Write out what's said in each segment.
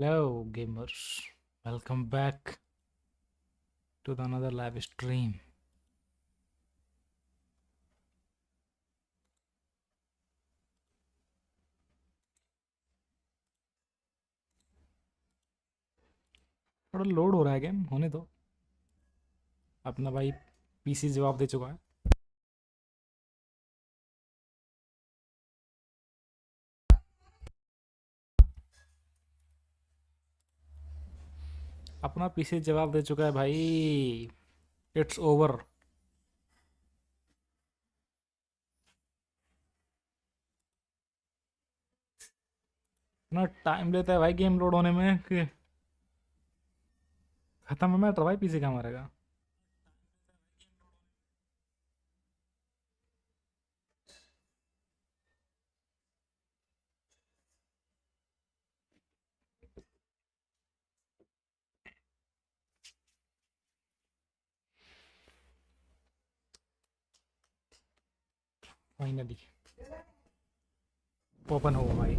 Hello, gamers. Welcome back to another live stream. थोड़ा load हो रहा है गेम होने दो। अपना भाई पीसी जवाब दे चुका है। अपना पीसी जवाब दे चुका है भाई। It's over. इतना टाइम लेता है भाई गेम लोड होने में कि खत्म है मैटर भाई, पीसी कहाँ मरेगा। फाइनली ओपन होगा भाई।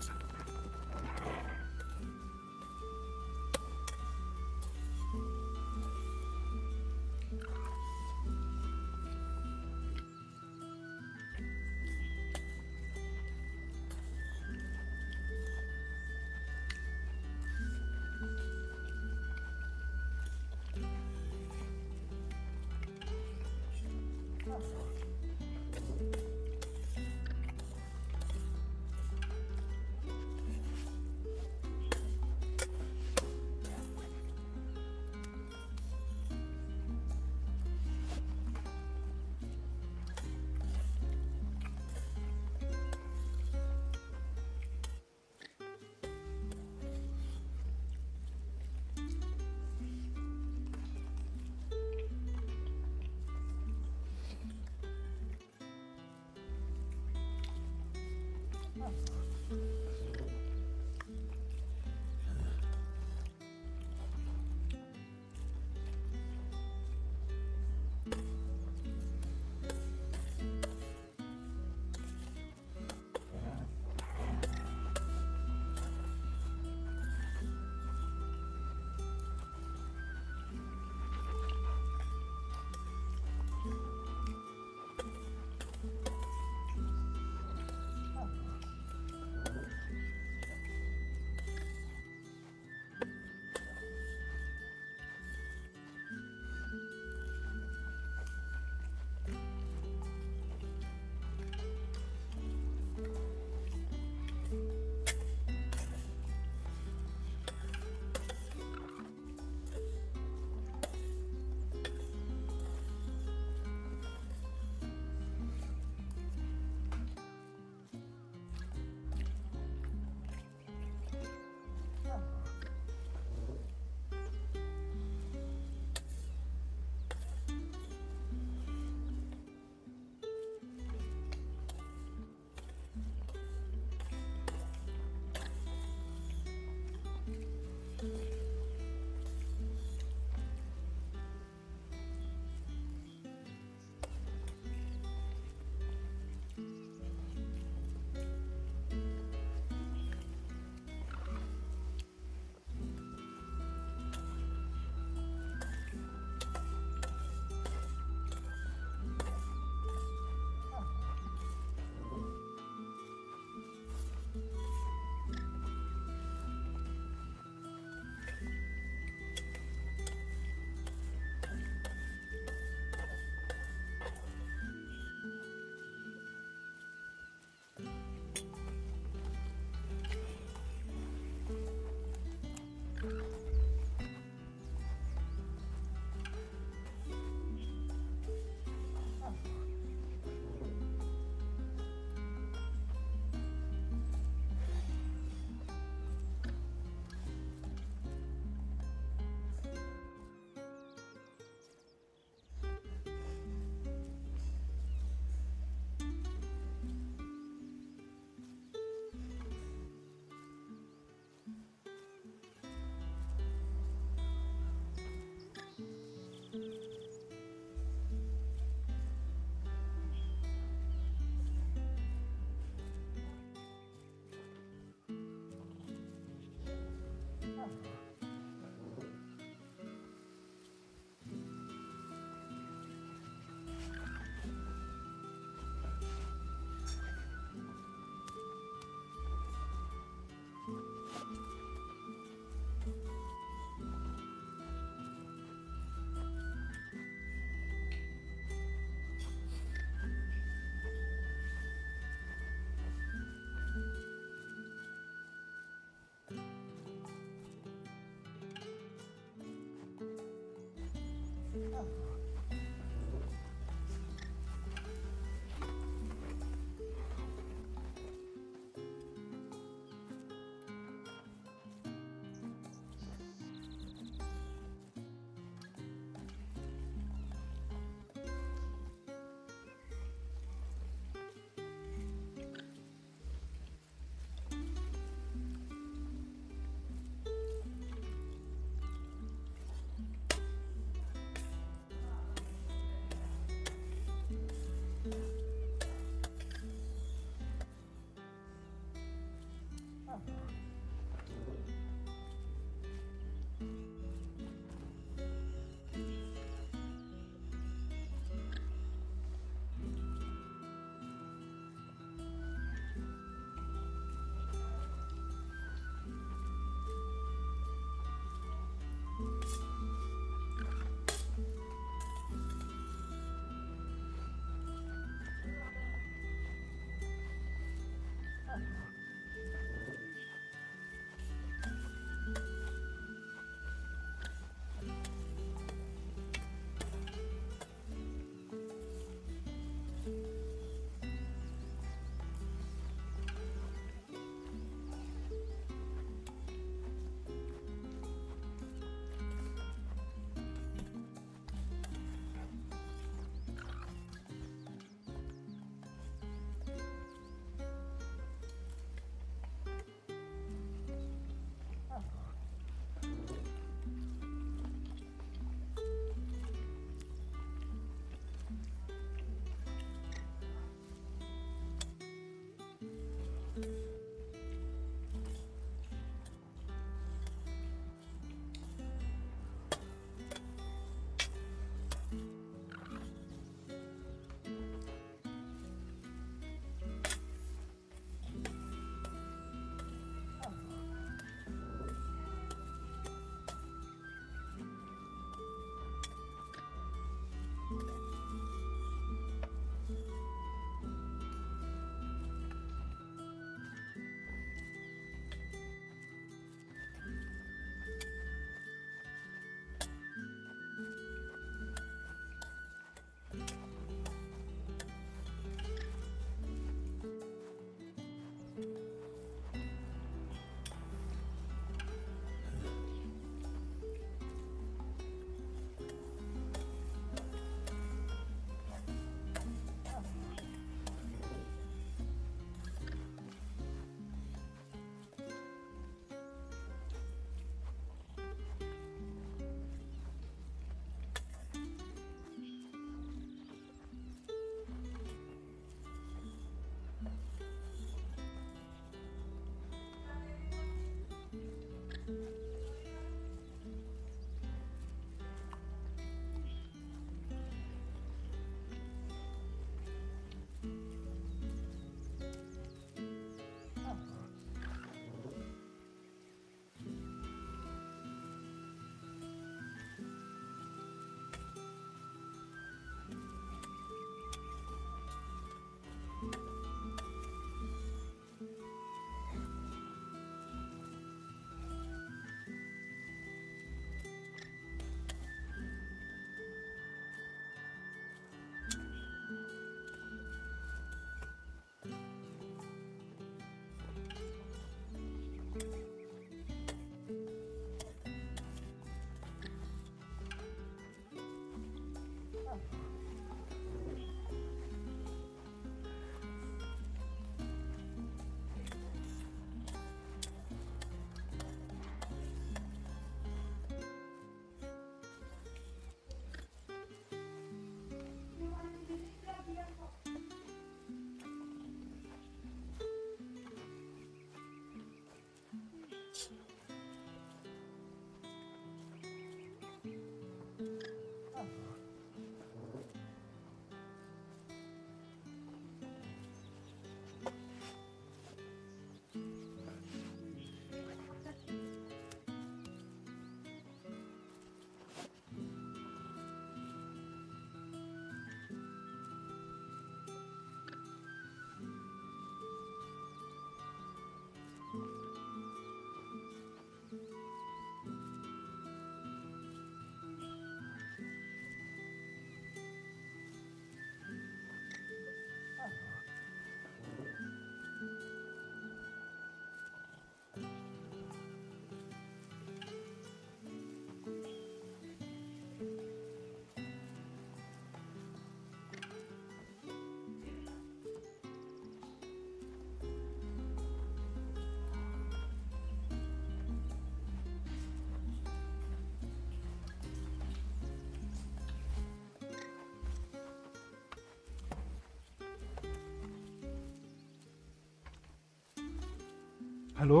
Hello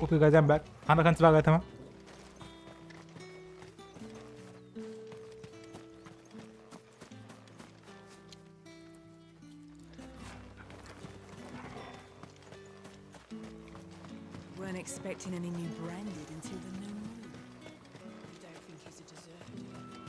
okay guys I am back खाना खाने चला गया था मैं Weren't expecting any new branded until the new moon. You don't think he's a deserter, do you?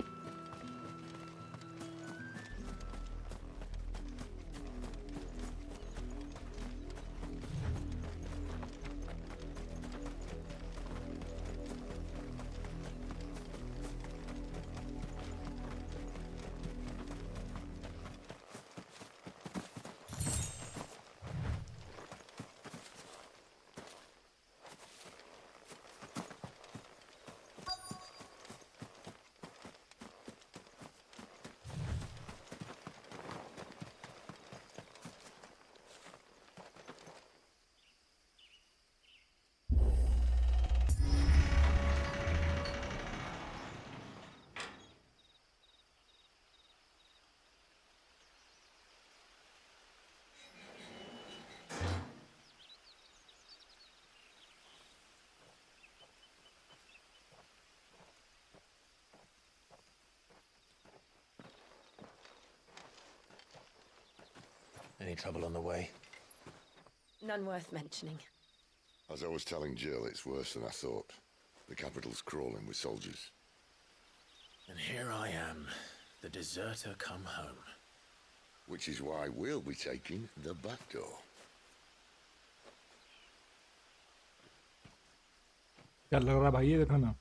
Any trouble on the way? None worth mentioning. As I was telling Jill, it's worse than I thought. The capital's crawling with soldiers. And here I am, the deserter come home. Which is why we'll be taking the back door. क्या लग रहा है भाई ये देखने में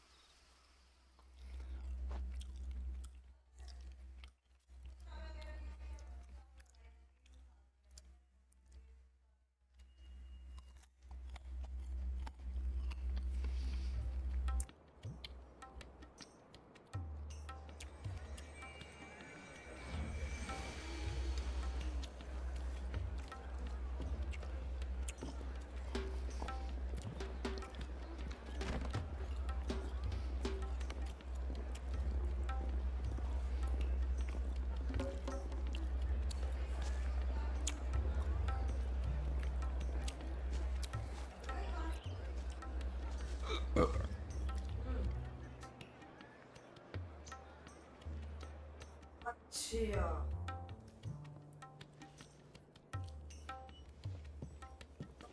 अच्छा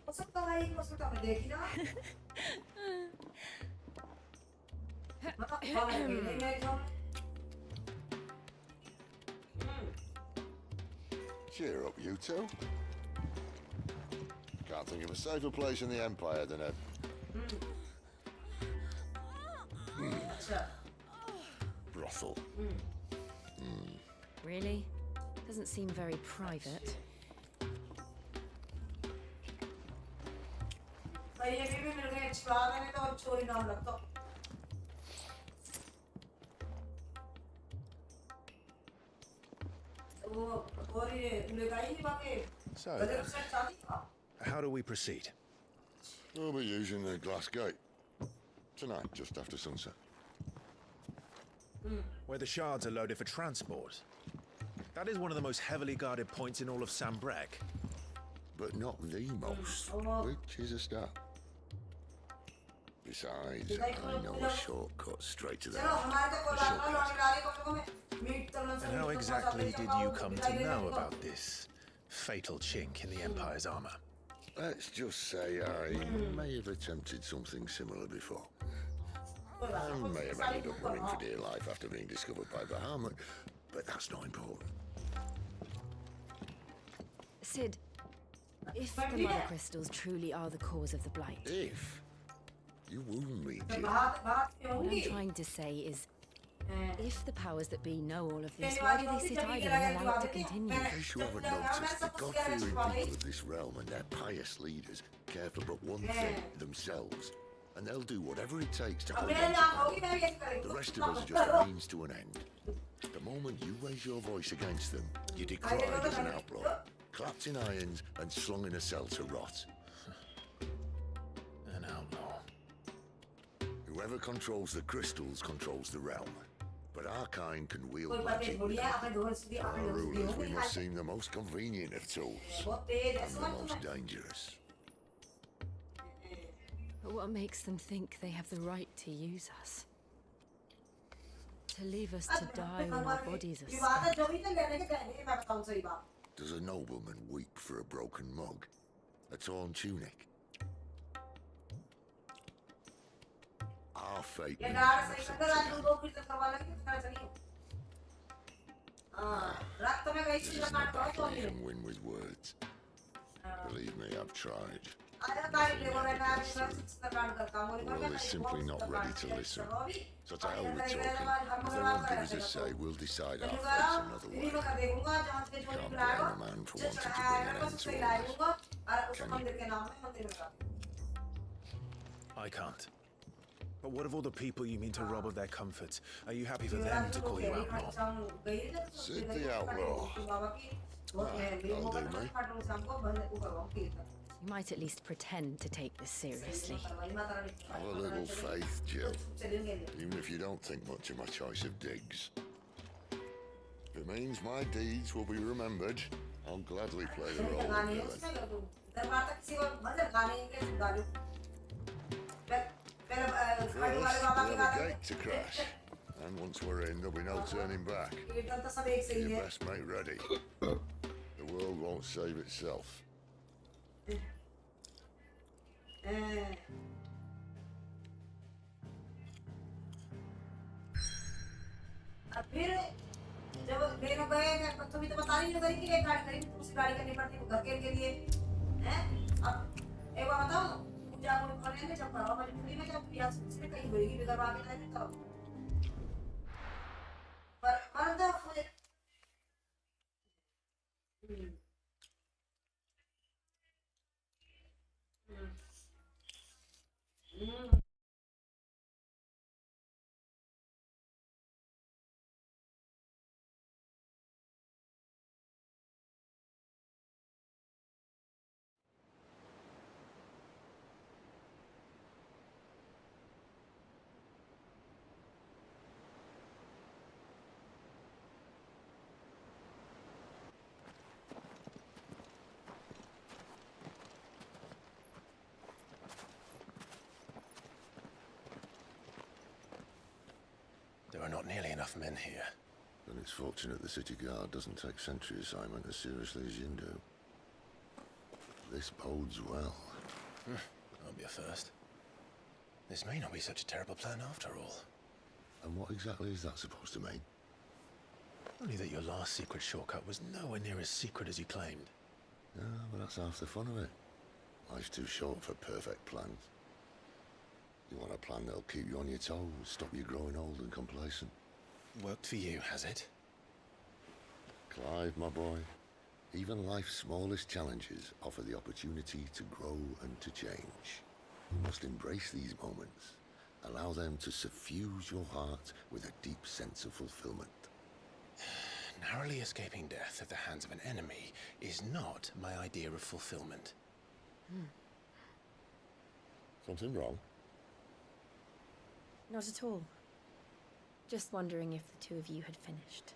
हो सकता है एक मसला मैं देखी ना Cheer up, you two. Can't think of a safer place in the Empire than a... brothel. Really? Doesn't seem very private. So then, how do we proceed? We'll be using the glass gate. Tonight, just after sunset. Where the shards are loaded for transport. That is one of the most heavily guarded points in all of Sambrek. But not the most, which is a start. Besides, I know a shortcut straight to there. A shortcut. And how exactly did you come to know about this fatal chink in the Empire's armor? Let's just say I may have attempted something similar before. I may have ended up running for dear life after being discovered by Bahamut, but that's not important. Sid, if the mother crystals truly are the cause of the blight, If you wound me, Jill, what I'm trying to say is, if the powers that be know all of this, why do they sit idle and allow it to continue? in case you haven't noticed, the God-fearing people of this realm and their pious leaders care for but one thing, themselves. And they'll do whatever it takes to hold on to power. The rest of us are just a means to an end. The moment you raise your voice against them, you're decried as an outlaw, clapped in irons and slung in a cell to rot. An outlaw. Whoever controls the crystals controls the realm. But our kind can wield magic. For our rulers, we must seem the most convenient of tools, and the most dangerous. But what makes them think they have the right to use us? To leave us to die when our bodies are spent? Does a nobleman weep for a broken mug? A torn tunic? Our fate means nothing to them. This isn't a battle you can win with words. Believe me, I've tried. The world is simply not ready to listen. So to hell with talking. If they won't give us a say, we'll decide our fates another way. You can't blame a man for wanting to bring an end to all this. Can you? I can't. But what of all the people you mean to rob of their comforts? Are you happy for them to call you outlaw? Sid the outlaw. That'll do me. You might at least pretend to take this seriously. Have a little faith, Jill. Even if you don't think much of my choice of digs. If it means my deeds will be remembered, I'll gladly play the role of villain. First, we'll have a gate to crash. And once we're in, there'll be no turning back. Get your best mate ready. The world won't save itself. फिर जब लेने गए तुम्हें तो बता रही नहीं कि एक गाड़ी खरीद दूसरी गाड़ी करनी पड़ती है घर के लिए हैं अब एक बार बताओ पूजा को करने में जब कराओ मजबूरी में जब या से कहीं होएगी बिगर आगे नहीं तो पर मर्द मुझे There are not nearly enough men here. Then it's fortunate the city guard doesn't take sentry assignment as seriously as you do. This bodes well. That'll be a first. This may not be such a terrible plan after all. And what exactly is that supposed to mean? Only that your last secret shortcut was nowhere near as secret as you claimed. Yeah, but that's half the fun of it. Life's too short for perfect plans. You want a plan that'll keep you on your toes, stop you growing old and complacent. Worked for you, has it? Clive, my boy, even life's smallest challenges offer the opportunity to grow and to change. You must embrace these moments. Allow them to suffuse your heart with a deep sense of fulfillment. Narrowly escaping death at the hands of an enemy is not my idea of fulfillment. Something wrong? Not at all. Just wondering if the two of you had finished.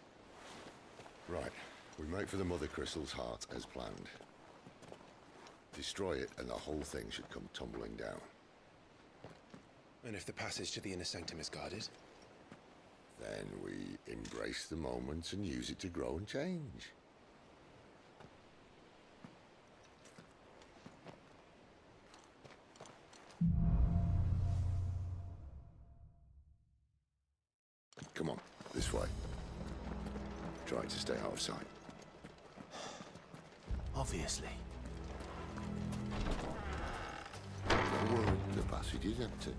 Right. We make for the Mother Crystal's heart as planned. Destroy it and the whole thing should come tumbling down. And if the passage to the inner sanctum is guarded? Then we embrace the moment and use it to grow and change. Come on, this way. Try to stay out of sight. Obviously. Don't worry, the passage is empty.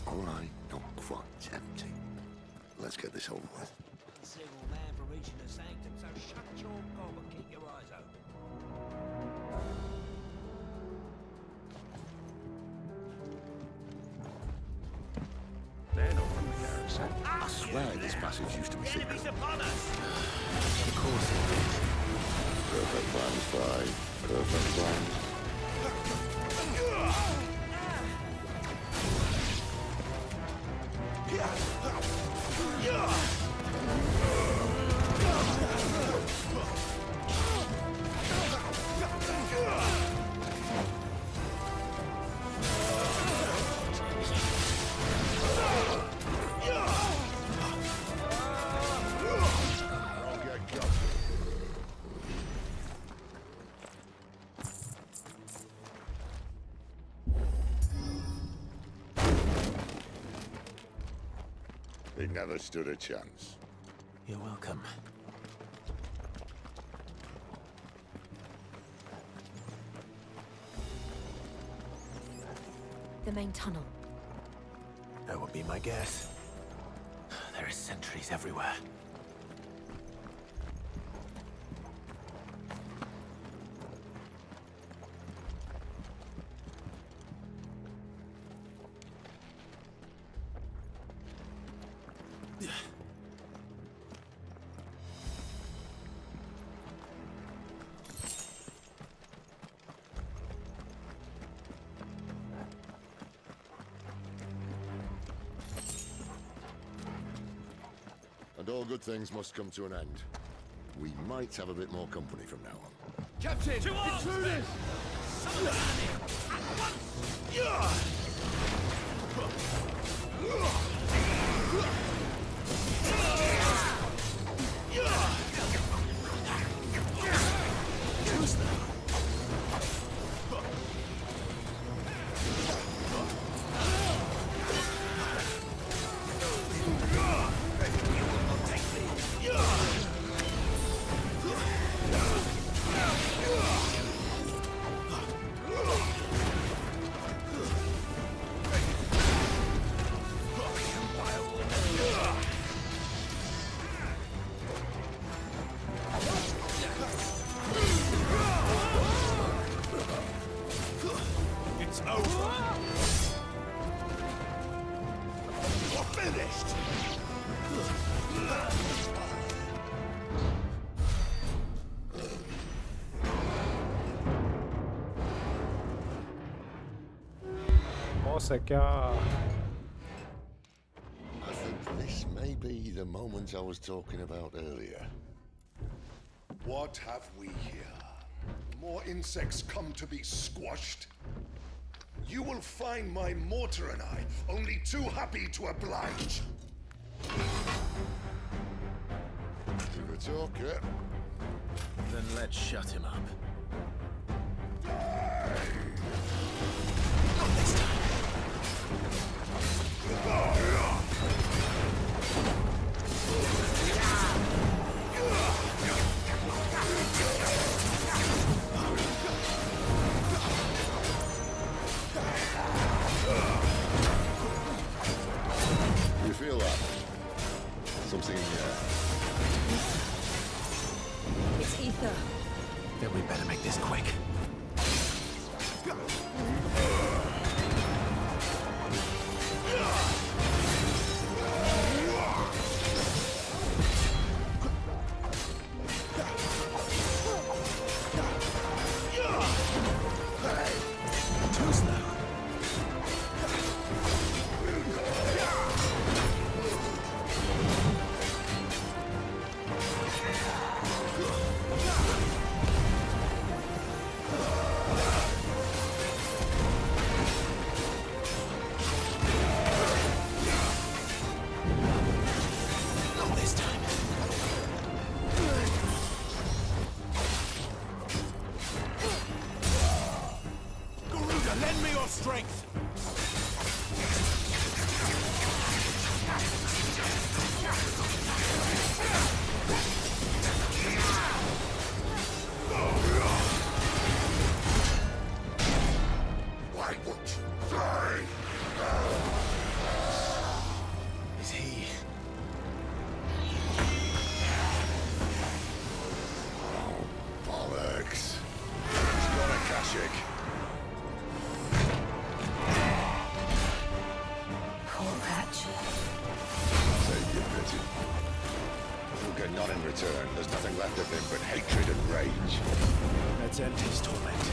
All right, not quite empty. Let's get this over with. Single man for reaching the sanctum, so shut your gob and keep your eyes open. They're not from the garrison. I swear this passage used to be secret. Enemies upon us! Of course it did. Perfect plan, Spy. Perfect plan. I'll get going. He never stood a chance. You're welcome. The main tunnel. That would be my guess. There are sentries everywhere. And all good things must come to an end. We might have a bit more company from now on. Captain! Intruders! Summon the enemy! At once! Who's that? It's over! You're finished! Boss है क्या? I think this may be the moment I was talking about earlier. What have we here? More insects come to be squashed? You will find my mortar and I only too happy to oblige. Give a talk, yeah? Then let's shut him up. Not this time. You feel that? your strength. Why won't you die? Is he? Bollocks. He's got a Kashik. Poor Patch. Save your pity. You'll get none in return. There's nothing left of him but hatred and rage. Let's end his torment.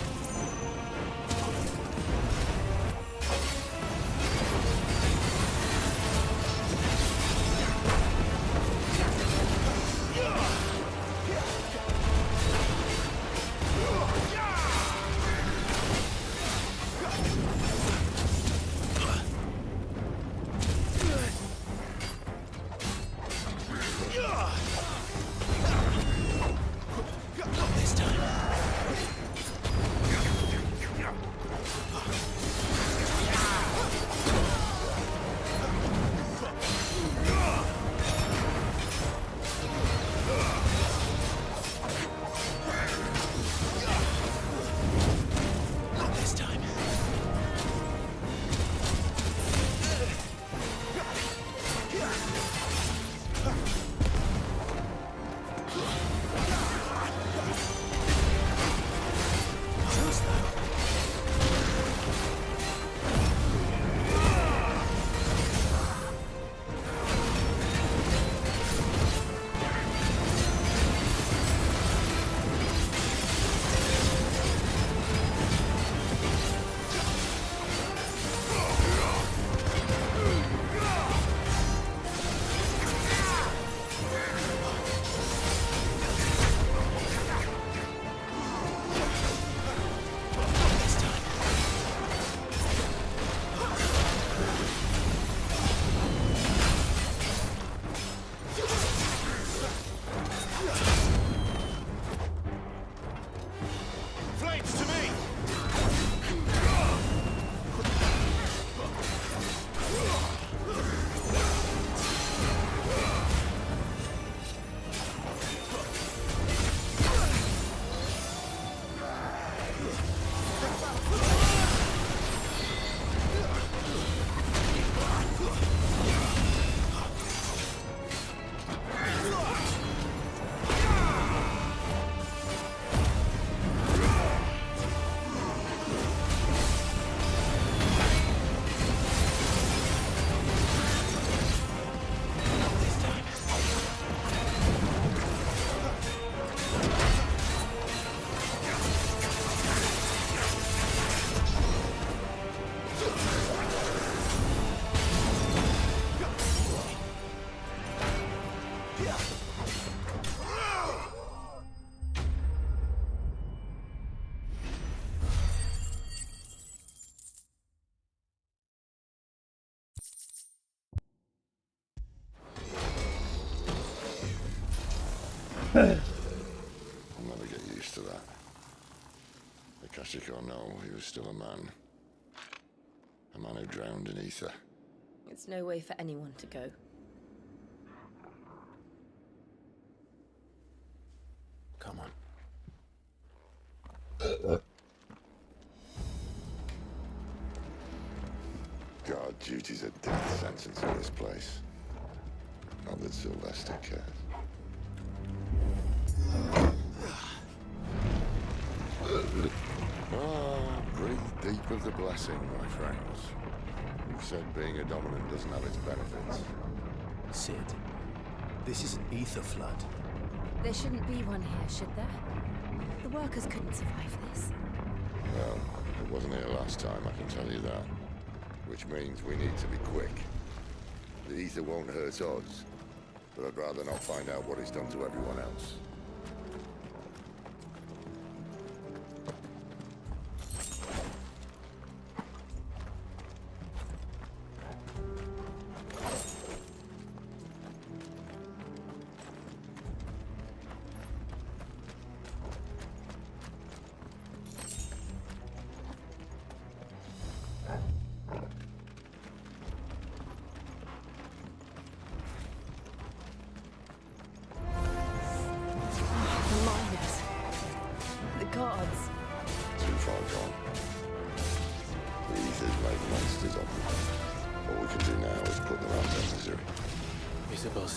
I'll never get used to that. Akashic or no, he was still a man. A man who drowned in ether. It's no way for anyone to go. Come on. God, duty's a death sentence in this place. Not that Sylvester cares. Breathe deep of the blessing, my friends. You've said being a dominant doesn't have its benefits. Sid, this is an ether flood. There shouldn't be one here, should there? The workers couldn't survive this. Well, it wasn't here last time, I can tell you that. Which means we need to be quick. The ether won't hurt us, but I'd rather not find out what it's done to everyone else.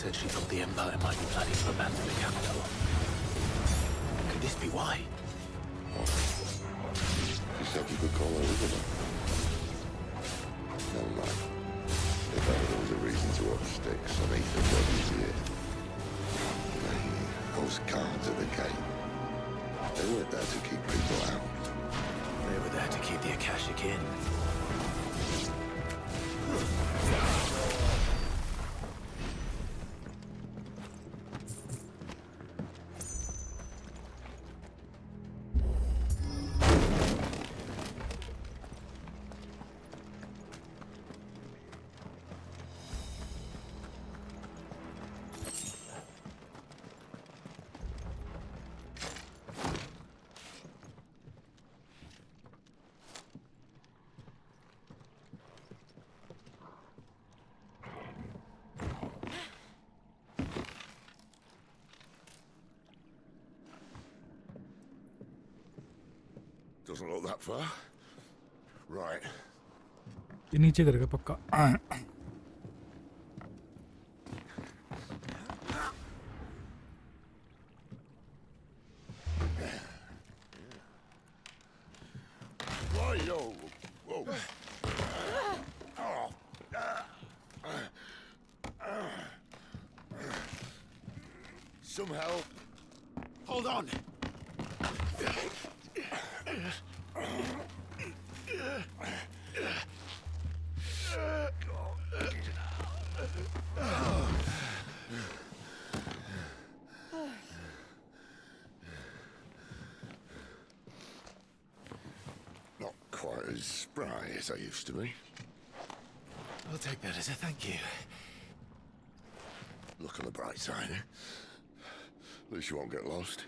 said she thought the Empire might be planning to abandon the capital. Could this be why? You said you could call her, isn't it? Never mind. If ever there was a reason to up sticks, I need the bodies here. Those guards at the gate. They weren't there to keep people out. They were there to keep the Akashic in. Doesn't look that far. Right. ये नीचे करेगा पक्का. Whoa. Whoa. Some help. Hold on! Not quite as spry as I used to be. I'll take that as a thank you. Look on the bright side, eh? At least you won't get lost.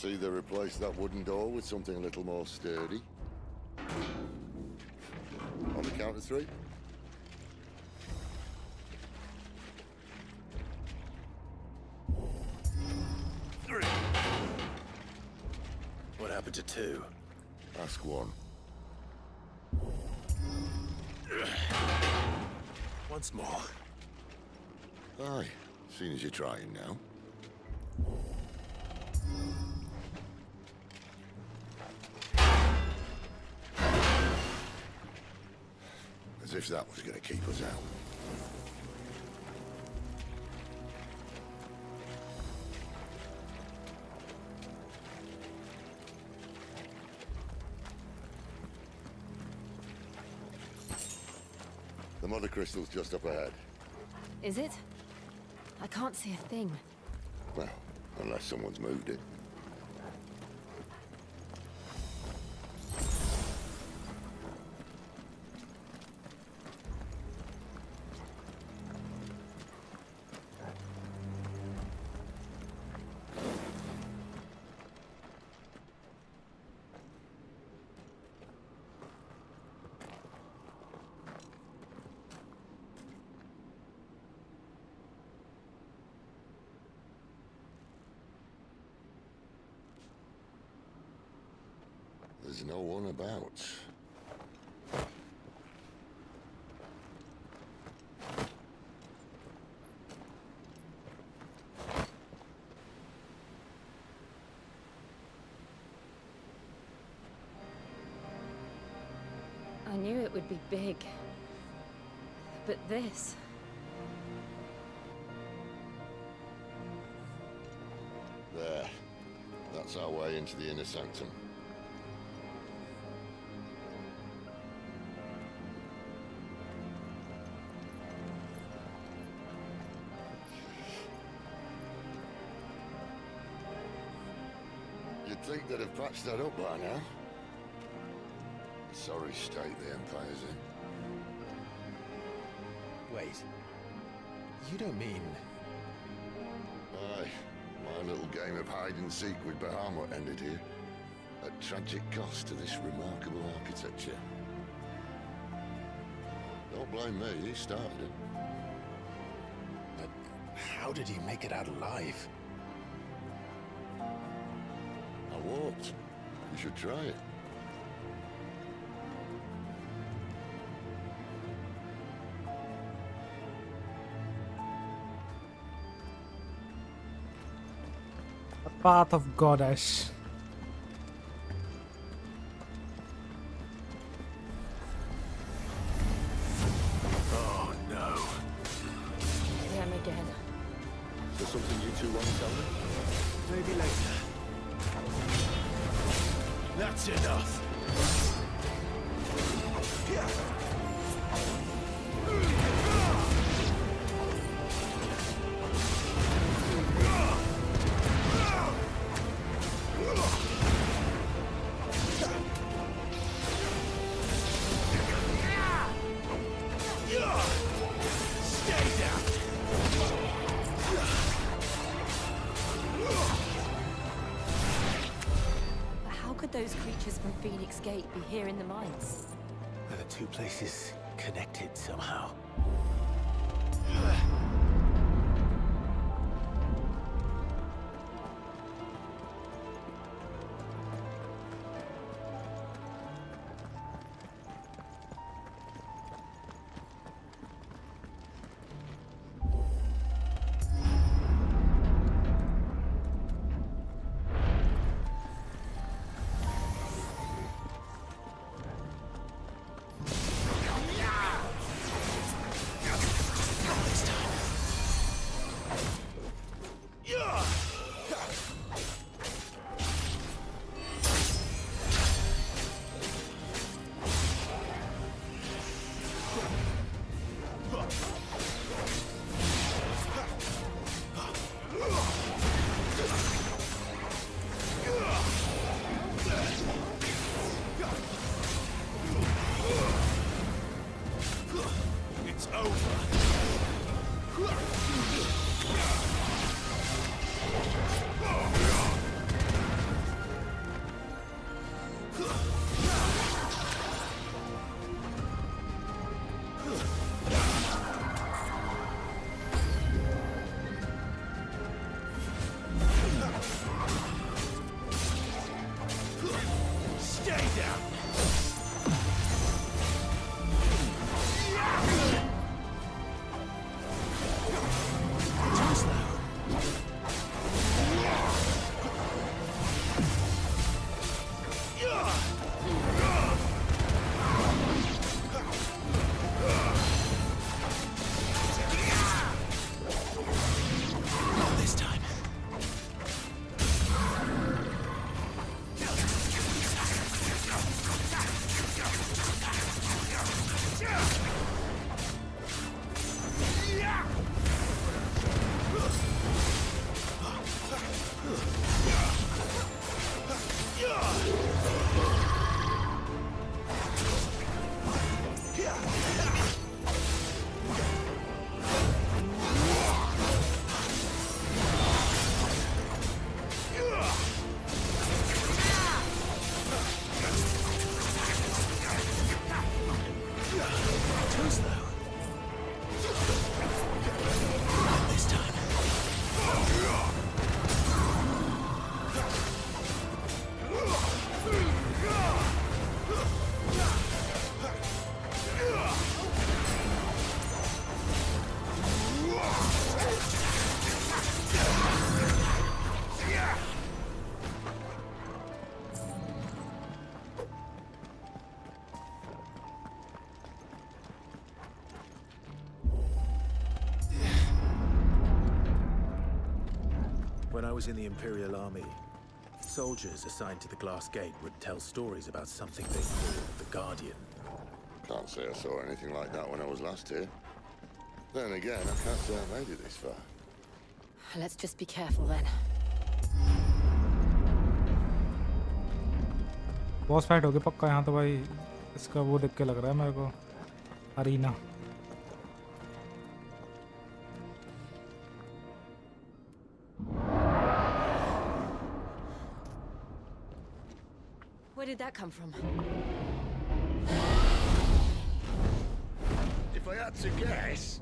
see they replaced that wooden door with something a little more sturdy. On the count of 3. What happened to 2? Ask 1. Once more. Aye, seeing as you're trying now. As if that was going to keep us out. The mother crystal's just up ahead. Is it? I can't see a thing. Well, unless someone's moved it. There's no one about. I knew it would be big. But this... There. That's our way into the inner sanctum. You'd think they'd have patched that up by now. Sorry state the Empire's in. Wait. You don't mean... Aye. My little game of hide-and-seek with Bahamut ended here. At tragic cost to this remarkable architecture. Don't blame me, he started it. But how did he make it out alive? I walked. You should try it. The path of Goddess. Oh no. Them again. Is there something you two want to tell me? Maybe later. That's enough. How could those creatures from Phoenix Gate be here in the mines? Are the two places connected somehow? When I was in the Imperial Army, soldiers assigned to the Glass Gate would tell stories about something they called the Guardian. Can't say I saw anything like that when I was last here. Then again, I can't say I made it this far. Let's just be careful then. Boss fight हो गया पक्का यहाँ तो भाई. इसका वो देख के लग रहा है मेरे को arena. Where did that come from? If I had to guess...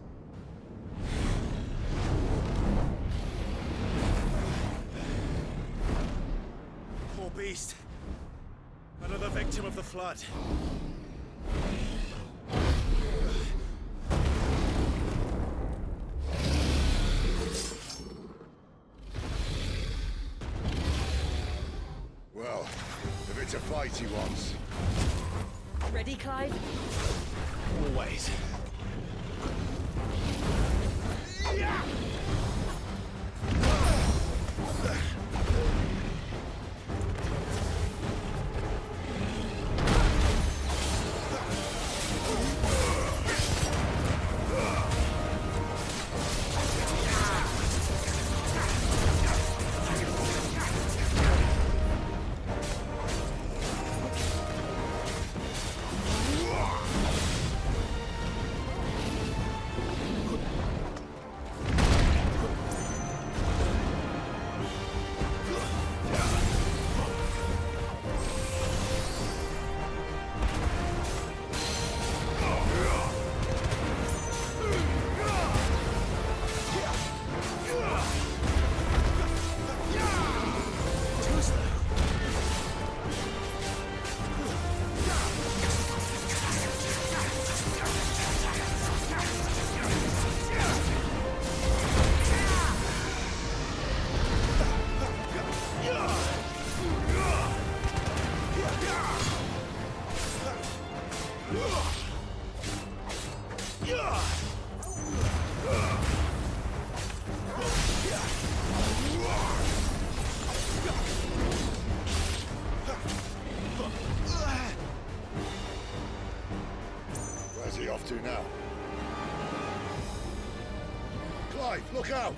Poor beast. Another victim of the flood. Well, if it's a fight he wants. Ready, Clive? Always. Where's he off to now? Clive, look out!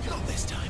Not this time.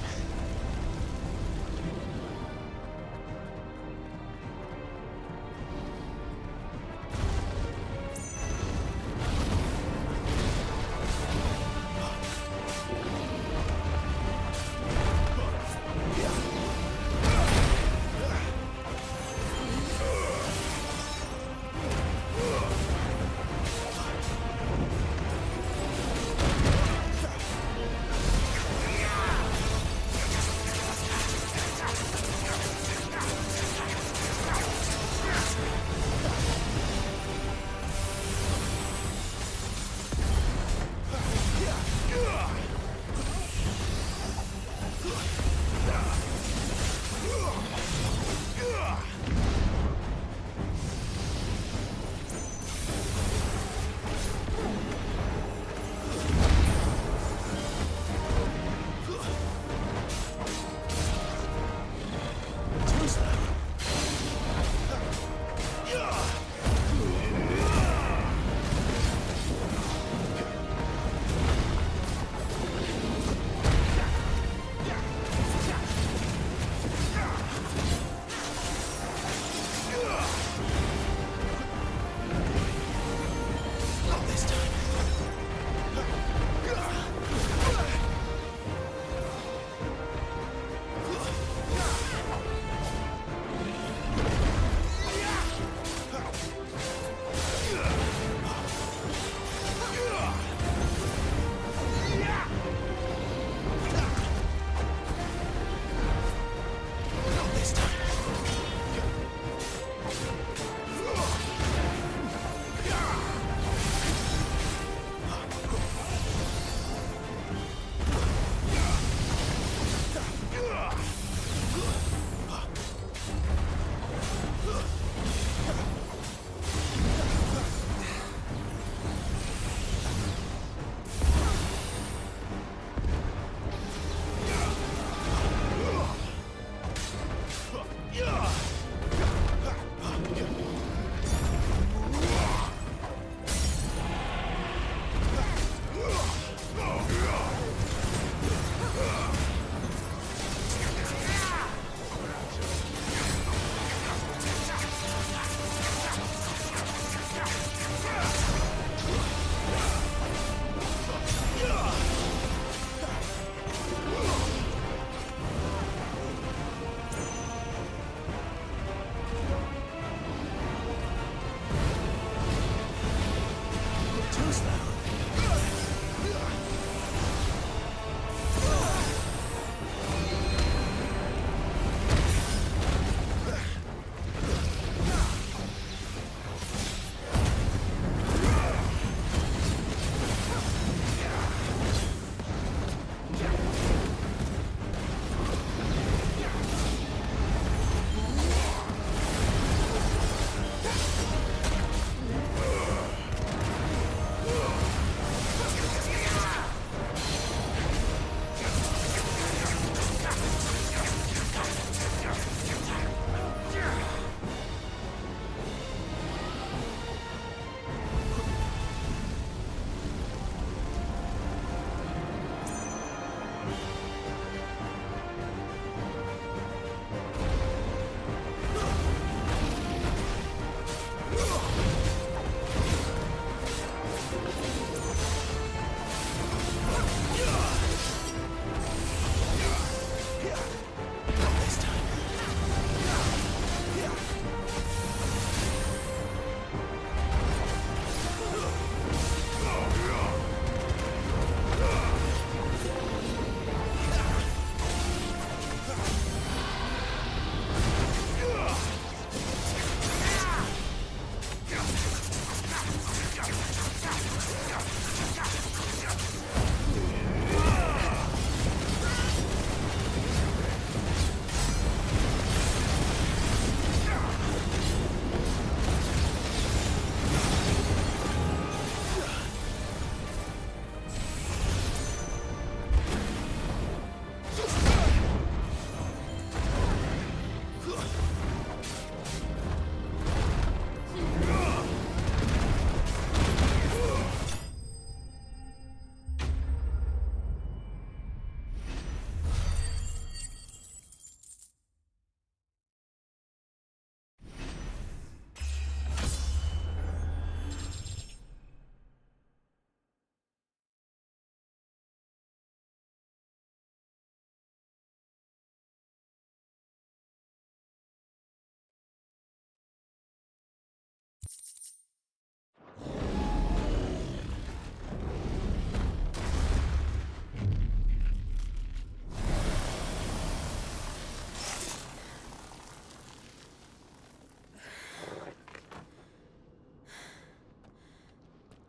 once now.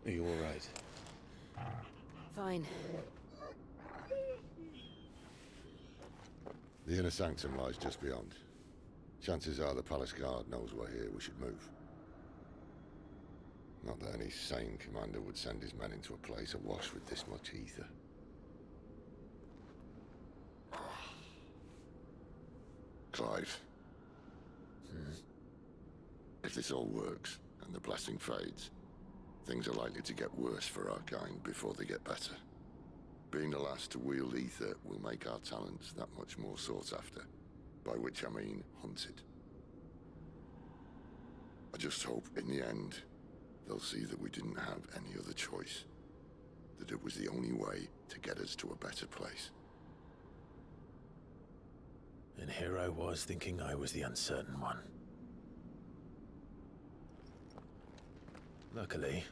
Are you all right? Fine. The inner sanctum lies just beyond. Chances are the palace guard knows we're here. We should move. Not that any sane commander would send his men into a place awash with this much ether. Clive. If this all works, and the blessing fades, things are likely to get worse for our kind before they get better. Being the last to wield ether will make our talents that much more sought after, by which I mean hunted. I just hope, in the end, they'll see that we didn't have any other choice. That it was the only way to get us to a better place. And here I was thinking I was the uncertain one. Luckily,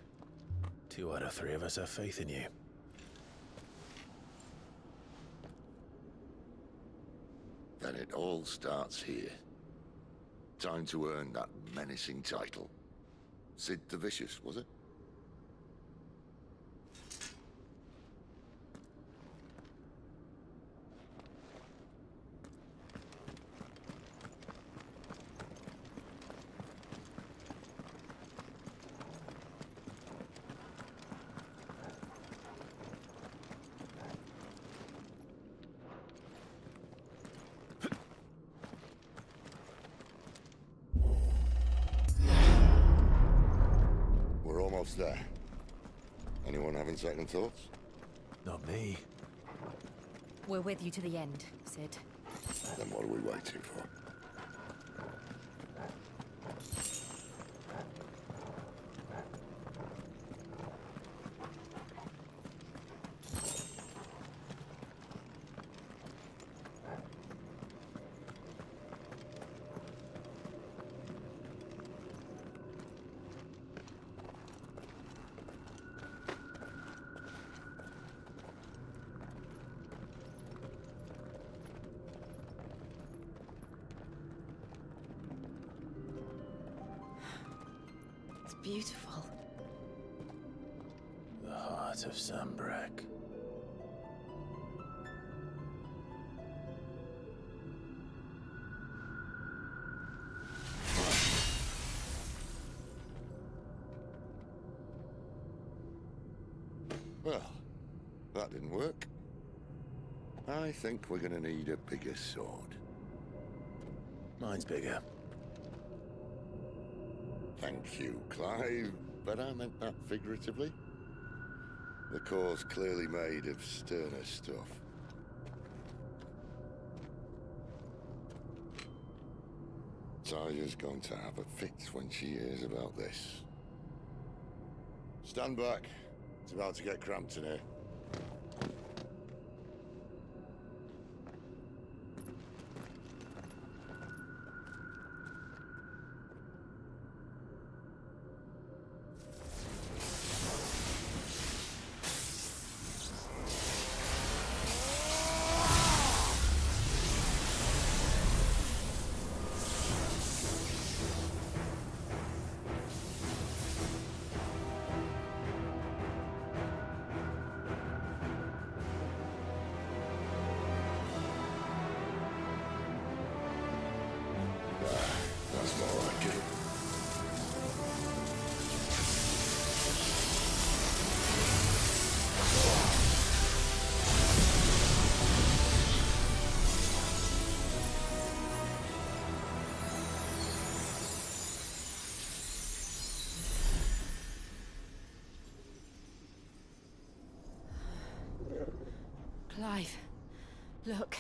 2 out of 3 of us have faith in you. Then it all starts here. Time to earn that menacing title. Sid the Vicious, was it? Almost there. Anyone having second thoughts? Not me. We're with you to the end, Sid. Then what are we waiting for? beautiful. The heart of Zambrak. Well, that didn't work. I think we're gonna need a bigger sword. Mine's bigger. Thank you, Clive, but I meant that figuratively. The core's clearly made of sterner stuff. Taya's going to have a fit when she hears about this. Stand back. It's about to get cramped in here. That's more like it. Clive, look.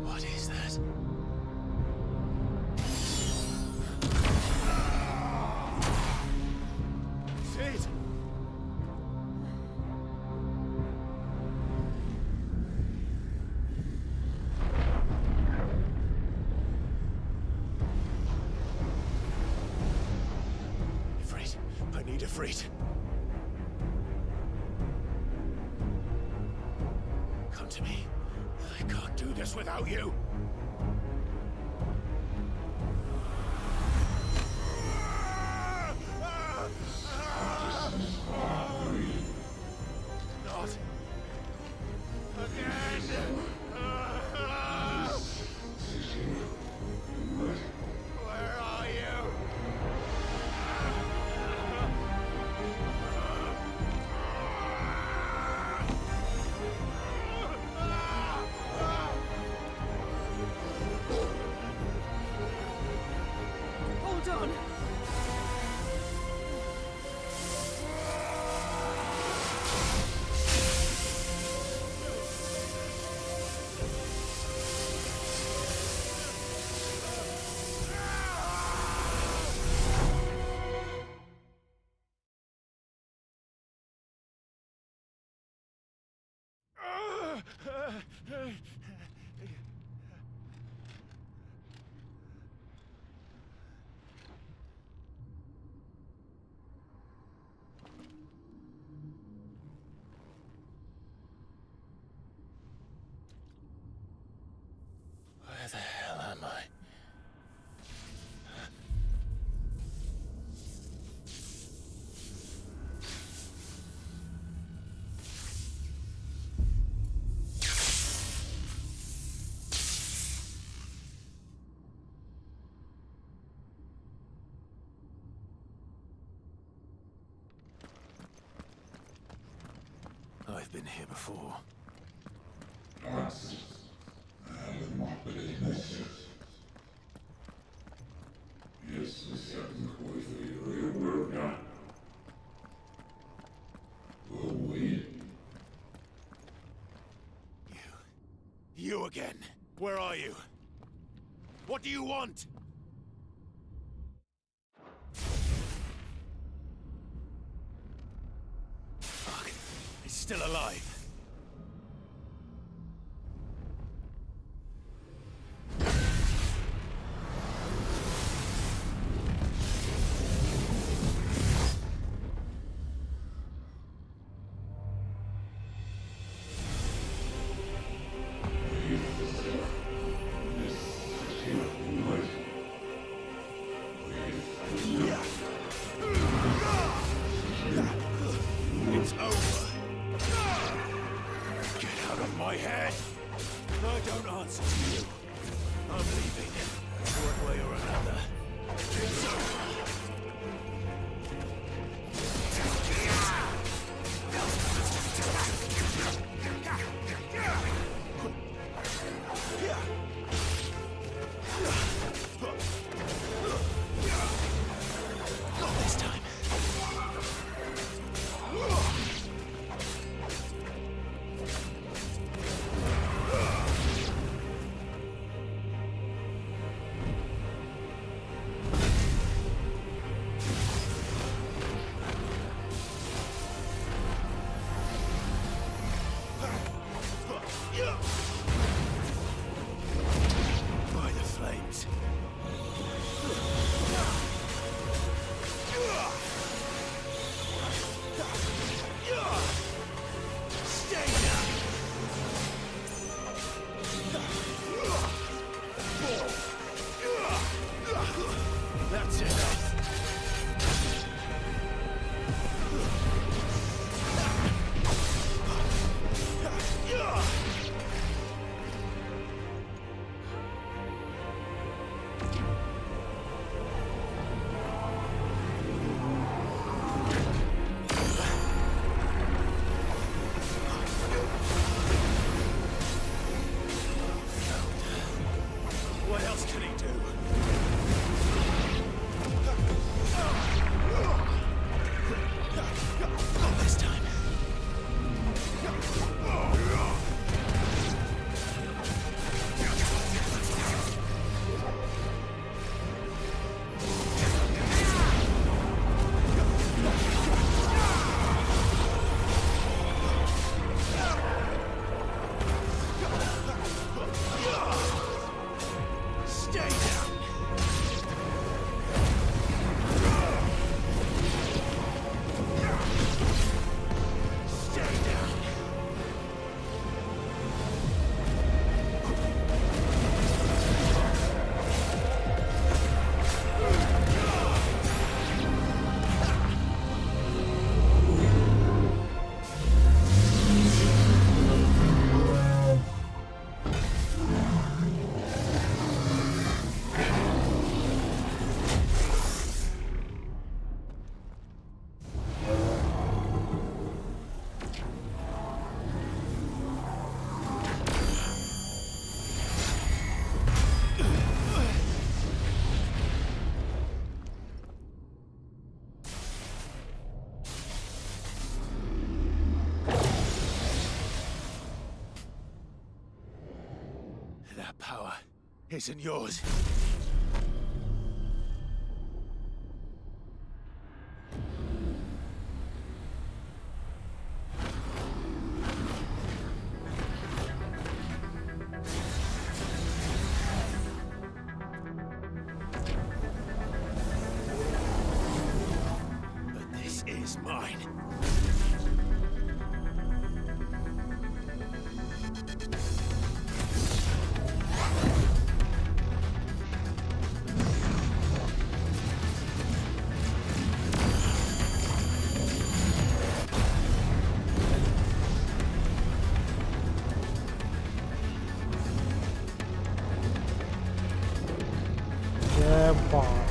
What is that? Sid! Ifrit, I need Ifrit. Come to me. I can't do this without you. Not again. Where are you? Hold on. Where the hell am I? I've been here before. You again. Where are you? What do you want? Fuck. He's still alive. What else can he do? Not this time. Stay down. Stay down. That power isn't yours. But this is mine. क्या बात।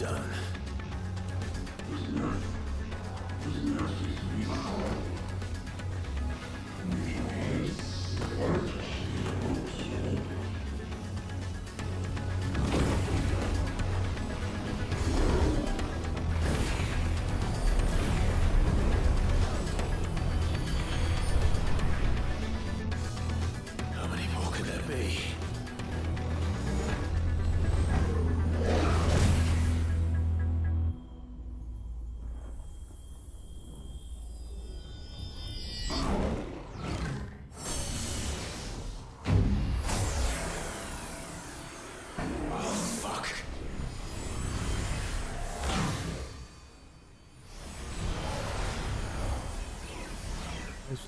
done. How many more could there be?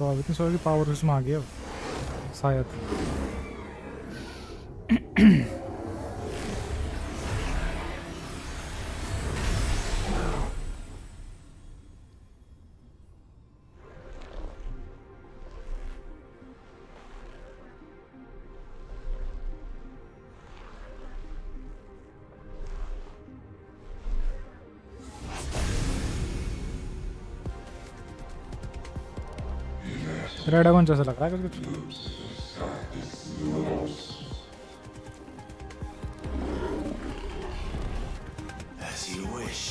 इतनी सारी power इसमें आ गया शायद। Red dragon जैसा लग रहा है कुछ। As you wish.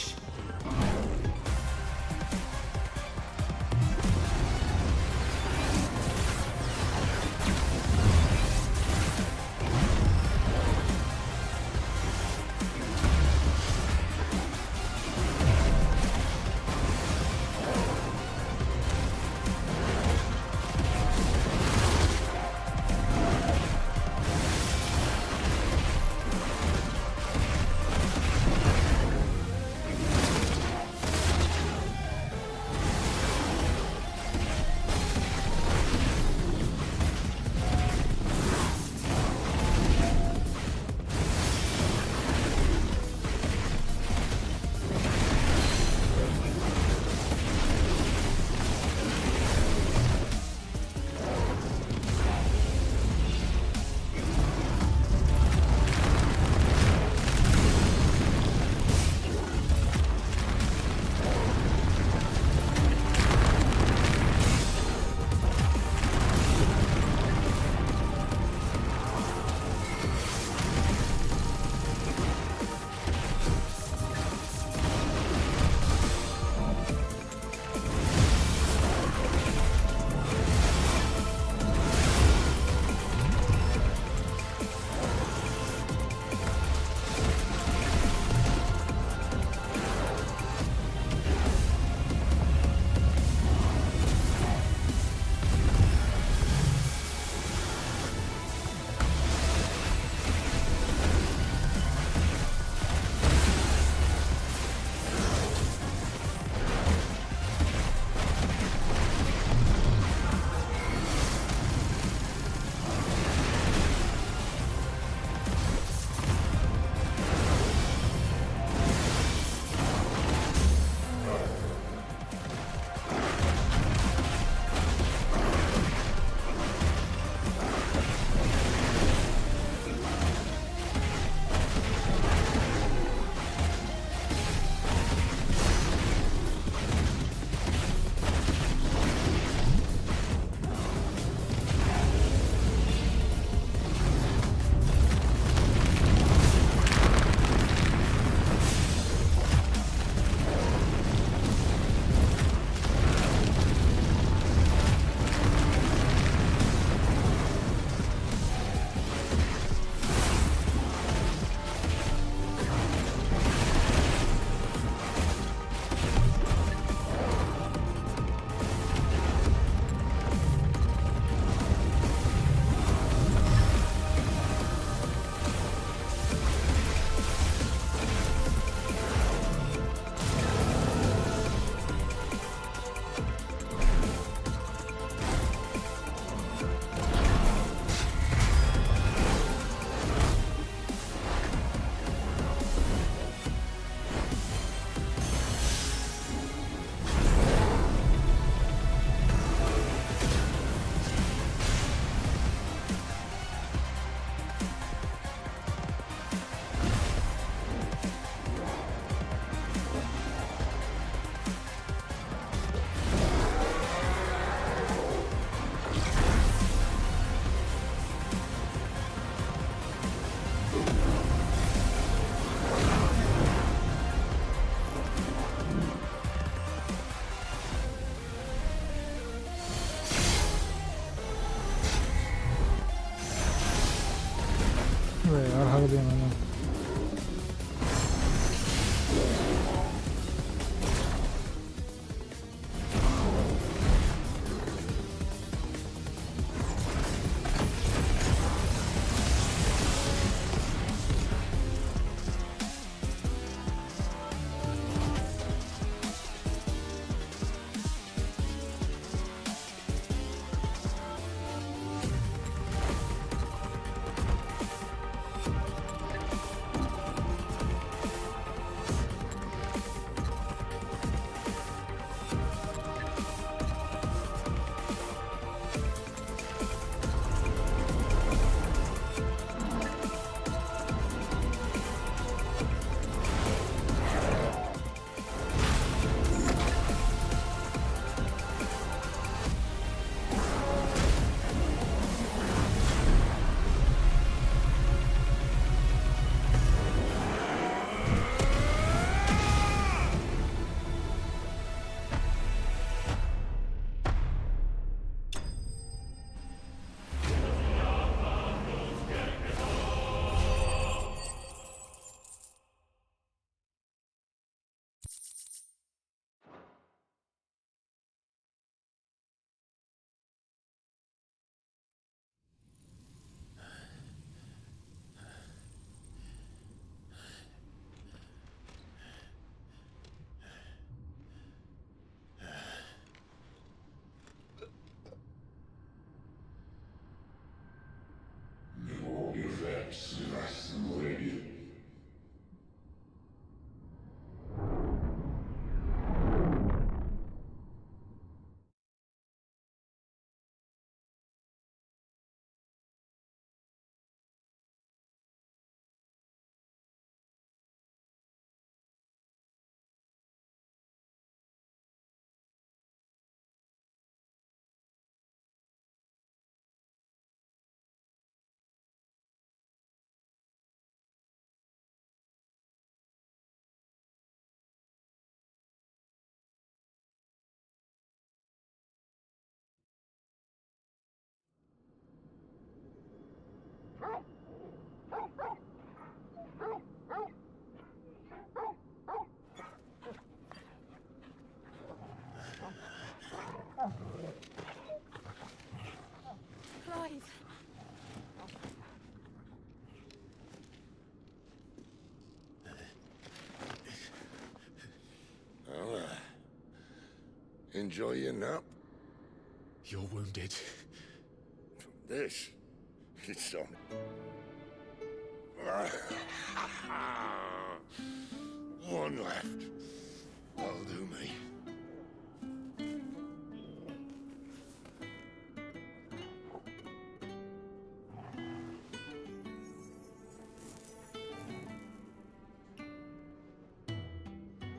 अबे यार हक दिया मैंने। Clive. Well, enjoy your nap. You're wounded. This, it's on. One left. That'll do me.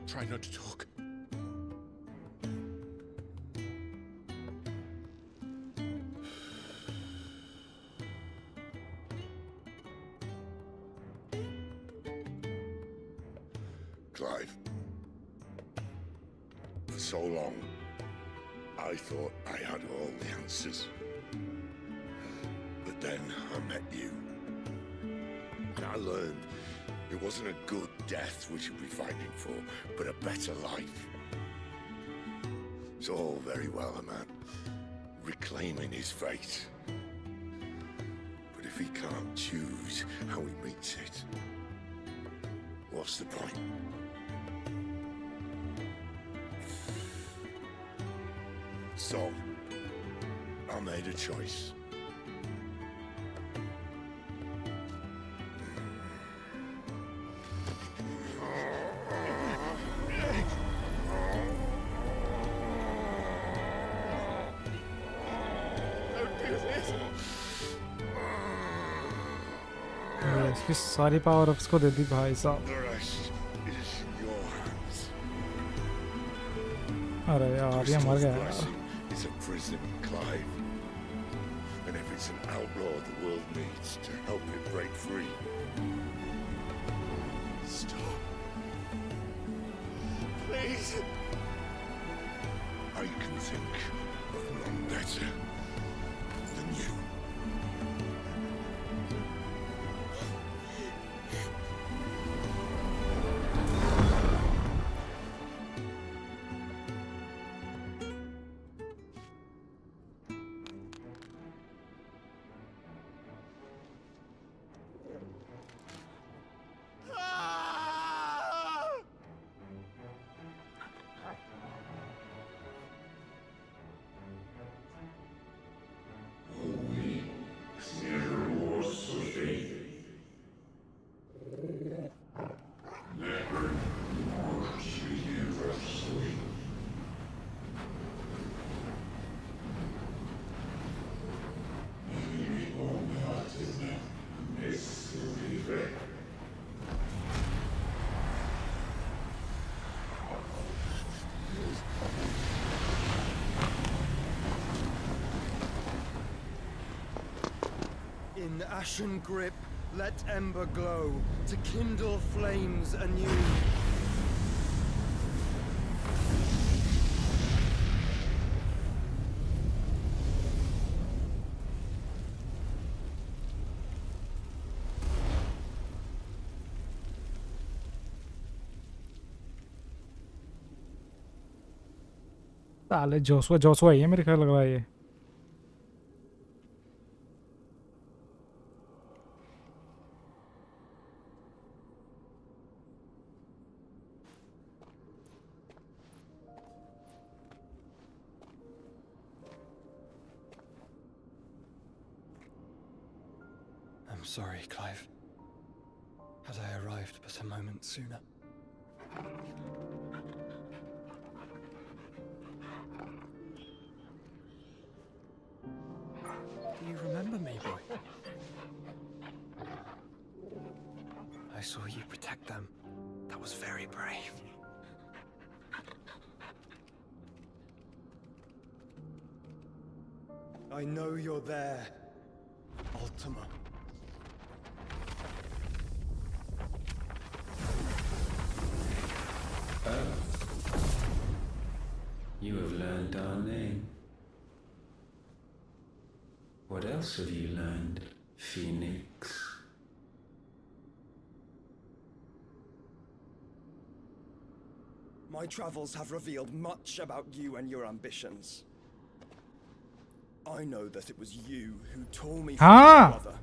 Try not to talk. Clive, for so long, I thought I had all the answers. But then I met you. And I learned it wasn't a good death we should be fighting for, but a better life. It's all very well, a man reclaiming his fate. But if he can't choose how he meets it, what's the point? So, I made a choice. इसकी सारी power ups को दे दी भाई साहब। The rest is in your hands. अरे यार ये मर गया यार। Blessing is a prison, Clive. And if it's an outlaw the world needs to help it break free. Stop. Please. I can think of none better than you. In ashen grip, let ember glow to kindle flames anew. साले Joshua Joshua ही है मेरे ख्याल लग रहा है ये. I'm sorry, Clive. Had I arrived but a moment sooner. Do you remember me, boy? I saw you protect them. That was very brave. I know you're there, Ultima. You have learned our name. What else have you learned, Phoenix? My travels have revealed much about you and your ambitions. I know that it was you who tore me from my brother.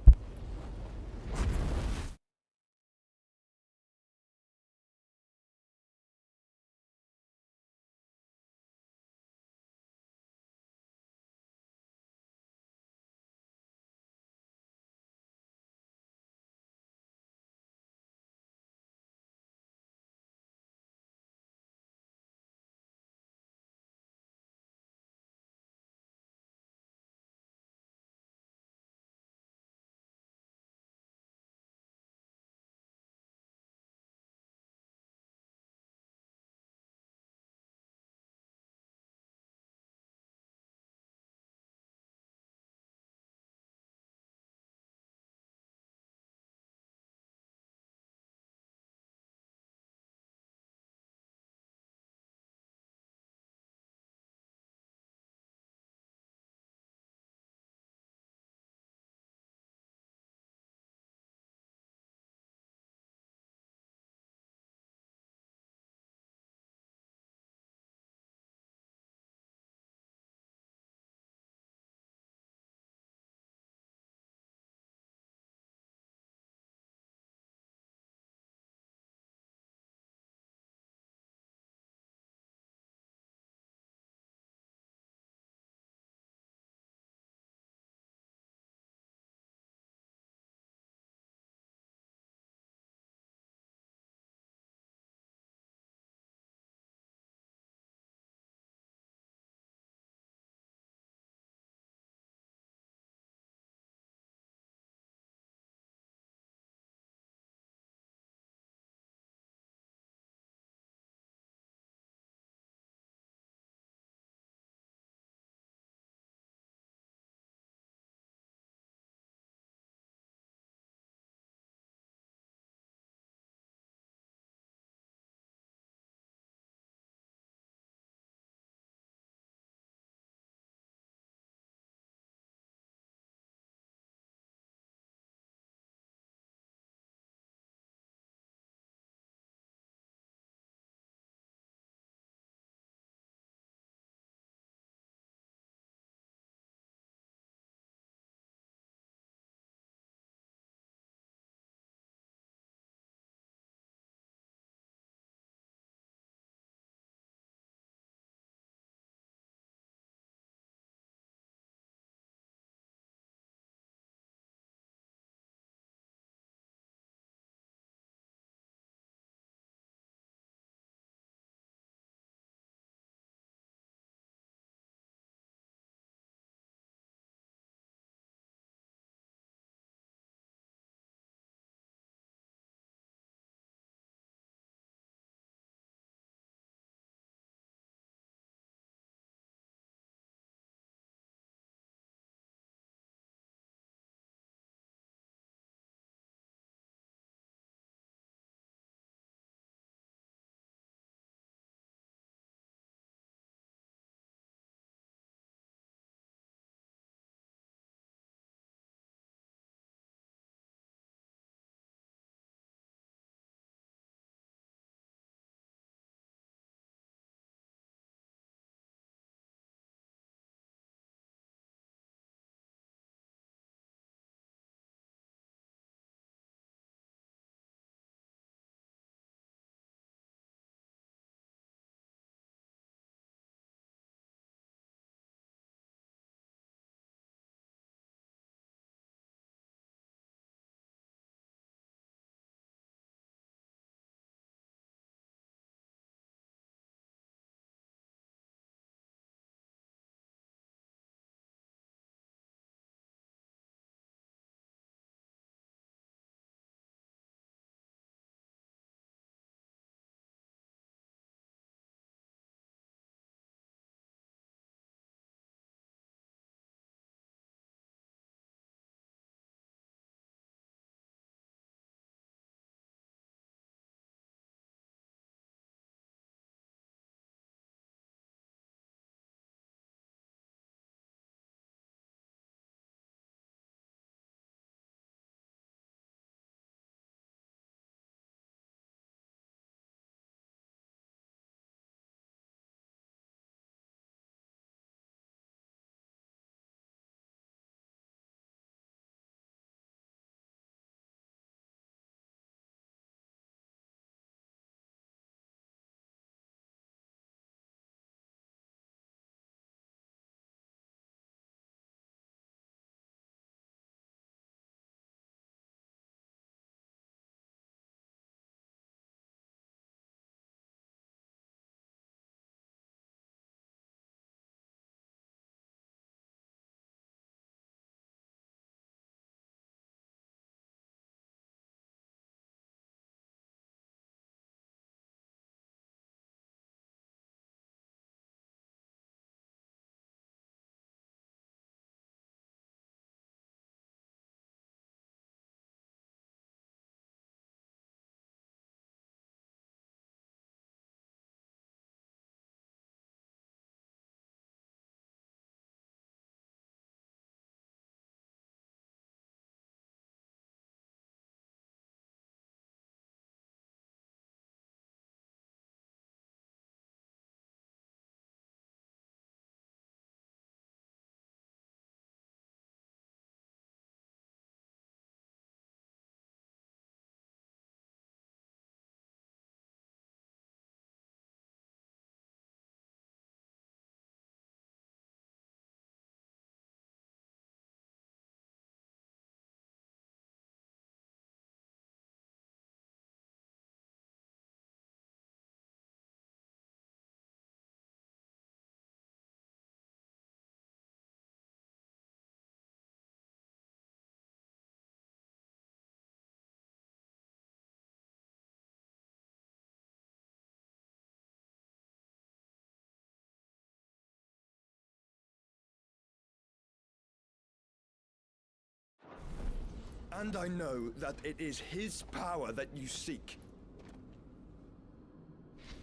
And I know that it is his power that you seek.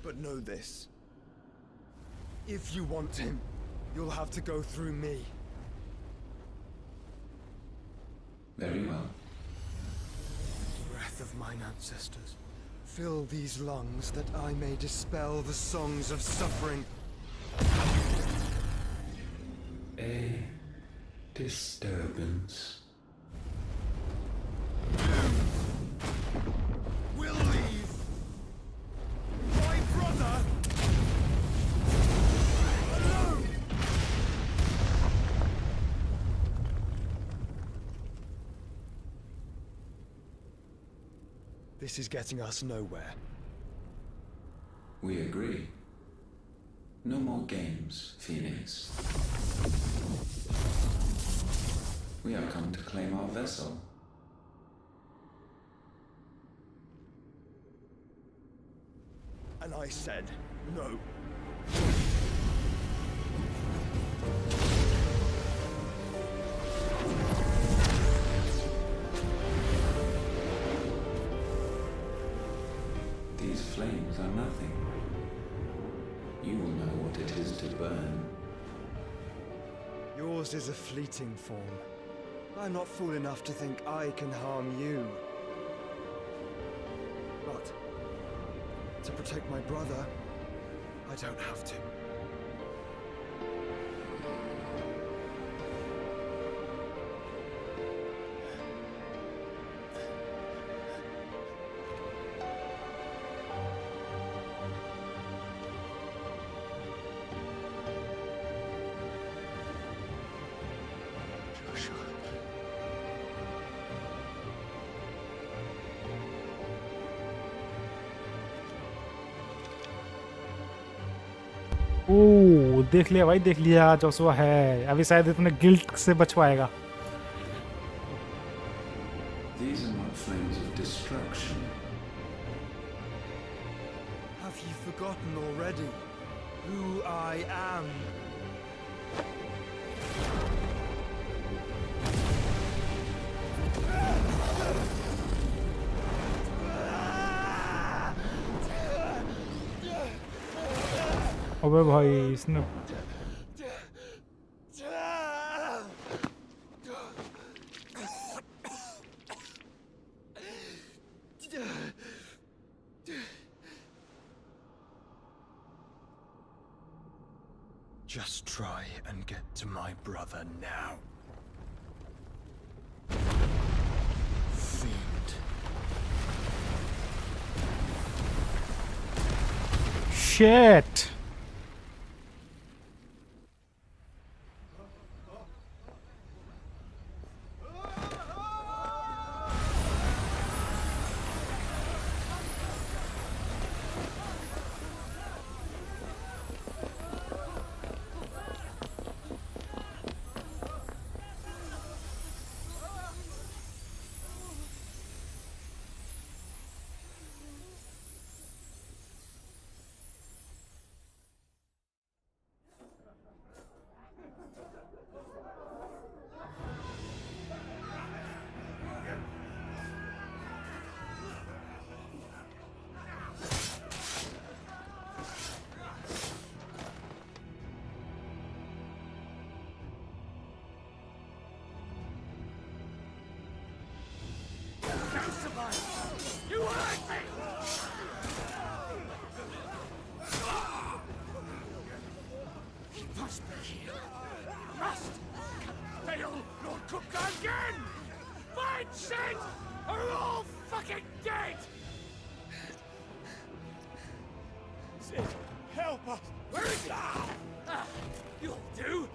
But know this. If you want him, you'll have to go through me. Very well. Breath of mine ancestors, fill these lungs that I may dispel the songs of suffering. A disturbance. We'll leave. My brother alone. This is getting us nowhere. We agree. No more games, Phoenix. We have come to claim our vessel. And I said no. These flames are nothing. You will know what it is to burn. Yours is a fleeting form. I'm not fool enough to think I can harm you. But to protect my brother, I don't have to. ओह देख लिया भाई, देख लिया। Joshua है अभी, शायद इतने guilt से बच पाएगा। These are not flames of destruction. Have you forgotten already who I am? अबे भाई इसने Just try and get to my brother now. Fiend. Shit. You hurt me! He must be here. Must! Fail nor cook again! Find shit! Or we're all fucking dead! Sid, help us! Where is he? You'll do!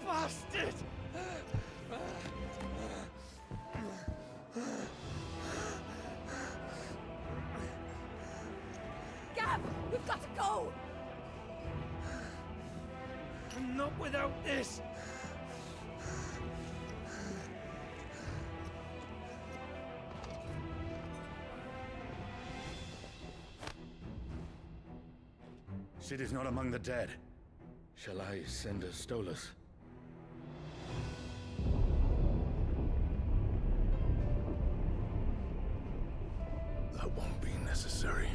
Bastard! Gab, we've got to go! Not without this! Sid is not among the dead. Shall I send a Stolas? That won't be necessary.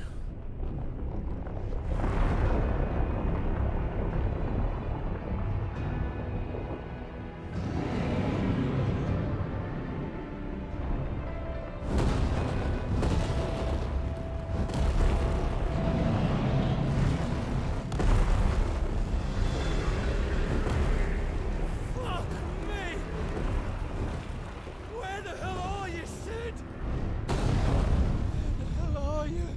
Fuck me! Where the hell are you, Sid? Where the hell are you?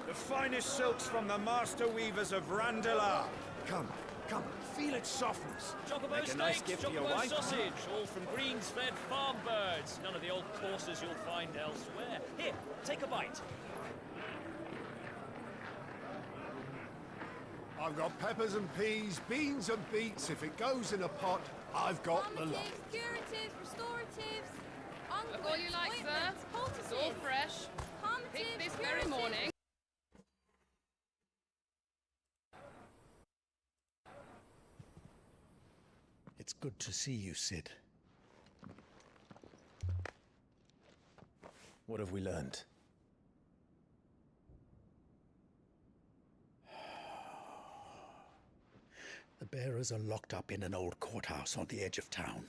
The finest silks from the master weavers of Randalar. Come, come, feel its softness. Chocobo Make a nice steaks, gift for your chocobo wife. sausage, all from greens-fed farm birds. None of the old courses you'll find elsewhere. Here, take a bite. I've got peppers and peas, beans and beets. If it goes in a pot, I've got the lot. Curatives, restoratives, Look all you like, sir. It's all fresh. Picked this very morning. It's good to see you, Sid. What have we learned? The bearers are locked up in an old courthouse on the edge of town.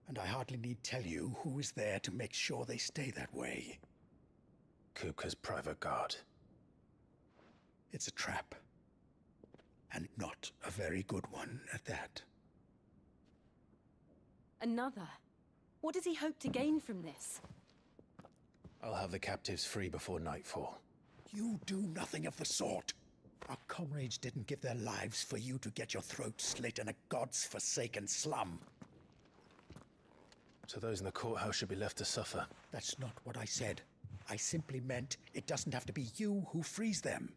And I hardly need tell you who is there to make sure they stay that way. Kupka's private guard. It's a trap. And not a very good one at that. Another? What does he hope to gain from this? I'll have the captives free before nightfall. You do nothing of the sort. Our comrades didn't give their lives for you to get your throat slit in a god's-forsaken slum. So those in the courthouse should be left to suffer. That's not what I said. I simply meant it doesn't have to be you who frees them.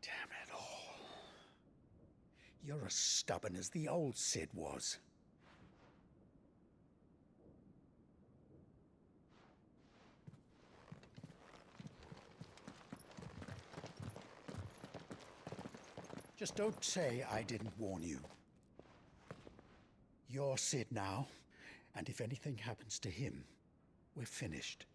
Damn it all. You're as stubborn as the old Sid was. Just don't say I didn't warn you. You're Sid now, and if anything happens to him, we're finished.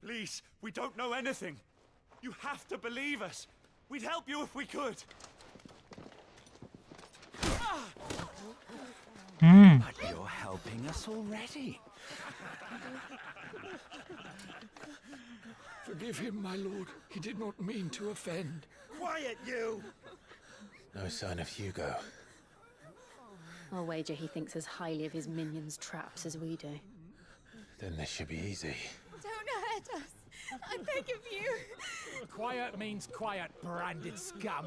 Please, we don't know anything. You have to believe us. We'd help you if we could. But you're helping us already. Forgive him, my lord. He did not mean to offend. Quiet, you! No sign of Hugo. I'll wager he thinks as highly of his minions' traps as we do. Then this should be easy. Don't hurt us. I beg of you. Quiet means quiet, branded scum.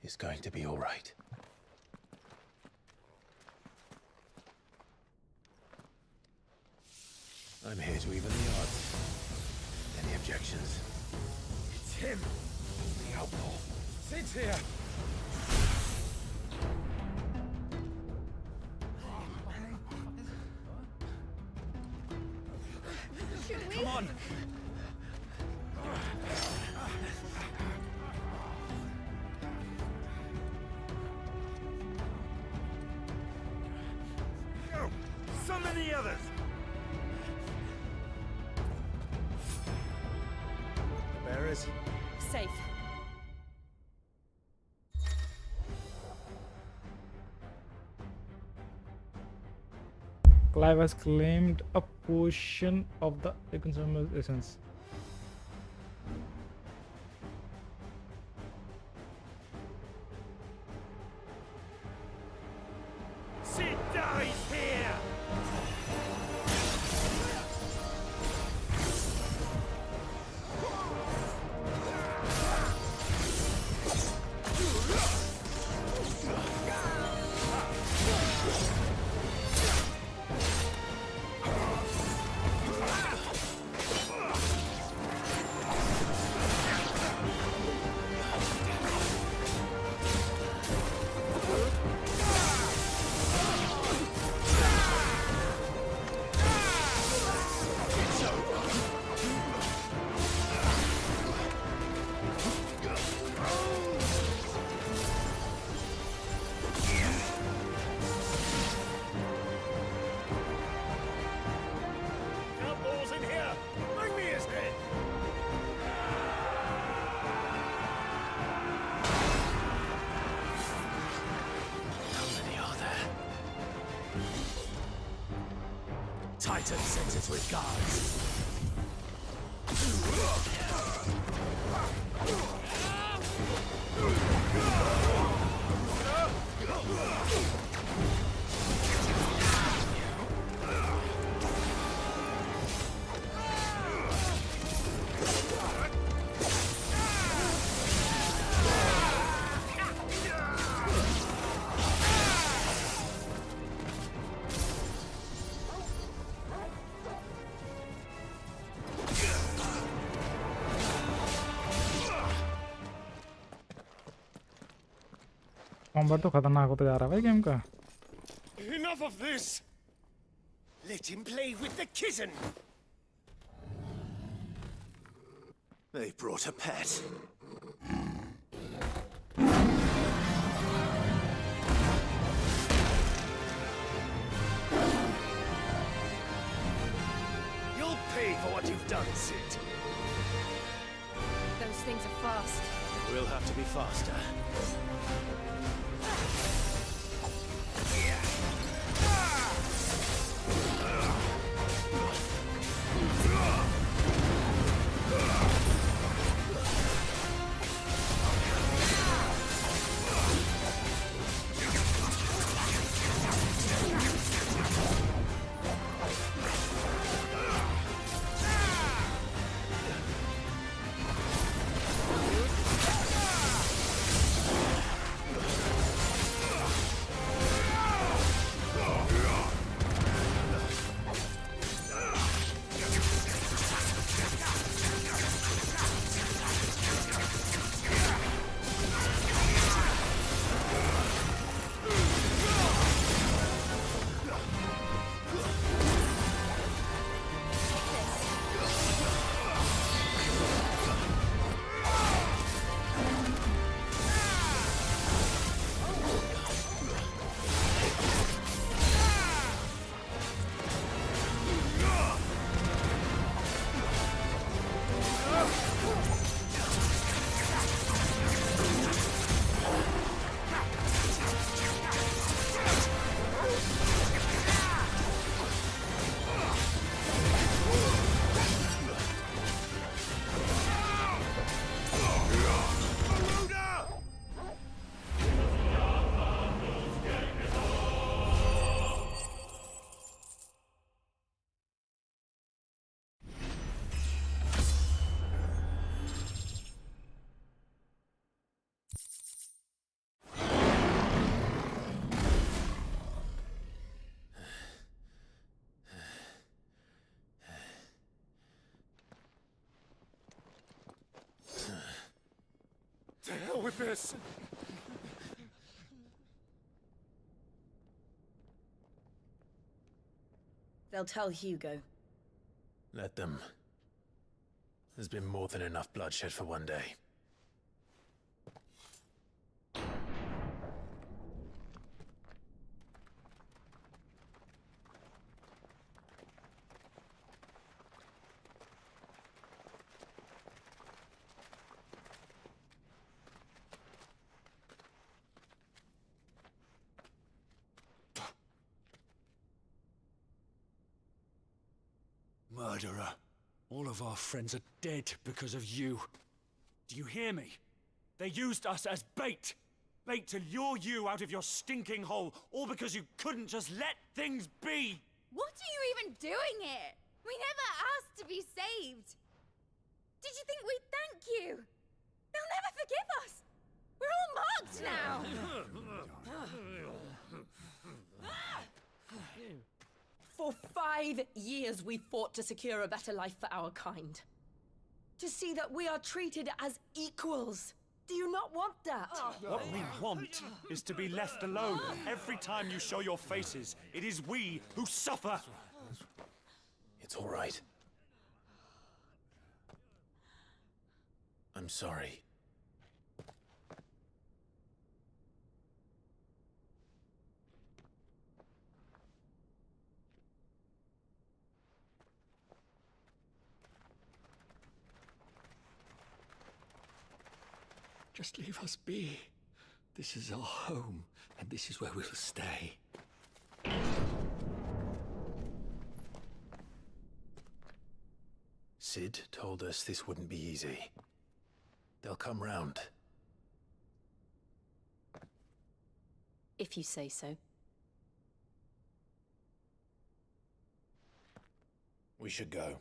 It's going to be all right. I'm here to even the odds. Any objections? It's him! The outlaw. Sid's here! Should we? Come on! Go! Summon the others! Bearers? Safe. Clive has claimed a portion of the consumer's essence. Sid dies here! Outlaws in here! Bring me his head! How many are there? Titan sends its regards. Combat तो खतरनाक होता जा रहा है भाई game का. Enough of this! Let him play with the kitten! They brought a pet. You'll pay for what you've done, Sid. Those things are fast. We'll have to be faster. To hell with this! They'll tell Hugo. Let them. There's been more than enough bloodshed for one day. Murderer. All of our friends are dead because of you. Do you hear me? They used us as bait. Bait to lure you out of your stinking hole, all because you couldn't just let things be. What are you even doing here? We never asked to be saved. Did you think we'd thank you? They'll never forgive us. We're all marked now. For 5 years we fought to secure a better life for our kind. To see that we are treated as equals. Do you not want that? What we want is to be left alone. Every time you show your faces, it is we who suffer. It's all right. I'm sorry. Just leave us be. This is our home, and this is where we'll stay. Sid told us this wouldn't be easy. They'll come round. If you say so. We should go.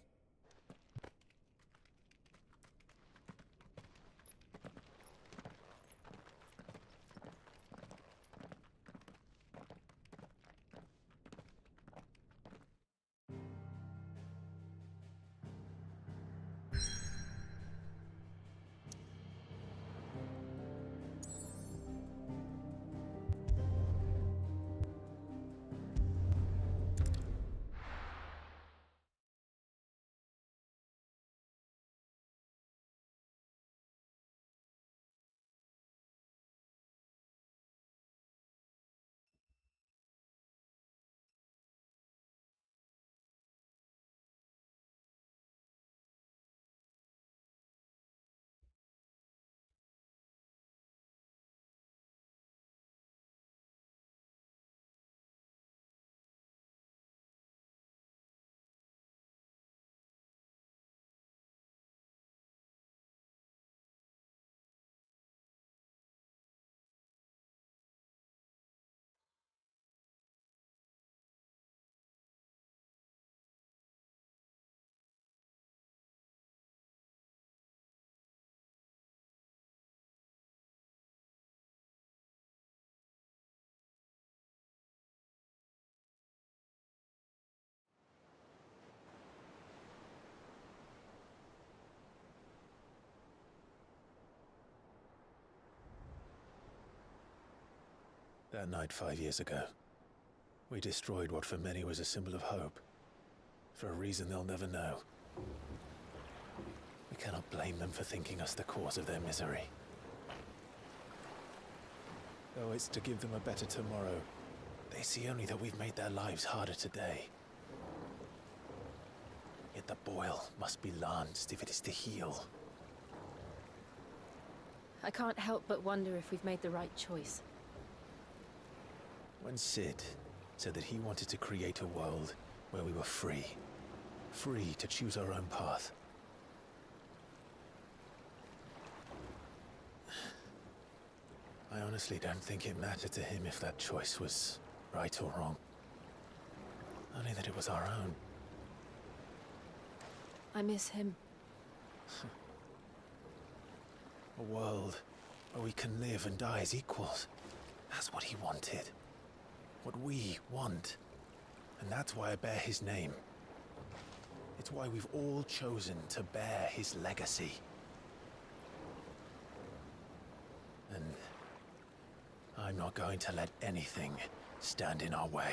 That night 5 years ago, we destroyed what for many was a symbol of hope. For a reason they'll never know. We cannot blame them for thinking us the cause of their misery. Though it's to give them a better tomorrow, they see only that we've made their lives harder today. Yet the boil must be lanced if it is to heal. I can't help but wonder if we've made the right choice. When Sid said that he wanted to create a world where we were free. Free to choose our own path. I honestly don't think it mattered to him if that choice was right or wrong. Only that it was our own. I miss him. A world where we can live and die as equals. That's what he wanted. What we want. And that's why I bear his name. It's why we've all chosen to bear his legacy. And I'm not going to let anything stand in our way.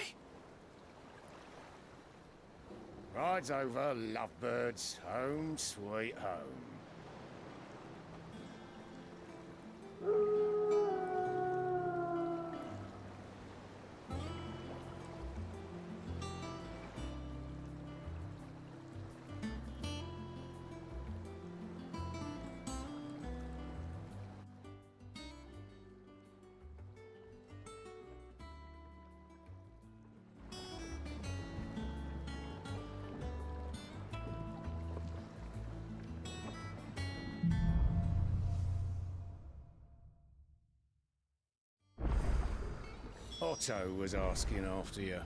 Rides over, lovebirds. Home, sweet home. Otto was asking after you.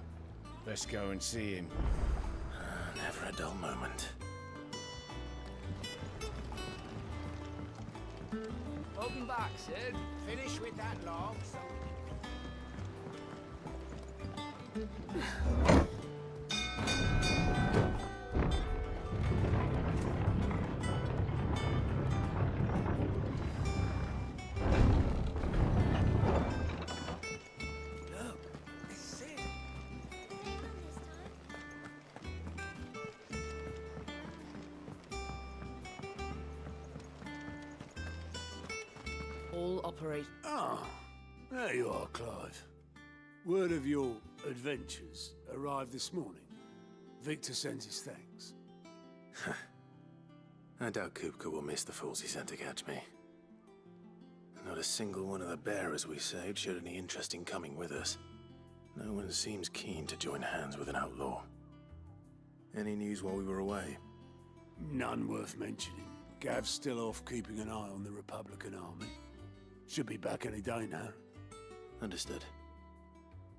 Let's go and see him. Never a dull moment. Welcome back, Sid. Finish with that log. All operate. Ah, there you are, Clive. Word of your adventures arrived this morning. Victor sends his thanks. I doubt Kupka will miss the fools he sent to catch me. Not a single one of the bearers we saved showed any interest in coming with us. No one seems keen to join hands with an outlaw. Any news while we were away? None worth mentioning. Gav's still off keeping an eye on the Republican army. Should be back any day now. Understood.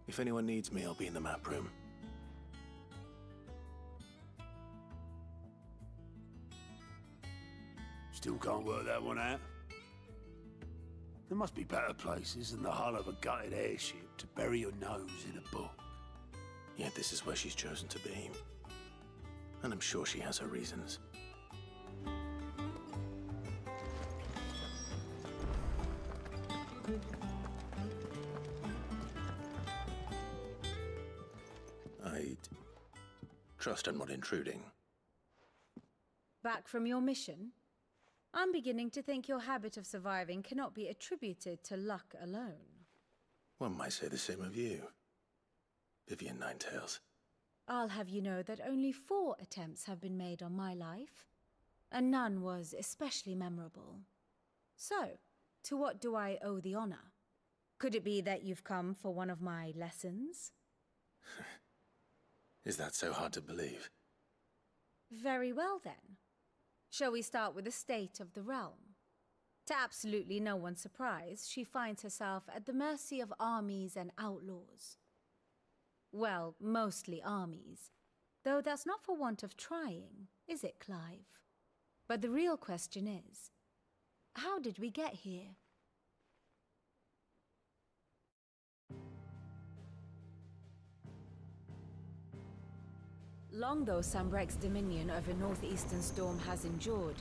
If anyone needs me, I'll be in the map room. Still can't work that one out. There must be better places than the hull of a gutted airship to bury your nose in a book. Yet this is where she's chosen to be. And I'm sure she has her reasons. I'd trust I'm not intruding. Back from your mission? I'm beginning to think your habit of surviving cannot be attributed to luck alone. One might say the same of you, Vivian Ninetails. I'll have you know that only 4 attempts have been made on my life, and none was especially memorable. So, to what do I owe the honor? Could it be that you've come for one of my lessons? Is that so hard to believe? Very well then. Shall we start with the state of the realm? To absolutely no one's surprise, she finds herself at the mercy of armies and outlaws. Well, mostly armies. Though that's not for want of trying, is it, Clive? But the real question is, how did we get here? Long though Sambrek's dominion over northeastern Storm has endured,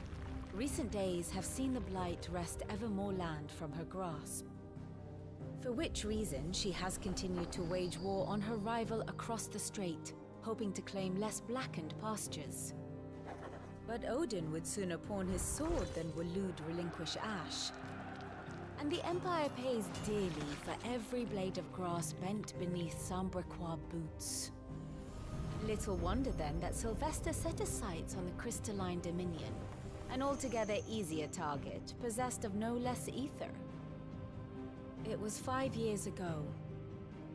recent days have seen the Blight wrest ever more land from her grasp. For which reason she has continued to wage war on her rival across the strait, hoping to claim less blackened pastures. But Odin would sooner pawn his sword than Waloed relinquish Ash. And the Empire pays dearly for every blade of grass bent beneath Sambraquois boots. Little wonder then that Sylvester set his sights on the crystalline Dominion, an altogether easier target, possessed of no less ether. It was 5 years ago,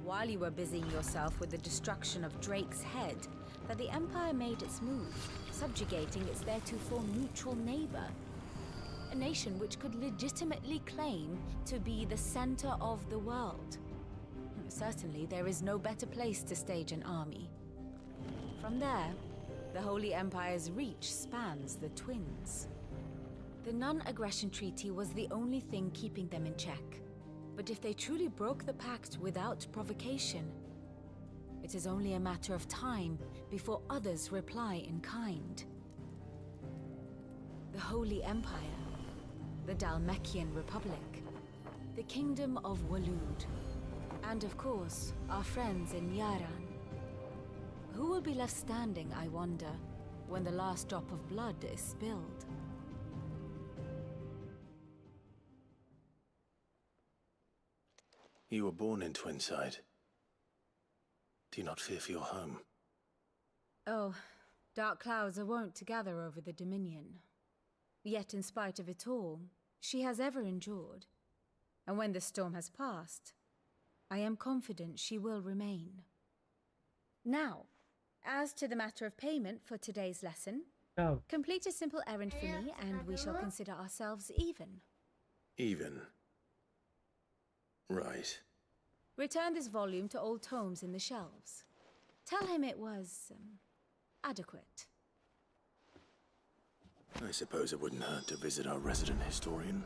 while you were busying yourself with the destruction of Drake's head, that the Empire made its move, subjugating its theretofore neutral neighbor. A nation which could legitimately claim to be the center of the world. Certainly, there is no better place to stage an army. From there, the Holy Empire's reach spans the Twins. The non-aggression treaty was the only thing keeping them in check. But if they truly broke the pact without provocation, it is only a matter of time before others reply in kind. The Holy Empire, the Dhalmekian Republic, the Kingdom of Waloed, and of course, our friends in Yaran. Who will be left standing, I wonder, when the last drop of blood is spilled? You were born in Twinside. Do you not fear for your home? Oh, dark clouds are wont to gather over the Dominion. Yet in spite of it all, she has ever endured. And when the storm has passed, I am confident she will remain. Now, as to the matter of payment for today's lesson, complete a simple errand for me and we shall consider ourselves even. Even. Right. Return this volume to old tomes in the shelves. Tell him it was, adequate. I suppose it wouldn't hurt to visit our resident historian.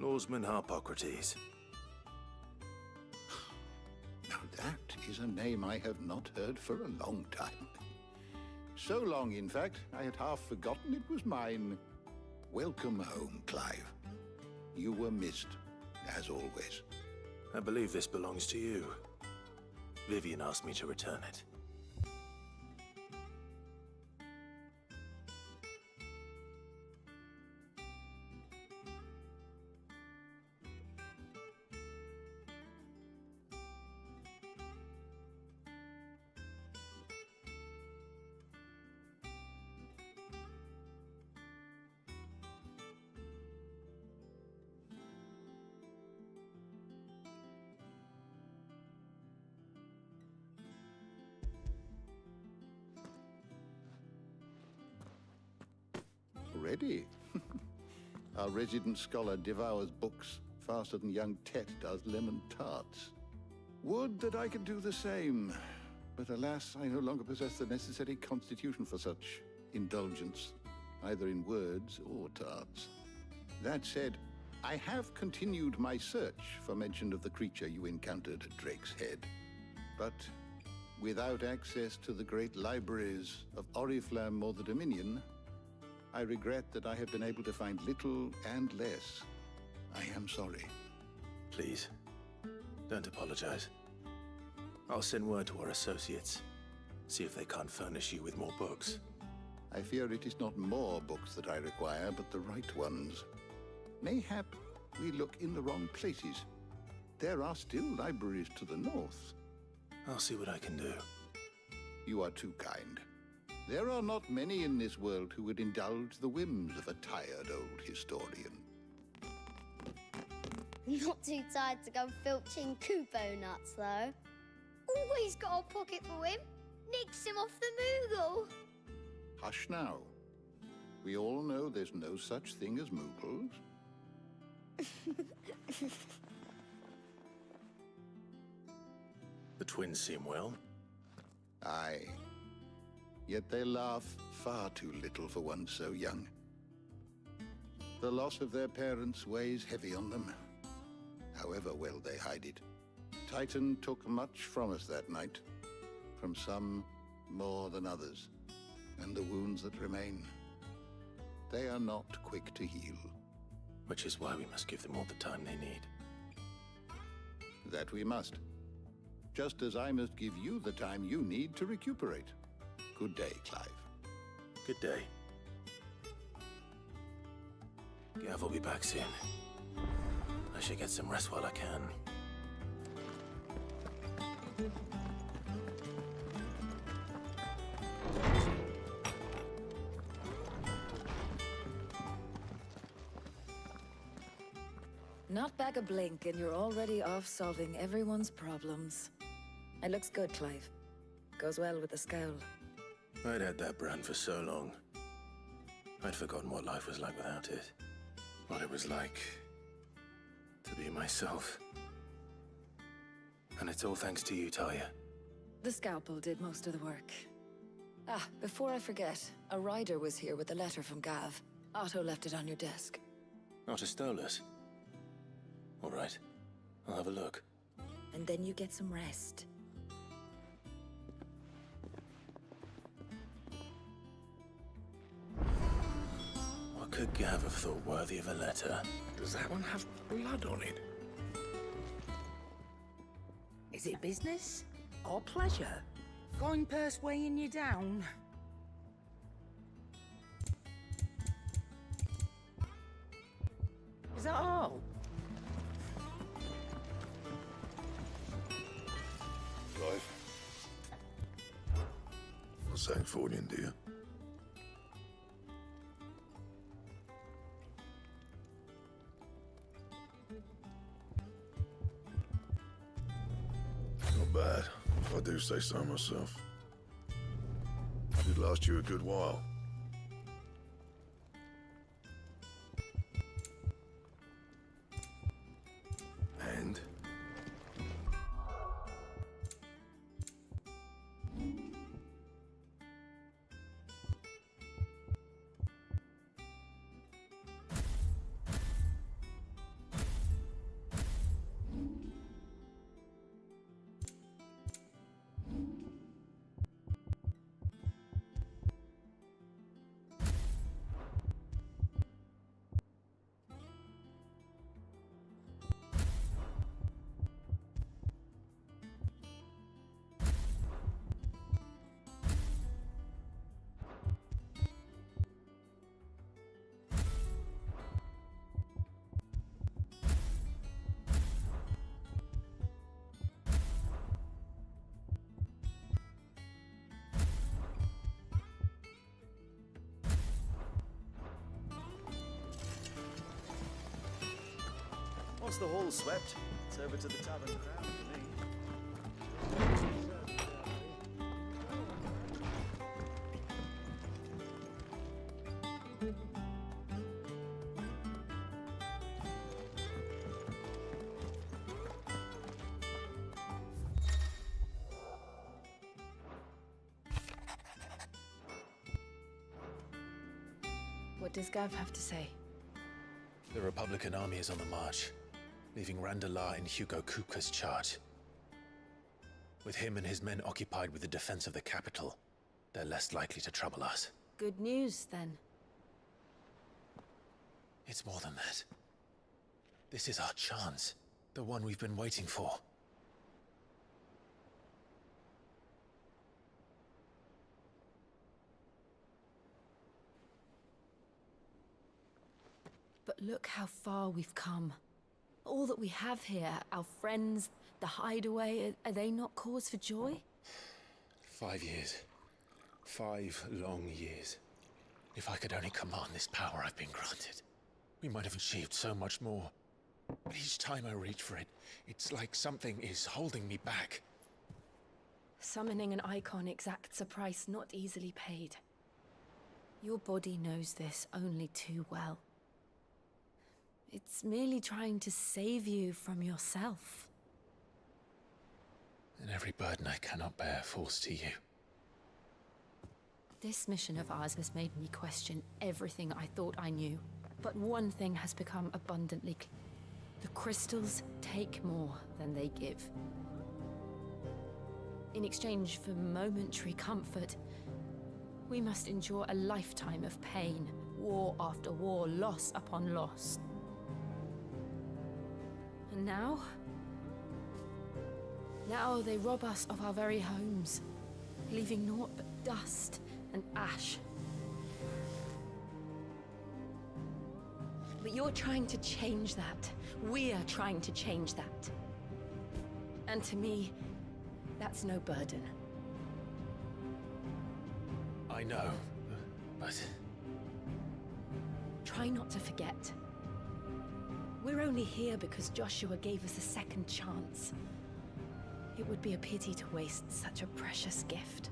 Lawsman Harpocrates. Now that is a name I have not heard for a long time. So long, in fact, I had half forgotten it was mine. Welcome home, Clive. You were missed, as always. I believe this belongs to you. Vivian asked me to return it. Ready? Our resident scholar devours books faster than young Tet does lemon tarts. Would that I could do the same, but alas, I no longer possess the necessary constitution for such indulgence, either in words or tarts. That said, I have continued my search for mention of the creature you encountered at Drake's Head, but without access to the great libraries of Oriflamme or the Dominion, I regret that I have been able to find little and less. I am sorry. Please, don't apologize. I'll send word to our associates. See if they can't furnish you with more books. I fear it is not more books that I require, but the right ones. Mayhap we look in the wrong places. There are still libraries to the north. I'll see what I can do. You are too kind. There are not many in this world who would indulge the whims of a tired old historian. Not too tired to go filching Kupo nuts, though. Always got a pocket for him. Nicks him off the Moogle. Hush now. We all know there's no such thing as moogles. The twins seem well. Aye. Yet they laugh far too little for one so young. The loss of their parents weighs heavy on them, however well they hide it. Titan took much from us that night, from some more than others, and the wounds that remain, they are not quick to heal. Which is why we must give them all the time they need. That we must. Just as I must give you the time you need to recuperate. Good day, Clive. Good day. Gav will be back soon. I should get some rest while I can. Not back a blink and you're already off solving everyone's problems. It looks good, Clive. Goes well with the scowl. I'd had that brand for so long. I'd forgotten what life was like without it. What it was like to be myself. And it's all thanks to you, Talia. The scalpel did most of the work. Ah, before I forget, a rider was here with a letter from Gav. Otto left it on your desk. Otto stole us. All right, I'll have a look. And then you get some rest. What could Gav have thought worthy of a letter? Does that one have blood on it? Is it business or pleasure? Coin purse weighing you down? Is that all? Clive. Not saying fortune, do you? Not bad, if I do say so myself. Did last you a good while. And? Once the hall's swept, it's over to the tavern crowd for me. What does Gav have to say? The Republican army is on the march, leaving Randalar in Hugo Kupka's charge. With him and his men occupied with the defense of the capital, they're less likely to trouble us. Good news, then. It's more than that. This is our chance, the one we've been waiting for. But look how far we've come. All that we have here, our friends, the hideaway, are they not cause for joy? 5 years. 5 long years. If I could only command this power I've been granted, we might have achieved so much more. But each time I reach for it, it's like something is holding me back. Summoning an icon exacts a price not easily paid. Your body knows this only too well. It's merely trying to save you from yourself. And every burden I cannot bear falls to you. This mission of ours has made me question everything I thought I knew. But one thing has become abundantly clear. The crystals take more than they give. In exchange for momentary comfort, we must endure a lifetime of pain, war after war, loss upon loss. And now they rob us of our very homes, leaving naught but dust and ash. But you're trying to change that. We're trying to change that. And to me, that's no burden. I know, but... Try not to forget. We're only here because Joshua gave us a second chance. It would be a pity to waste such a precious gift.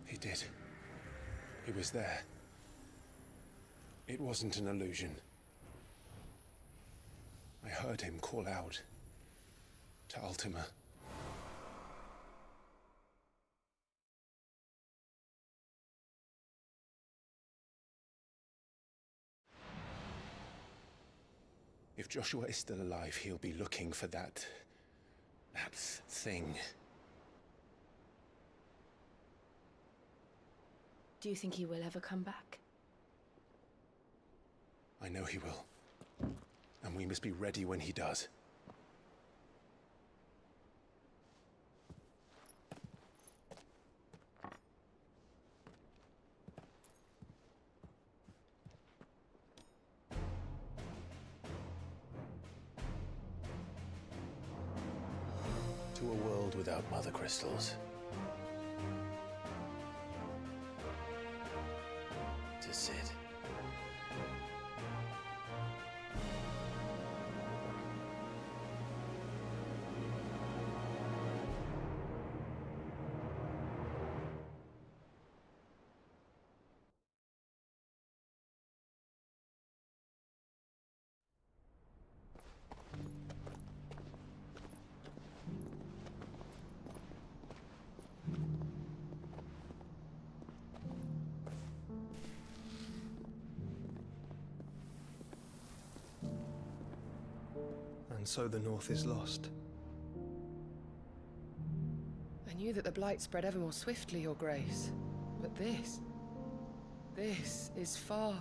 He did. He was there. It wasn't an illusion. I heard him call out to Ultima. If Joshua is still alive, he'll be looking for that thing. Do you think he will ever come back? I know he will. And we must be ready when he does. To a world without mother crystals. To Sid. And so the North is lost. I knew that the Blight spread ever more swiftly, Your Grace. But this is far,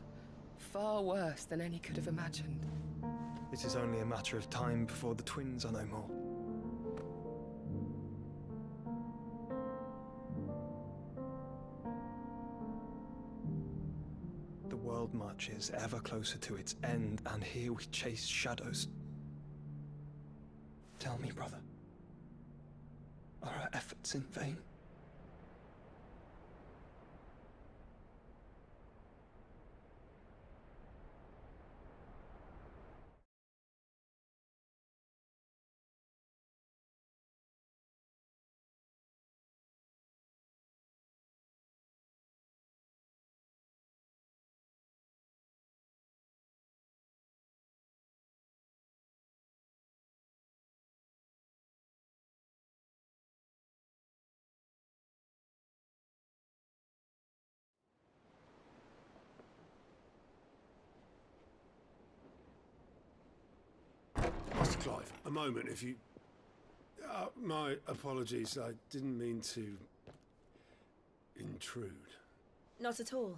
far worse than any could have imagined. It is only a matter of time before the twins are no more. The world marches ever closer to its end, and here we chase shadows. Tell me, brother, are our efforts in vain? Master Clive, a moment, if you... my apologies, I didn't mean to... intrude. Not at all.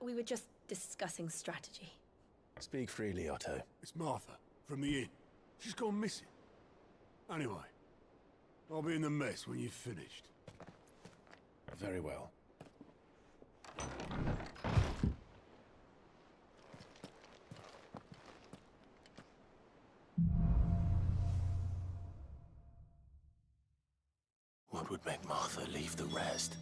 We were just discussing strategy. Speak freely, Otto. It's Martha, from the inn. She's gone missing. Anyway, I'll be in the mess when you've finished. Very well. What would make Martha leave the rest?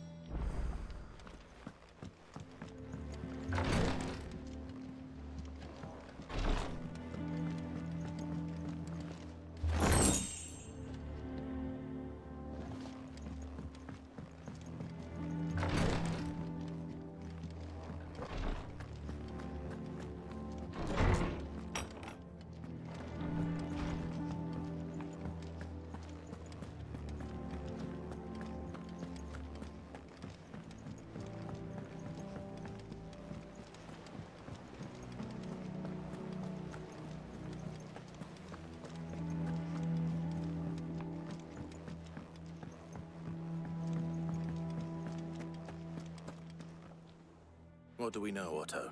What do we know, Otto?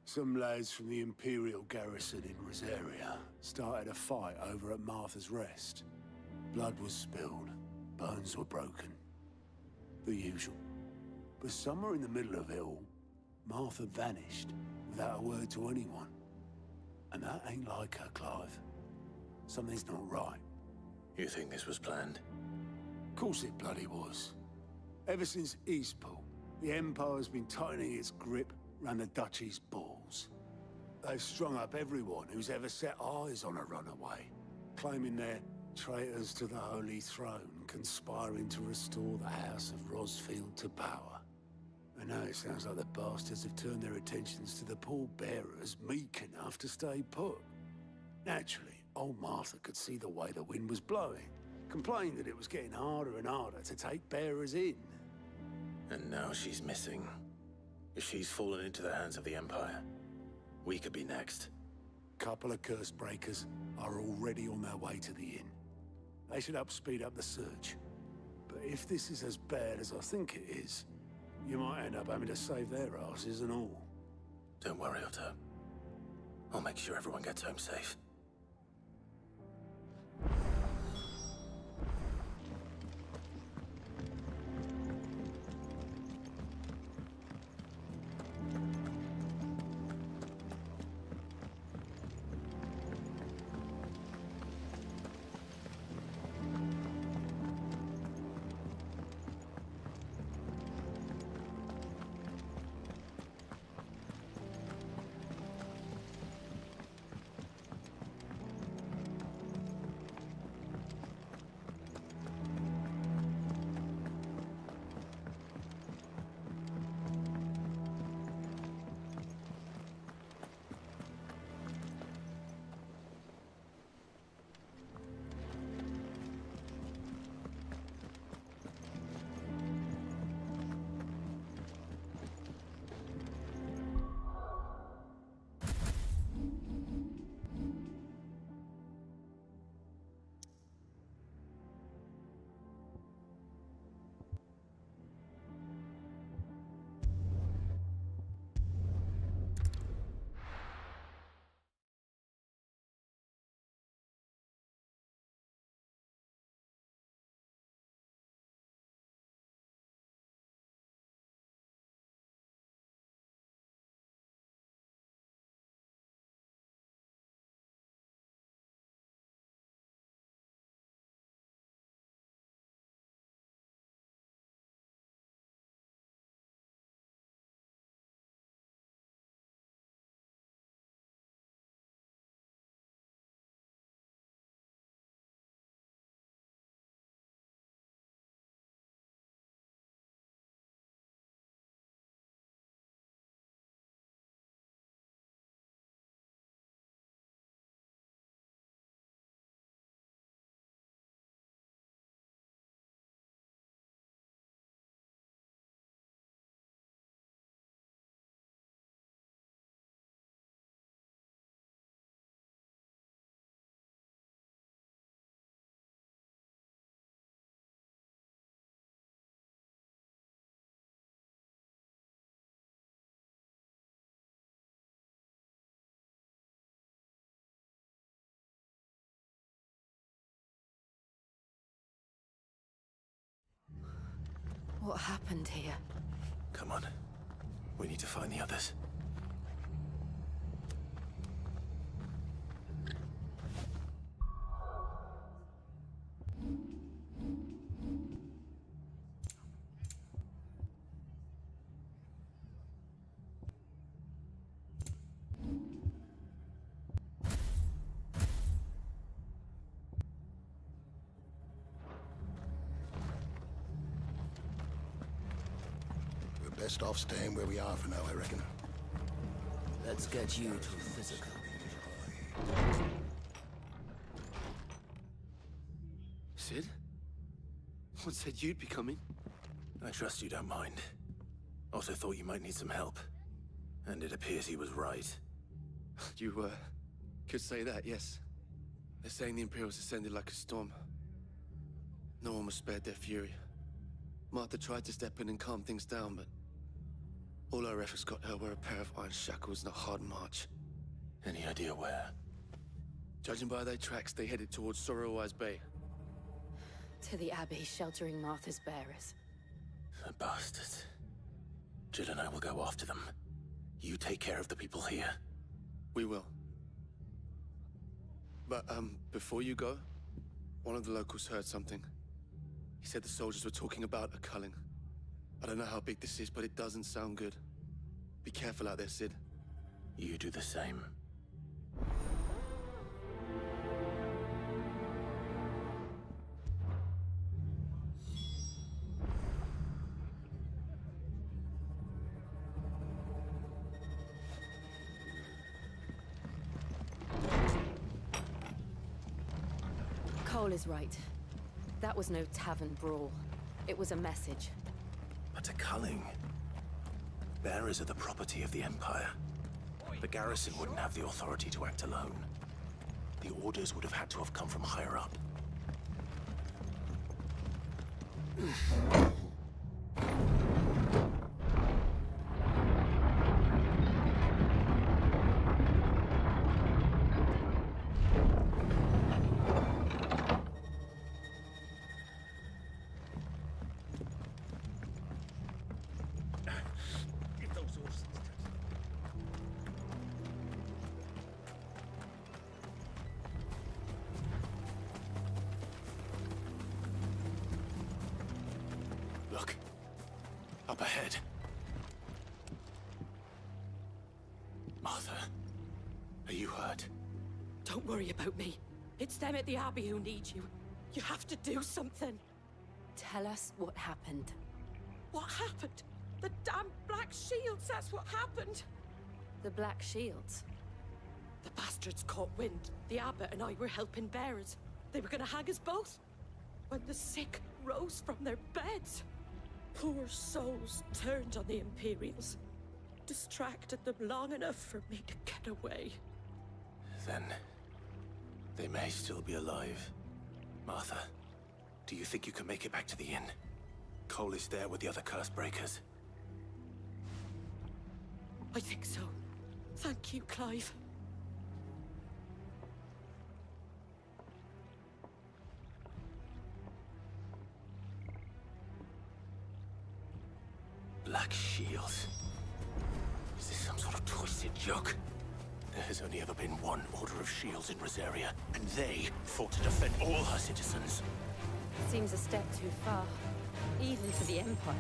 Some lads from the Imperial garrison in Rosaria started a fight over at Martha's Rest. Blood was spilled, bones were broken. The usual. But somewhere in the middle of it all, Martha vanished without a word to anyone. And that ain't like her, Clive. Something's not right. You think this was planned? Of course it bloody was. Ever since Eastpool, the Empire's been tightening its grip round the Duchy's balls. They've strung up everyone who's ever set eyes on a runaway, claiming they're traitors to the Holy Throne, conspiring to restore the House of Rosfield to power. And now it sounds like the bastards have turned their attentions to the pallbearers meek enough to stay put. Naturally, old Martha could see the way the wind was blowing, complained that it was getting harder and harder to take bearers in. And now she's missing. If she's fallen into the hands of the Empire, we could be next. Couple of curse breakers are already on their way to the inn. They should help speed up the search. But if this is as bad as I think it is, you might end up having to save their asses and all. Don't worry, Otto. I'll make sure everyone gets home safe. What happened here? Come on. We need to find the others. Best off staying where we are for now, I reckon. Let's get you to physical. Sid? What said you'd be coming? I trust you don't mind. Also thought you might need some help. And it appears he was right. You, could say that, yes. They're saying the Imperials ascended like a storm. No one was spared their fury. Martha tried to step in and calm things down, but All our efforts got her were a pair of iron shackles and a hard march. Any idea where? Judging by their tracks, they headed towards Sorrowwise Bay. To the Abbey, sheltering Martha's bearers. The bastards. Jill and I will go after them. You take care of the people here. We will. But, before you go, one of the locals heard something. He said the soldiers were talking about a culling. I don't know how big this is, but it doesn't sound good. Be careful out there, Sid. You do the same. Cole is right. That was no tavern brawl. It was a message. But a culling. Bearers are the property of the Empire. The garrison wouldn't have the authority to act alone. The orders would have had to have come from higher up. Look. Up ahead. Martha, are you hurt? Don't worry about me. It's them at the Abbey who need you. You have to do something. Tell us what happened. What happened? The damn Black Shields, that's what happened. The Black Shields? The bastards caught wind. The abbot and I were helping bearers. They were gonna hang us both. When the sick rose from their beds, poor souls turned on the Imperials. Distracted them long enough for me to get away. Then they may still be alive. Martha, do you think you can make it back to the inn? Cole is there with the other curse breakers. I think so. Thank you, Clive. Black Shields. Is this some sort of twisted joke? There has only ever been one Order of Shields in Rosaria, and they fought to defend all her citizens. Seems a step too far, even for the Empire.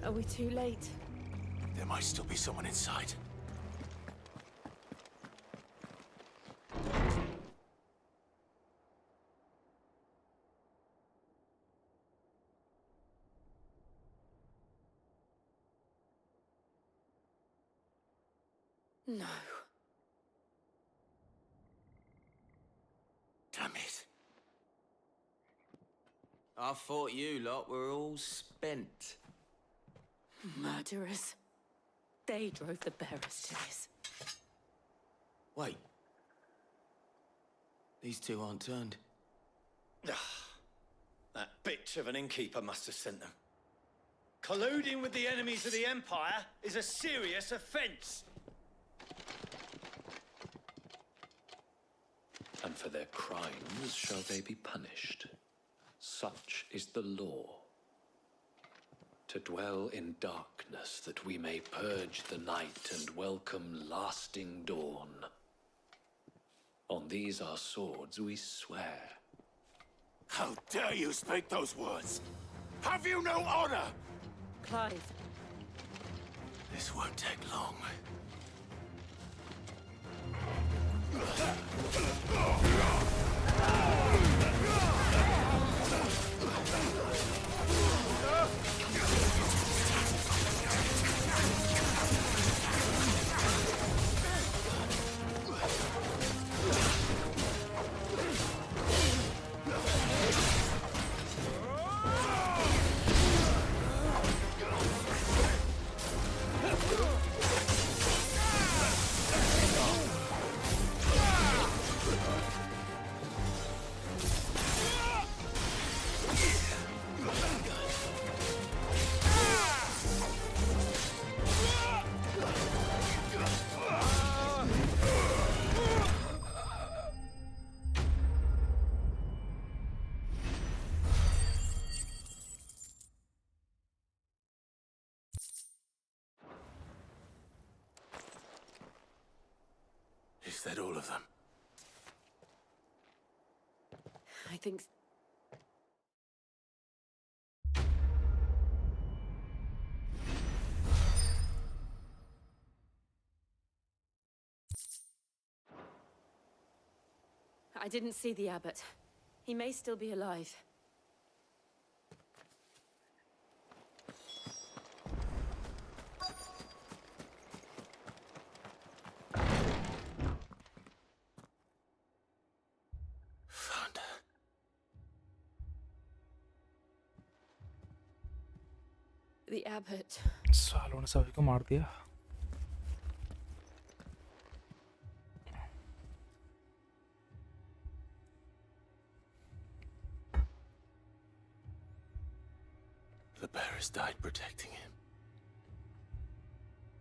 Are we too late? There might still be someone inside. No. Damn it. I thought you lot were all spent. Murderers. They drove the bearers to this. Wait. These two aren't turned. That bitch of an innkeeper must have sent them. Colluding with the enemies of the Empire is a serious offense. And for their crimes shall they be punished. Such is the law. To dwell in darkness, that we may purge the night and welcome lasting dawn. On these our swords we swear. How dare you speak those words? Have you no honor? Clive. This won't take long. Is that all of them? I think... I didn't see the abbot. He may still be alive. The abbot. सालों ने सभी को मार दिया. The bearers died protecting him,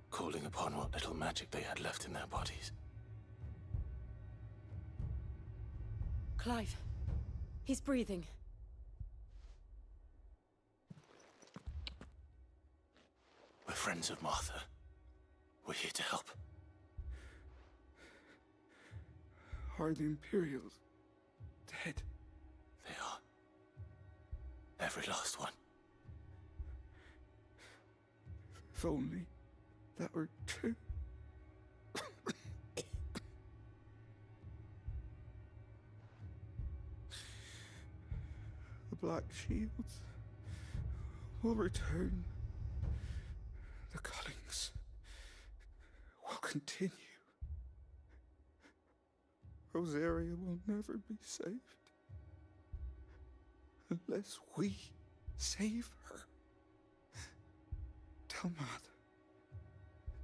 calling upon what little magic they had left in their bodies. Clive. He's breathing. We're friends of Martha. We're here to help. Are the Imperials dead? They are. Every last one. If only that were true. The Black Shields will return. The cullings will continue. Rosaria will never be saved unless we save her. Tell Mother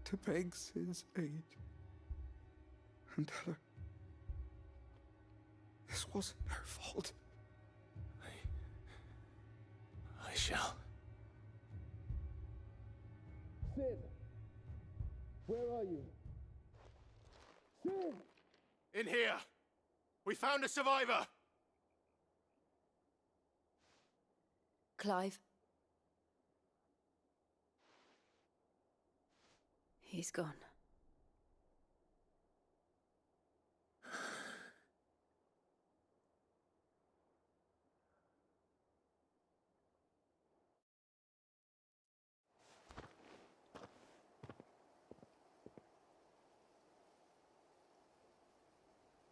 to beg Sid's aid and tell her this wasn't her fault. I shall. Sid! Where are you? Sid! In here! We found a survivor! Clive. He's gone.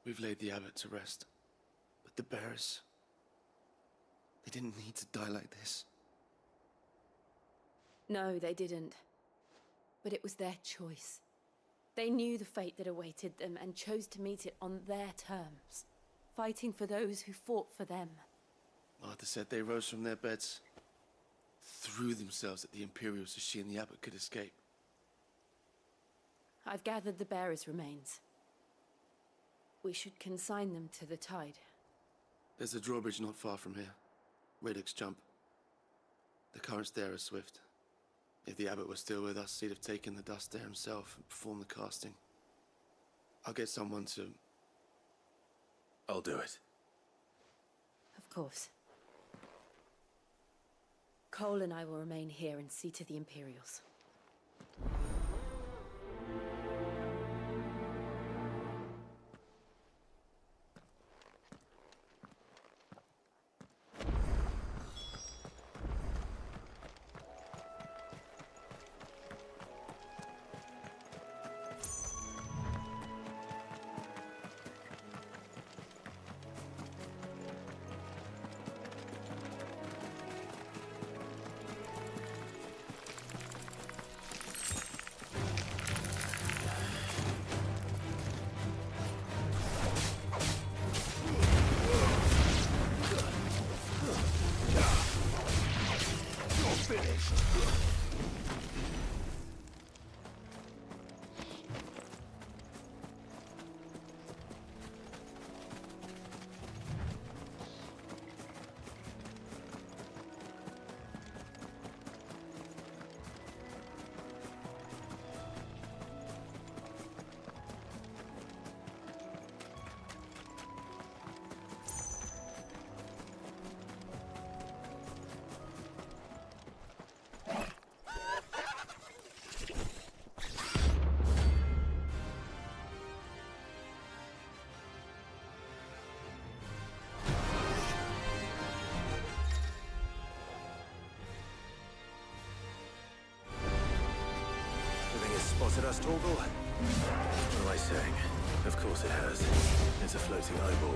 We've laid the abbot to rest. But the bearers... they didn't need to die like this. No, they didn't. But it was their choice. They knew the fate that awaited them and chose to meet it on their terms, fighting for those who fought for them. Martha said they rose from their beds, threw themselves at the Imperials so she and the abbot could escape. I've gathered the bearers' remains. We should consign them to the tide. There's a drawbridge not far from here. Radix Jump. The currents there are swift. If the abbot was still with us, he'd have taken the dust there himself and performed the casting. I'll get someone to... I'll do it. Of course. Cole and I will remain here and see to the Imperials. Spotted us, Torgal? What am I saying? Of course it has. It's a floating eyeball.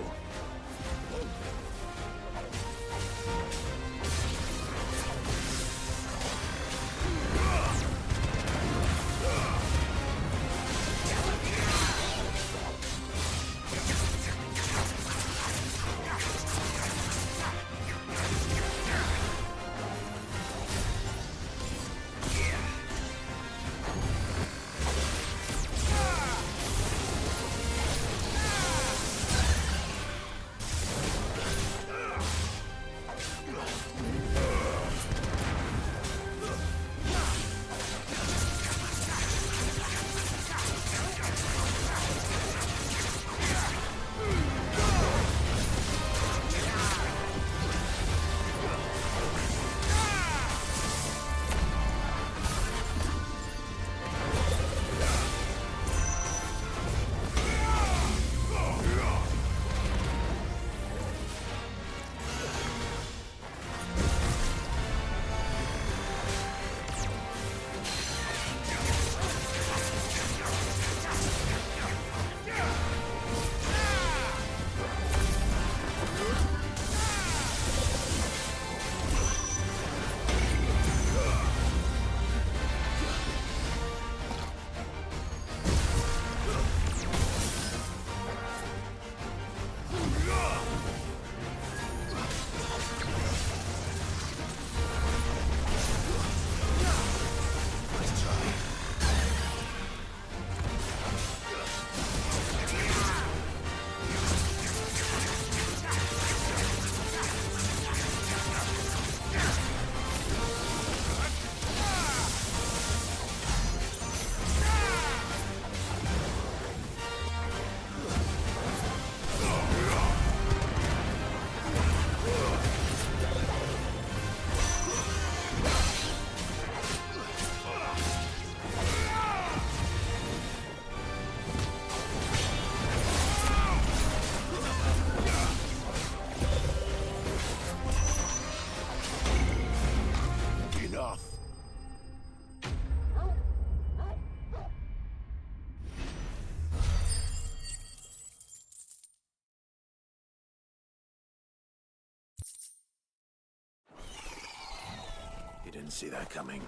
Didn't see that coming.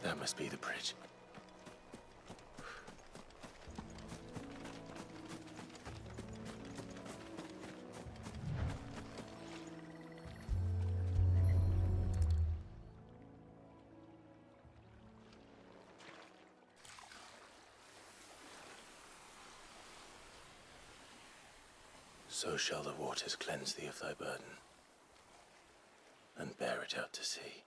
That must be the bridge. So shall the waters cleanse thee of thy burden, and bear it out to sea.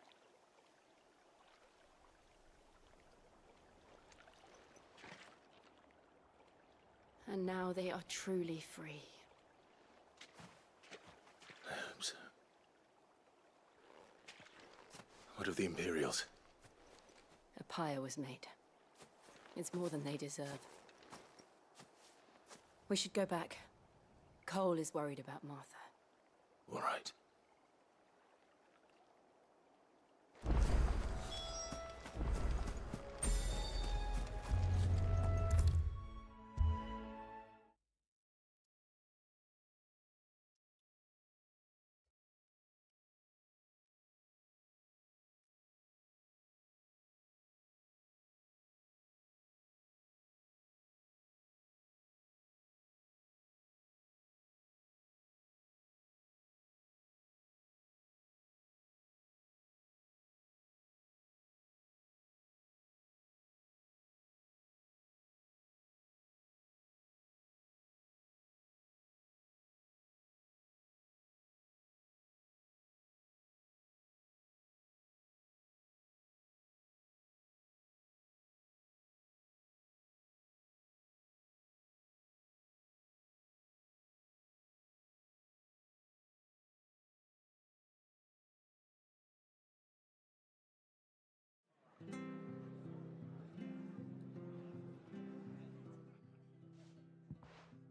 And now they are truly free. I hope so. What of the Imperials? A pyre was made. It's more than they deserve. We should go back. Cole is worried about Martha. All right.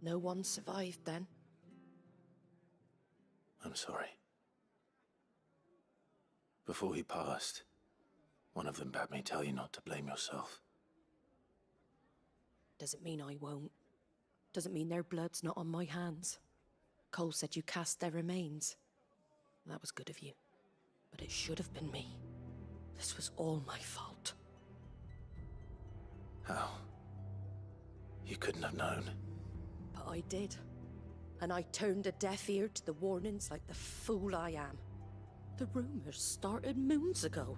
No one survived then? I'm sorry. Before he passed, one of them bade me tell you not to blame yourself. Doesn't mean I won't. Doesn't mean their blood's not on my hands. Cole said you cast their remains. That was good of you. But it should have been me. This was all my fault. How? You couldn't have known. But I did. And I turned a deaf ear to the warnings like the fool I am. The rumors started moons ago.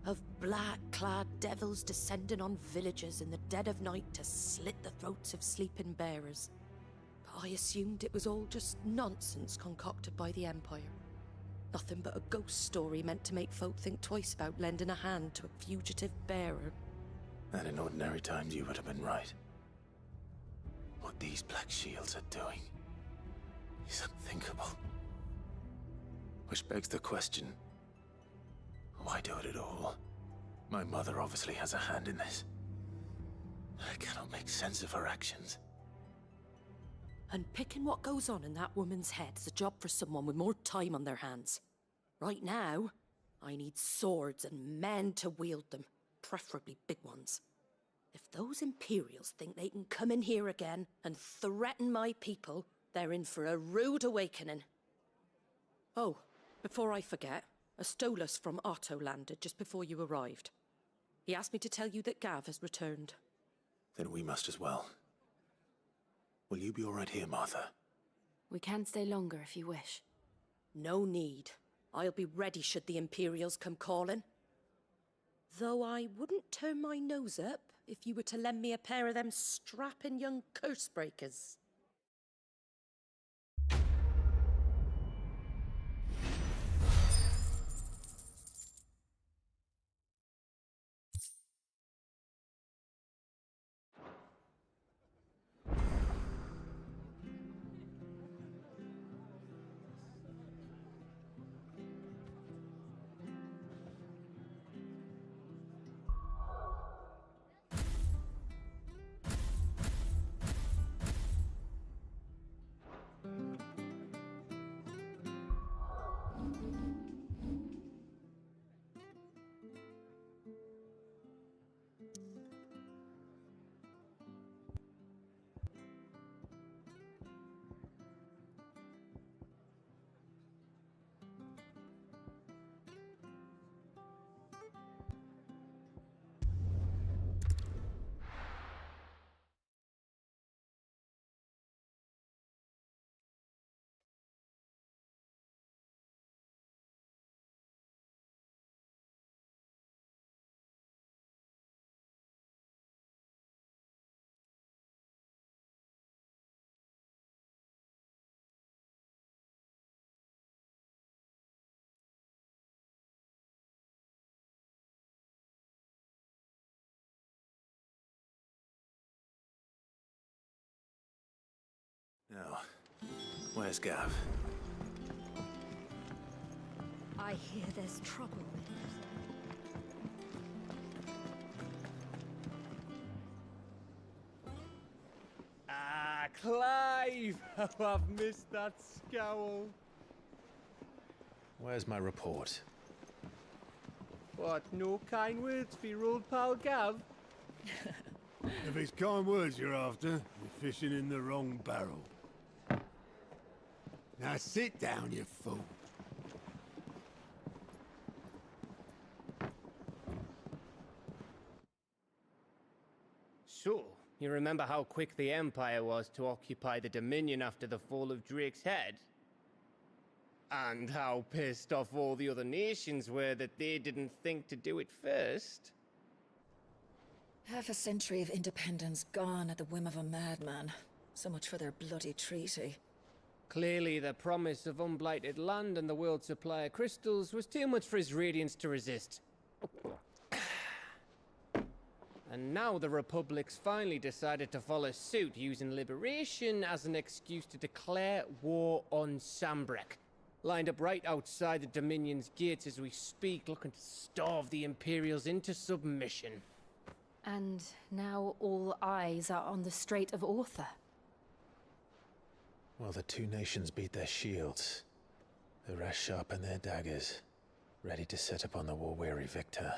Of black-clad devils descending on villages in the dead of night to slit the throats of sleeping bearers. But I assumed it was all just nonsense concocted by the Empire. Nothing but a ghost story meant to make folk think twice about lending a hand to a fugitive bearer. And in ordinary times you would have been right. What these Black Shields are doing is unthinkable. Which begs the question, why do it at all? My mother obviously has a hand in this. I cannot make sense of her actions. And picking what goes on in that woman's head is a job for someone with more time on their hands. Right now, I need swords and men to wield them, preferably big ones. If those Imperials think they can come in here again and threaten my people, they're in for a rude awakening. Oh, before I forget, a Stolas from Otto landed just before you arrived. He asked me to tell you that Gav has returned. Then we must as well. Will you be all right here, Martha? We can stay longer if you wish. No need. I'll be ready should the Imperials come calling. Though I wouldn't turn my nose up if you were to lend me a pair of them strapping young curse breakers. Now, where's Gav? I hear there's trouble. Ah, Clive! How I've missed that scowl. Where's my report? What, no kind words for your old pal Gav? If it's kind words you're after, you're fishing in the wrong barrel. Now sit down, you fool. So, you remember how quick the Empire was to occupy the Dominion after the fall of Drake's head? And how pissed off all the other nations were that they didn't think to do it first? Half a century of independence gone at the whim of a madman. So much for their bloody treaty. Clearly, the promise of unblighted land and the world's supply of crystals was too much for his radiance to resist. And now the Republic's finally decided to follow suit, using liberation as an excuse to declare war on Sambrek. Lined up right outside the Dominion's gates as we speak, looking to starve the Imperials into submission. And now all eyes are on the Strait of Author. Well, the two nations beat their shields. The rest sharpen their daggers, ready to set upon the war-weary victor.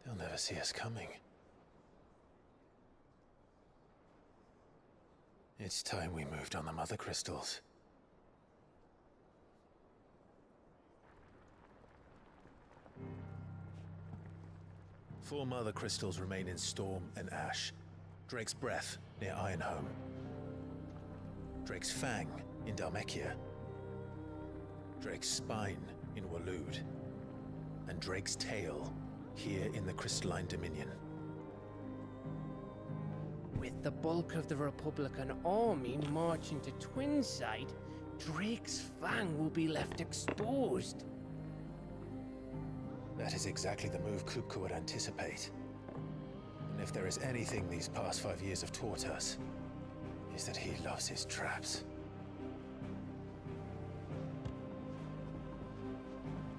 They'll never see us coming. It's time we moved on the Mother Crystals. Four Mother Crystals remain in Storm and Ash. Drake's Breath near Ironhome. Drake's Fang in Dhalmekia. Drake's Spine in Waloed. And Drake's Tail here in the Crystalline Dominion. With the bulk of the Republican army marching to Twinside, Drake's Fang will be left exposed. That is exactly the move Kupka would anticipate. And if there is anything these past 5 years have taught us, is that he loves his traps.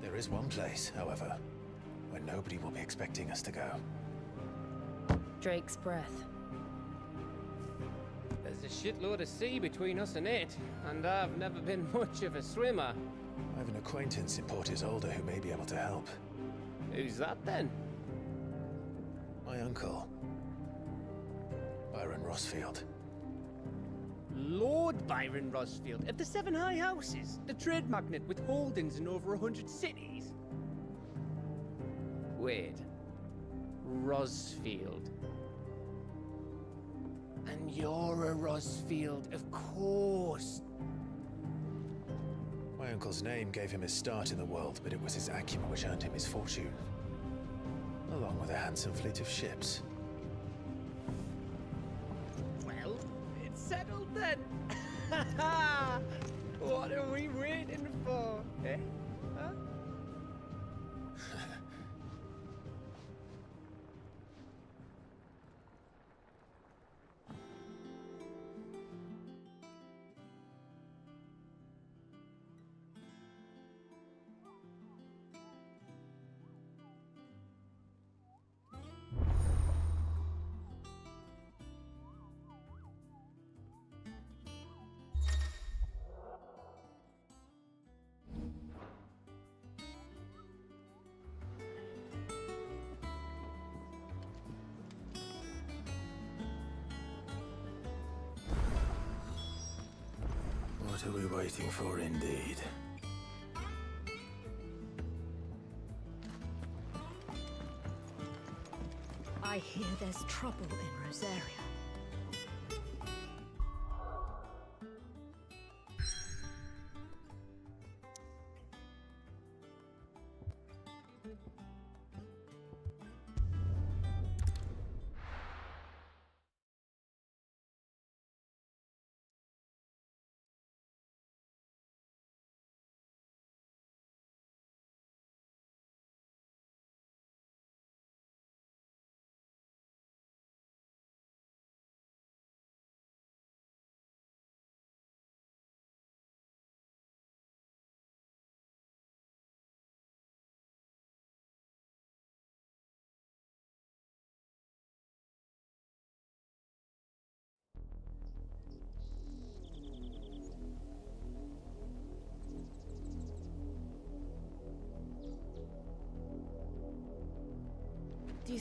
There is one place, however, where nobody will be expecting us to go. Drake's Breath. There's a shitload of sea between us and it, and I've never been much of a swimmer. I have an acquaintance in Port Isolde who may be able to help. Who's that then? My uncle, Byron Rossfield. Lord Byron Rossfield of the Seven High Houses, the trade magnate with holdings in over 100 cities. Wait, Rossfield. And you're a Rossfield, of course. My uncle's name gave him his start in the world, but it was his acumen which earned him his fortune. Along with a handsome fleet of ships. Well, it's settled then. What are we waiting for, eh? Huh? What are we waiting for, indeed? I hear there's trouble in Rosaria.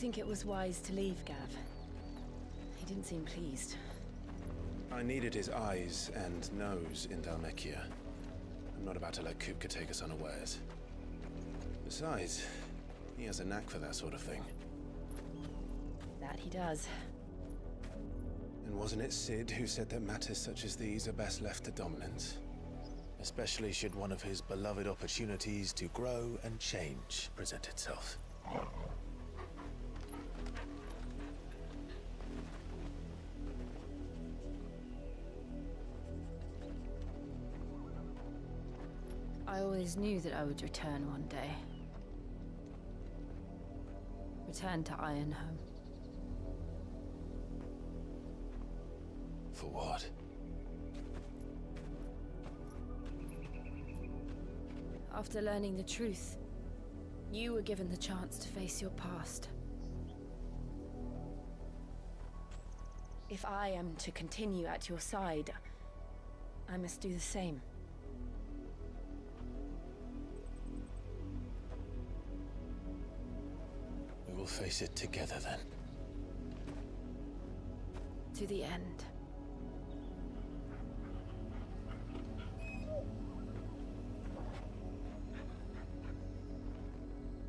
think it was wise to leave, Gav? He didn't seem pleased. I needed his eyes and nose in Dhalmekia. I'm not about to let Kupka take us unawares. Besides, he has a knack for that sort of thing. That he does. And wasn't it Sid who said that matters such as these are best left to dominance? Especially should one of his beloved opportunities to grow and change present itself. I always knew that I would return one day. Return to Ironhome. For what? After learning the truth, you were given the chance to face your past. If I am to continue at your side, I must do the same. We will face it together then. To the end.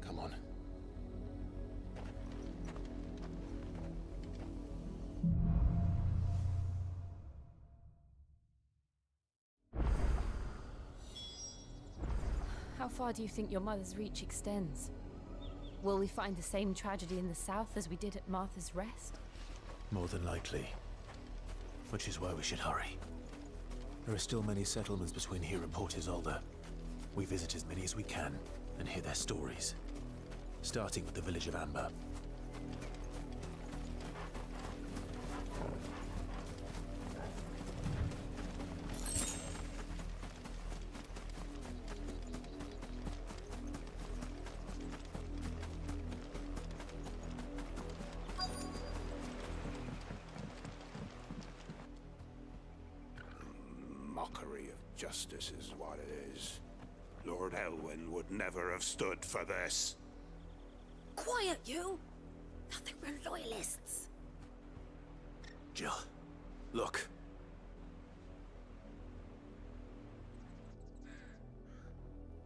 Come on. How far do you think your mother's reach extends? Will we find the same tragedy in the south as we did at Martha's Rest? More than likely. Which is why we should hurry. There are still many settlements between here and Port Isolde. We visit as many as we can and hear their stories. Starting with the village of Amber. Mockery of justice is what it is. Lord Elwyn would never have stood for this. Quiet, you! Thought they were loyalists. Jill, look.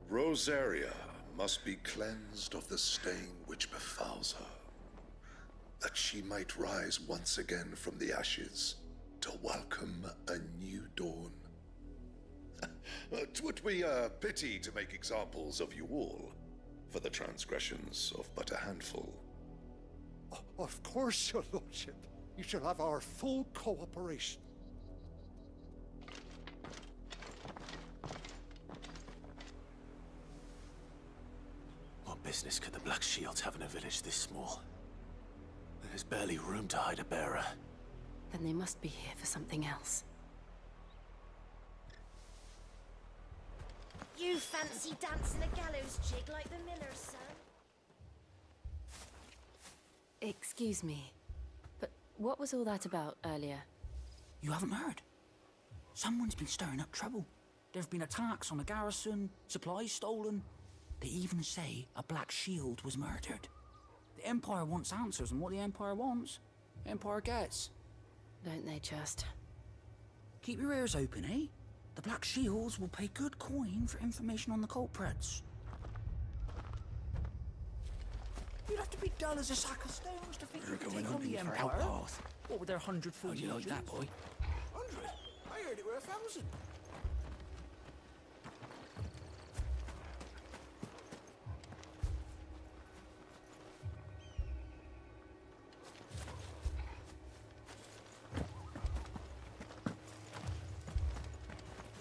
Rosaria must be cleansed of the stain which befouls her, that she might rise once again from the ashes to welcome a new dawn. 'Twould be a pity to make examples of you all, for the transgressions of but a handful. Of course, your lordship. You shall have our full cooperation. What business could the Black Shields have in a village this small? There's barely room to hide a bearer. Then they must be here for something else. You fancy dancing a gallows jig like the miller's son? Excuse me, but what was all that about earlier? You haven't heard? Someone's been stirring up trouble. There've been attacks on the garrison, supplies stolen. They even say a Black Shield was murdered. The Empire wants answers, and what the Empire wants, the Empire gets. Don't they just? Keep your ears open, eh? The Black Shields will pay good coin for information on the culprits. You'd have to be dull as a sack of stones to think you could take on the Empire. What with their 100 full How'd you like that, boy? 100? I heard it were 1,000.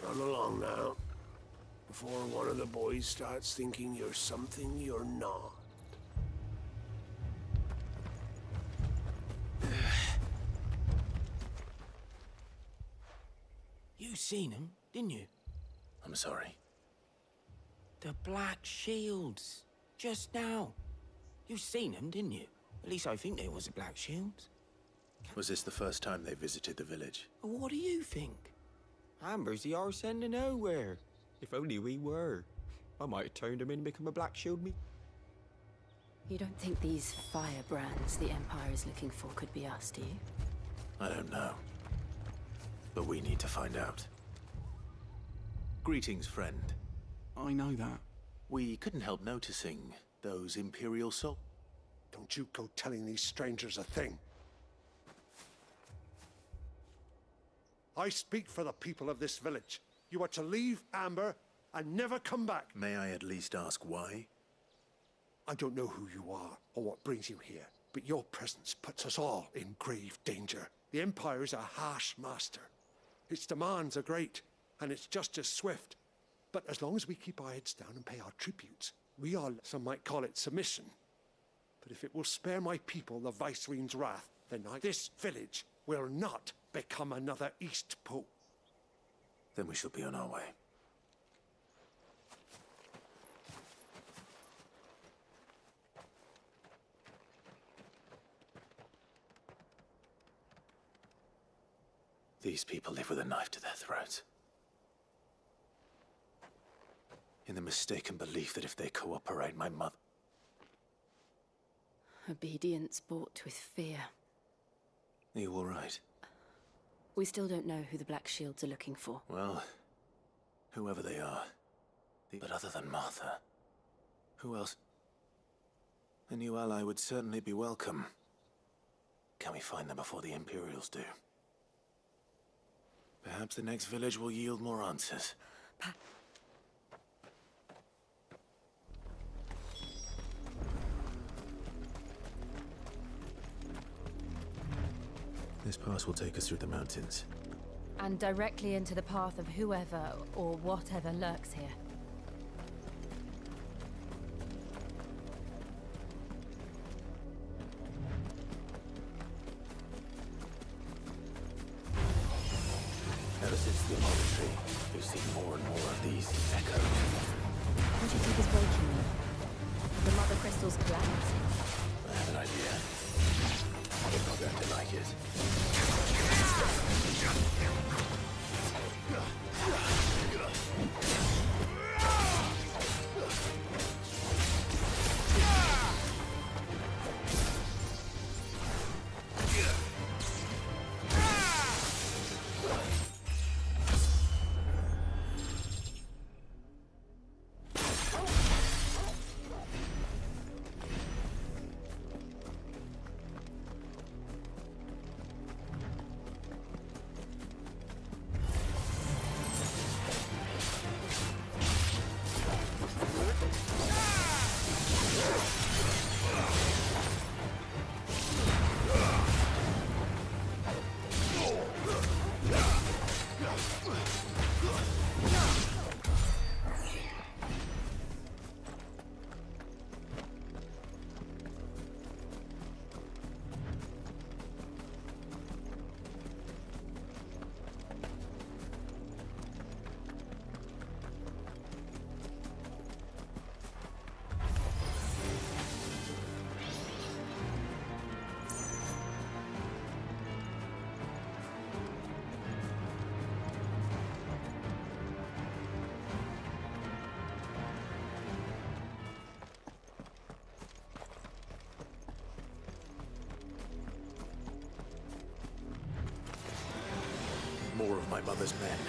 Run along now, before one of the boys starts thinking you're something you're not. You seen them, didn't you? I'm sorry. The Black Shields. Just now. You seen them, didn't you? At least I think there was a Black Shields. Was this the first time they visited the village? What do you think? Amber's the arse end of nowhere. If only we were. I might have turned him in and become a Black Shield me. You don't think these firebrands the Empire is looking for could be us, do you? I don't know. But we need to find out. Greetings, friend. I know that. We couldn't help noticing those Imperial souls. Don't you go telling these strangers a thing. I speak for the people of this village. You are to leave Amber and never come back. May I at least ask why? I don't know who you are or what brings you here, but your presence puts us all in grave danger. The Empire is a harsh master. Its demands are great, and it's just as swift. But as long as we keep our heads down and pay our tributes, we are, some might call it submission. But if it will spare my people the Viceroy's wrath, then this village will not become another East Pope. Then we shall be on our way. These people live with a knife to their throats. In the mistaken belief that if they cooperate, my mother... Obedience bought with fear. Are you all right? We still don't know who the Black Shields are looking for. Well, whoever they are. But other than Martha, who else? A new ally would certainly be welcome. Can we find them before the Imperials do? Perhaps the next village will yield more answers. This pass will take us through the mountains. And directly into the path of whoever or whatever lurks here. Ever since the monastery, we've seen more and more of these echoes. What do you think is breaking them? The Mother Crystal's collapse? I have an idea. You're not going to like it. More of my mother's men.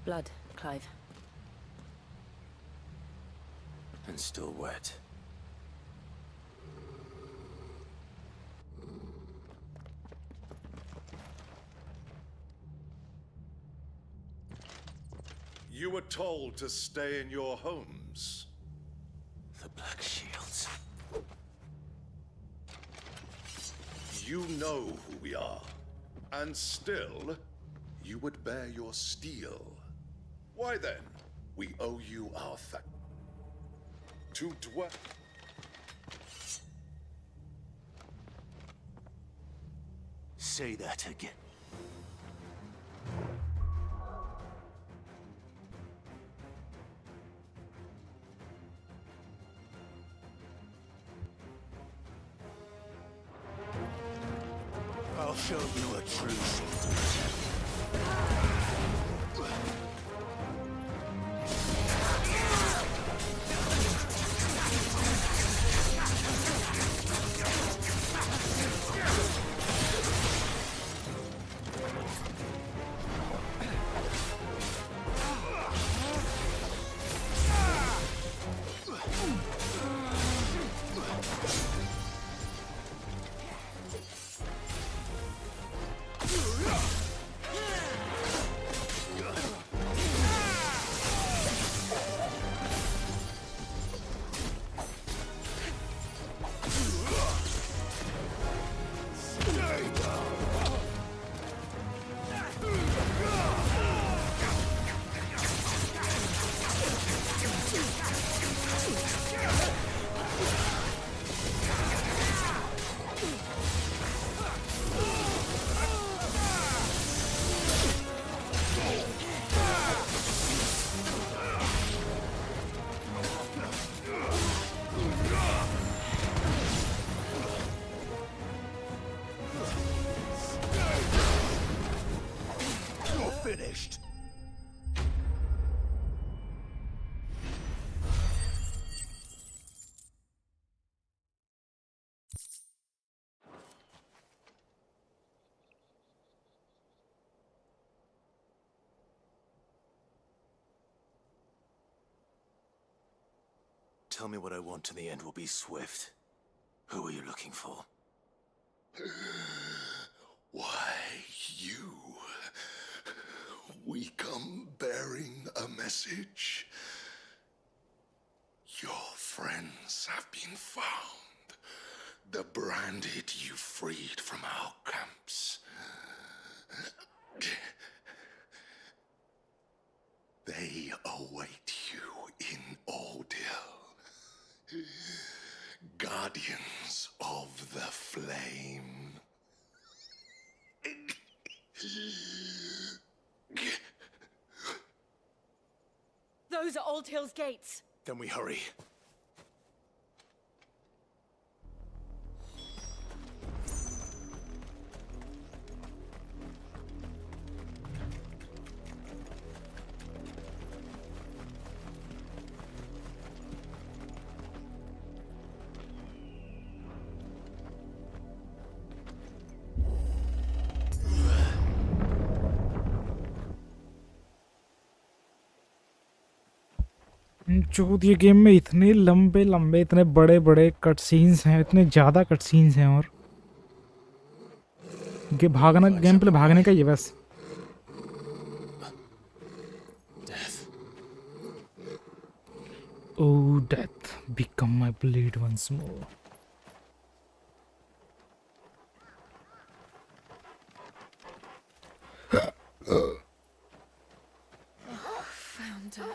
Blood, Clive. And still wet. You were told to stay in your homes. The Black Shields. You know who we are. And still, you would bear your steel. Why then, we owe you our thanks. To dwell. Say that again. I'll show you a true soldier. Finished. Tell me what I want and the end will be swift. Who are you looking for? Why, you. We come bearing a message. Your friends have been found. The branded you freed from our camps. They await you in Aldil. Guardians of the Flame. Those are Old Hill's gates. Then we hurry. जो ये game में इतने लंबे लंबे इतने बड़े बड़े cut scenes हैं, इतने ज़्यादा कट सीन्स हैं, और ये भागना गेम प्ले भागने का ही है बस. Oh, death, become my blade once more. Found her.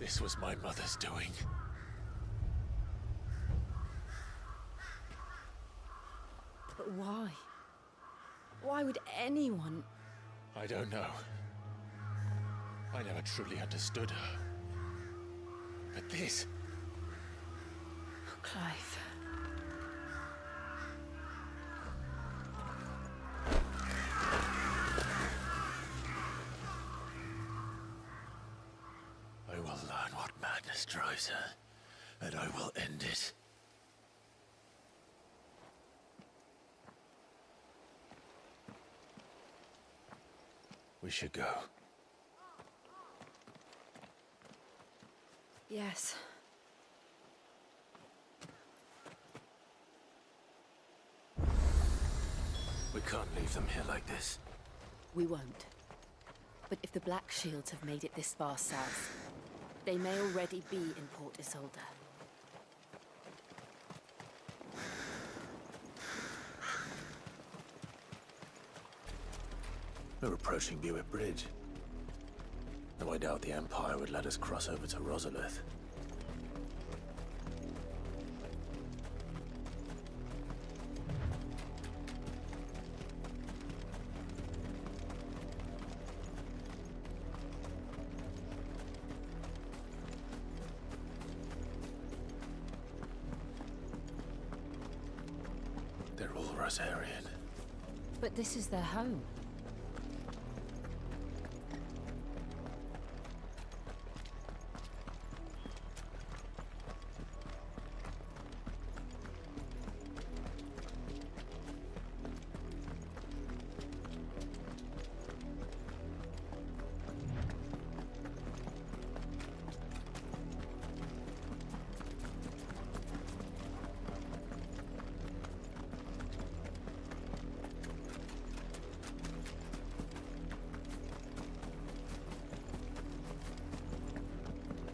This was my mother's doing. But why? Why would anyone... I don't know. I never truly understood her. But this... Clive. I will learn what madness drives her, and I will end it. We should go. Yes. We can't leave them here like this. We won't. But if the Black Shields have made it this far south, they may already be in Port Isolde. We're approaching Buick Bridge. Though I doubt the Empire would let us cross over to Rosalith. They're all Rosarian. But this is their home.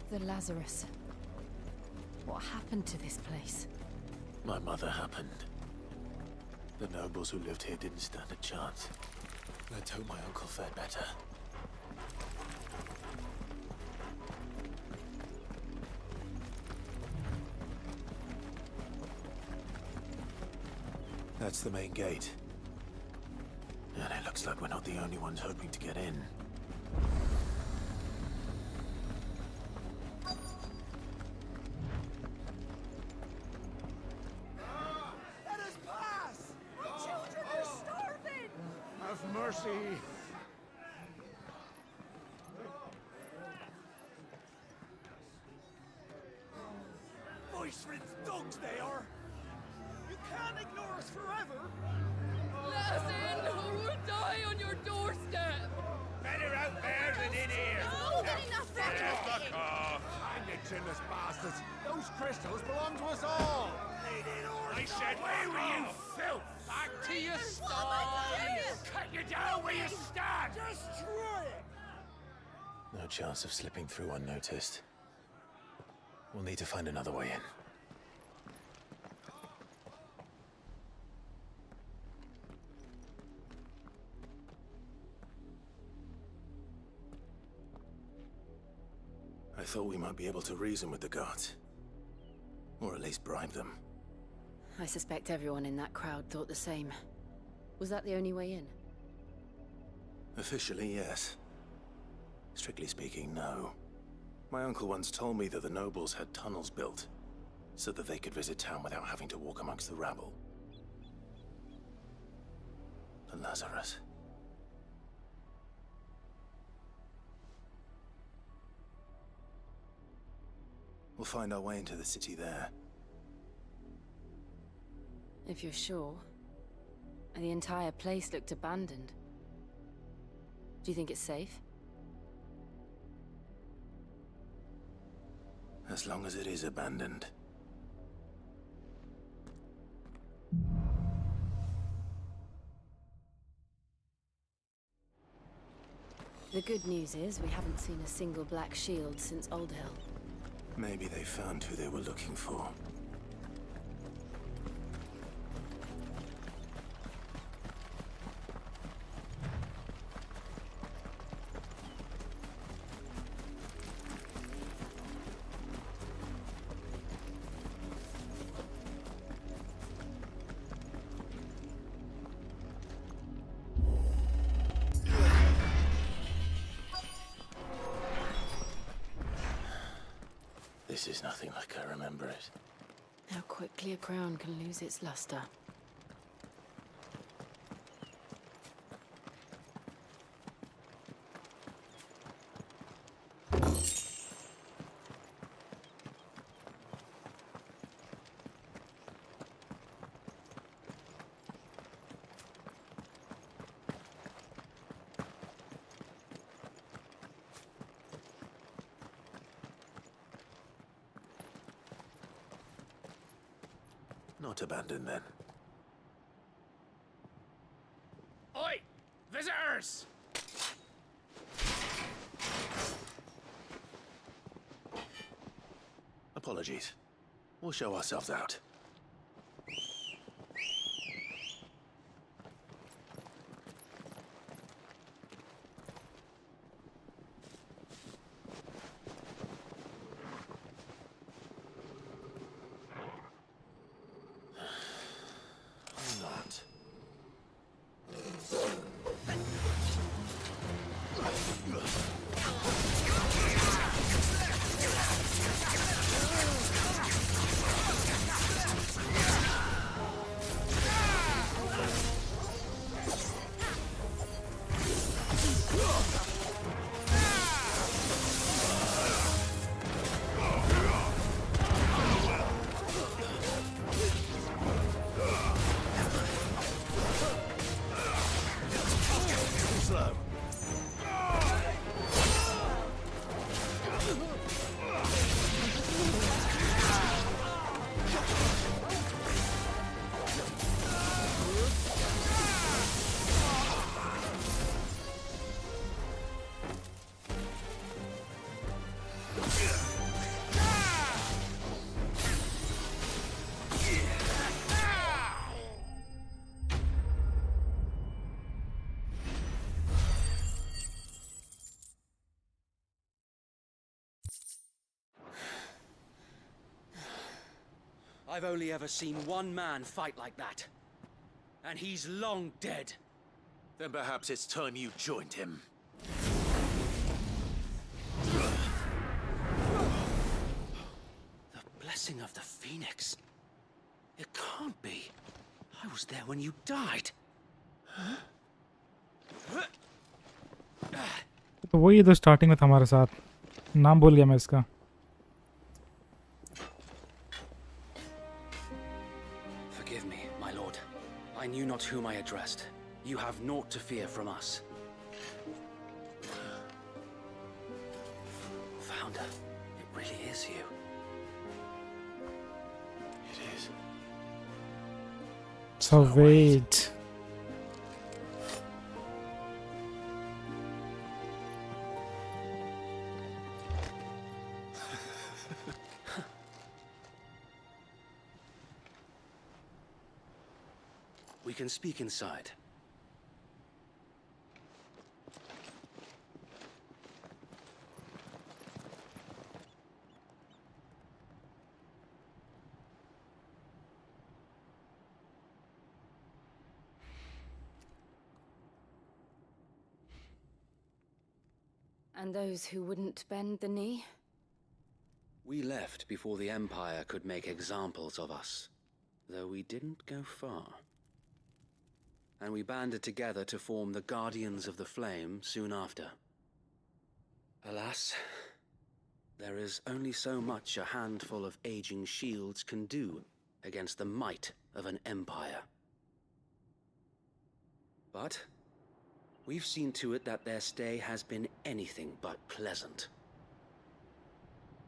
The Lazarus. What happened to this place? My mother happened. The nobles who lived here didn't stand a chance. Let's hope my uncle fared better. That's the main gate. And it looks like we're not the only ones hoping to get in. Let us pass! My children are starving! Have mercy! Voice-ridden dogs they are! You can't ignore us forever! Let us in, or we'll die on your doorstep! Better out there than in here! No, getting that Fuck off! Hang the chinless bastards! Those crystals belong to us all! I said, where were you, filth? Back to your sties! Cut you down where you stand! Destroy it! No chance of slipping through unnoticed. We'll need to find another way in. I thought we might be able to reason with the guards. Or at least bribe them. I suspect everyone in that crowd thought the same. Was that the only way in? Officially, yes. Strictly speaking, no. My uncle once told me that the nobles had tunnels built, so that they could visit town without having to walk amongst the rabble. The Lazarus. We'll find our way into the city there. If you're sure. The entire place looked abandoned. Do you think it's safe? As long as it is abandoned. The good news is we haven't seen a single Black Shield since Old Hill. Maybe they found who they were looking for. This is nothing like I remember it. How quickly a crown can lose its luster. Not abandoned then. Oi! Visitors! Apologies. We'll show ourselves out. Not. I've only ever seen one man fight like that. And he's long dead. Then perhaps it's time you joined him. The blessing of the Phoenix. It can't be. I was there when you died. तो वही तो starting में था हमारे साथ. नाम भूल गया मैं इसका. Forgive me, my lord. I knew not whom I addressed. You have naught to fear from us. Founder, it really is you. It is. So wait. We can speak inside. And those who wouldn't bend the knee? We left before the Empire could make examples of us, though we didn't go far. And we banded together to form the Guardians of the Flame soon after. Alas, there is only so much a handful of aging shields can do against the might of an empire. But we've seen to it that their stay has been anything but pleasant.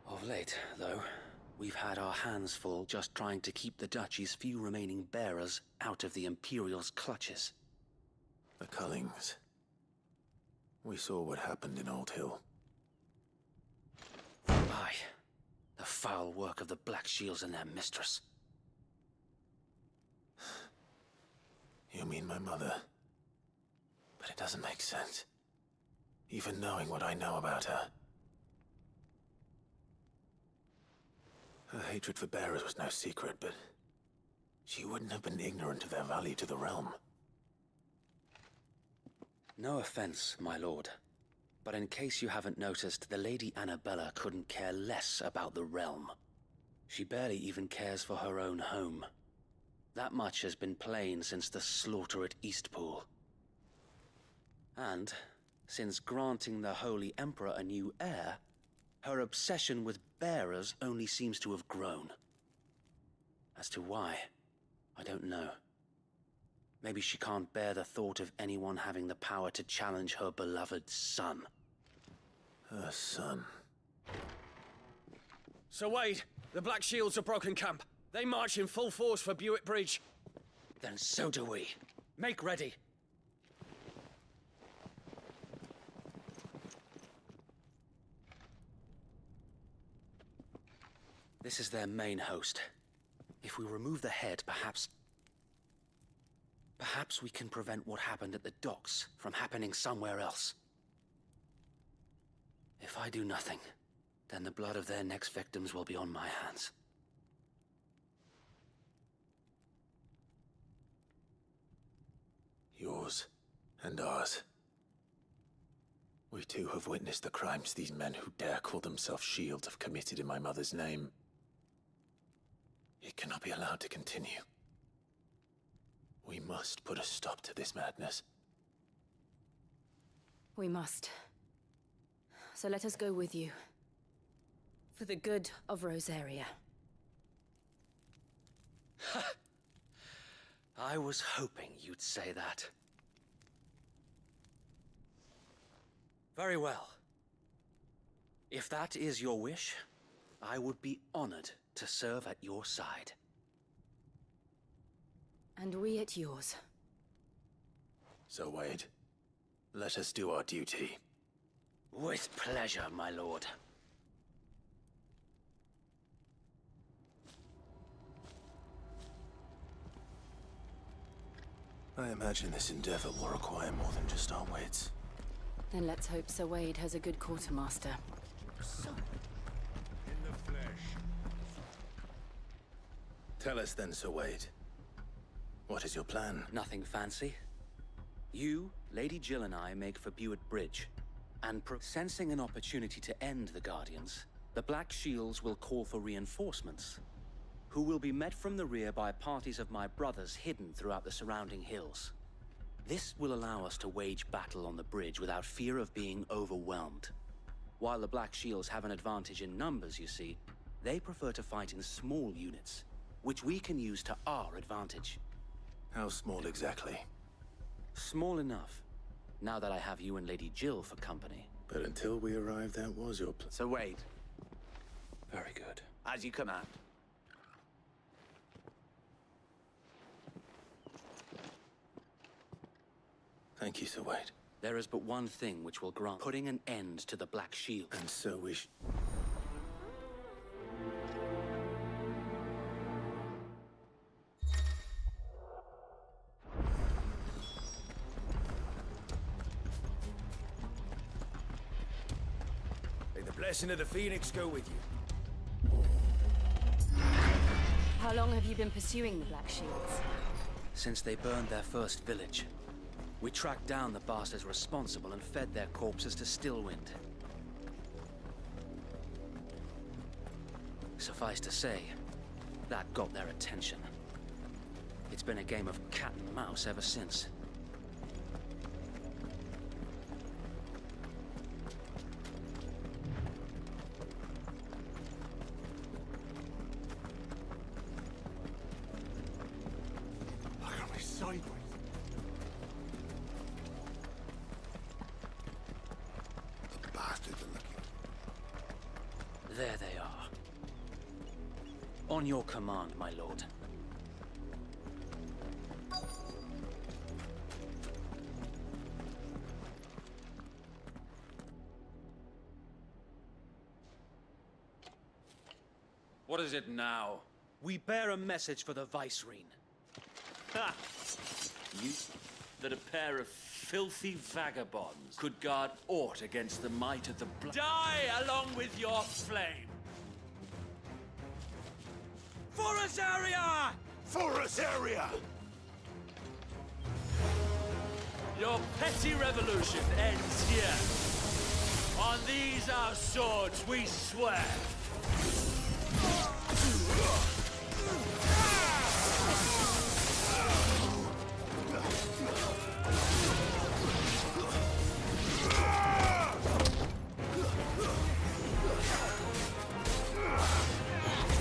Of late, though, we've had our hands full just trying to keep the Duchy's few remaining bearers out of the Imperial's clutches. The Cullings. We saw what happened in Old Hill. Aye. The foul work of the Black Shields and their mistress. You mean my mother? But it doesn't make sense. Even knowing what I know about her. Her hatred for bearers was no secret, but she wouldn't have been ignorant of their value to the realm. No offense, my lord, But in case you haven't noticed, the Lady Annabella couldn't care less about the realm. She barely even cares for her own home. That much has been plain since the slaughter at Eastpool. And since granting the Holy Emperor a new heir, her obsession with bearers only seems to have grown. As to why, I don't know. Maybe she can't bear the thought of anyone having the power to challenge her beloved son. Her son. Sir Wade, the Black Shields have broken camp. They march in full force for Buick Bridge. Then so do we. Make ready. This is their main host. If we remove the head, perhaps we can prevent what happened at the docks from happening somewhere else. If I do nothing, then the blood of their next victims will be on my hands. Yours and ours. We too have witnessed the crimes these men who dare call themselves shields have committed in my mother's name. It cannot be allowed to continue. We must put a stop to this madness. We must. So let us go with you. For the good of Rosaria. I was hoping you'd say that. Very well. If that is your wish, I would be honored to serve at your side. And we at yours. So, Wade, let us do our duty. With pleasure, my lord. I imagine this endeavor will require more than just our wits. Then let's hope Sir Wade has a good quartermaster. In the flesh. Tell us then, Sir Wade. What is your plan? Nothing fancy. You, Lady Jill and I make for Buick Bridge. And sensing an opportunity to end the Guardians, the Black Shields will call for reinforcements, who will be met from the rear by parties of my brothers hidden throughout the surrounding hills. This will allow us to wage battle on the bridge without fear of being overwhelmed. While the Black Shields have an advantage in numbers, you see, they prefer to fight in small units, which we can use to our advantage. How small exactly? Small enough, now that I have you and Lady Jill for company. But until we arrived, that was your plan. So wait. Very good. As you command. Thank you, Sir Wade. There is but one thing which will grant putting an end to the Black Shield. And so we May the blessing of the Phoenix go with you. How long have you been pursuing the Black Shields? Since they burned their first village. We tracked down the bastards responsible and fed their corpses to Stillwind. Suffice to say, that got their attention. It's been a game of cat and mouse ever since. Look at me sideways. The bastards are looking. There they are. On your command, my lord. What is it now? We bear a message for the Vicereine. Ha! You... that a pair of filthy vagabonds could guard aught against the might of the Die along with your flame! For Rosaria! For Rosaria! Your petty revolution ends here. On these our swords we swear.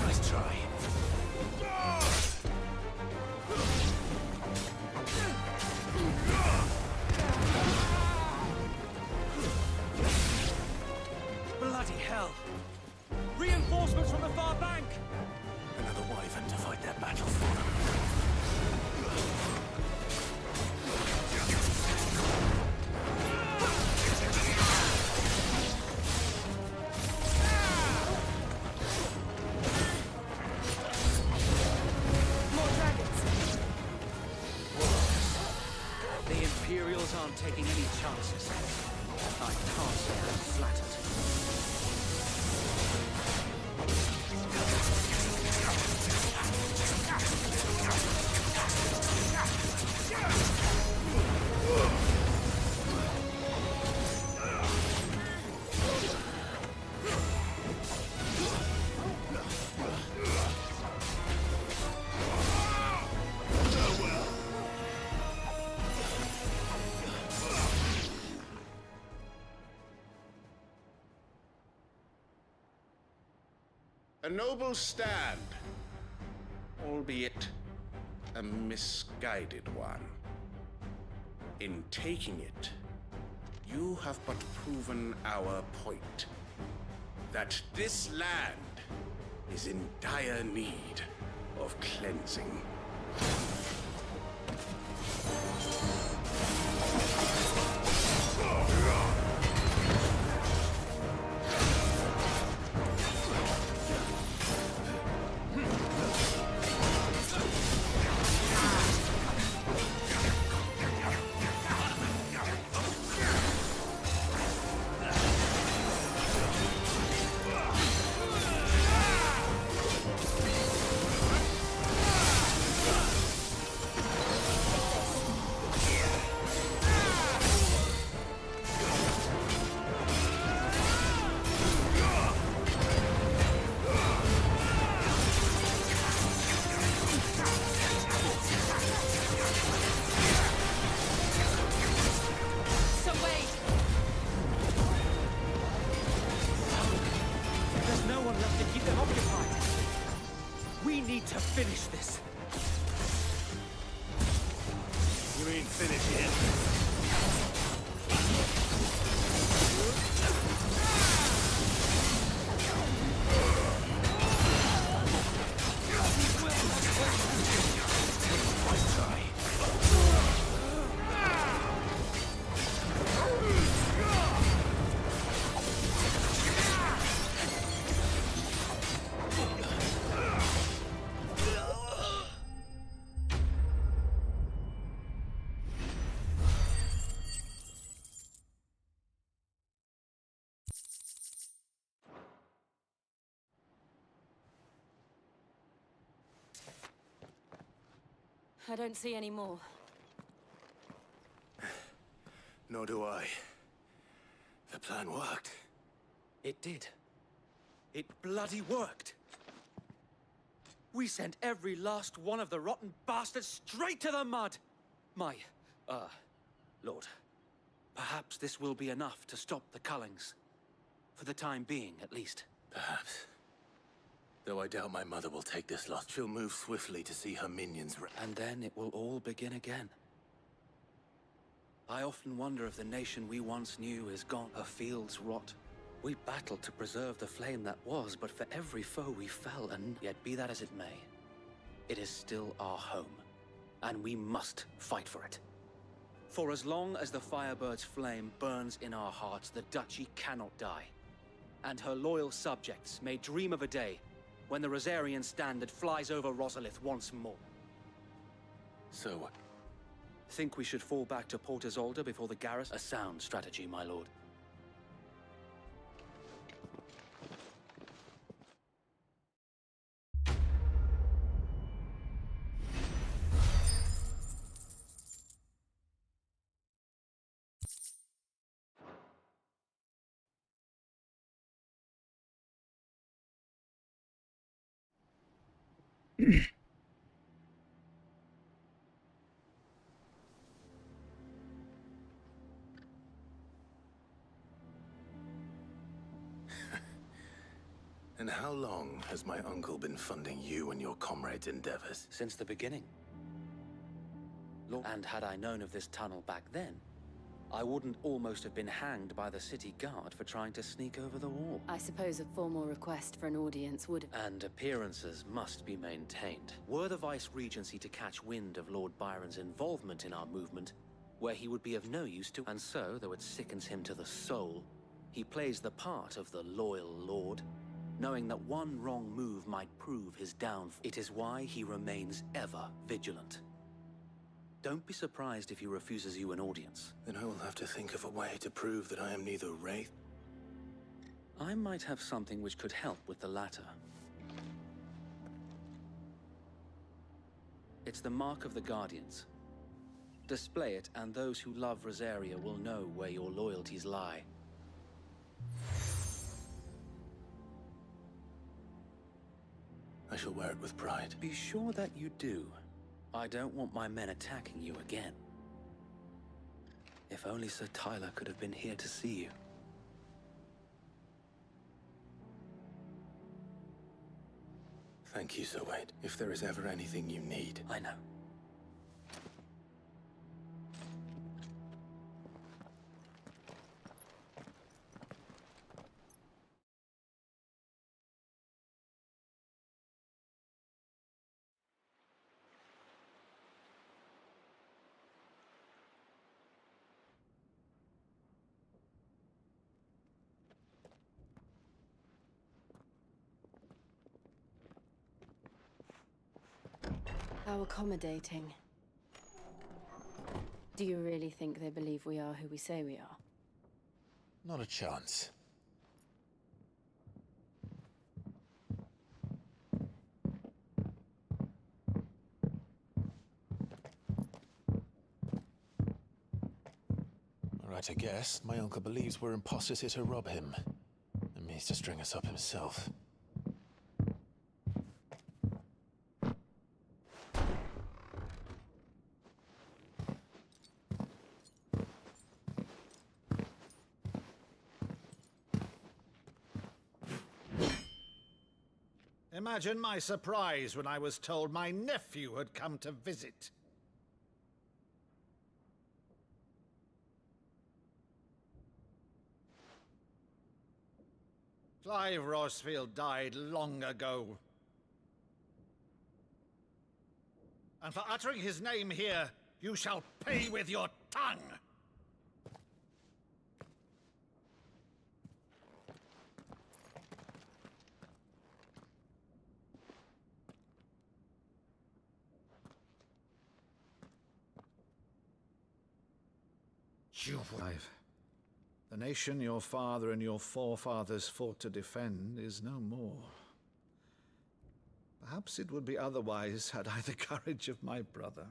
Nice try. Bloody hell! Reinforcements from the far bank! Another wyvern to fight their battle for them. More dragons! The Imperials aren't taking any chances. I can't say I'm flattered. A noble stand, albeit a misguided one. In taking it, you have but proven our point, that this land is in dire need of cleansing. To finish this. You ain't finished yet. Nice try. I don't see any more. Nor do I. The plan worked. It did. It bloody worked. We sent every last one of the rotten bastards straight to the mud! My, Lord, perhaps this will be enough to stop the Cullings. For the time being, at least. Perhaps. Though I doubt my mother will take this loss. She'll move swiftly to see her minions and then it will all begin again. I often wonder if the nation we once knew is gone. Her fields rot. We battled to preserve the flame that was, but for every foe we fell, and yet be that as it may, it is still our home, and we must fight for it. For as long as the Firebird's flame burns in our hearts, the Duchy cannot die. And her loyal subjects may dream of a day when the Rosarian standard flies over Rosalith once more. So, think we should fall back to Port Isolde before the garrison? A sound strategy, my lord. And how long has my uncle been funding you and your comrades' endeavors? Since the beginning. And had I known of this tunnel back then, I wouldn't almost have been hanged by the city guard for trying to sneak over the wall. I suppose a formal request for an audience would have... And appearances must be maintained. Were the Vice-Regency to catch wind of Lord Byron's involvement in our movement, where he would be of no use to, and so, though it sickens him to the soul, he plays the part of the loyal lord, knowing that one wrong move might prove his downfall. It is why he remains ever vigilant. Don't be surprised if he refuses you an audience. Then I will have to think of a way to prove that I am neither wraith. I might have something which could help with the latter. It's the mark of the Guardians. Display it, and those who love Rosaria will know where your loyalties lie. I shall wear it with pride. Be sure that you do. I don't want my men attacking you again. If only Sir Tyler could have been here to see you. Thank you, Sir Wade. If there is ever anything you need. I know. How accommodating. Do you really think they believe we are who we say we are? Not a chance. Right, I guess. My uncle believes we're imposters here to rob him. And means to string us up himself. Imagine my surprise when I was told my nephew had come to visit. Clive Rosfield died long ago. And for uttering his name here, you shall pay with your tongue! Clive, the nation your father and your forefathers fought to defend is no more. Perhaps it would be otherwise had I the courage of my brother.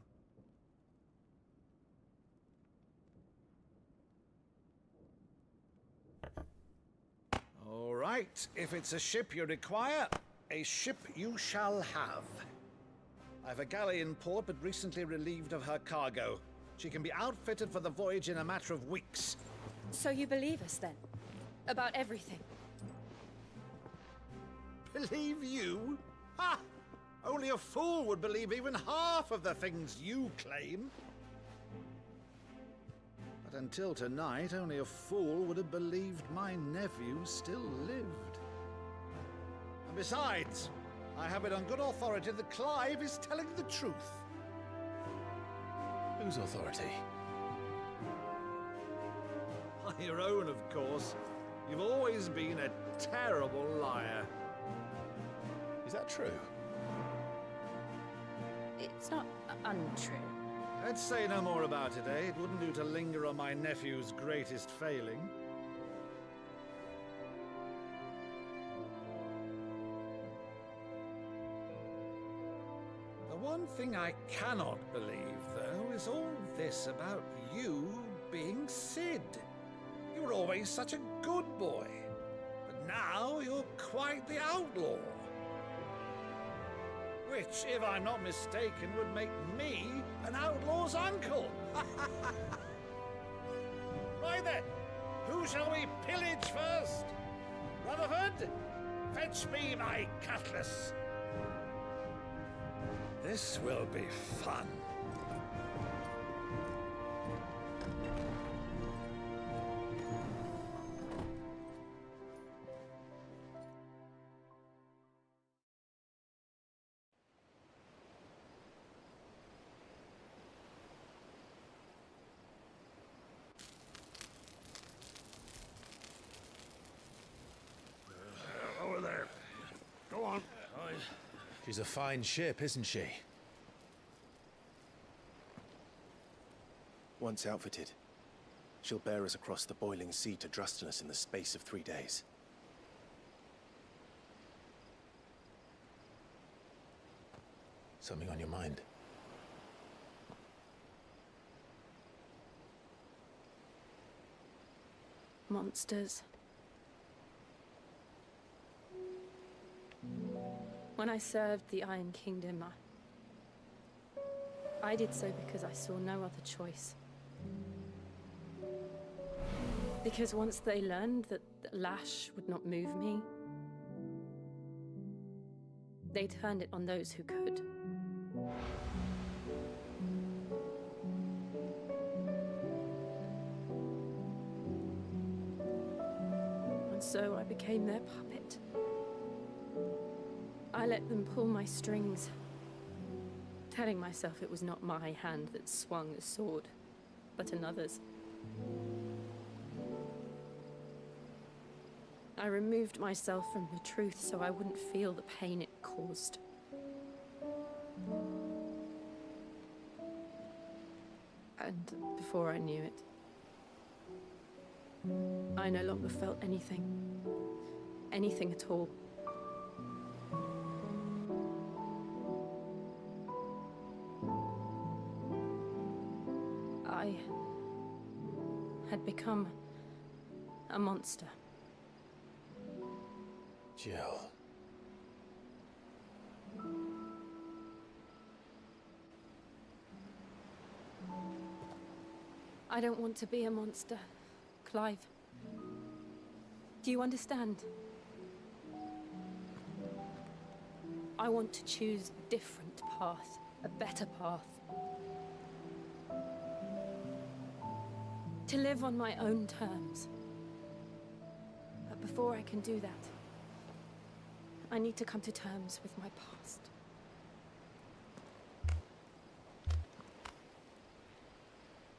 All right, if it's a ship you require, a ship you shall have. I've a galley in port, but recently relieved of her cargo. She can be outfitted for the voyage in a matter of weeks. So you believe us, then? About everything? Believe you? Ha! Only a fool would believe even half of the things you claim. But until tonight, only a fool would have believed my nephew still lived. And besides, I have it on good authority that Clive is telling the truth. Whose authority? Your own, of course. You've always been a terrible liar. Is that true? It's not untrue. Let's say no more about it, eh? It wouldn't do to linger on my nephew's greatest failing. The one thing I cannot believe, though, is all this about you being Sid. You were always such a good boy, but now you're quite the outlaw. Which, if I'm not mistaken, would make me an outlaw's uncle. Right then, who shall we pillage first? Rutherford, fetch me my cutlass. This will be fun. Over there. Go on. She's a fine ship, isn't she? Once outfitted, she'll bear us across the boiling sea to Drustinus in the space of 3 days. Something on your mind? Monsters. When I served the Iron Kingdom, I did so because I saw no other choice. Because once they learned that the lash would not move me, they turned it on those who could. And so I became their puppet. I let them pull my strings, telling myself it was not my hand that swung the sword, but another's. I removed myself from the truth so I wouldn't feel the pain it caused. And before I knew it, I no longer felt anything. Anything at all. I had become a monster. Jill. I don't want to be a monster, Clive. Do you understand? I want to choose a different path, a better path. To live on my own terms. But before I can do that, I need to come to terms with my past.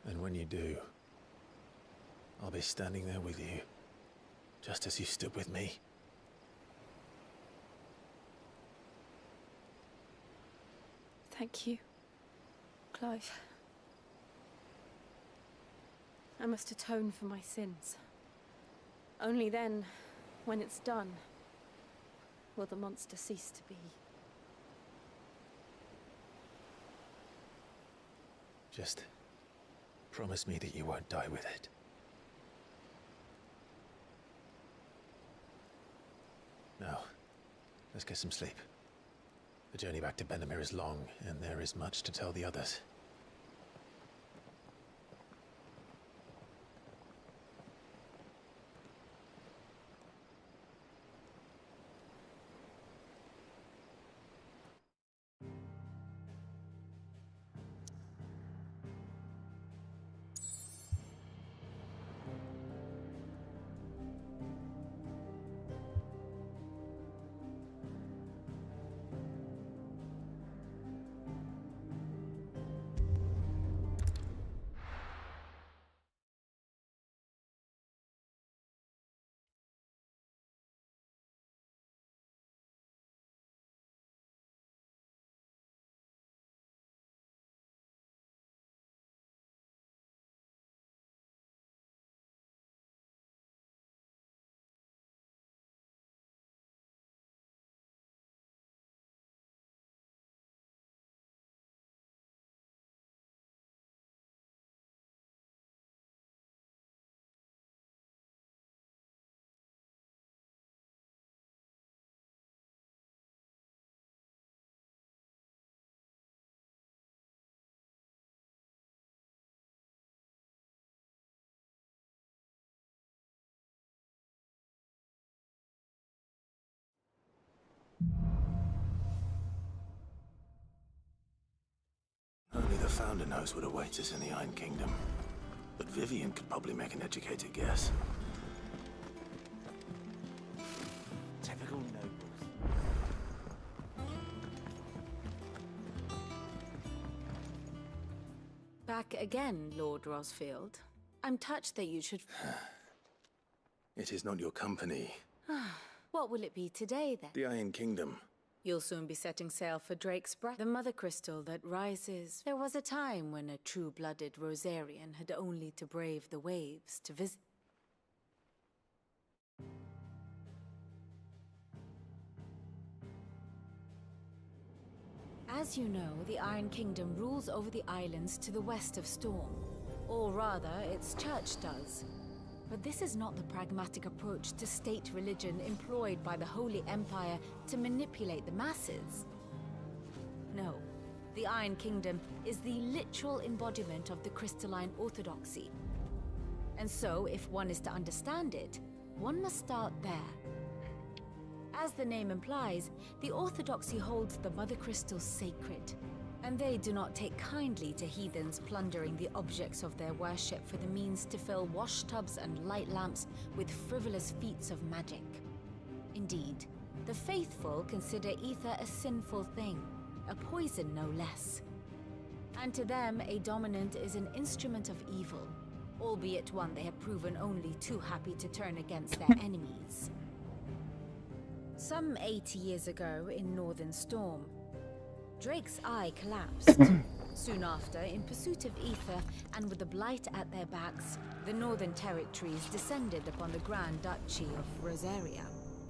And when you do, I'll be standing there with you, just as you stood with me. Thank you, Clive. I must atone for my sins. Only then, when it's done, will the monster cease to be. Just promise me that you won't die with it. Now, let's get some sleep. The journey back to Benamir is long, and there is much to tell the others. founder knows what awaits us in the Iron Kingdom. But Vivian could probably make an educated guess. Typical nobles. Back again, Lord Rosfield. I'm touched that you should... It is not your company. What will it be today, then? The Iron Kingdom. You'll soon be setting sail for Drake's Breath, the mother crystal that rises. There was a time when a true-blooded Rosarian had only to brave the waves to visit. As you know, the Iron Kingdom rules over the islands to the west of Storm. Or rather, its church does. But this is not the pragmatic approach to state religion employed by the Holy Empire to manipulate the masses. No, the Iron Kingdom is the literal embodiment of the crystalline orthodoxy. And so, if one is to understand it, one must start there. As the name implies, the orthodoxy holds the Mother Crystals sacred, and they do not take kindly to heathens plundering the objects of their worship for the means to fill washtubs and light lamps with frivolous feats of magic. Indeed, the faithful consider ether a sinful thing, a poison no less. And to them, a dominant is an instrument of evil, albeit one they have proven only too happy to turn against their enemies. Some 80 years ago in Northern Storm, Drake's eye collapsed. Soon after, in pursuit of ether and with the blight at their backs, the Northern Territories descended upon the Grand Duchy of Rosaria.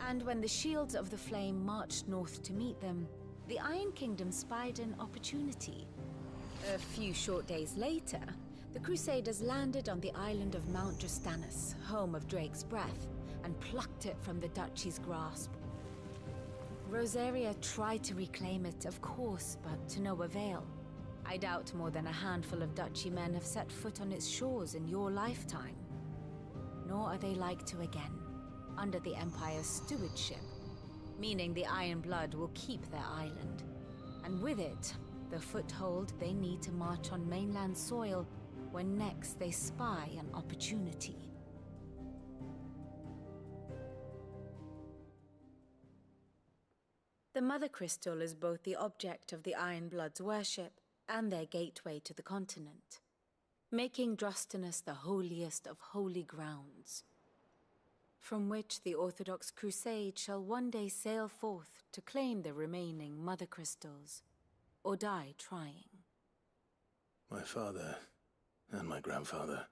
And when the Shields of the Flame marched north to meet them, the Iron Kingdom spied an opportunity. A few short days later, the Crusaders landed on the island of Mount Justanus, home of Drake's Breath, and plucked it from the Duchy's grasp. Rosaria tried to reclaim it, of course, but to no avail. I doubt more than a handful of Duchy men have set foot on its shores in your lifetime. Nor are they like to again, under the Empire's stewardship, meaning the Iron Blood will keep their island. And with it, the foothold they need to march on mainland soil when next they spy an opportunity. The Mother Crystal is both the object of the Iron Blood's worship and their gateway to the continent, making Drostanus the holiest of holy grounds, from which the Orthodox Crusade shall one day sail forth to claim the remaining Mother Crystals, or die trying. My father and my grandfather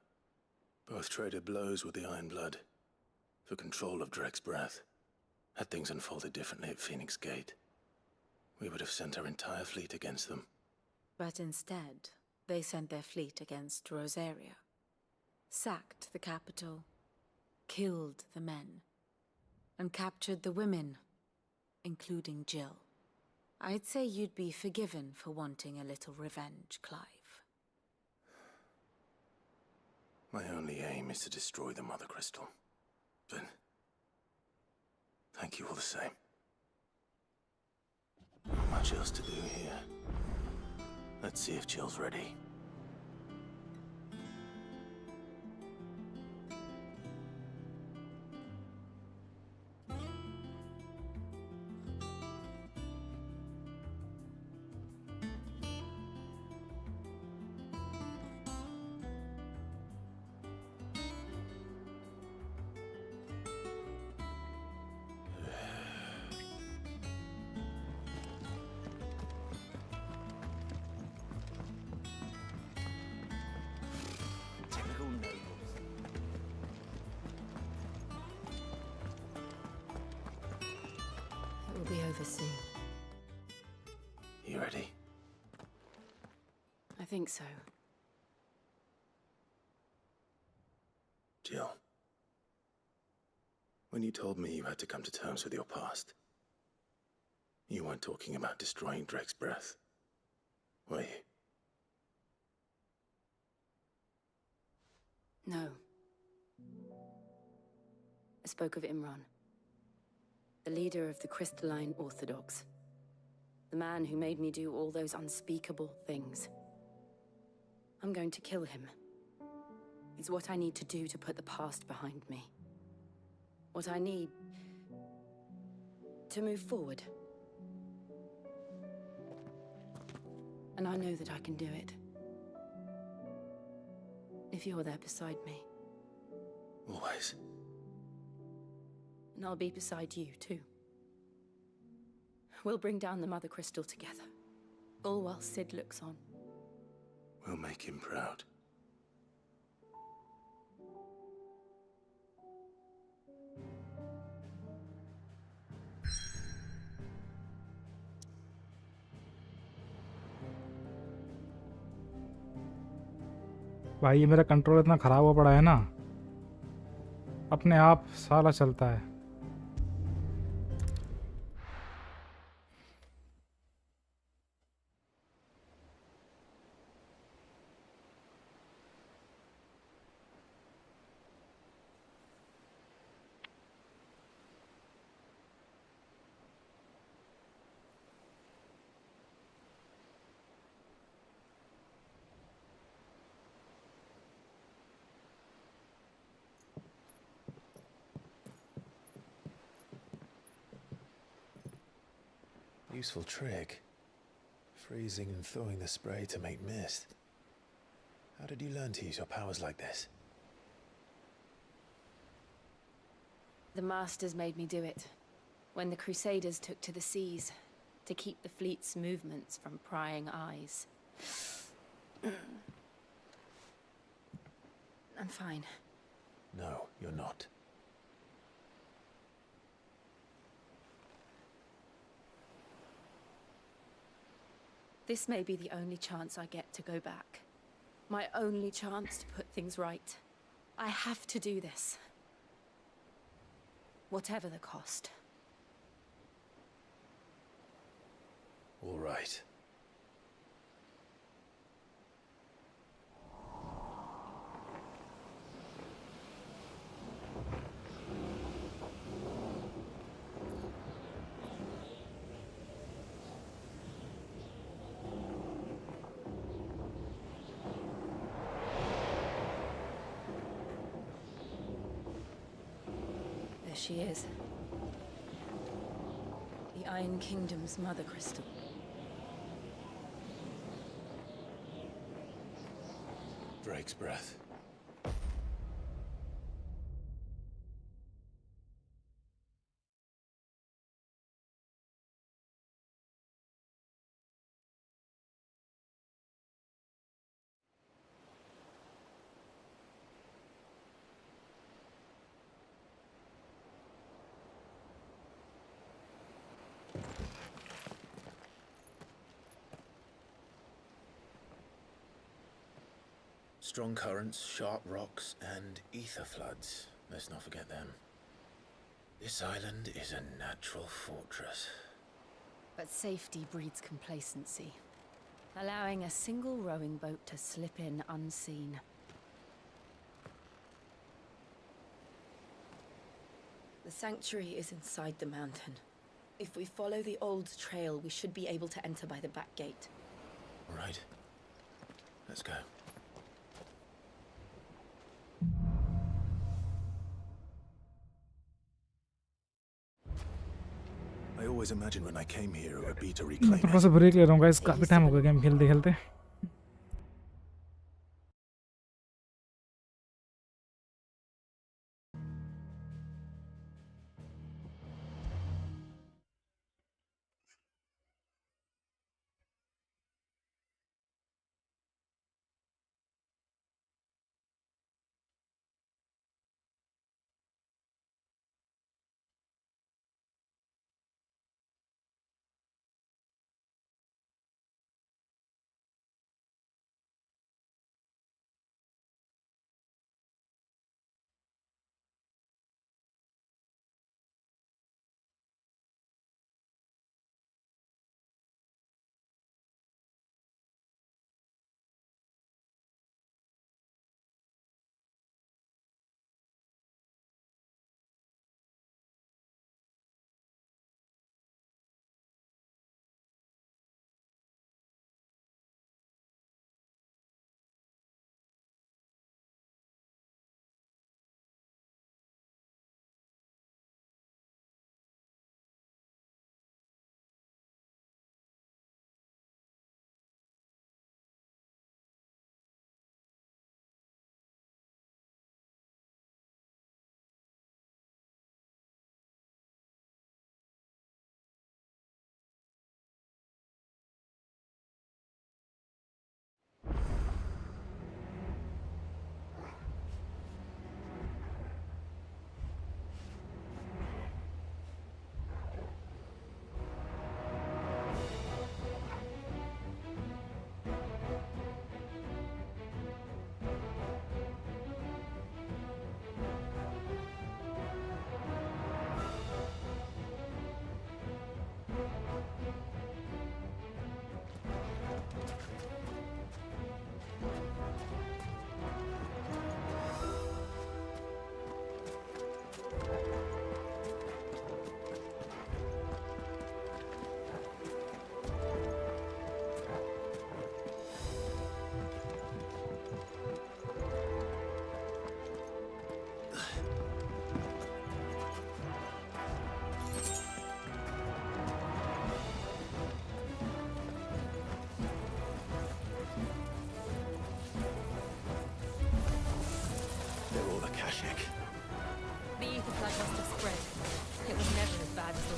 both traded blows with the Iron Blood for control of Drake's Breath. Had things unfolded differently at Phoenix Gate, we would have sent our entire fleet against them. But instead, they sent their fleet against Rosaria, sacked the capital, killed the men, and captured the women, including Jill. I'd say you'd be forgiven for wanting a little revenge, Clive. My only aim is to destroy the Mother Crystal. But thank you all the same. Not much else to do here. Let's see if Jill's ready. It will be over soon. You ready? I think so. Jill, when you told me you had to come to terms with your past, you weren't talking about destroying Drake's Breath, were you? No. I spoke of Imran, the leader of the Crystalline Orthodox. The man who made me do all those unspeakable things. I'm going to kill him. It's what I need to do to put the past behind me. What I need to move forward. And I know that I can do it. If you're there beside me. Always. And I'll be beside you, too. We'll bring down the Mother Crystal together. All while Sid looks on. We'll make him proud. भाई ये मेरा control इतना ख़राब हो पड़ा है ना, अपने आप साला चलता है। Useful trick. Freezing and thawing the spray to make mist. How did you learn to use your powers like this? The Masters made me do it. When the Crusaders took to the seas, to keep the fleet's movements from prying eyes. I'm fine. No, you're not. This may be the only chance I get to go back. My only chance to put things right. I have to do this. Whatever the cost. All right. She is. The Iron Kingdom's Mother Crystal. Drake's breath. Strong currents, sharp rocks, and ether floods. Let's not forget them. This island is a natural fortress. But safety breeds complacency. Allowing a single rowing boat to slip in unseen. The sanctuary is inside the mountain. If we follow the old trail, we should be able to enter by the back gate. All right. Let's go. I always imagined when I came here it would be to reclaim it. थोड़ा सा break ले रहा हूँ guys, काफ़ी time हो गया game खेलते खेलते।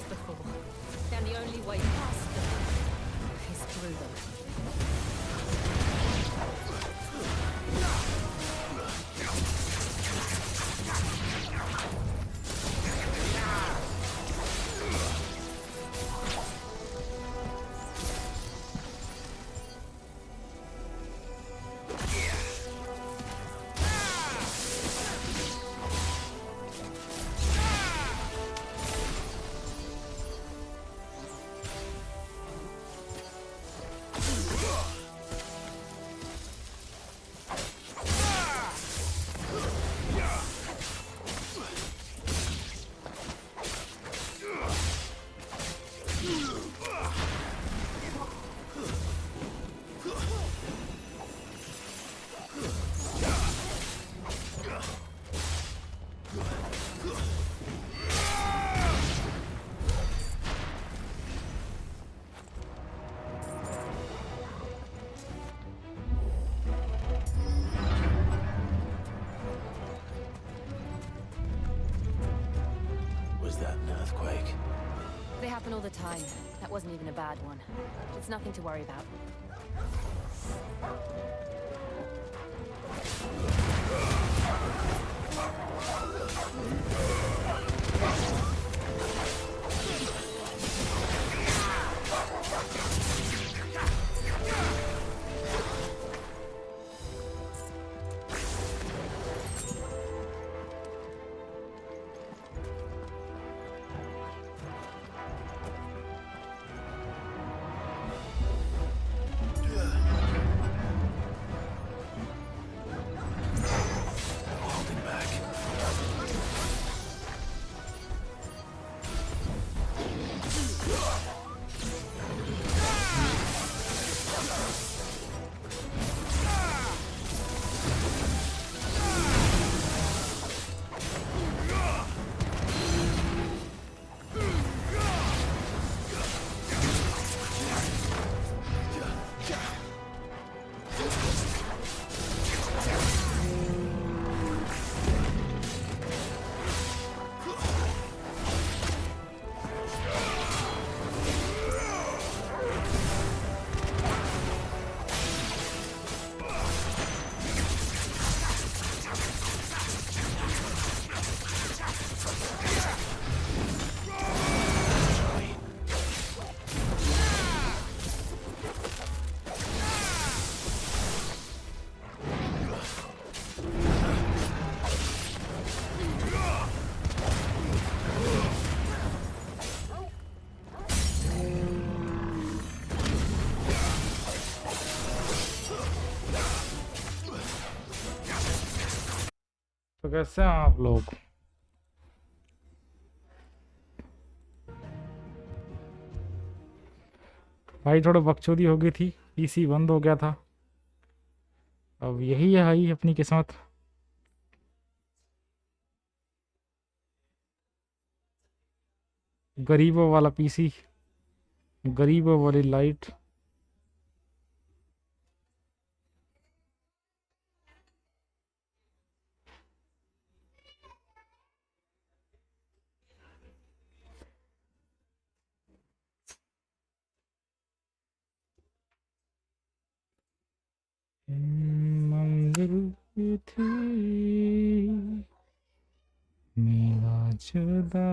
before. Then the only way past them is through them. Was that an earthquake? They happen all the time. That wasn't even a bad one. It's nothing to worry about. तो कैसे हैं आप लोग? भाई थोड़ा बकचोदी हो गई थी, पीसी बंद हो गया था। अब यही है भाई अपनी किस्मत। गरीबों वाला पीसी, गरीबों वाली लाइट। मंदिर की थी मेरा जुदा,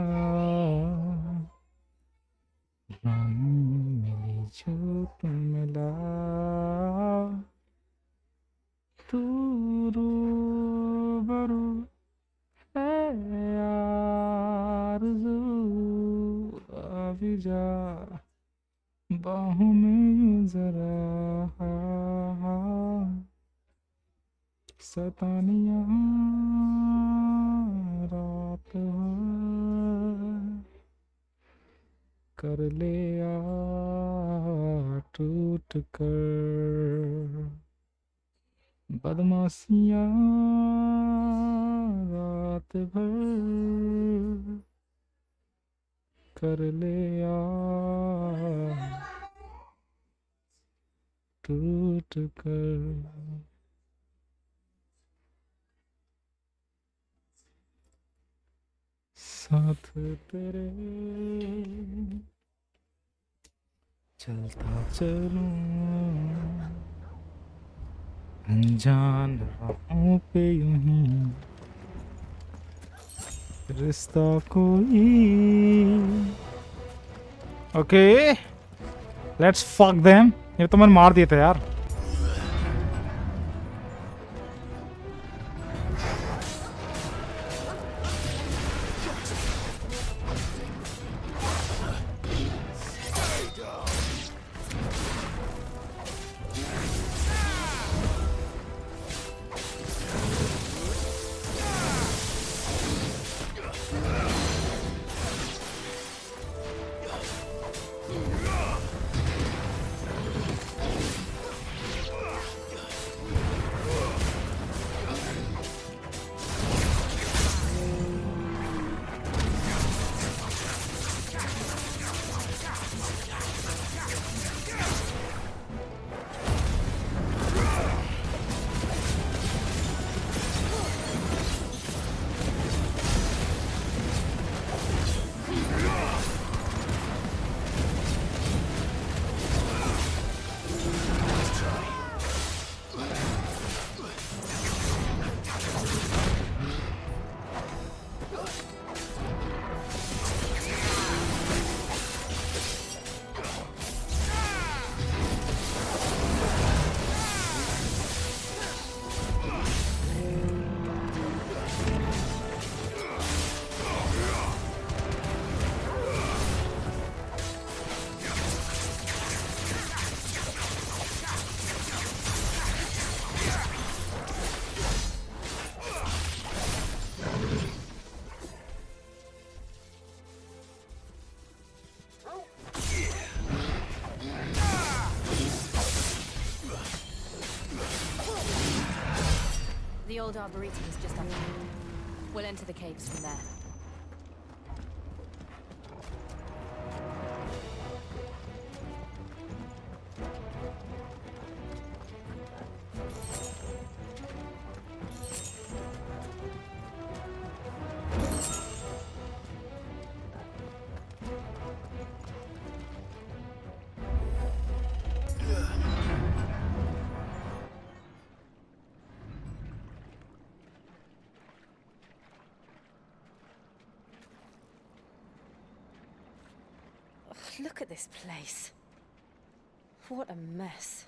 राम मिली जो तुम मिला, तू रूबरू है आरज़ू, अभी जा बाहों में जरा, सतानिया रात भर कर ले आ टूट कर, बदमाशियाँ रात भर कर ले आ टूट कर। साथ तेरे चलता चलूं अनजान राहों पे यूं ही रिश्ता कोई. Okay let's fuck them. ये तो मैंने मार दिया था यार. The old arboretum is just up here. We'll enter the caves from there. Look at this place. What a mess.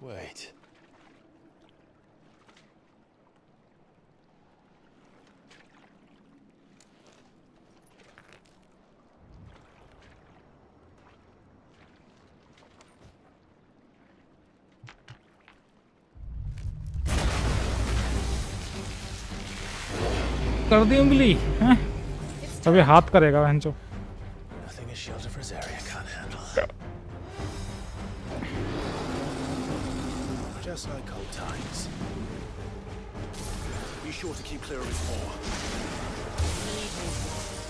Wait. कर दी उंगली हैं? अबे हाथ करेगा बहनचो. Nothing a shelter for his area can't handle. Just like old times. Be sure to keep clear of his paw.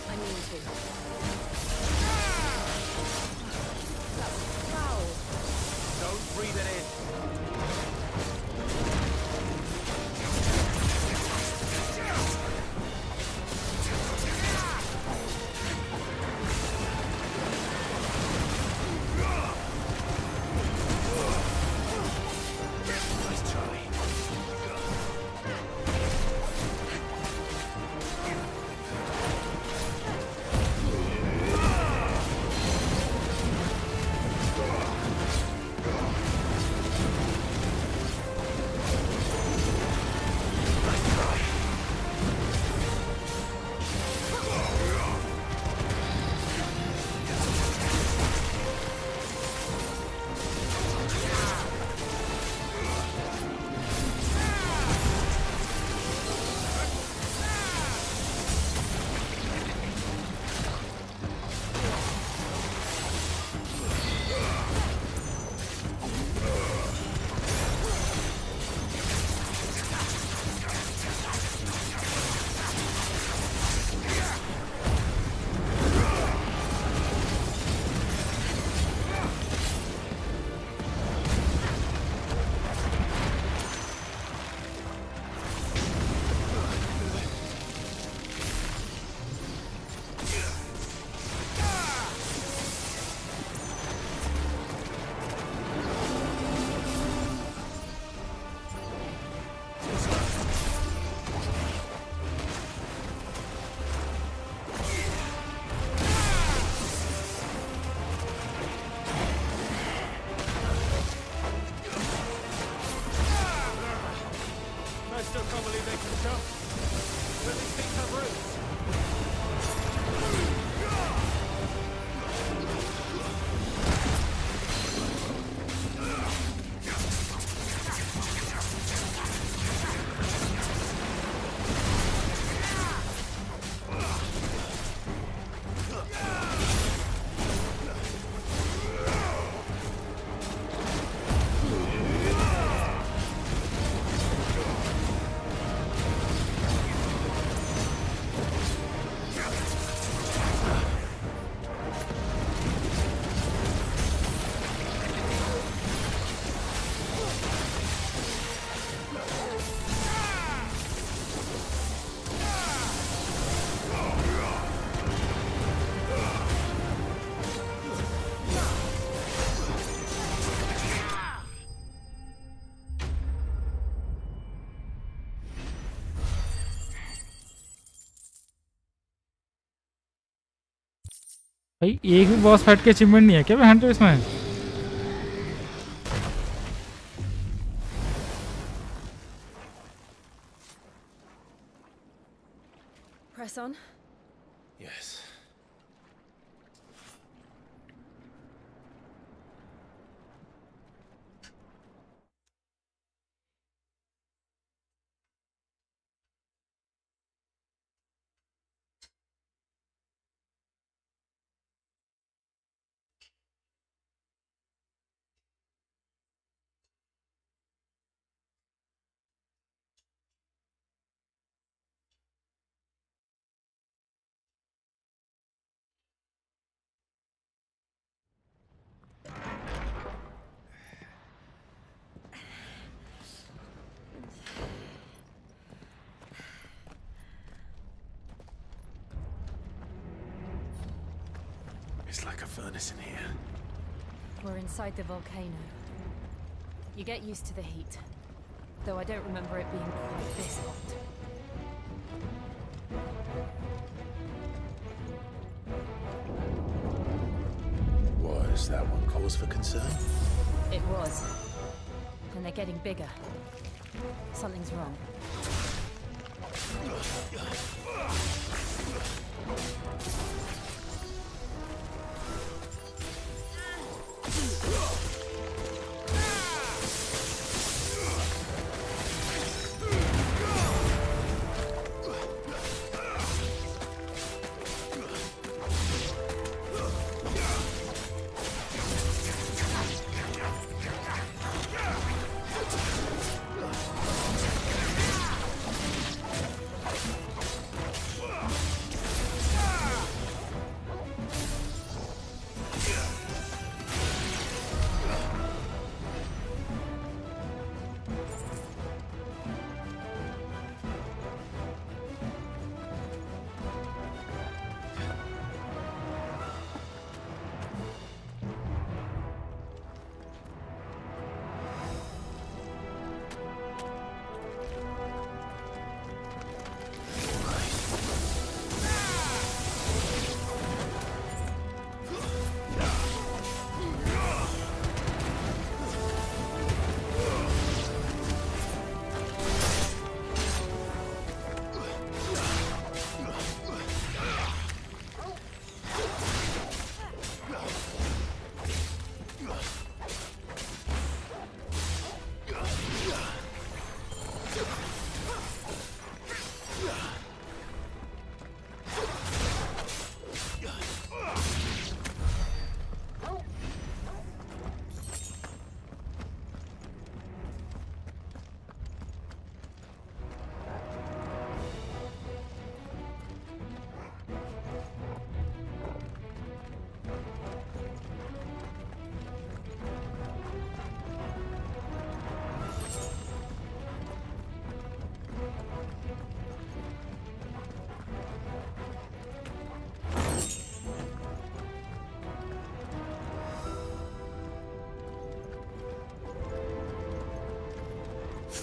I mean to. That's foul. Don't breathe it in. भाई एक भी boss fight के achievement नहीं है क्या Hunter इसमें? Press on. Yes. It's like a furnace in here. We're inside the volcano. You get used to the heat, though I don't remember it being quite this hot. Was that one cause for concern? It was. And they're getting bigger. Something's wrong.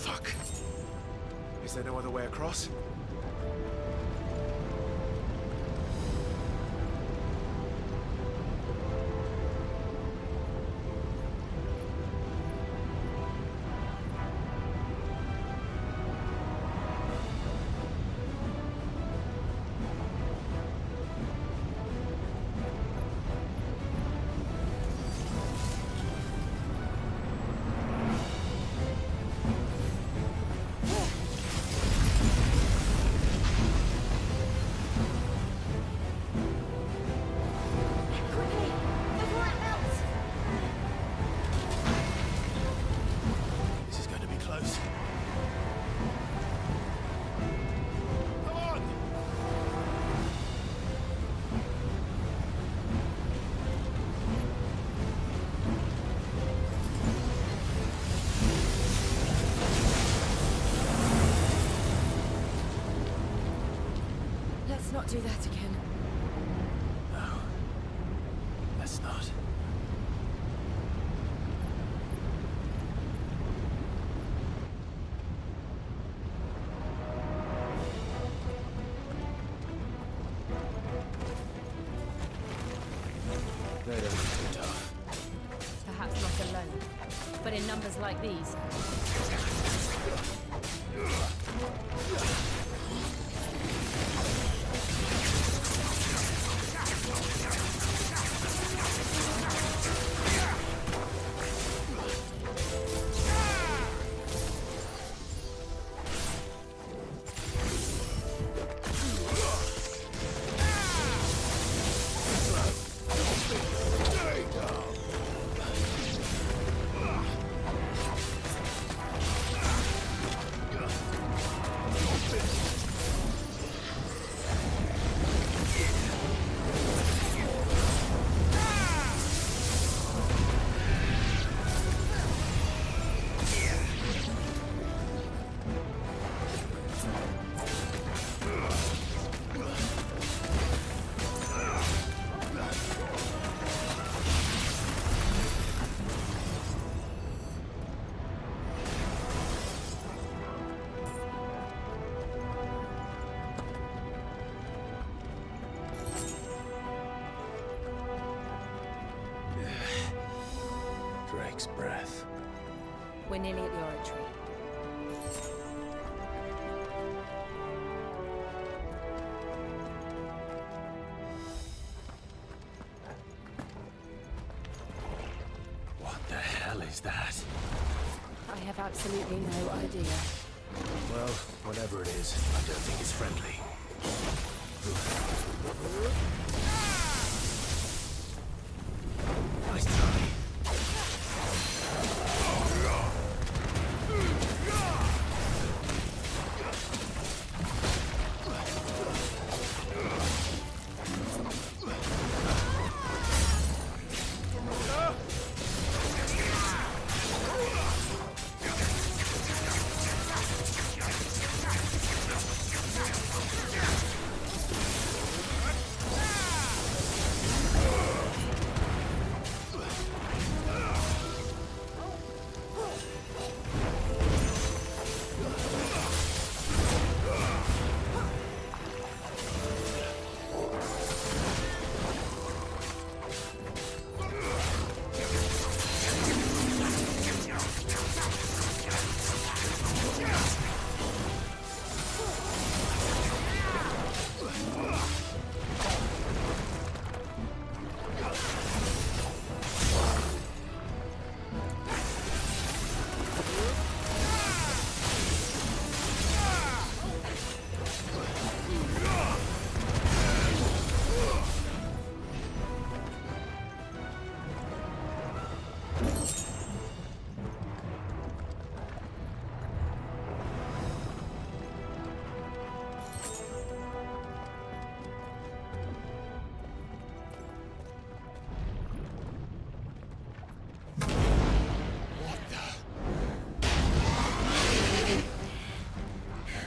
Fuck. Is there no other way across? Let's not do that again. No. Let's not. but in numbers like these. Drake's breath. We're nearly at the oratory. What the hell is that? I have absolutely no idea. Well, whatever it is, I don't think it's friendly. Nice try.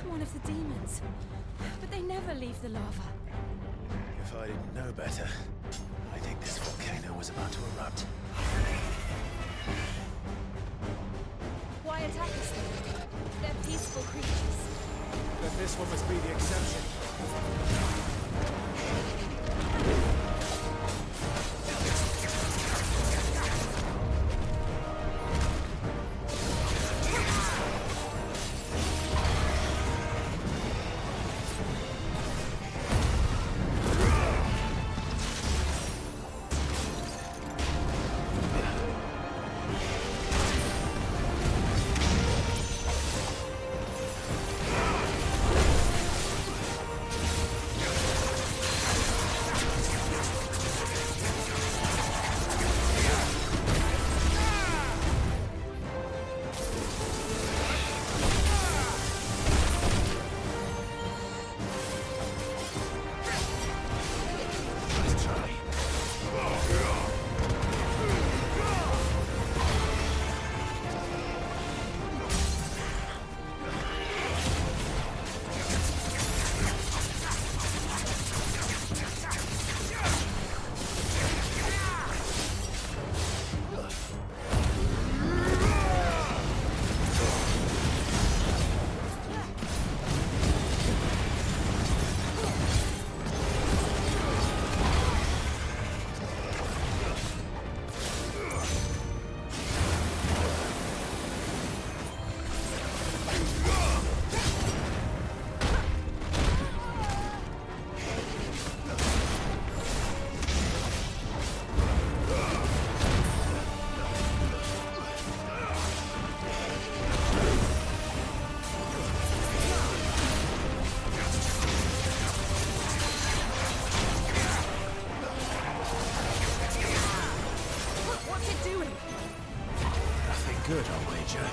One of the demons. But they never leave the lava. If I didn't know better, I think this volcano was about to erupt. Why attack us then? They're peaceful creatures. Then this one must be the exception. good, I'll wager.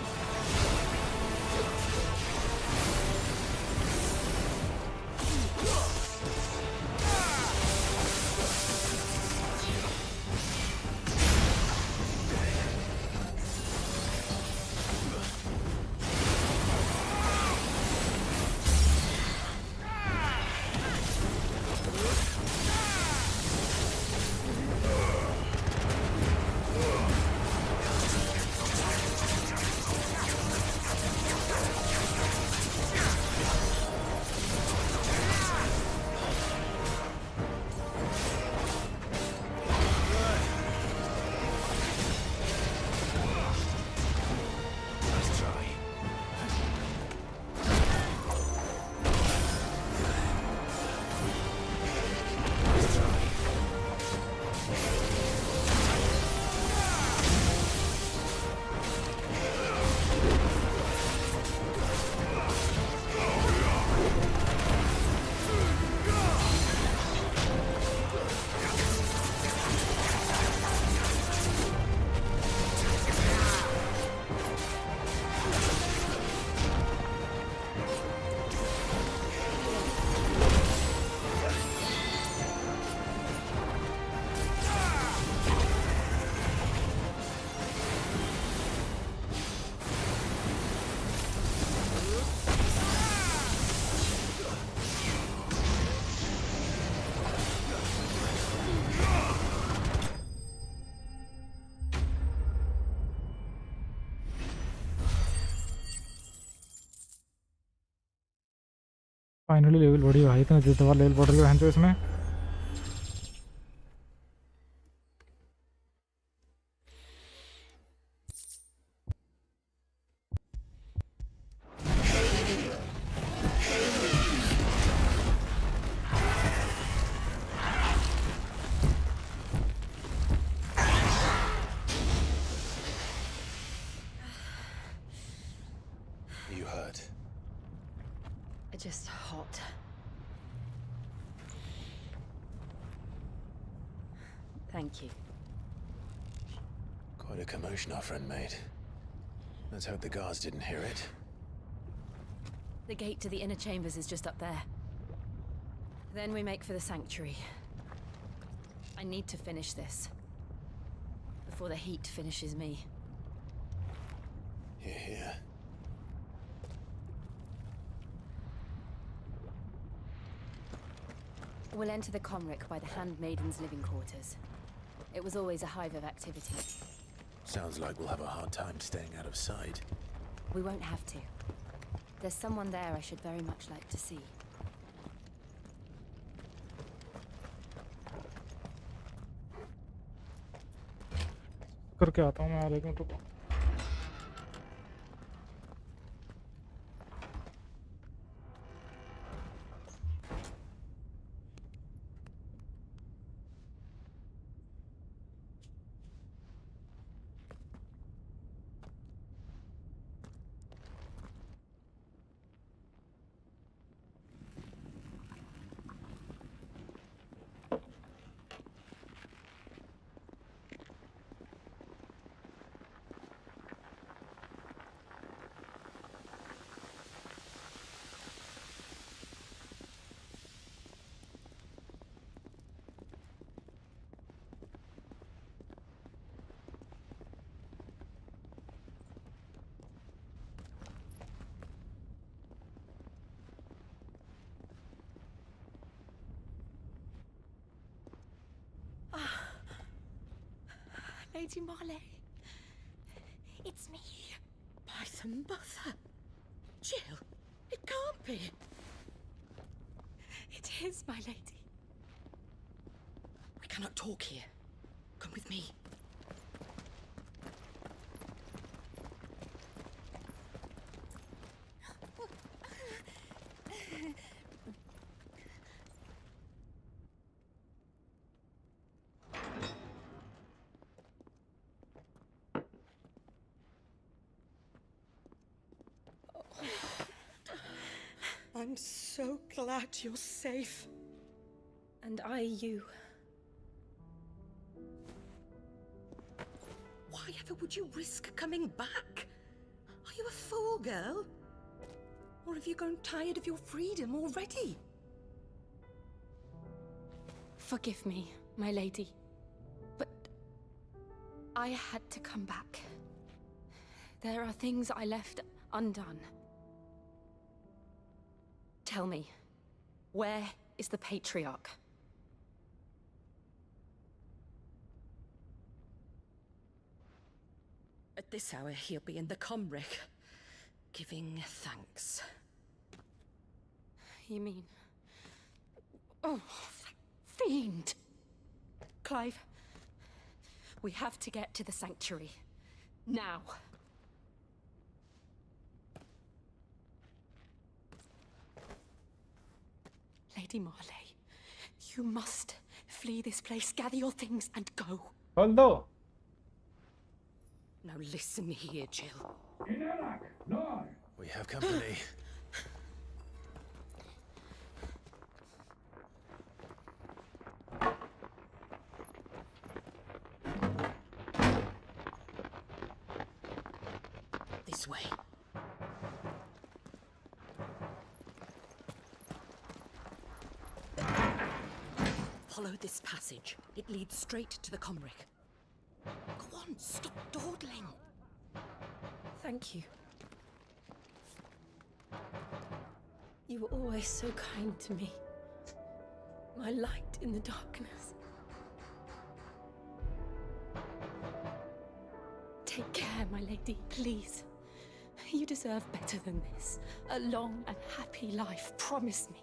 Finally level बढ़ी भाई, इतना जितवा level बढ़ गया है इसमें। You hurt? Just hot. Thank you. Quite a commotion our friend made. Let's hope the guards didn't hear it. The gate to the inner chambers is just up there. Then we make for the sanctuary. I need to finish this before the heat finishes me. Hear, hear. We'll enter the Comric by the Handmaiden's living quarters. It was always a hive of activity. Sounds like we'll have a hard time staying out of sight. We won't have to. There's someone there I should very much like to see. करके आता हूँ मैं यार, एक minute रुको। Lady Marley. It's me. By the mother. Jill, it can't be. It is, my lady. We cannot talk here. Come with me. I'm so glad you're safe. And I you. Why Why ever would you risk coming back? Are you a fool, girl? Or have you grown tired of your freedom already? Forgive me, my lady. But I had to come back. There are things I left undone. Tell me, where is the Patriarch? At this hour, he'll be in the Comric, giving thanks. You mean... Oh, that fiend! Clive, we have to get to the Sanctuary. Now. Lady Marley, you must flee this place, gather your things, and go. Although. Now listen here, Jill. We have company. This way. Follow this passage. It leads straight to the Comric. Go on, stop dawdling. Thank you. You were always so kind to me. My light in the darkness. Take care, my lady, please. You deserve better than this. A long and happy life, promise me.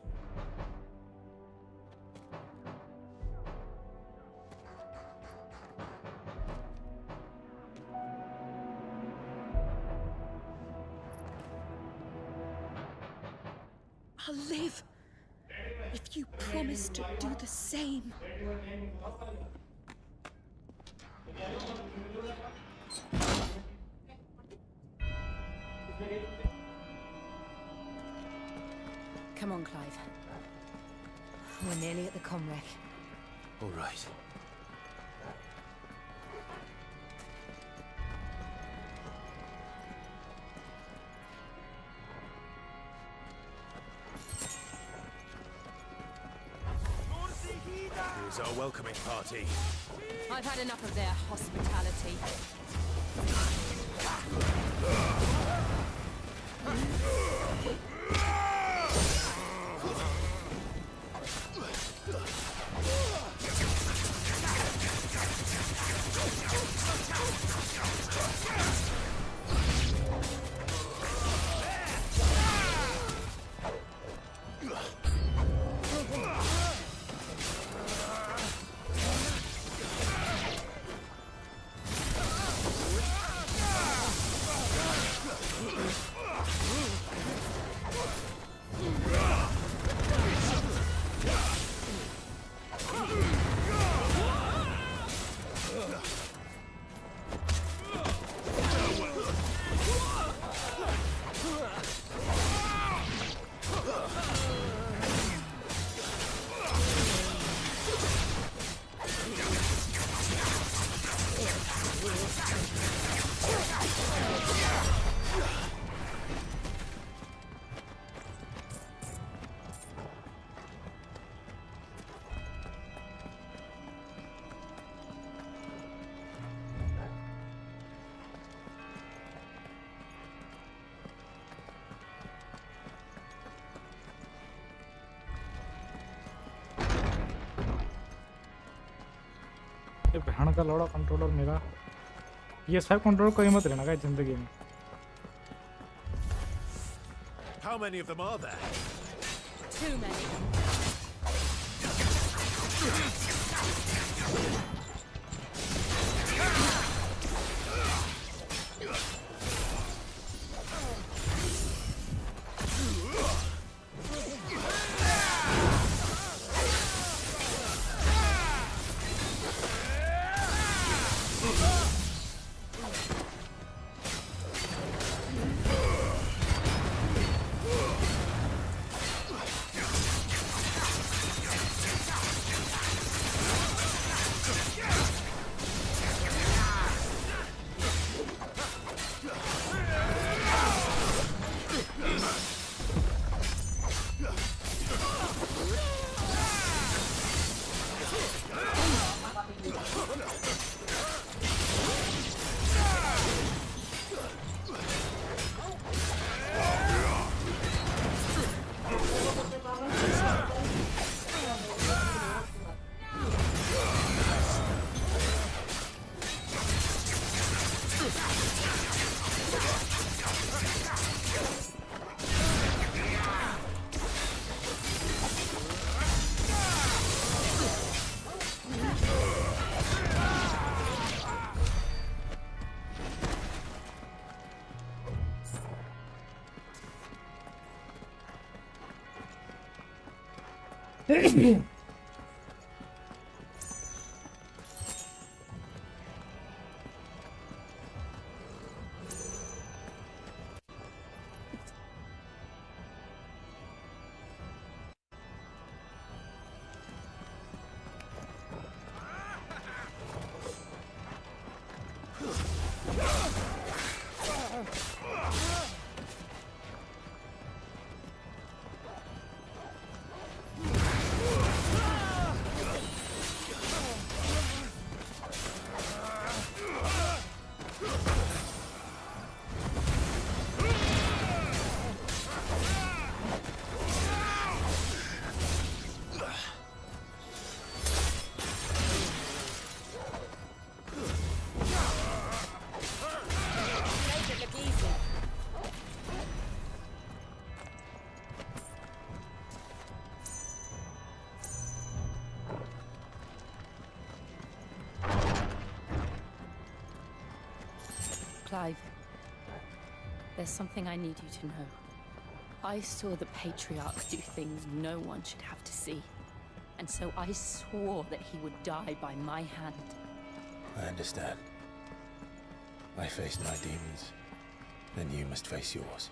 I'll live if you promise to do the same. Come on, Clive. We're nearly at the Comric. All right. Here's our welcoming party. I've had enough of their hospitality. ये भयानक का लौड़ा controller मेरा ये सब controller कोई मत लेना guys जिंदगी में. How many of them are there? Too many. Clive, there's something I need you to know. I saw the Patriarch do things no one should have to see. And so I swore that he would die by my hand. I understand. I faced my demons. Then you must face yours.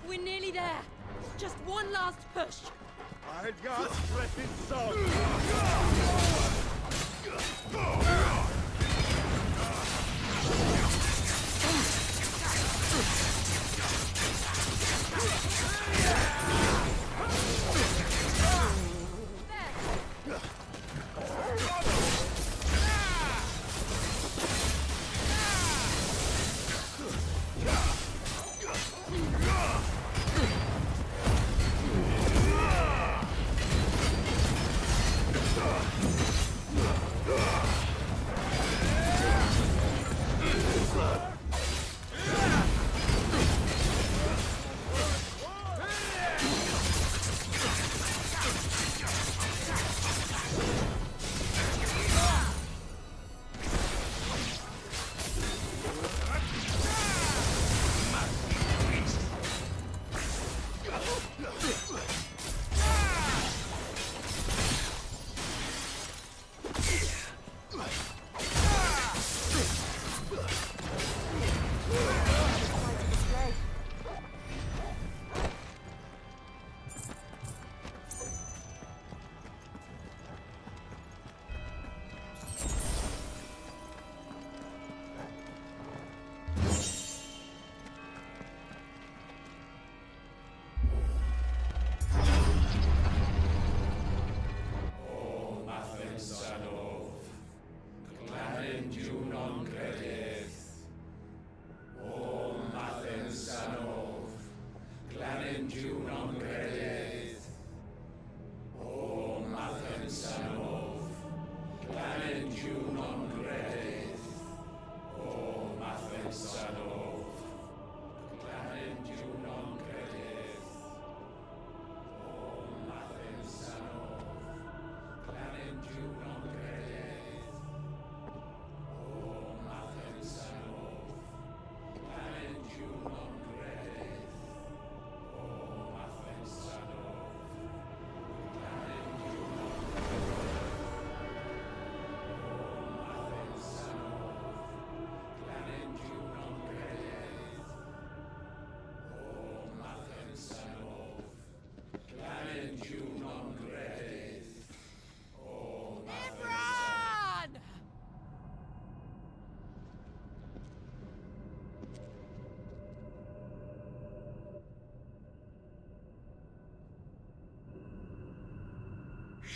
We're nearly there. Just one last push. I got threatened zone.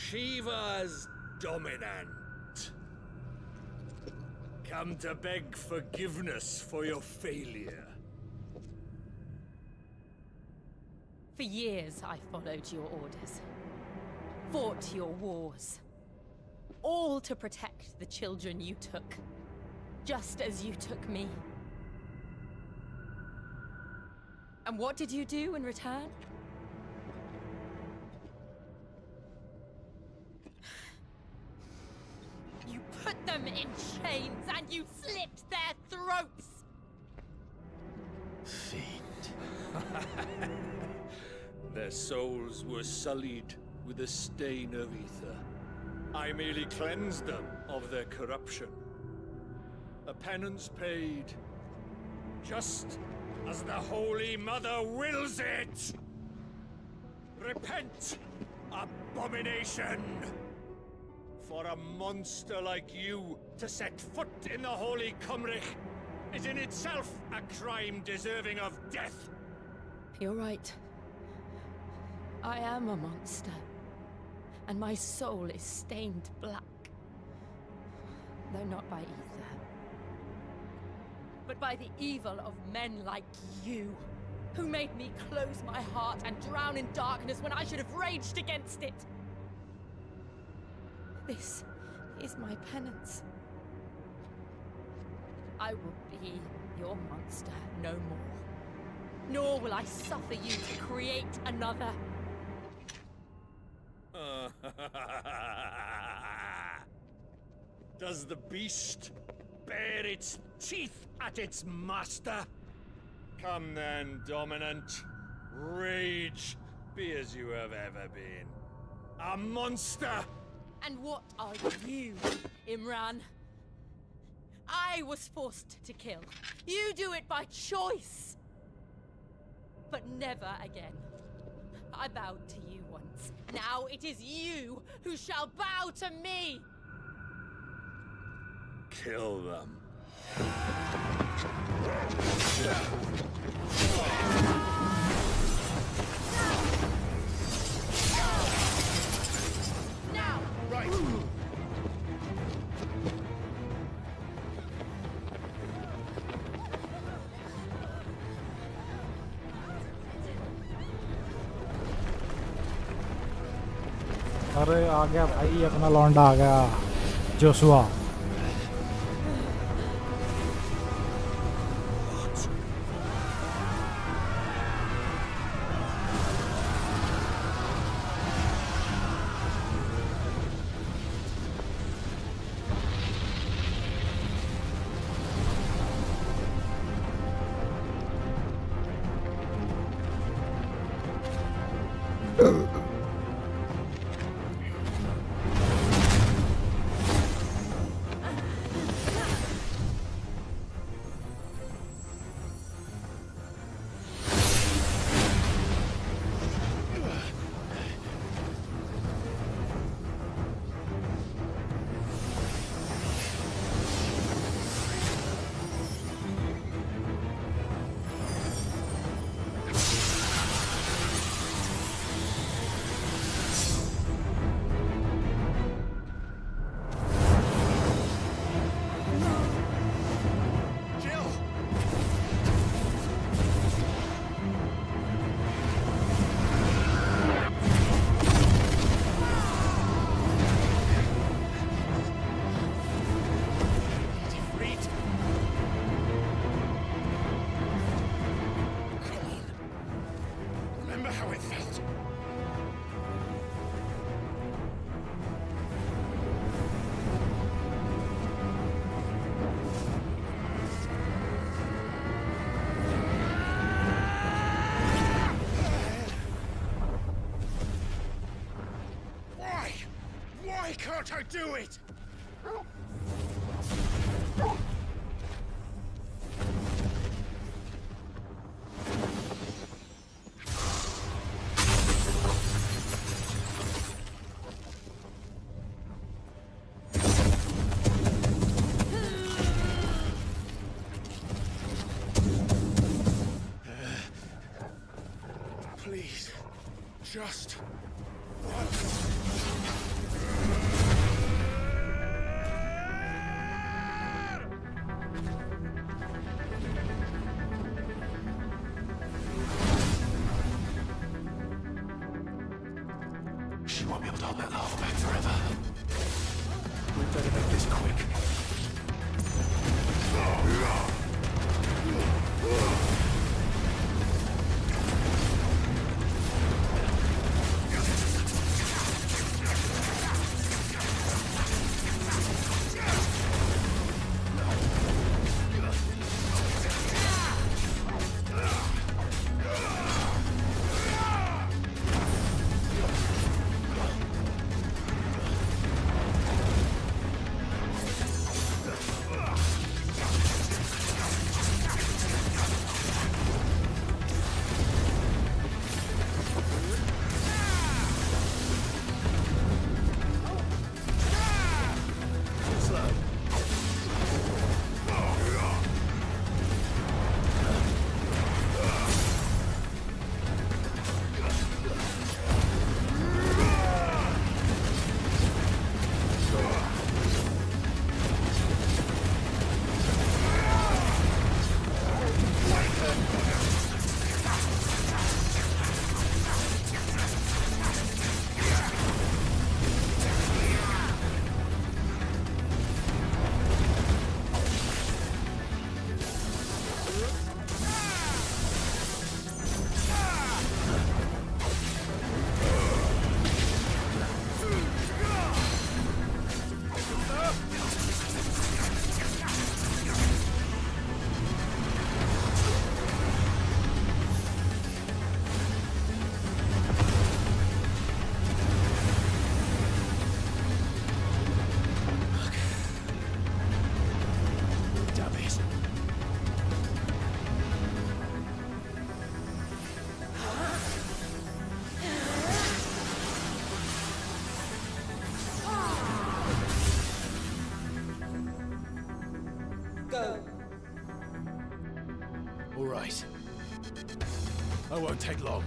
Shiva's dominant. Come to beg forgiveness for your failure. For years, I followed your orders. Fought your wars. All to protect the children you took. Just as you took me. And what did you do in return? You put them in chains and you slit their throats! fiend. Their souls were sullied with a stain of ether. I merely cleansed them of their corruption. A penance paid, just as the Holy Mother wills it! Repent, abomination! For a monster like you to set foot in the Holy Cymric is in itself a crime deserving of death! You're right. I am a monster. And my soul is stained black. Though not by ether. But by the evil of men like you, who made me close my heart and drown in darkness when I should have raged against it. This is my penance. I will be your monster no more. Nor will I suffer you to create another. Does the beast bare its teeth at its master? Come then, Dominant. Rage, be as you have ever been. A monster! And what are you, Imran? I was forced to kill. You do it by choice. But never again. I bowed to you once. Now it is you who shall bow to me! Kill them. Now! Right! अरे आ गया भाई अपना लौंडा आ गया Joshua Why can't I do it? Please, just She won't be able to hold that lava back forever. We better make this quick. right. I won't take long.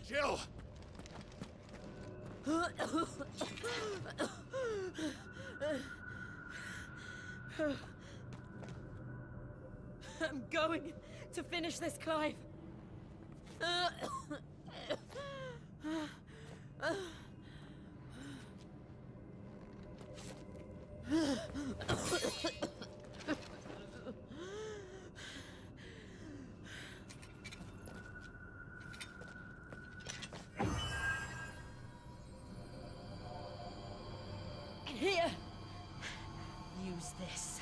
Jill! I'm going to finish this, Clive. Here. Use this.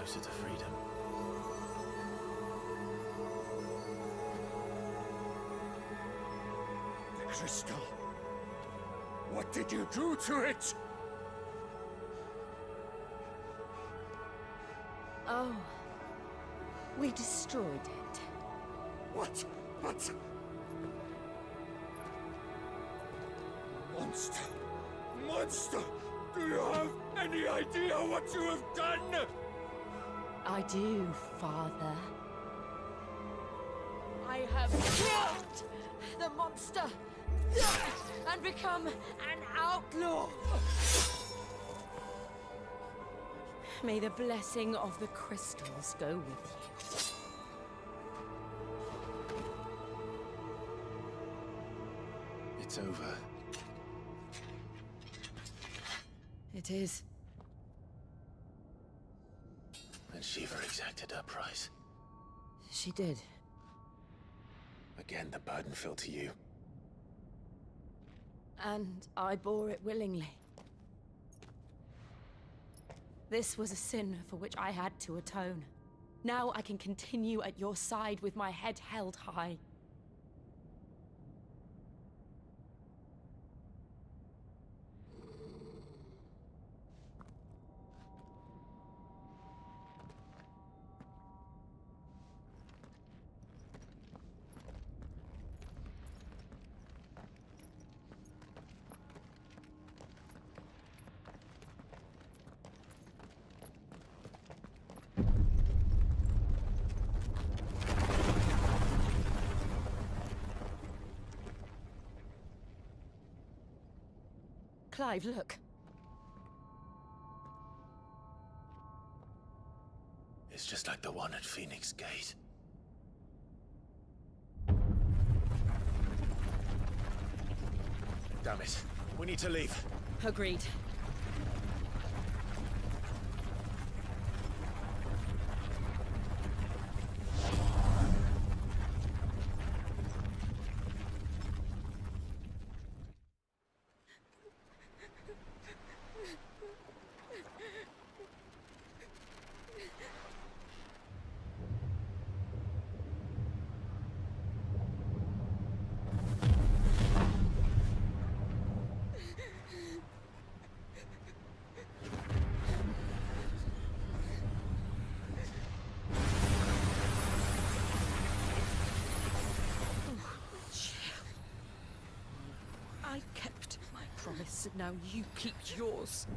closer to freedom. The crystal. What did you do to it? Oh. We destroyed it. What? Monster! Monster! Do you have any idea what you have done? I do, Father. I have killed the monster and become an outlaw. May the blessing of the crystals go with you. It's over. It is. And Shiva exacted her price. She did. Again, the burden fell to you. And I bore it willingly. This was a sin for which I had to atone. Now I can continue at your side with my head held high. Clive, look. It's just like the one at Phoenix Gate. Damn it. We need to leave. Agreed. I kept my promise, now you keep yours.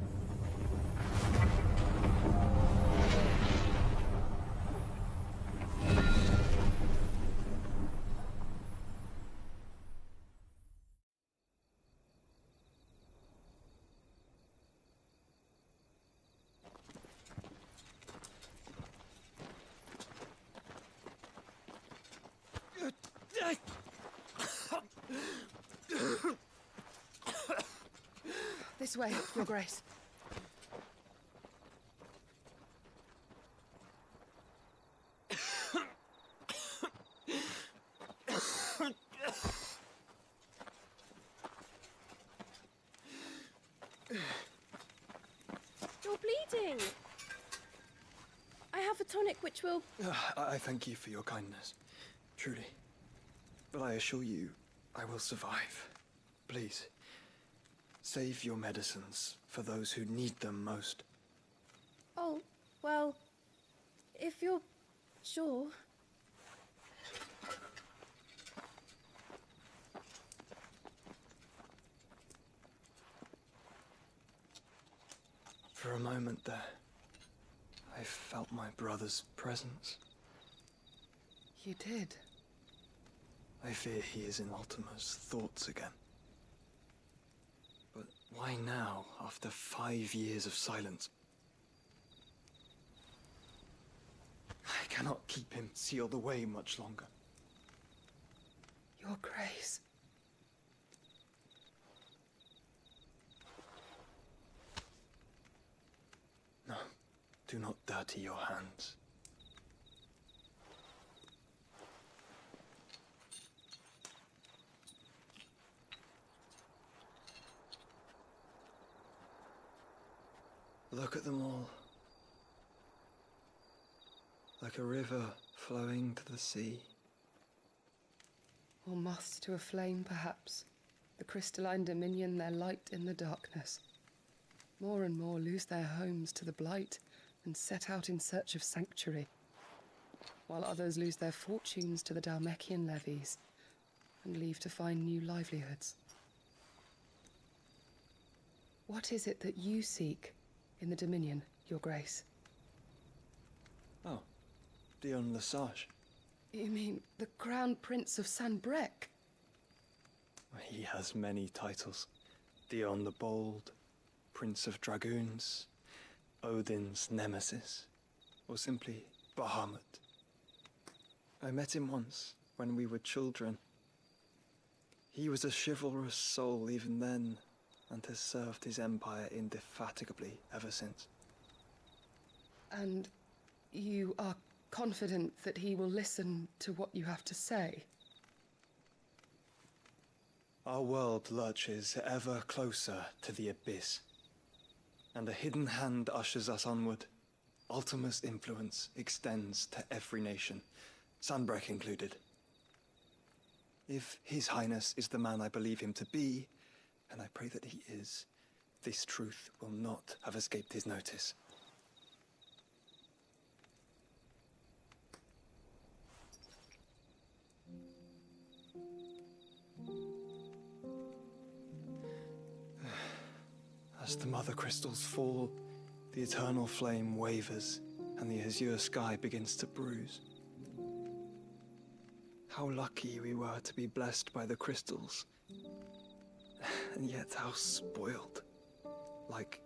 This way, Your Grace. You're bleeding. I have a tonic which will... I thank you for your kindness, truly. But I assure you, I will survive. Please, save your medicines for those who need them most. Oh, well, if you're sure. For a moment there, I felt my brother's presence. You did? I fear he is in Ultima's thoughts again. But why now, after 5 years of silence? I cannot keep him sealed away much longer. Your Grace. No, do not dirty your hands. Look at them all. like a river flowing to the sea. Or moths to a flame, perhaps. The crystalline dominion their light in the darkness. More and more lose their homes to the blight and set out in search of sanctuary, while others lose their fortunes to the Dalmekian levies and leave to find new livelihoods. What is it that you seek in the Dominion, Your Grace? Oh, Dion Lesage. You mean the Crown Prince of Sanbreque? He has many titles. Dion the Bold, Prince of Dragoons, Odin's Nemesis, or simply Bahamut. I met him once, when we were children. He was a chivalrous soul even then, and has served his empire indefatigably ever since. And you are confident that he will listen to what you have to say? Our world lurches ever closer to the abyss, and a hidden hand ushers us onward. Ultima's influence extends to every nation, Sanbreque included. If His Highness is the man I believe him to be, and I pray that he is, this truth will not have escaped his notice. As the mother crystals fall, the eternal flame wavers, and the azure sky begins to bruise. How lucky we were to be blessed by the crystals, and yet how spoiled. Like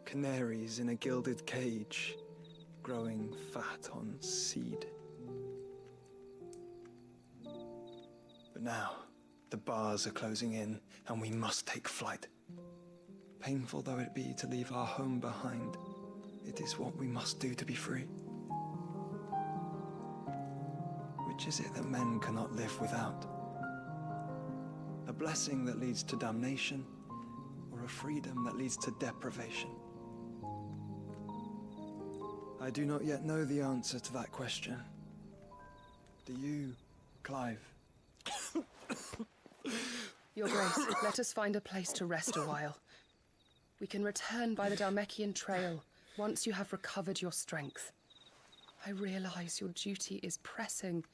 canaries in a gilded cage, growing fat on seed. But now, the bars are closing in, and we must take flight. Painful though it be to leave our home behind, it is what we must do to be free. Which is it that men cannot live without? A blessing that leads to damnation, or a freedom that leads to deprivation? I do not yet know the answer to that question. Do you, Clive? Your Grace, let us find a place to rest a while. We can return by the Dalmekian trail once you have recovered your strength. I realize your duty is pressing,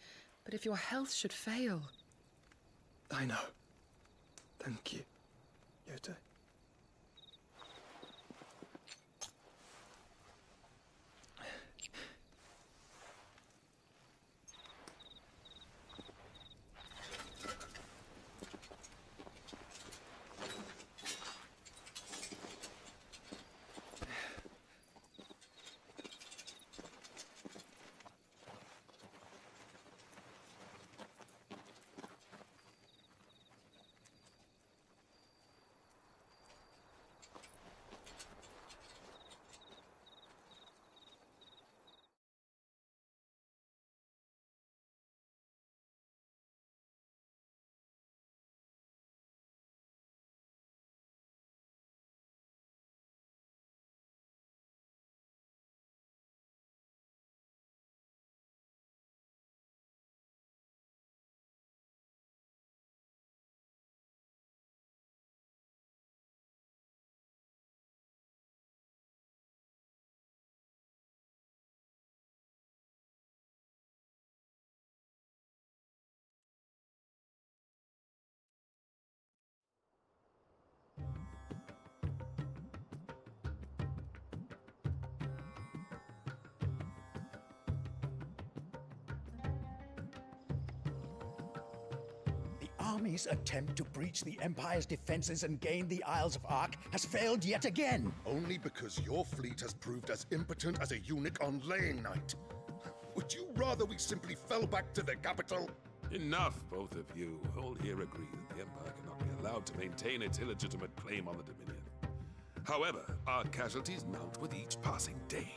but if your health should fail... I know. Thank you, Yote. Army's attempt to breach the Empire's defenses and gain the Isles of Ark has failed yet again. Only because your fleet has proved as impotent as a eunuch on laying night. Would you rather we simply fell back to the capital? Enough, both of you. All here agree that the Empire cannot be allowed to maintain its illegitimate claim on the Dominion. However, our casualties mount with each passing day.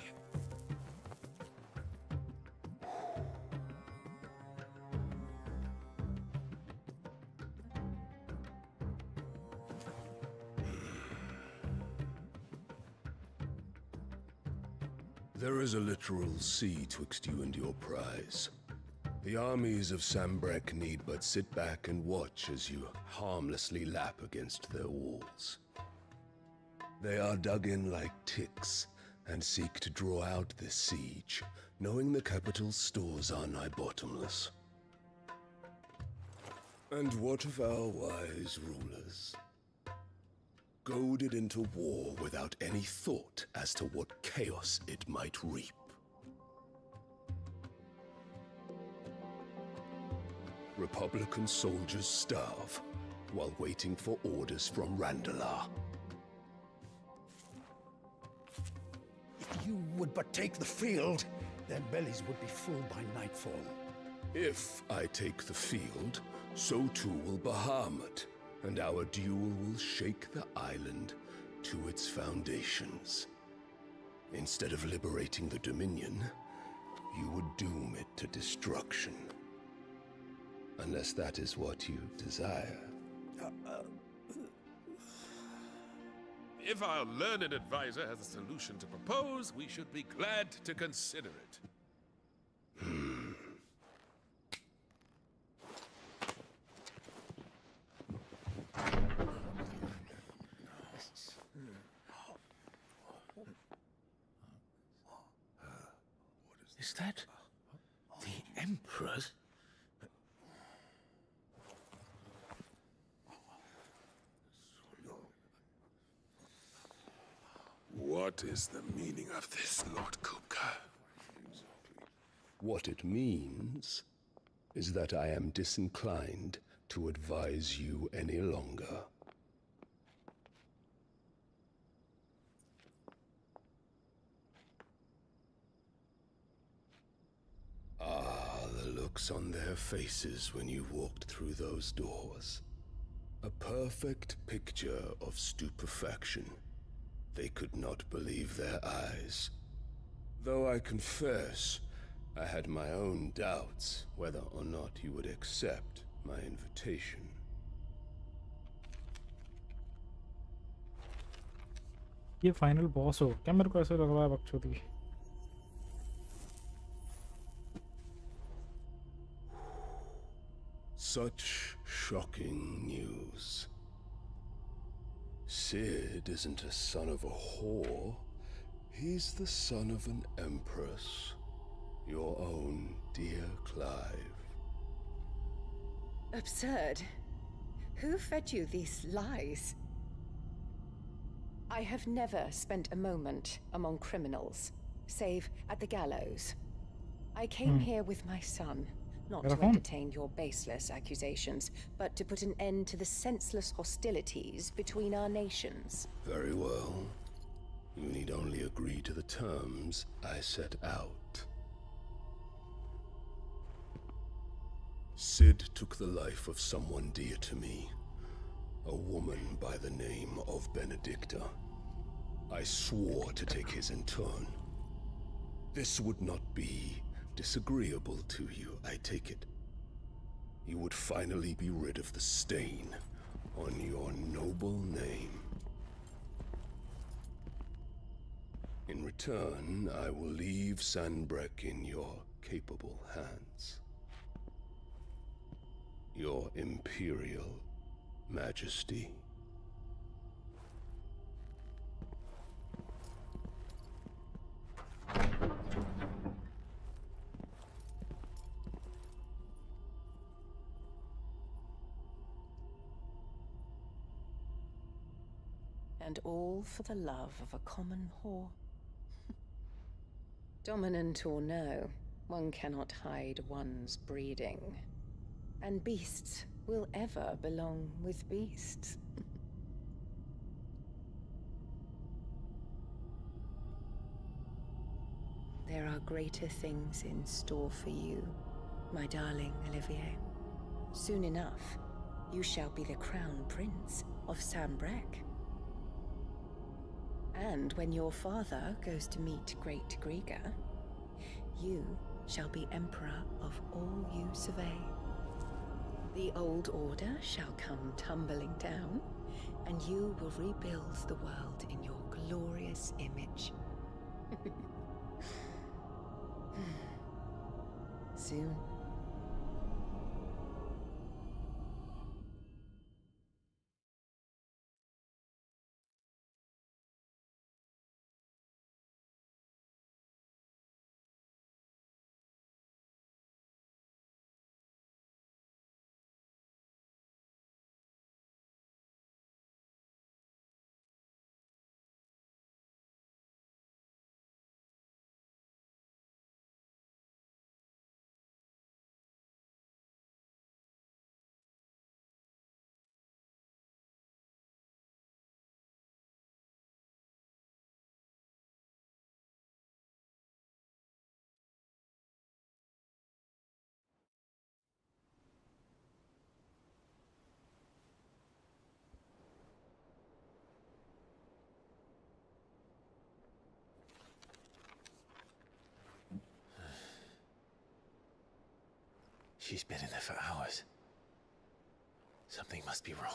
There is a literal sea twixt you and your prize. The armies of Sambrek need but sit back and watch as you harmlessly lap against their walls. They are dug in like ticks and seek to draw out this siege, knowing the capital's stores are nigh bottomless. And what of our wise rulers? Goaded into war without any thought as to what chaos it might reap. Republican soldiers starve while waiting for orders from Randalar. If you would but take the field, their bellies would be full by nightfall. If I take the field, so too will Bahamut, and our duel will shake the island to its foundations. Instead of liberating the Dominion, you would doom it to destruction. Unless that is what you desire. If our learned advisor has a solution to propose, we should be glad to consider it. Is that the Emperor's? What is the meaning of this, Lord Kupka? What it means is that I am disinclined to advise you any longer. Ah, the looks on their faces when you walked through those doors. A perfect picture of stupefaction. They could not believe their eyes. Though I confess, I had my own doubts whether or not you would accept my invitation. ये final boss हो क्या? मेरे को ऐसे लग रहा है बकचोदी. Such shocking news. Sid isn't a son of a whore. He's the son of an empress. Your own dear Clive. Absurd. Who fed you these lies? I have never spent a moment among criminals, save at the gallows. I came here with my son, not to entertain your baseless accusations, but to put an end to the senseless hostilities between our nations. Very well. You need only agree to the terms I set out. Sid took the life of someone dear to me, a woman by the name of Benedicta. I swore to take his in turn. This would not be disagreeable to you, I take it. You would finally be rid of the stain on your noble name. In return, I will leave Sanbrek in your capable hands. Your Imperial Majesty. And all for the love of a common whore. Dominant or no, one cannot hide one's breeding. And beasts will ever belong with beasts. There are greater things in store for you, my darling Olivier. Soon enough, you shall be the crown prince of Sambrek. And when your father goes to meet Great Griga, you shall be emperor of all you survey. The old order shall come tumbling down, and you will rebuild the world in your glorious image. soon. She's been in there for hours. Something must be wrong.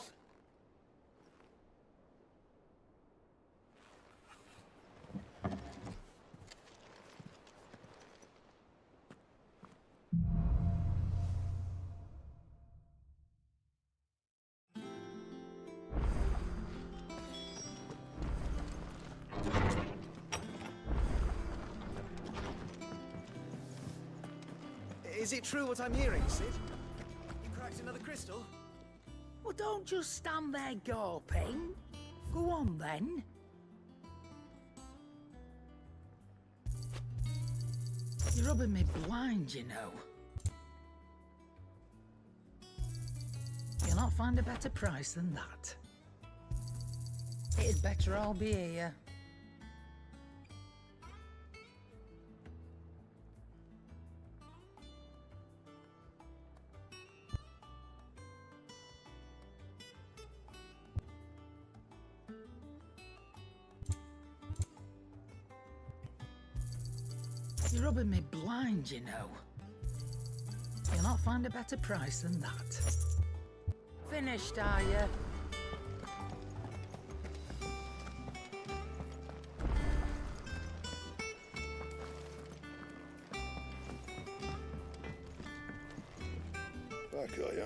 Is it true what I'm hearing, Sid? You cracked another crystal? Well, don't just stand there gawping. Go on, then. You're rubbing me blind, you know. You'll not find a better price than that. It'd better all be here. You're rubbing me blind, you know. You'll not find a better price than that. Finished, are you? Back, are ya?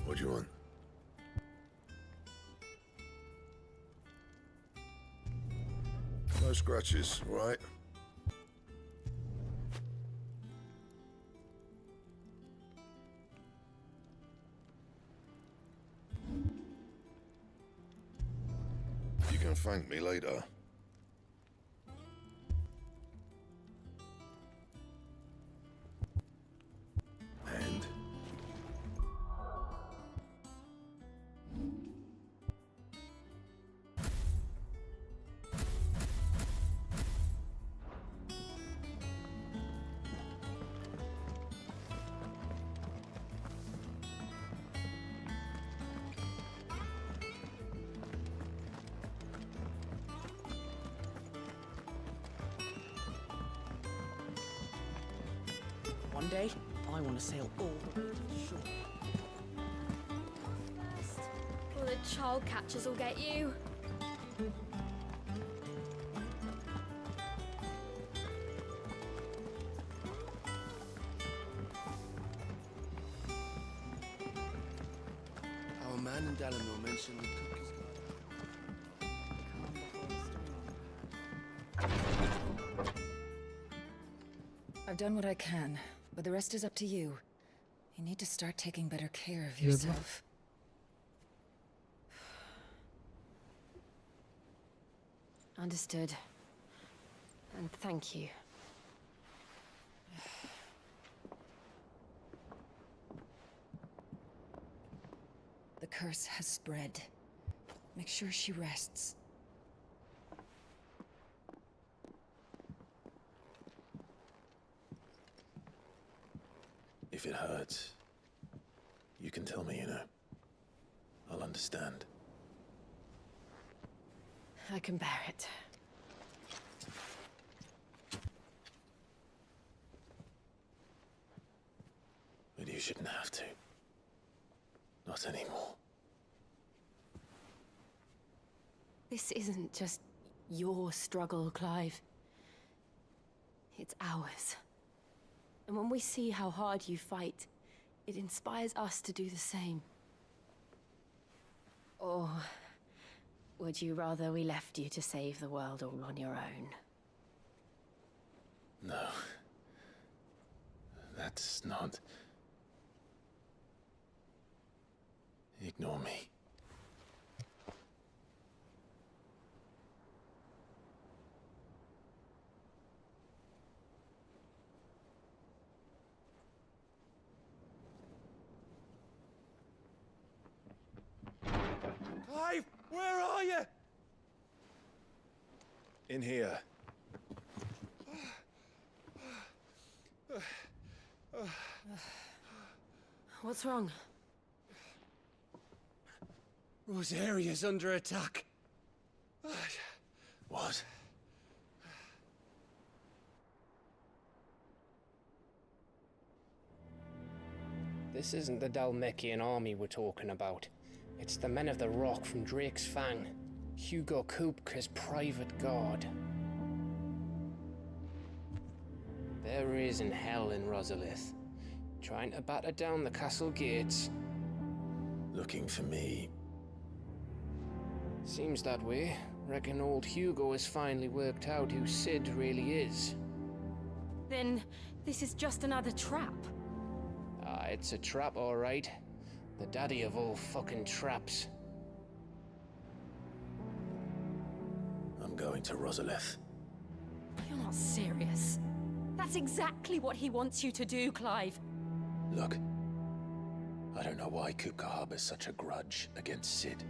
What do you want? No scratches, all right? You can thank me later. And? One day, I want to sail all the way to the shore. Or the child catchers will get you. Our man in Dalamore mentioned the cook is I've done what I can, but the rest is up to you. You need to start taking better care of Yeah, but- yourself. Understood. And thank you. The curse has spread. Make sure she rests. If it hurts, you can tell me, you know. I'll understand. I can bear it. But you shouldn't have to. Not anymore. This isn't just your struggle, Clive. It's ours. And when we see how hard you fight, it inspires us to do the same. Or would you rather we left you to save the world all on your own? No. That's not... Ignore me. Clive, where are you? In here. What's wrong? Rosaria's under attack. What? This isn't the Dalmekian army we're talking about. It's the men of the Rock from Drake's Fang. Hugo Kupka's private guard. There is in hell in Rosalith, trying to batter down the castle gates. Looking for me? Seems that way. Reckon old Hugo has finally worked out who Sid really is. Then this is just another trap. Ah, it's a trap, all right. The daddy of all fucking traps. I'm going to Rosalith. You're not serious. That's exactly what he wants you to do, Clive. Look, I don't know why Kupka harbors such a grudge against Sid.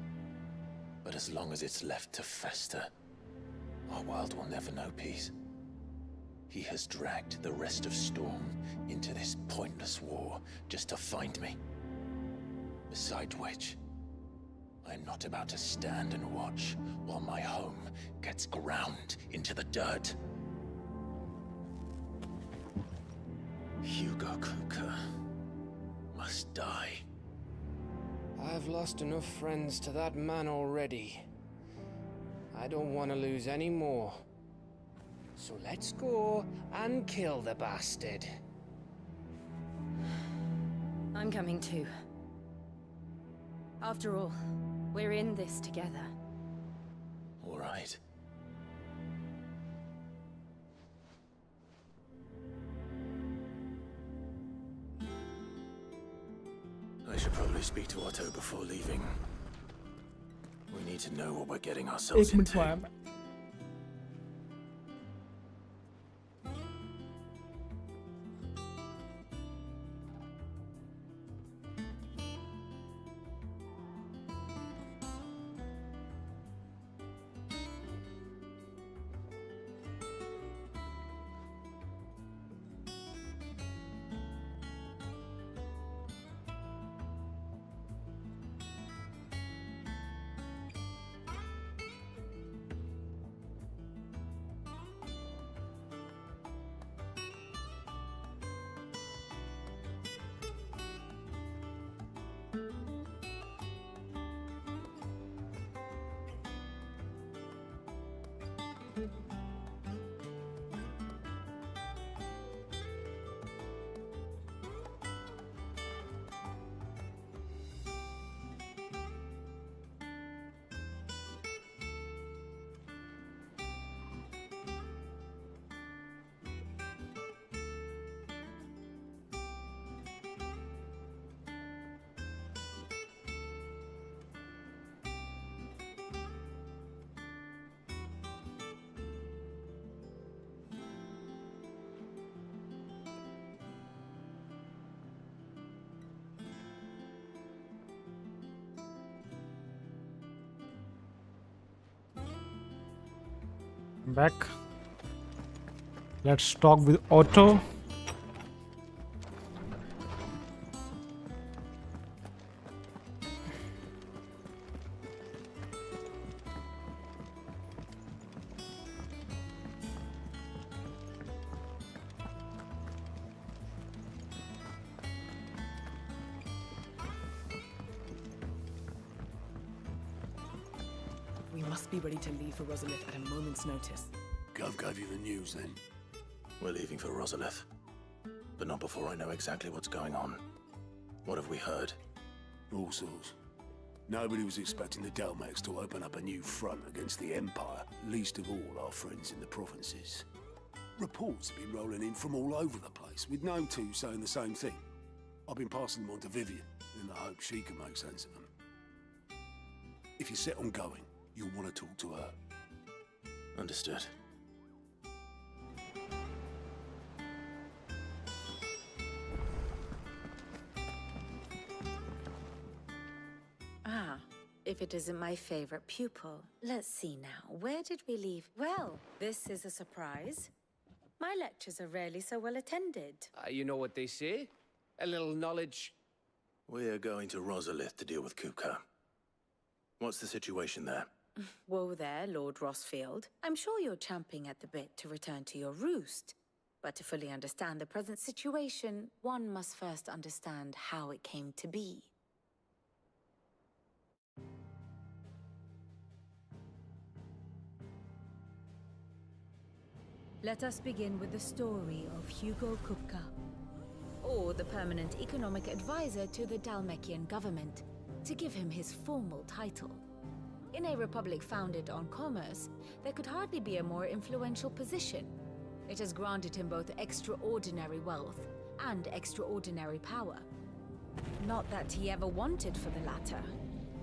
But as long as it's left to fester, our world will never know peace. He has dragged the rest of Storm into this pointless war just to find me. Besides which, I'm not about to stand and watch while my home gets ground into the dirt. Hugo Kupka must die. I've lost enough friends to that man already. I don't want to lose any more. So let's go and kill the bastard. I'm coming too. After all, we're in this together. All right. I should probably speak to Otto before leaving. We need to know what we're getting ourselves into. Back. Let's talk with Otto. We must be ready to leave for Rosalith at a moment's notice. Gov gave you the news then? We're leaving for Rosalith. But but not before I know exactly what's going on. What have we heard? All sorts. Nobody was expecting the Delmex to open up a new front against the Empire, least of all our friends in the provinces. Reports have been rolling in from all over the place, with no two saying the same thing. I've been passing them on to Vivian, in the hope she can make sense of them. If you're set on going, you'll want to talk to her. Understood. Ah, if it isn't my favorite pupil. Let's see now. Where did we leave? Well, this is a surprise. My lectures are rarely so well attended. You know what they say? A little knowledge. We're going to Rosalith to deal with Kupka. What's the situation there? Whoa there, Lord Rossfield. I'm sure you're champing at the bit to return to your roost. But to fully understand the present situation, one must first understand how it came to be. Let us begin with the story of Hugo Kupka, or the permanent economic advisor to the Dalmekian government, to give him his formal title. In a republic founded on commerce, there could hardly be a more influential position. It has granted him both extraordinary wealth and extraordinary power. Not that he ever wanted for the latter.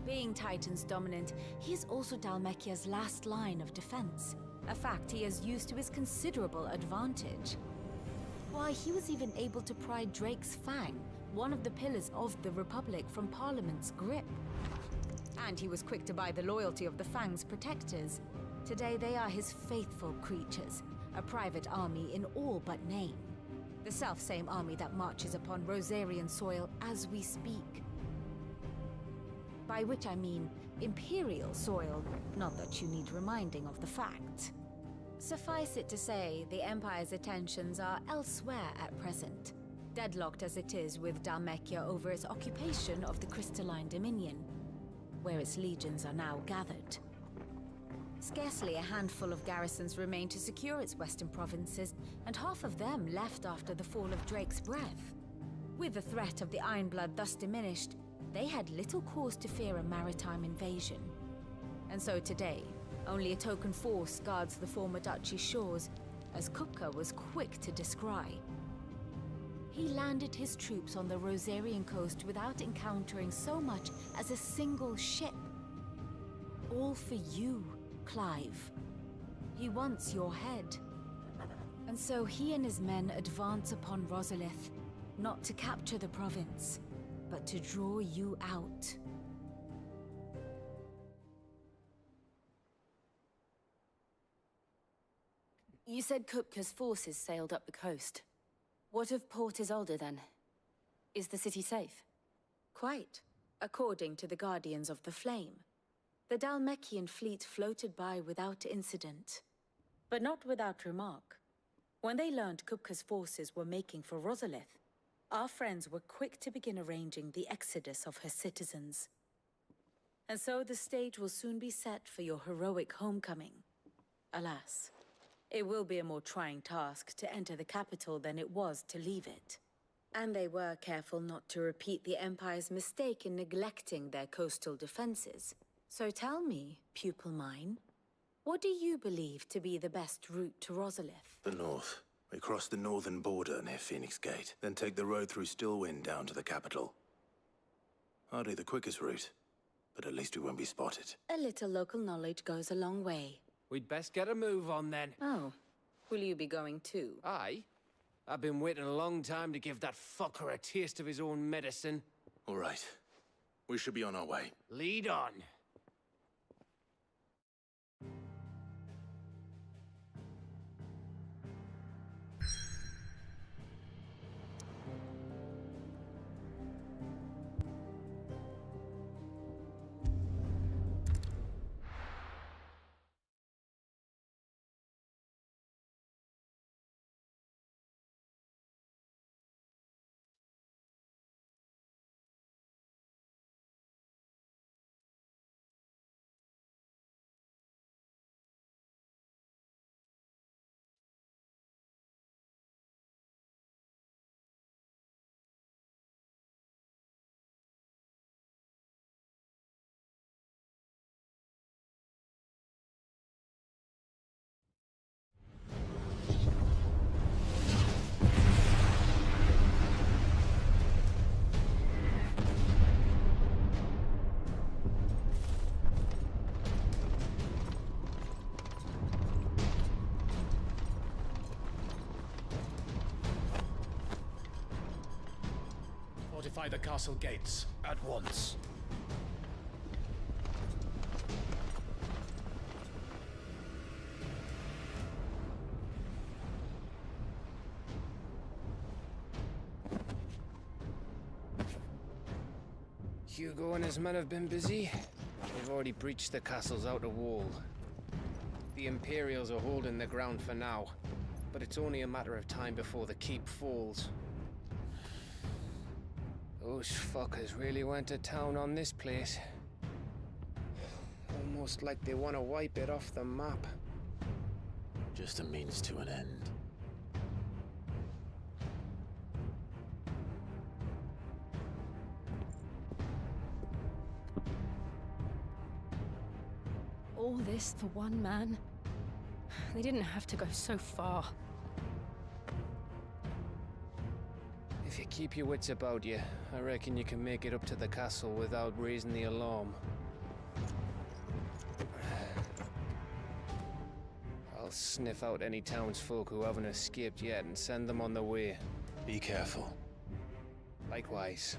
Being Titan's dominant, he is also Dalmekia's last line of defense, a fact he has used to his considerable advantage. Why, he was even able to pry Drake's Fang, one of the pillars of the Republic, from Parliament's grip. And he was quick to buy the loyalty of the Fang's protectors. Today they are his faithful creatures, a private army in all but name. The self-same army that marches upon Rosarian soil as we speak. By which I mean Imperial soil, not that you need reminding of the fact. Suffice it to say, the Empire's attentions are elsewhere at present, deadlocked as it is with Dalmekia over its occupation of the Crystalline Dominion, where its legions are now gathered. Scarcely a handful of garrisons remain to secure its western provinces, and half of them left after the fall of Drake's Breath. With the threat of the Ironblood thus diminished, they had little cause to fear a maritime invasion. And so today, only a token force guards the former duchy's shores, as Kupka was quick to descry. He landed his troops on the Rosarian coast without encountering so much as a single ship. All for you, Clive. He wants your head. And so he and his men advance upon Rosalith, not to capture the province, but to draw you out. You said Kupka's forces sailed up the coast. What of Port Isolde, then? Is the city safe? Quite, according to the Guardians of the Flame. The Dalmekian fleet floated by without incident. But not without remark. When they learned Kupka's forces were making for Rosalith, our friends were quick to begin arranging the exodus of her citizens. And so the stage will soon be set for your heroic homecoming. Alas, it will be a more trying task to enter the capital than it was to leave it. And they were careful not to repeat the Empire's mistake in neglecting their coastal defenses. So tell me, pupil mine, what do you believe to be the best route to Rosalith? The north. We cross the northern border near Phoenix Gate, then take the road through Stillwind down to the capital. Hardly the quickest route, but at least we won't be spotted. A little local knowledge goes a long way. We'd best get a move on then. Oh, will you be going too? Aye. I've been waiting a long time to give that fucker a taste of his own medicine. All right. We should be on our way. Lead on. Fortify the castle gates at once. Hugo and his men have been busy. They've already breached the castle's outer wall. The Imperials are holding the ground for now, but it's only a matter of time before the keep falls. Those fuckers really went to town on this place. Almost like they want to wipe it off the map. Just a means to an end. All this for one man? They didn't have to go so far. If you keep your wits about you, I reckon you can make it up to the castle without raising the alarm. I'll sniff out any townsfolk who haven't escaped yet and send them on their way. Be careful. Likewise.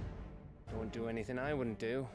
Don't do anything I wouldn't do.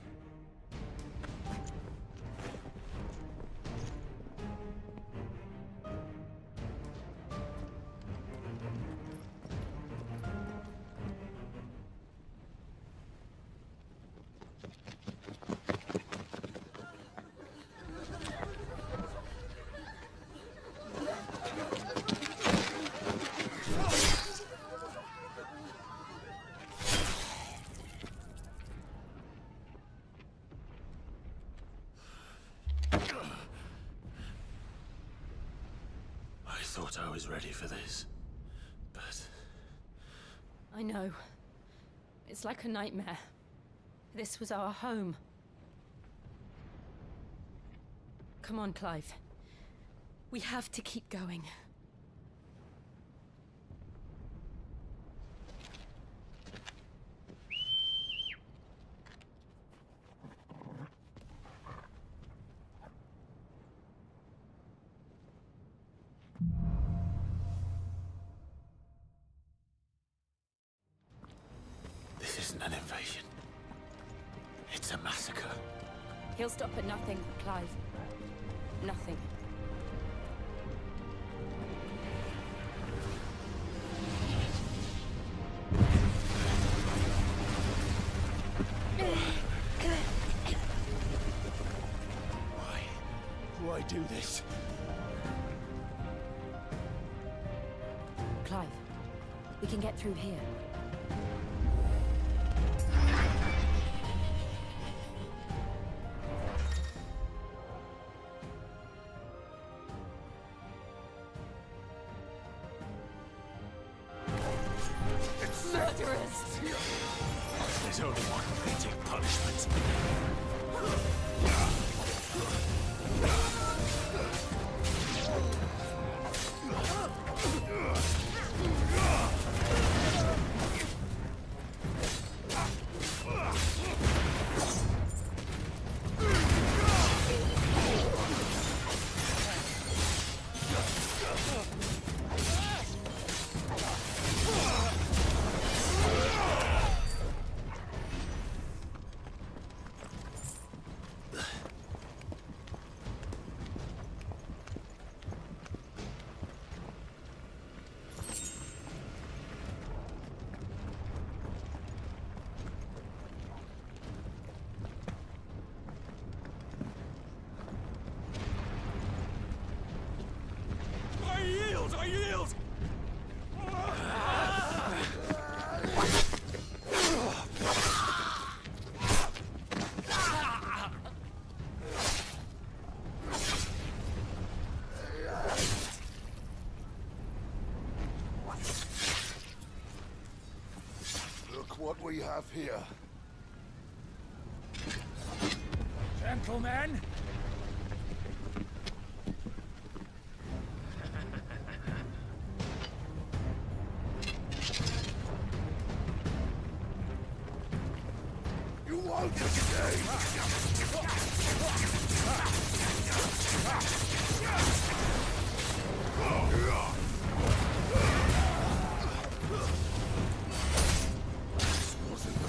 I thought I was ready for this, but... I know. It's like a nightmare. This was our home. Come on, Clive. We have to keep going. This isn't an invasion. It's a massacre. He'll stop at nothing, Clive. Nothing. Why do I do this? Clive, we can get through here. Murderers! There's only one fitting punishment. I yield! Look what we have here. Gentlemen! You won't escape! This wasn't the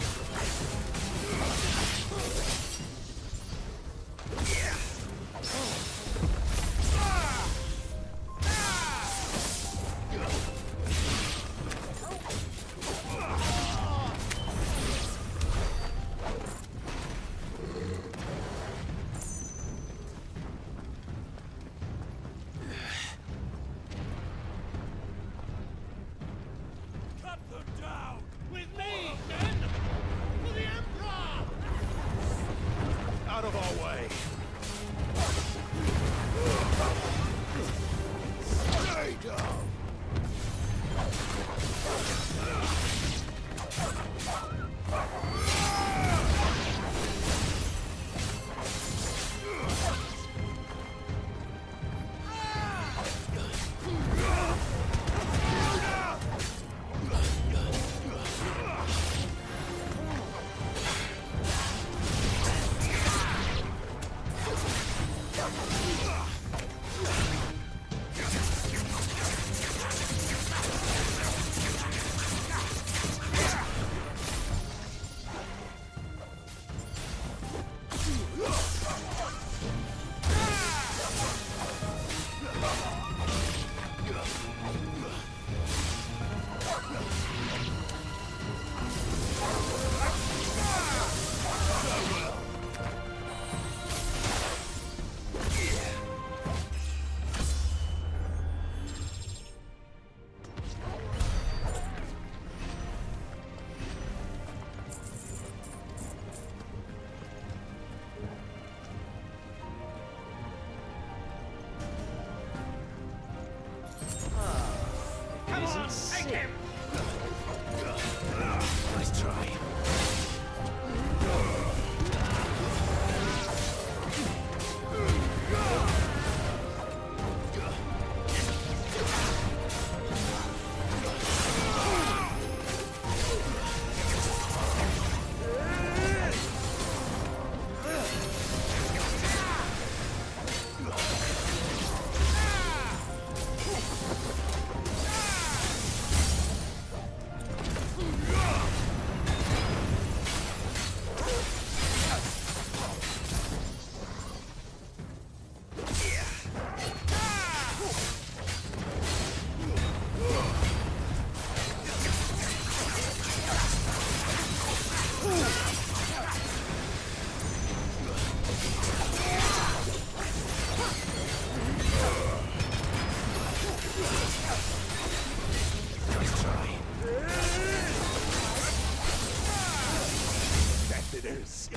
is.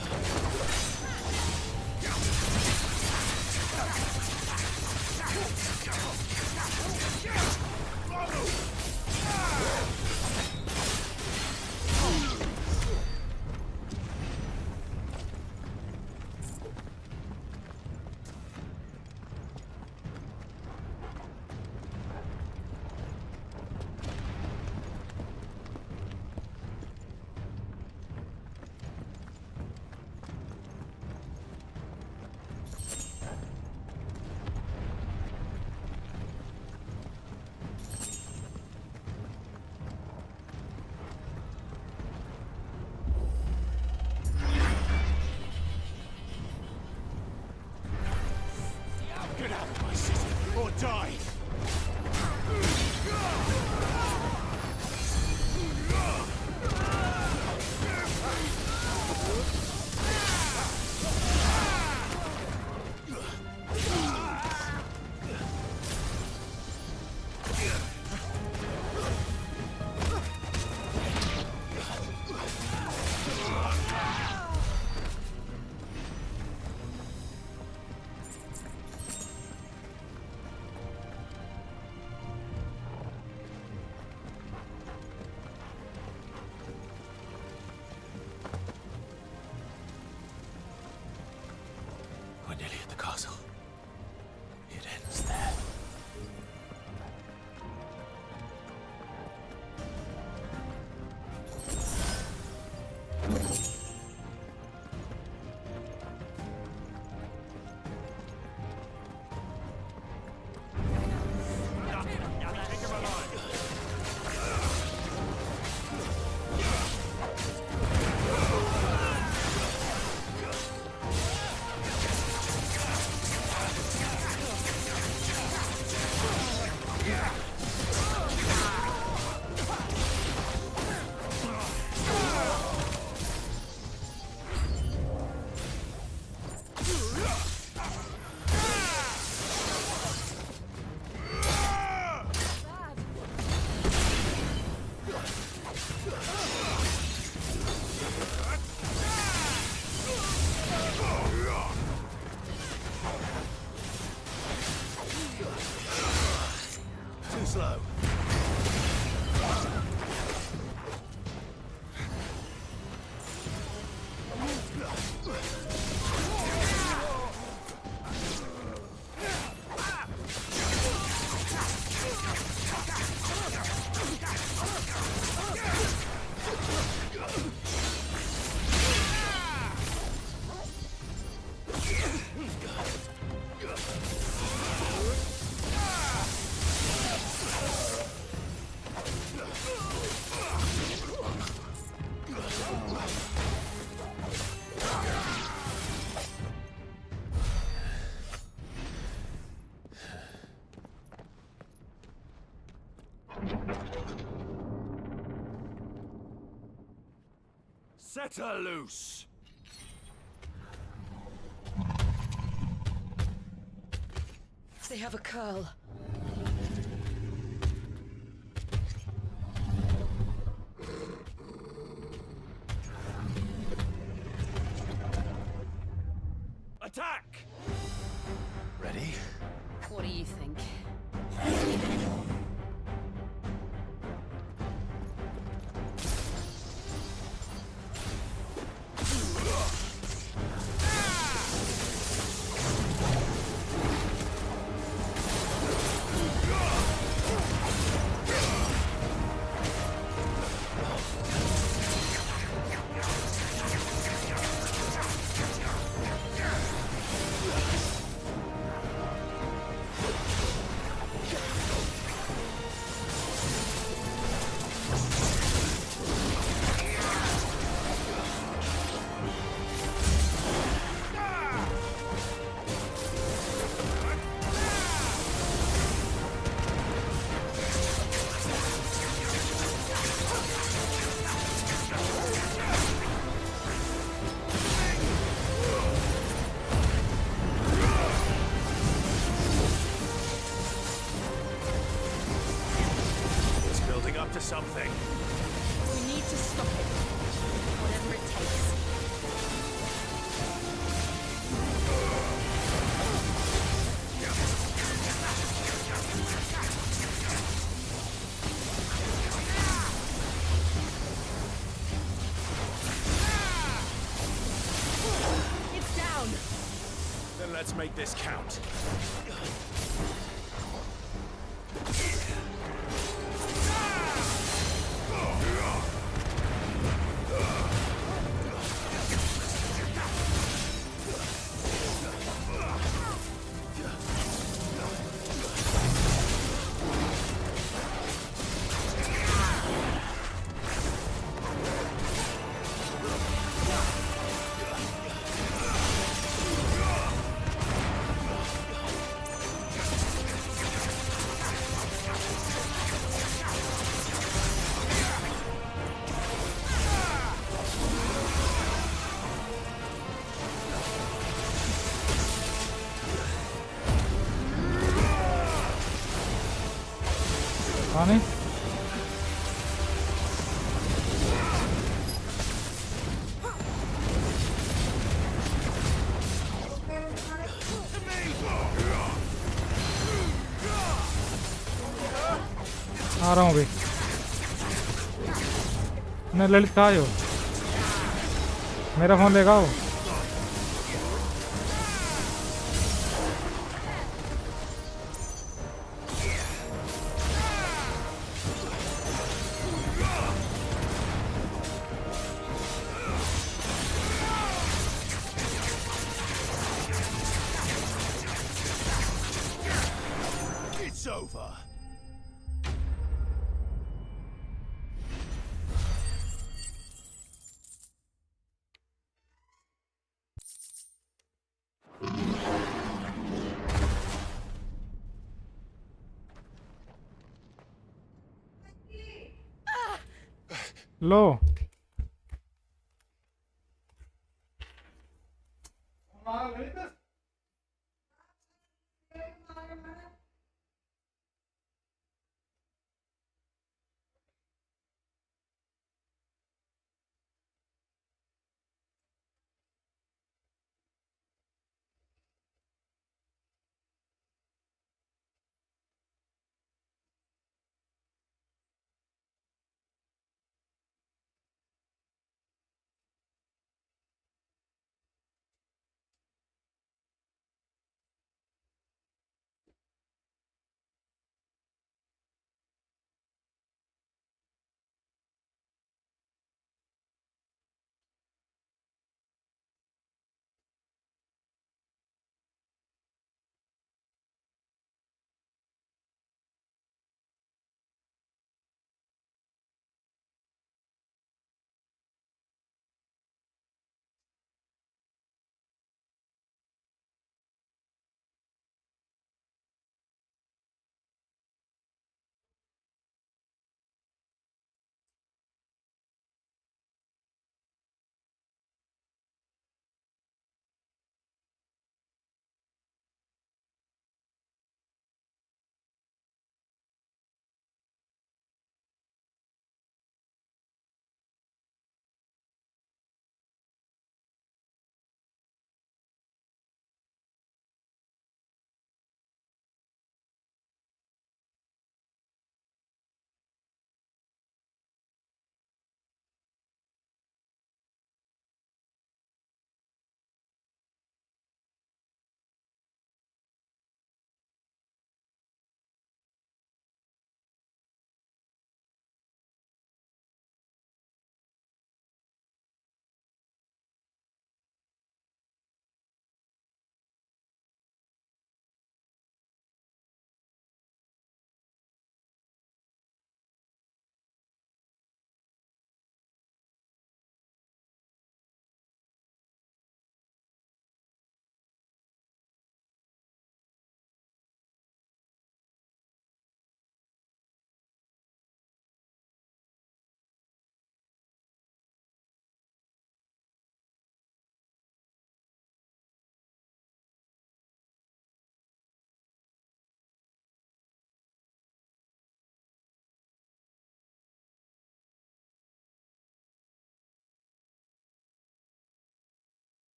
Get out of my city, or die! We're nearly at the castle. It ends there. Too slow. Set her loose! They have a curl. Attack! Ready? What do you think? Let's make this count. Honey? आ रहा हूँ भाई। नहीं ललित कहाँ है हो? मेरा phone लेगा वो? It's over. Low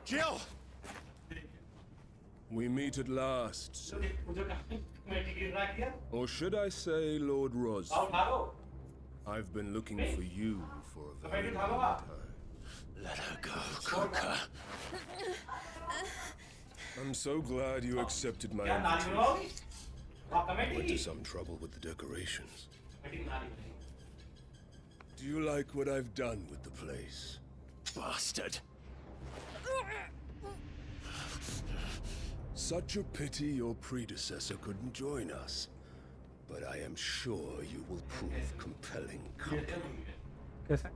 Jill! We meet at last, sir. Or should I say, Lord Rosfield? I've been looking for you for a very long time. Let her go, Kuka. I'm so glad you accepted my invitation. Went to some trouble with the decorations. Do you like what I've done with the place? Bastard. Such a pity your predecessor couldn't join us. But I am sure you will prove compelling company. कैसे?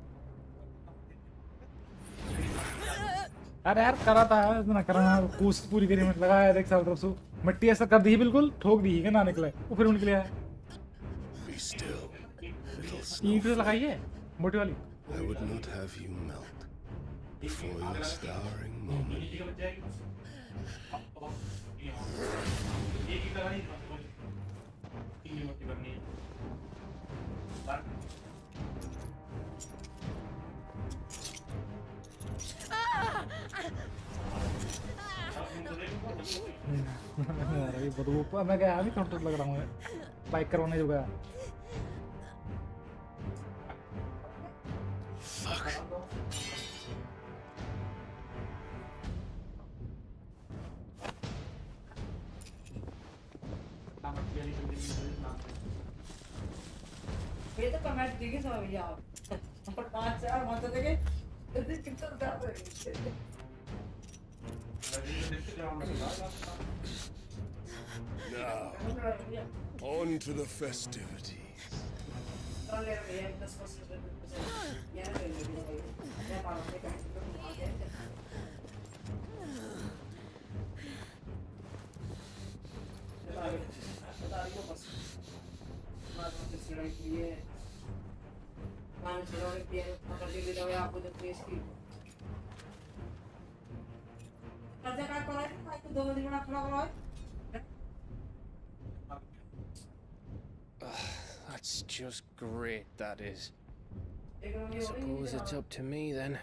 अरे यार करा था इतना करना कोशिश पूरी करी मिनट लगाया देख साल तरफ से मिट्टी ऐसा कर दी बिल्कुल ठोक दी है ना निकले वो फिर निकले है ईंट लगाई है मोटी वाली I would not have you melt before your starring moment. अरे बदबू मैं गया नहीं काउंटर लग रहा हूँ बाइक करवाने जो गया ये तो कमेंट दिखे सब भैया और 5-4 मत देखे इतने कितना दर्द है Now, on to the festivities. That's just great, that is. I suppose it's up to me then.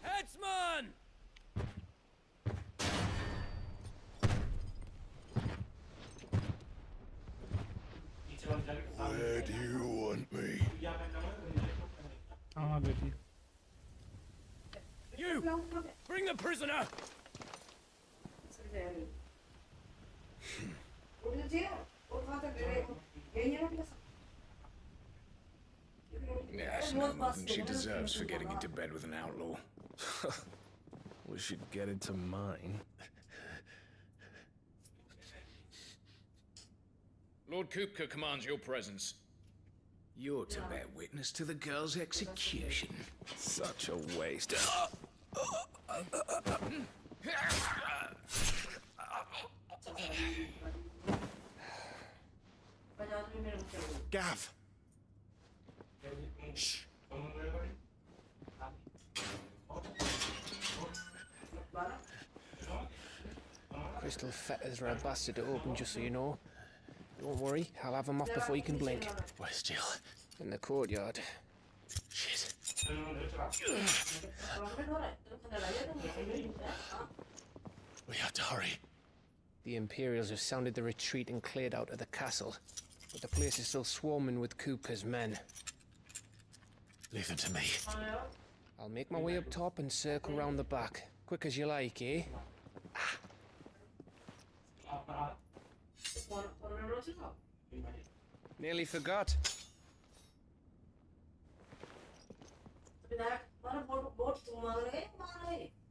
Headsman! Where do you want me? हाँ बेटी You! Bring the prisoner! That's no more than she deserves for getting into bed with an outlaw. We should get into mine. Lord Kupka commands your presence. You're to bear witness to the girl's execution. Such a waste. Gav! Shh! Crystal fetters are a bastard to open, just so you know. Don't worry, I'll have them off before you can blink. Where's Jill? In the courtyard. Shit. We have to hurry. The Imperials have sounded the retreat and cleared out of the castle. But the place is still swarming with Kupka's men. Leave them to me. I'll make my way up top and circle round the back. Quick as you like, eh? Nearly forgot.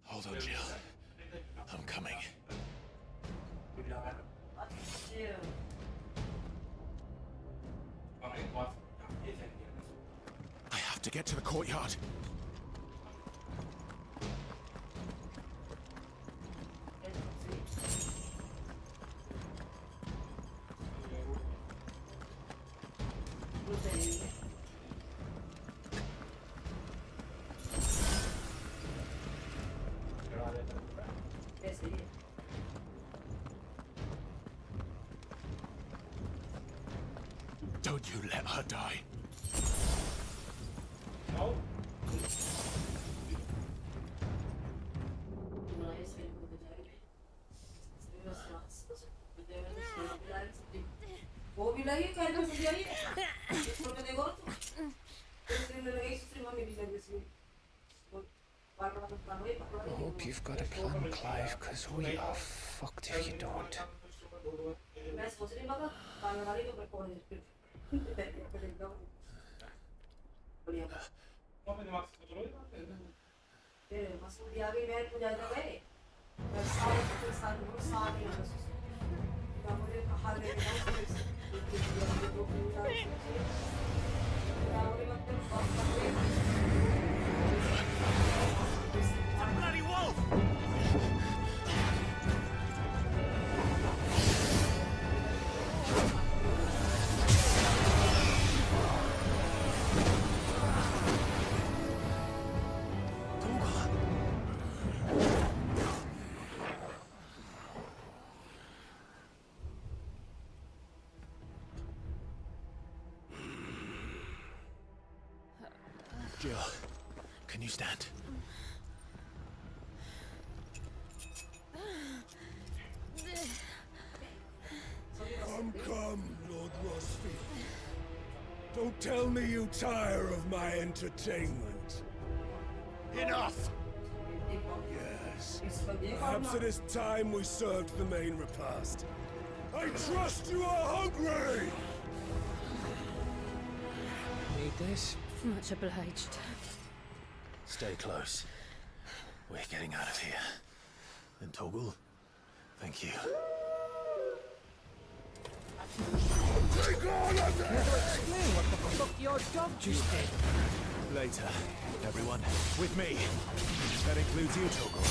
Hold on, Jill. I'm coming. have to get to the courtyard. Don't you let her die. No. I hope you've got a plan, Clive, because we are fucked if you don't. Bloody wolf! Jill, can you stand? Come, Lord Rosfield. Don't tell me you tire of my entertainment. Enough! Yes. Perhaps it is time we served the main repast. I trust you are hungry! Need this? Much obliged. Stay close. We're getting out of here. And Toggle, thank you. Take all of them! Explain what the fuck your dog just did. Later, everyone. With me. That includes you, Toggle.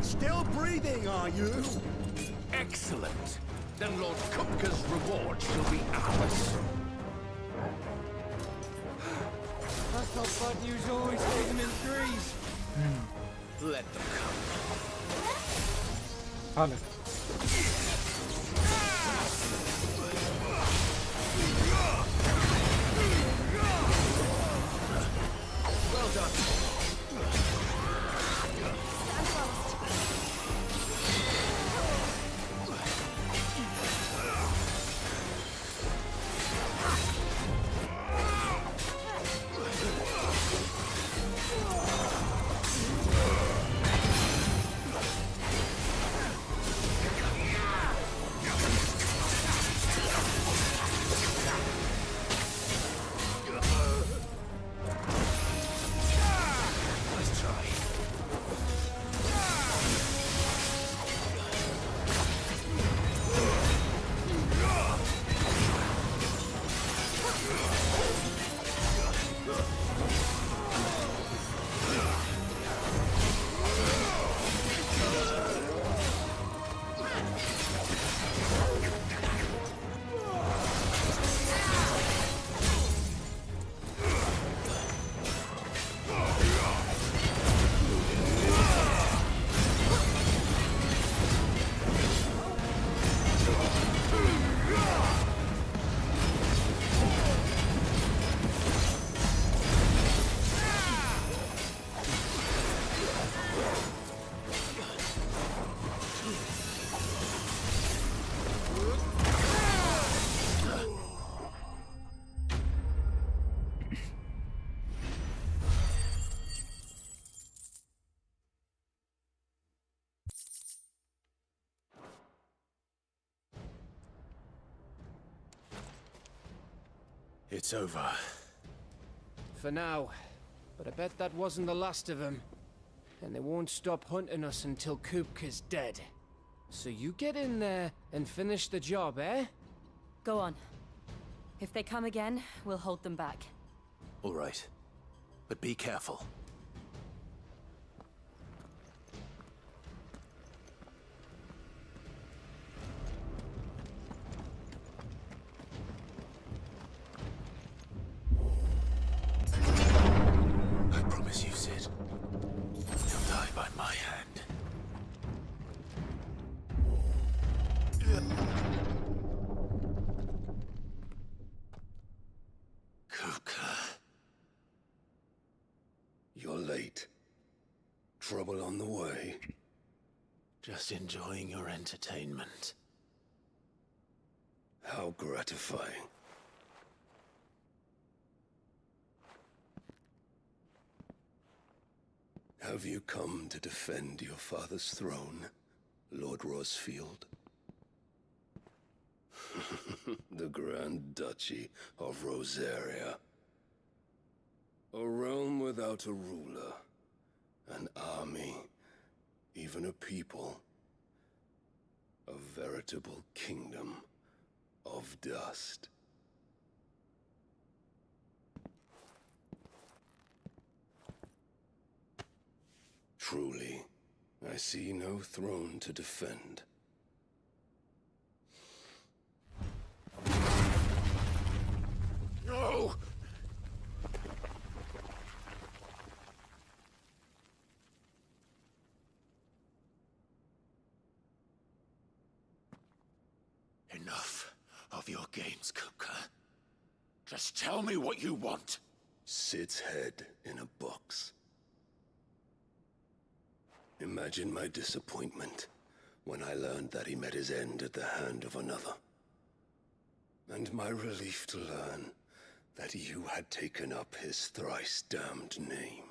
Still breathing, are you? Excellent. Then Lord Kupka's reward shall be ours. I thought bad news always came in threes. Let them Hala. Well done. It's over. For now. But I bet that wasn't the last of them. And they won't stop hunting us until Kupka's dead. So you get in there and finish the job, eh? Go on. If they come again, we'll hold them back. All right. But be careful. I promise you, Sid. You'll die by my hand. Kupka. You're late. Trouble on the way. Just enjoying your entertainment. How gratifying. Have you come to defend your father's throne, Lord Rosfield? The Grand Duchy of Rosaria. A realm without a ruler, an army, even a people. A veritable kingdom of dust. Truly, I see no throne to defend. No! Enough of your games, Kupka. Just tell me what you want. Sid's head in a box. Imagine my disappointment when I learned that he met his end at the hand of another. And my relief to learn that you had taken up his thrice-damned name.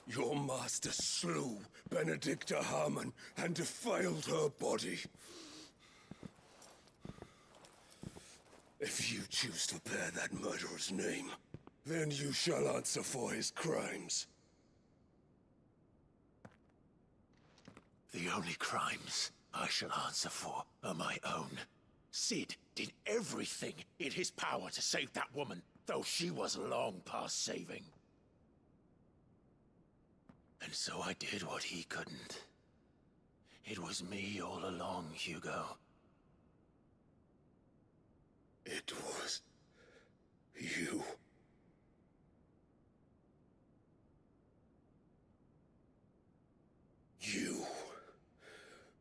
Your master slew Benedicta Harmon and defiled her body. If you choose to bear that murderer's name, then you shall answer for his crimes. The only crimes I shall answer for are my own. Sid did everything in his power to save that woman, though she was long past saving. And so I did what he couldn't. It was me all along, Hugo. It was you.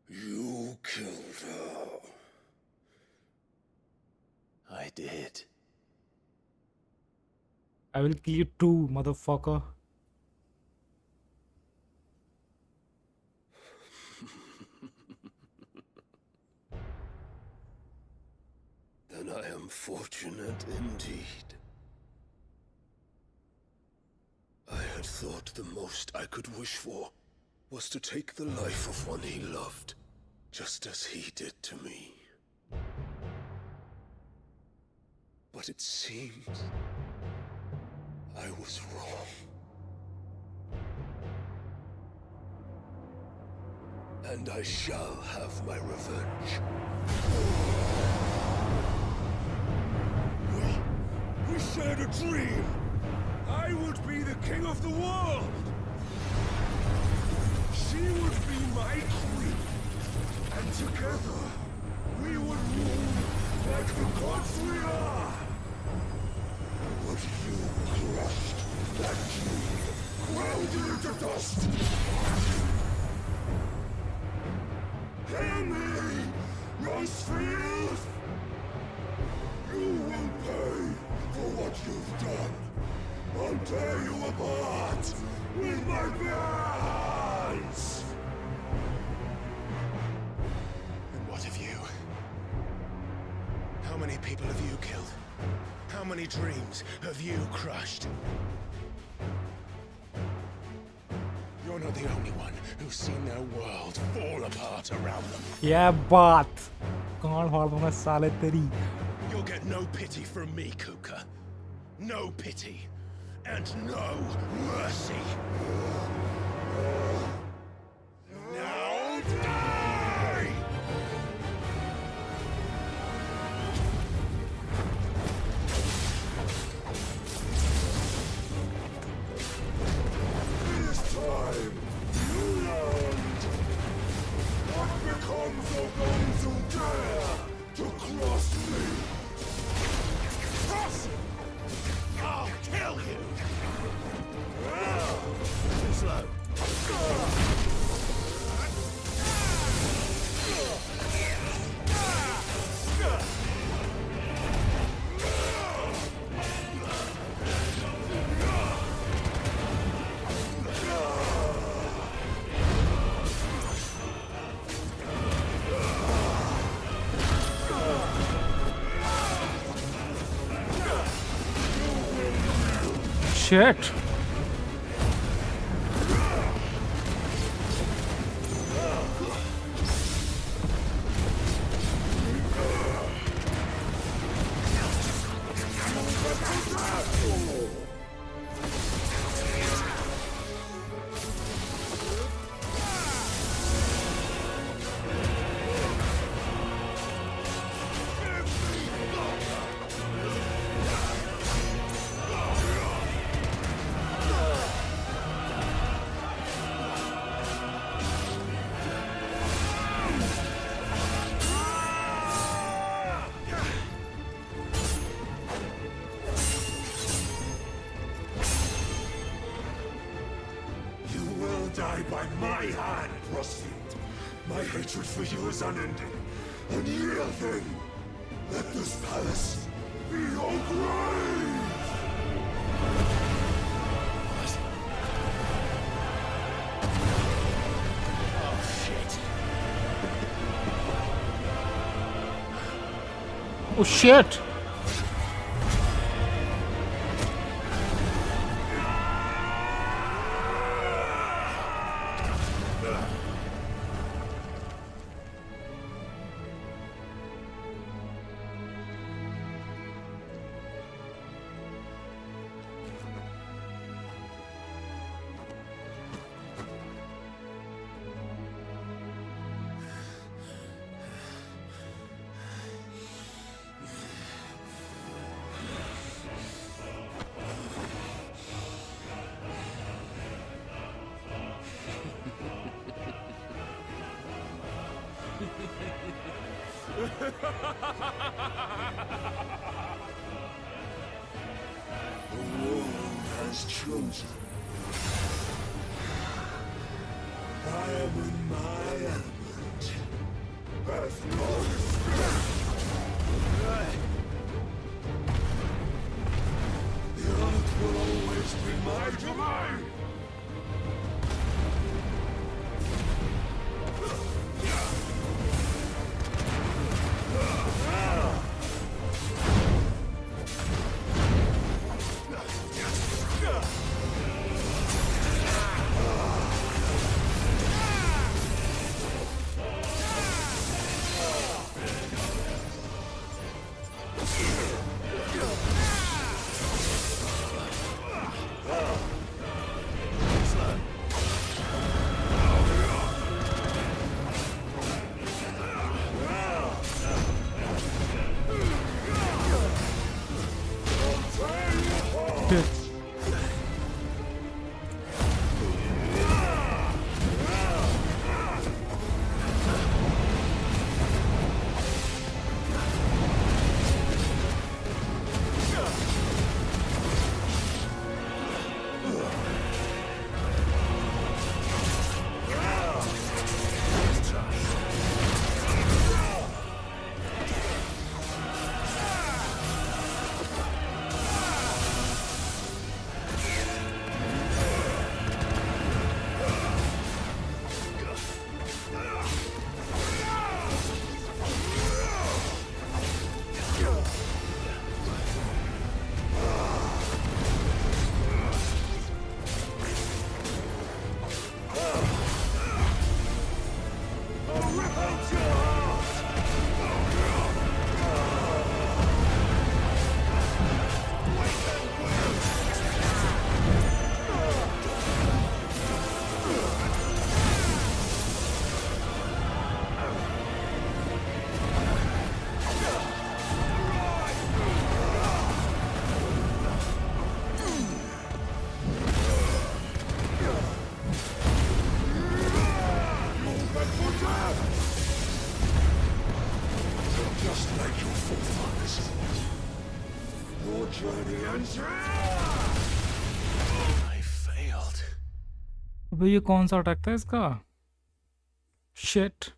You killed her. I did. I will kill you too, motherfucker. Then I am fortunate indeed. I had thought the most I could wish for was to take the life of one he loved, just as he did to me. But it seems I was wrong. And I shall have my revenge. We shared a dream! I would be the king of the world! She would be my queen! And together, we would rule like the gods we are! But you crushed that dream, ground it into dust! Hear me, Rosefield! You will pay for what you've done. I'll tear you apart with my bare hands! And what of you? How many people have you killed? How many dreams have you crushed? You're not the only one who's seen their world fall apart around them. क्या बात कौन फाड़ दूंगा साले तेरी You'll get no pity from me, Kuka. No pity. And no mercy. Now die! This time, you learned what becomes of those who dare to cross me. Cross! I'll kill you! Too slow. shit Die by my hand, Rustfield. My hatred for you is unending. And yield then. Let this palace be your grave! Oh, shit. oh shit The world has chosen. I am in my element. There's no escape. The earth will always be my domain. I failed. अबे ये कौन सा attack था इसका? Shit.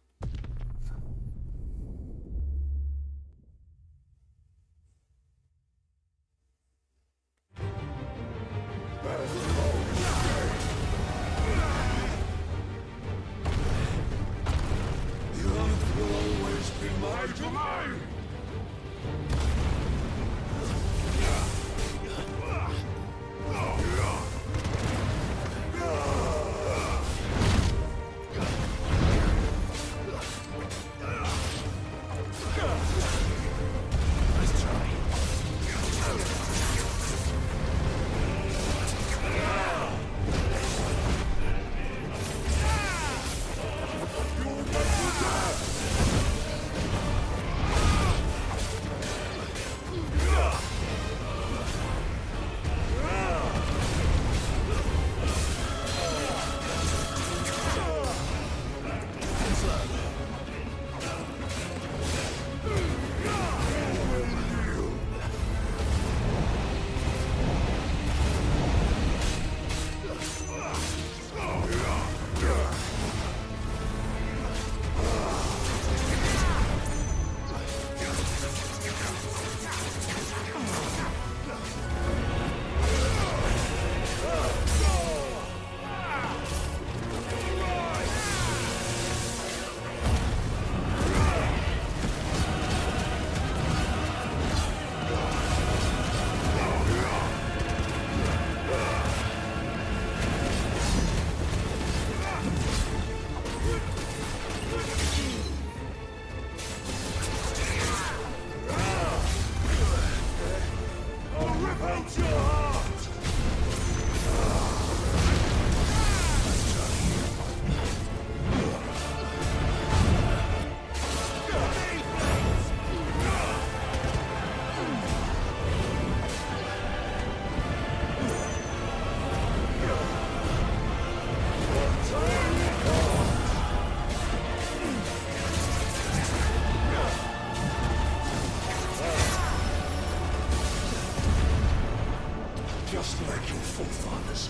Just like your forefathers.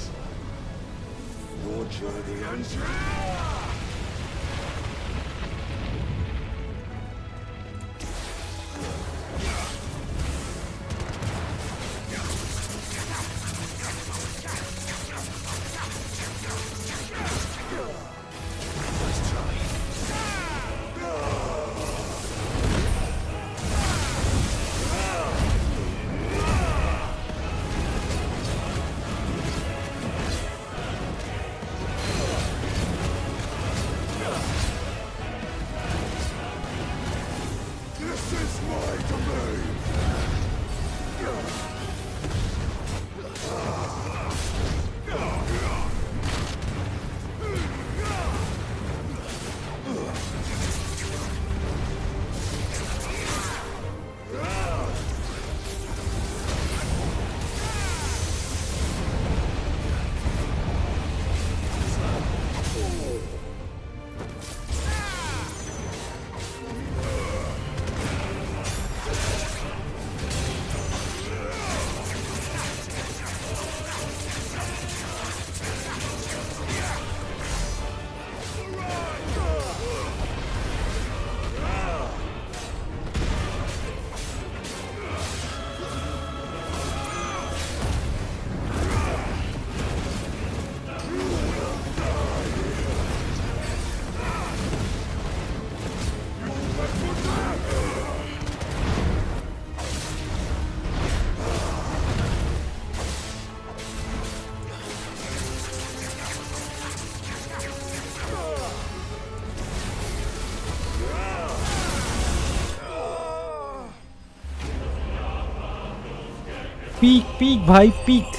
Your journey ends here. Peak भाई peak.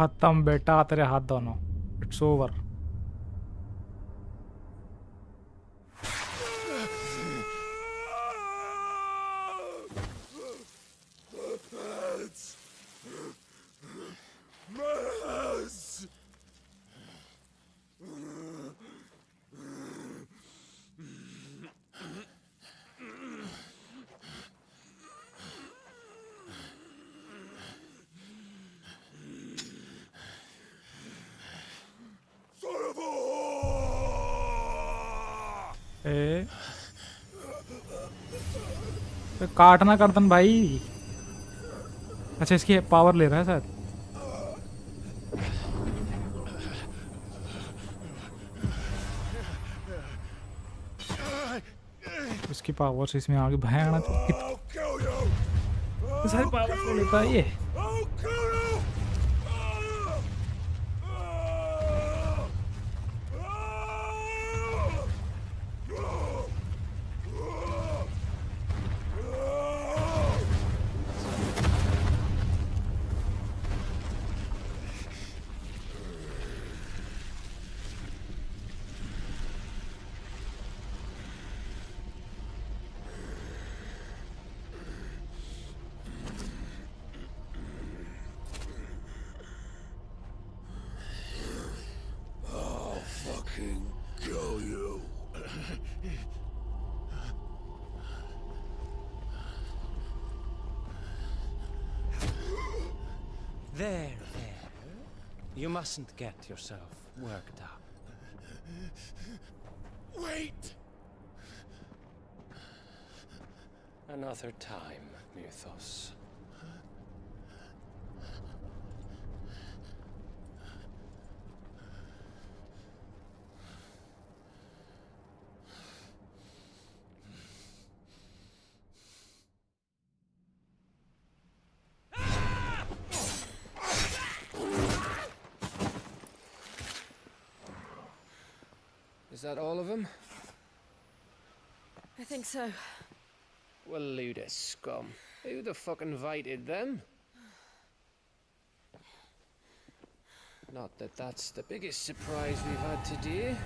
खत्म बेटा तेरे हाथ दोनों. It's over. तो काटना करतन भाई. अच्छा इसकी पावर ले रहा है शायद. इसकी पावर से इसमें आगे भयाना सारी पावर ले लेता है ये. Kill you. There. You mustn't get yourself worked up. Wait! Another time, Mythos. Is that all of them? I think so. Well, load of scum. Who the fuck invited them? Not that that's the biggest surprise we've had today.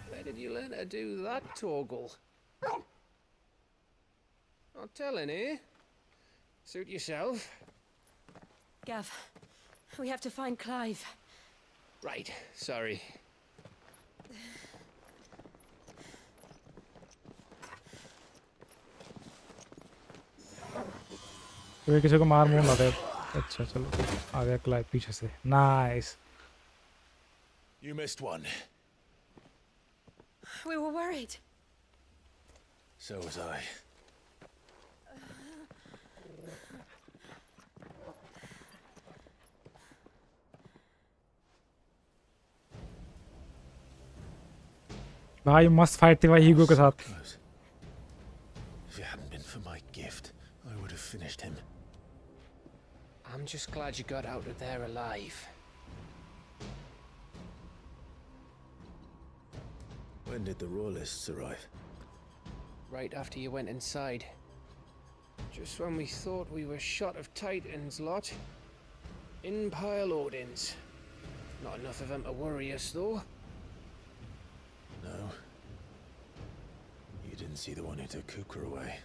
Where did you learn to do that, Torgal? Not telling, eh? Suit yourself. Gav, we have to find Clive. Right, sorry. तो किसी को मार mood ना दे. अच्छा चलो आ गया Clive पीछे से. Nice. You missed one. We were worried. So was I. भाई मस्त फाइट थी भाई हीगो के साथ. If it hadn't been for my gift, I would have finished him. I'm just glad you got out of there alive. When did the royalists arrive? Right after you went inside. Just when we thought we were shot of Titans, lot. In pile Odins. Not enough of them to worry us, though. No. You didn't see the one who took Kukra away.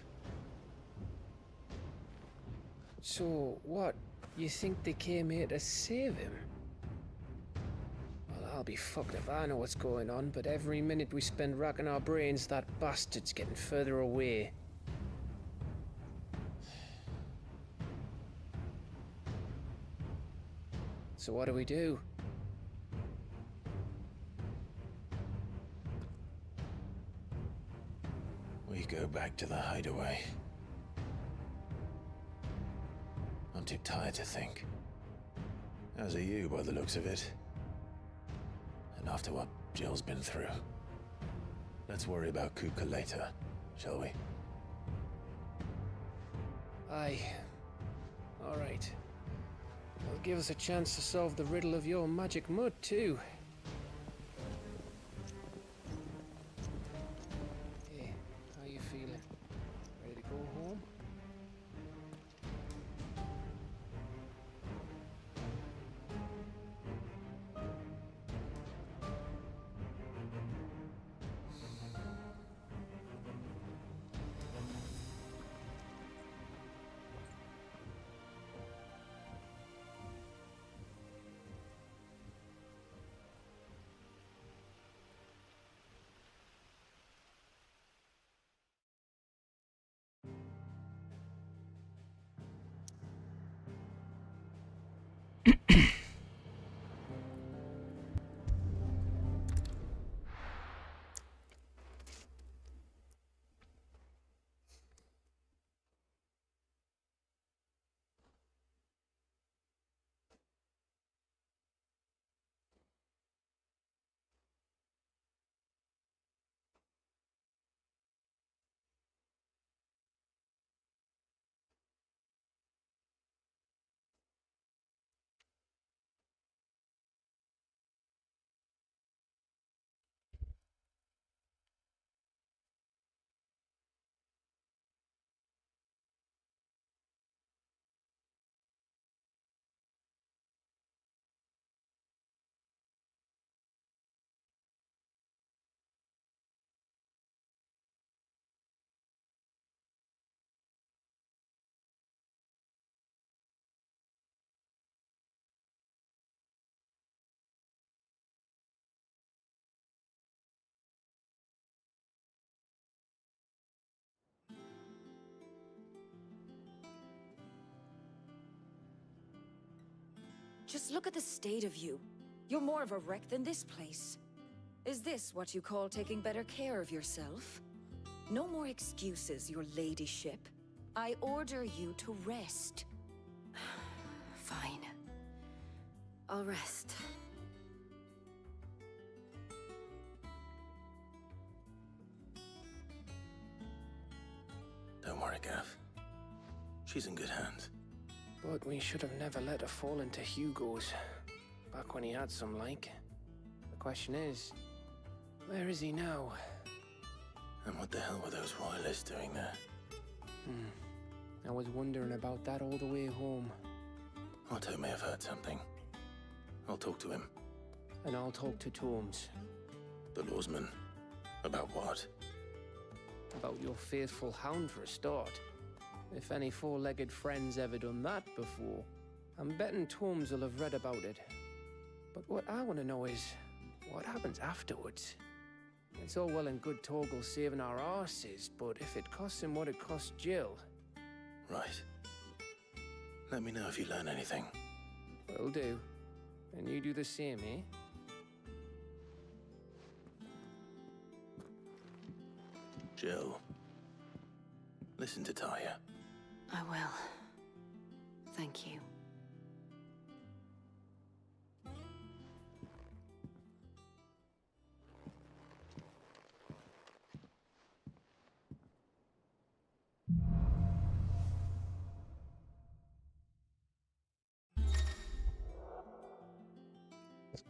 So, what? You think they came here to save him? Well, I'll be fucked if I know what's going on, but every minute we spend racking our brains, that bastard's getting further away. So what do? We go back to the hideaway. I'm too tired to think. As are you, by the looks of it. And after what Jill's been through. Let's worry about Kuka later, shall we? Aye. All right. It'll give us a chance to solve the riddle of your magic mud, too. Hey, how you feeling? Ready to go home? Just look at the state of you. You're more of a wreck than this place. Is this what you call taking better care of yourself? No more excuses, your ladyship. I order you to rest. Fine. I'll rest. Don't worry, Gav. She's in good hands. But we should have never let her fall into Hugo's. Back when he had some like. The question is, where is he now? And what the hell were those royalists doing there? I was wondering about that all the way home. Otto may have heard something. I'll talk to him. And I'll talk to Tomes. The lawsman. About what? About your faithful hound for a start. If any four-legged friend's ever done that before, I'm betting Tomes will have read about it. But what I want to know is, what happens afterwards? It's all well and good Torgal saving our arses, but if it costs him what it cost Jill... Right. Let me know if you learn anything. Will do. And you do the same, eh? Jill. Listen to Taya. I will. Thank you.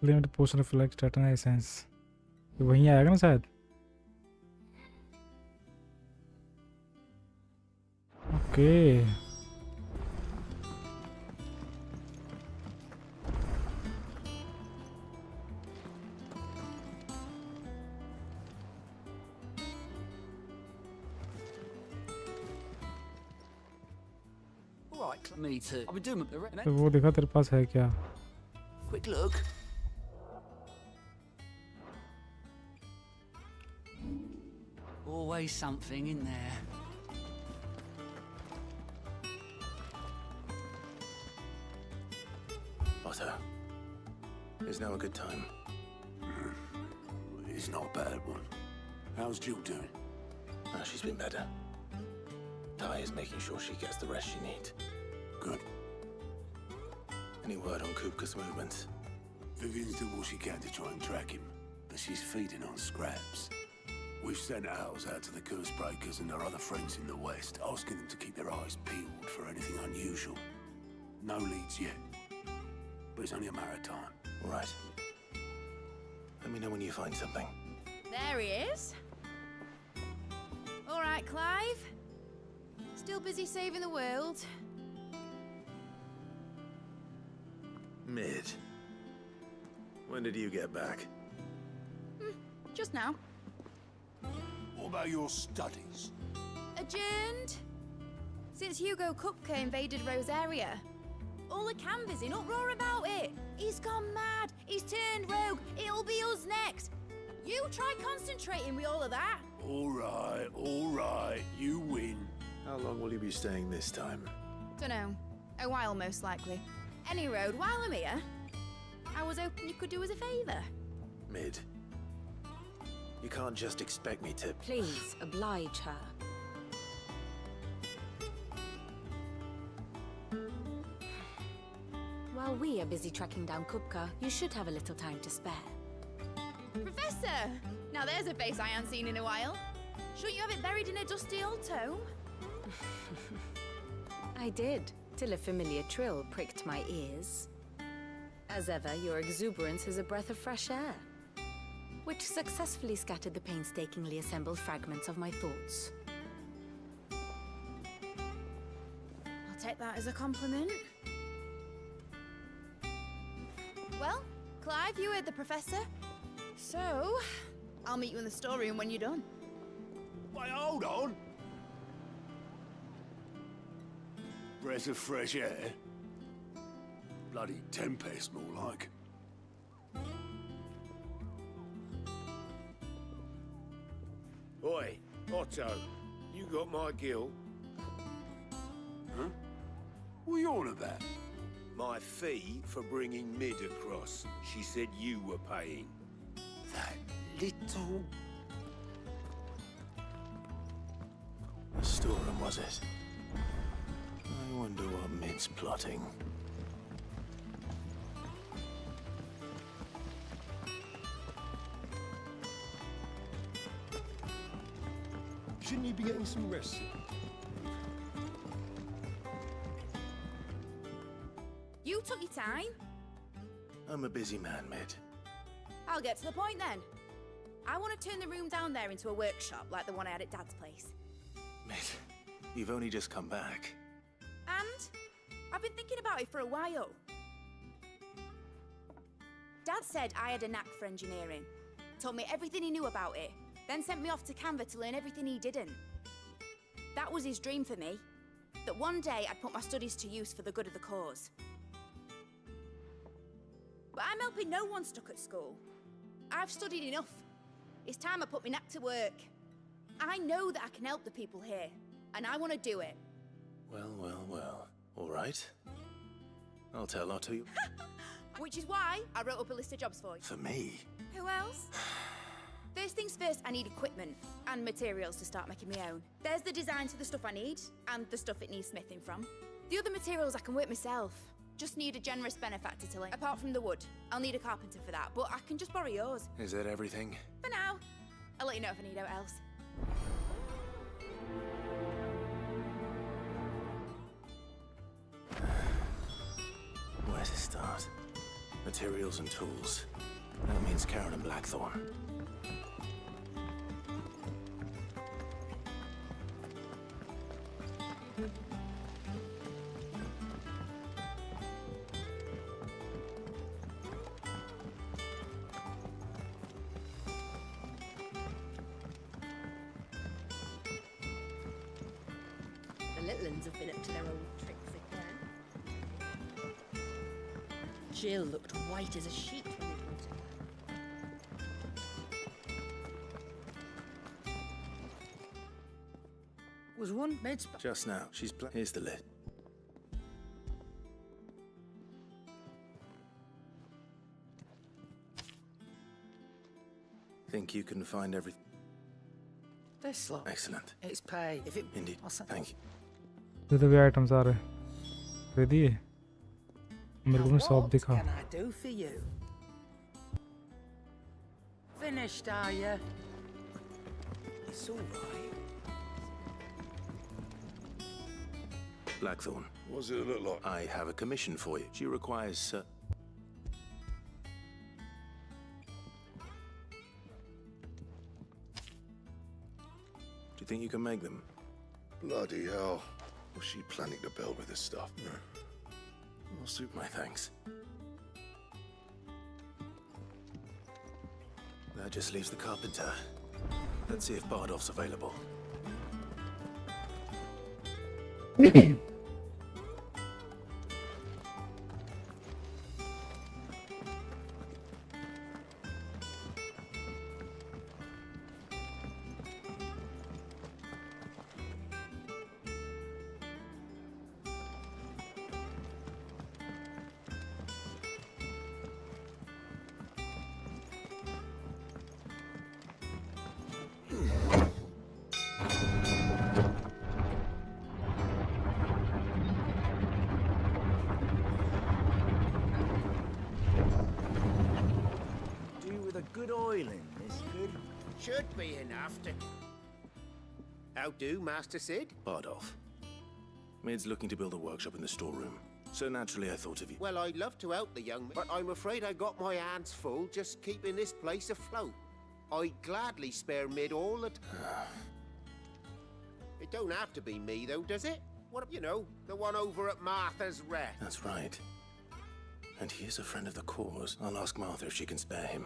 Limit portion reflect Staten essence ये वहीं आएगा ना शायद okay Alright, me too. I've been doing the तो वो देखा तेरे पास है क्या quick look. Always something in there. Otto. Is now a good time? It's not a bad one. How's Jill doing? Oh, she's been better. Taya's making sure she gets the rest she needs. Good. Any word on Kupka's movements? Vivian's doing what she can to try and track him, but she's feeding on scraps. We've sent ours out to the curse breakers and our other friends in the west, asking them to keep their eyes peeled for anything unusual. No leads yet, but it's only a matter of time. All right. Let me know when you find something. There he is. All right, Clive. Still busy saving the world. Mid. When did you get back? Just now. What about your studies? Adjourned. Since Hugo Kupka invaded Rosaria. All the canvas in uproar about it. He's gone mad. He's turned rogue. It'll be us next. You try concentrating with all of that. All right. You win. How long will you be staying this time? Dunno. A while, most likely. Any road, while I'm here, I was hoping you could do us a favour. Mid. You can't just expect me to... Please, oblige her. While we are busy tracking down Kupka, you should have a little time to spare. Professor! Now there's a face I haven't seen in a while. Shouldn't you have it buried in a dusty old tome? I did, till a familiar trill pricked my ears. As ever, your exuberance is a breath of fresh air, which successfully scattered the painstakingly assembled fragments of my thoughts. I'll take that as a compliment. Well, Clive, you heard the professor. So, I'll meet you in the storeroom when you're done. Wait, hold on. Breath of fresh air. Bloody tempest, more like. Oi, Otto, you got my gill? Huh? What are you on about? My fee for bringing Mid across. She said you were paying. That little... The storeroom, was it? I wonder what Mid's plotting. Shouldn't you be getting some rest? You took your time. I'm a busy man, Mid. I'll get to the point then. I want to turn the room down there into a workshop like the one I had at Dad's place. Mid, you've only just come back. And I've been thinking about it for a while. Dad said I had a knack for engineering. Told me everything he knew about it. Then sent me off to Canva to learn everything he didn't. That was his dream for me. That one day I'd put my studies to use for the good of the cause. But I'm helping no one stuck at school. I've studied enough. It's time I put my knack to work. I know that I can help the people here, and I want to do it. Well, well, well. All right. I'll tell Otto you. Which is why I wrote up a list of jobs for you. For me? Who else? First things first, I need equipment and materials to start making my own. There's the designs for the stuff I need, and the stuff it needs smithing from. The other materials I can work myself. Just need a generous benefactor to lend. Apart from the wood, I'll need a carpenter for that, but I can just borrow yours. Is that everything? For now. I'll let you know if I need out else. Where to start? Materials and tools. That means Karen and Blackthorn. The little ones have been up to their old tricks again. Jill looked white as a sheet when we brought her. Was one made Just now. Here's the lid. Think you can find everything? this lot? Excellent. It's pay. If it Indeed. Thank you. ये तो भी items आ रहे हैं दे दिए मेरे को shop What दिखा can I do for you? Finished, are you? It's all right. Blackthorn. What does it look like? I have a commission for you. She requires, Do you think you can make them? Bloody hell. Was she planning to build with this stuff? Will suit my thanks. That just leaves the carpenter. Let's see if Bardolph's available. Good oiling, this good. Should be enough to... How do, Master Sid? Bardolph. Mid's looking to build a workshop in the storeroom. So naturally I thought of you. Well, I'd love to help the young man, but I'm afraid I got my hands full just keeping this place afloat. I'd gladly spare Mid all the It don't have to be me, though, does it? What, you know, the one over at Martha's Rest. That's right. And he is a friend of the cause. I'll ask Martha if she can spare him.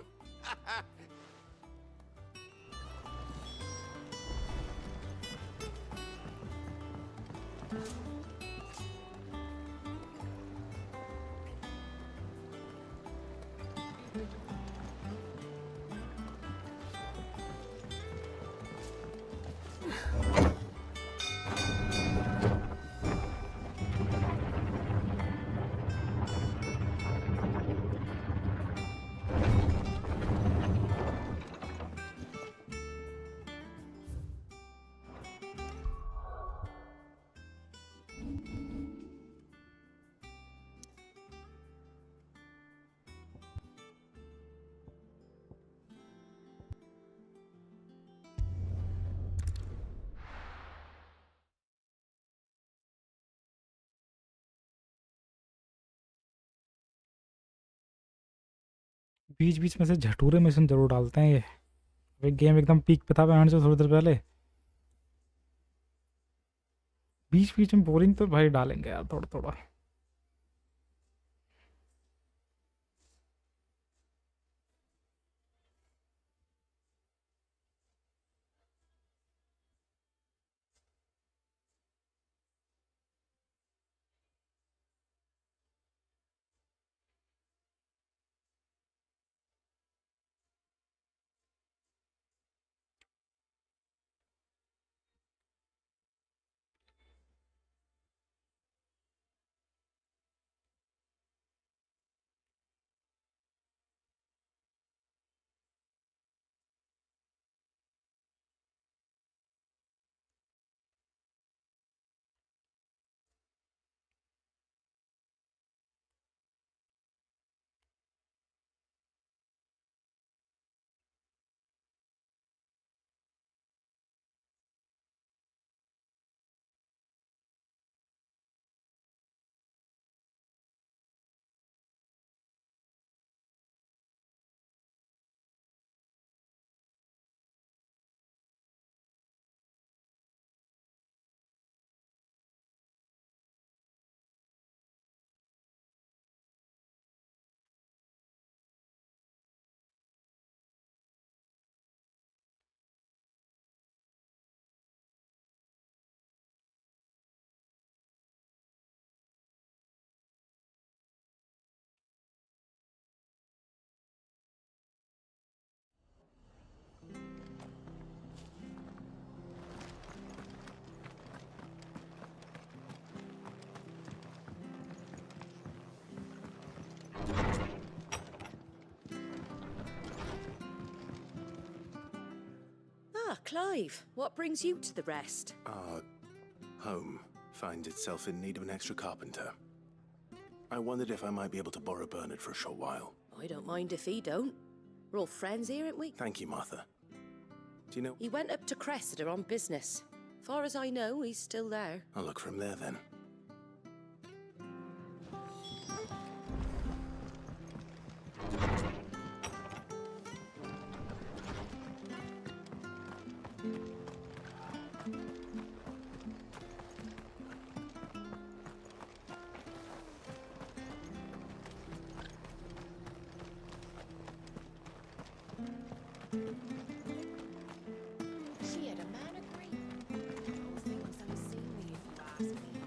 बीच बीच में से झटूरे mission जरूर डालते हैं ये game एकदम peak पे था band से थोड़ी देर पहले बीच बीच में बोरिंग तो भाई डालेंगे यार थोड़ा थोड़ा Clive, what brings you to the rest? Our home finds itself in need of an extra carpenter. I wondered if I might be able to borrow Bernard for a short while. I don't mind if he don't. We're all friends here, aren't we? Thank you, Martha. Do you know... He went up to Cressida on business. Far as I know, he's still there. I'll look for him there, then. She had a man agree. Those things unseemly, if you ask me.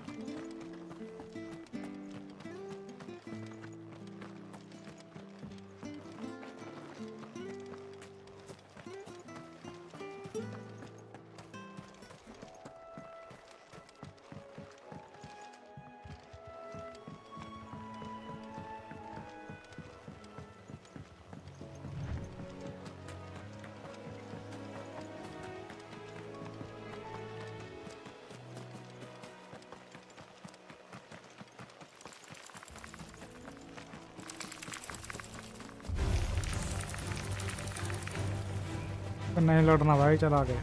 नहीं लड़ना भाई चला गया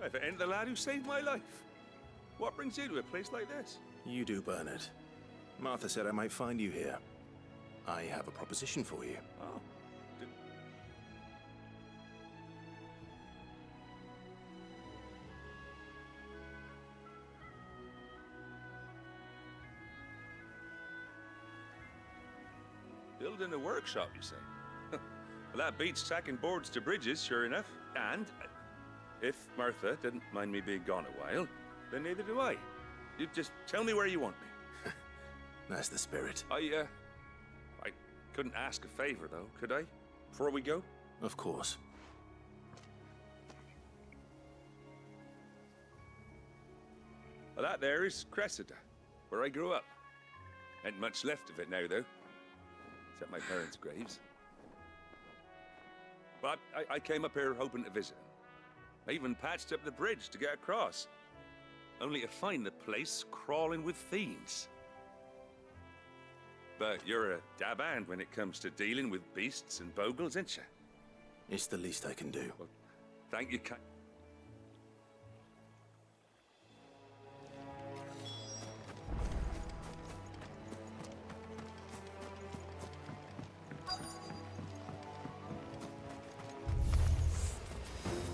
If it ain't the lad who saved my life. What brings you to a place like this? You do, Bernard. Martha said I might find you here. I have a proposition for you. Oh. Building a workshop, you say? Well, that beats tacking boards to bridges, sure enough. And if Martha didn't mind me being gone a while, then neither do I. You just tell me where you want me. That's the spirit. I couldn't ask a favor, though, could I? Before we go? Of course. Well, that there is Cressida, where I grew up. Ain't much left of it now, though. Except my parents' graves. But I came up here hoping to visit. I even patched up the bridge to get across. Only to find the place crawling with fiends. But you're a dab hand when it comes to dealing with beasts and bogles, ain't you? It's the least I can do. Well, thank you,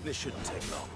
This shouldn't take long.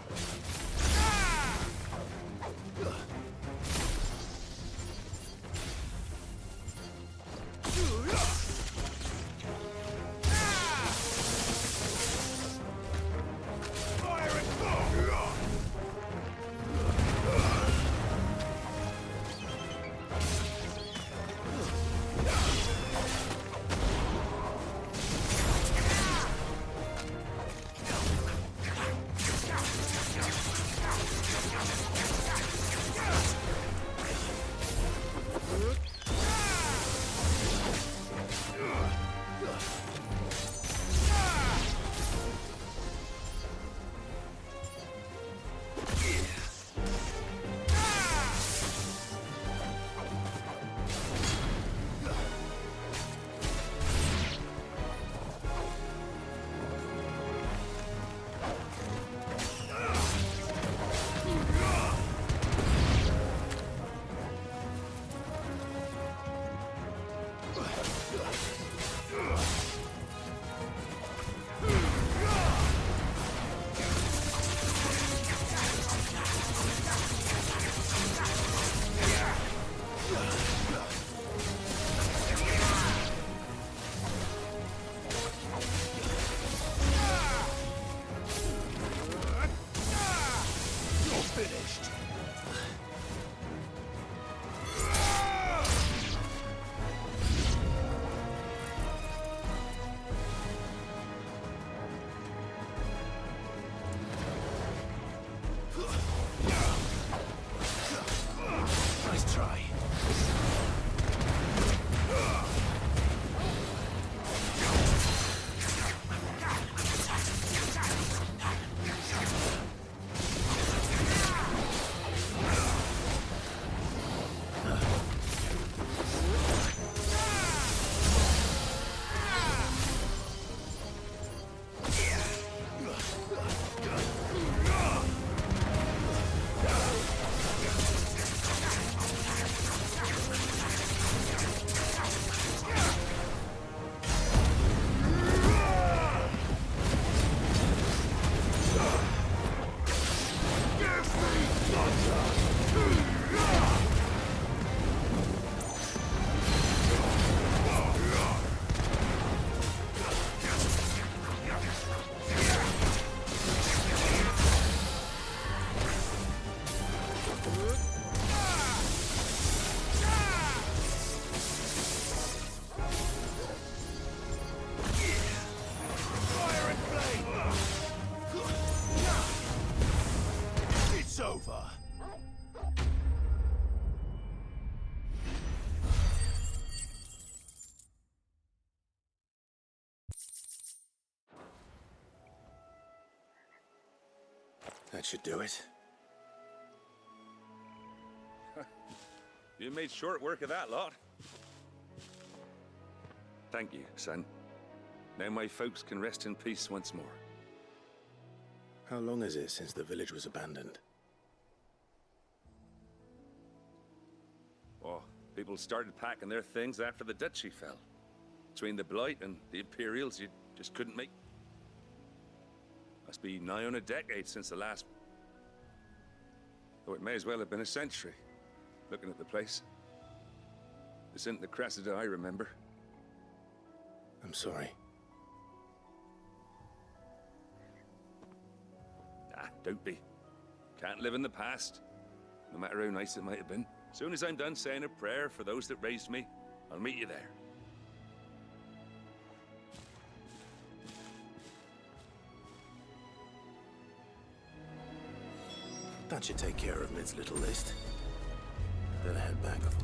That should do it. You made short work of that lot. Thank you, son. Now my folks can rest in peace once more. How long is it since the village was abandoned? Oh, people started packing their things after the duchy fell. Between the Blight and the Imperials, you just couldn't make... Must be nigh on a decade since the last... Though it may as well have been a century, looking at the place. This isn't the Cressida I remember. I'm sorry. Nah, don't be. Can't live in the past, no matter how nice it might have been. As soon as I'm done saying a prayer for those that raised me, I'll meet you there. That should take care of Mid's little list. Better head back before.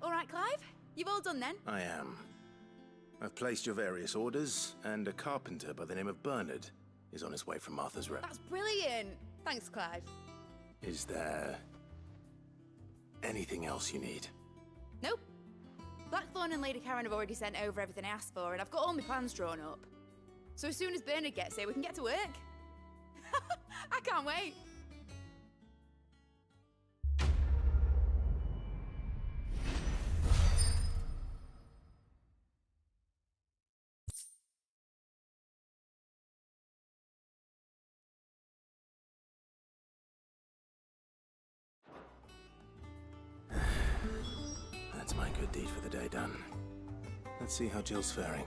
All right, Clive? You've all done then? I am. I've placed your various orders, and a carpenter by the name of Bernard is on his way from Martha's Rep. That's brilliant. Thanks, Clive. Is there anything else you need? Nope. Blackthorn and Lady Karen have already sent over everything I asked for, and I've got all my plans drawn up. So as soon as Bernard gets here, we can get to work. I can't wait. That's my good deed for the day done. Let's see how Jill's faring.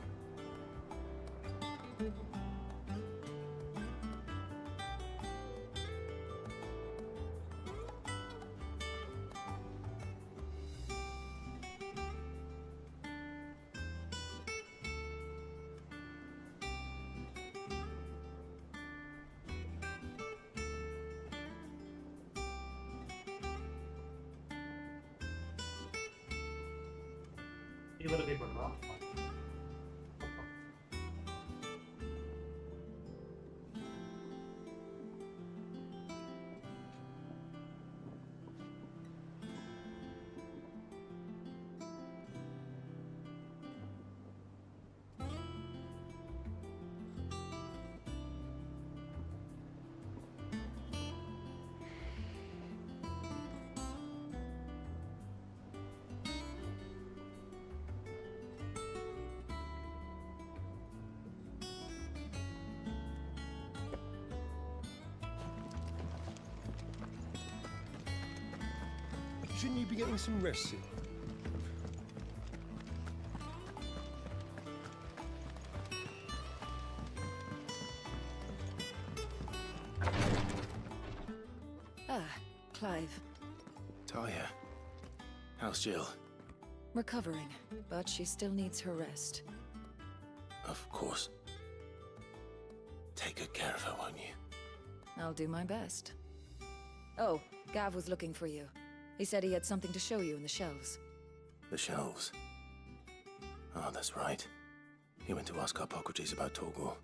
Shouldn't you be getting some rest soon? Ah, Clive. Talia, how's Jill? Recovering, but she still needs her rest. Of course. Take good care of her, won't you? I'll do my best. Oh, Gav was looking for you. He said he had something to show you in the shelves. The shelves. Oh, that's right. He went to ask Harpocrates about Torgor.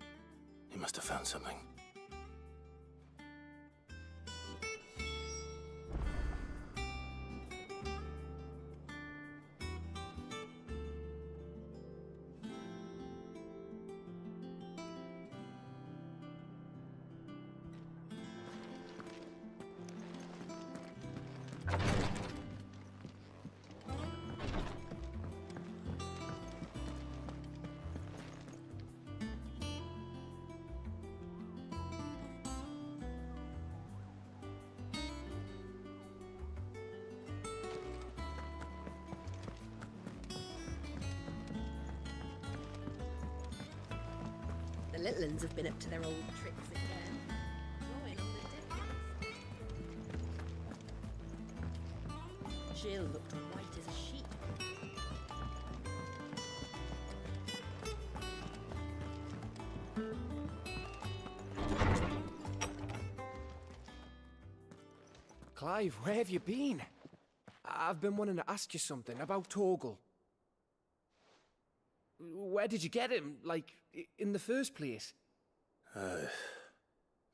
He must have found something. The little uns have been up to their old tricks again. Drawing on the deck. Jill looked white as a sheet. Clive, where have you been? I've been wanting to ask you something about Torgal. Where did you get him, like, in the first place?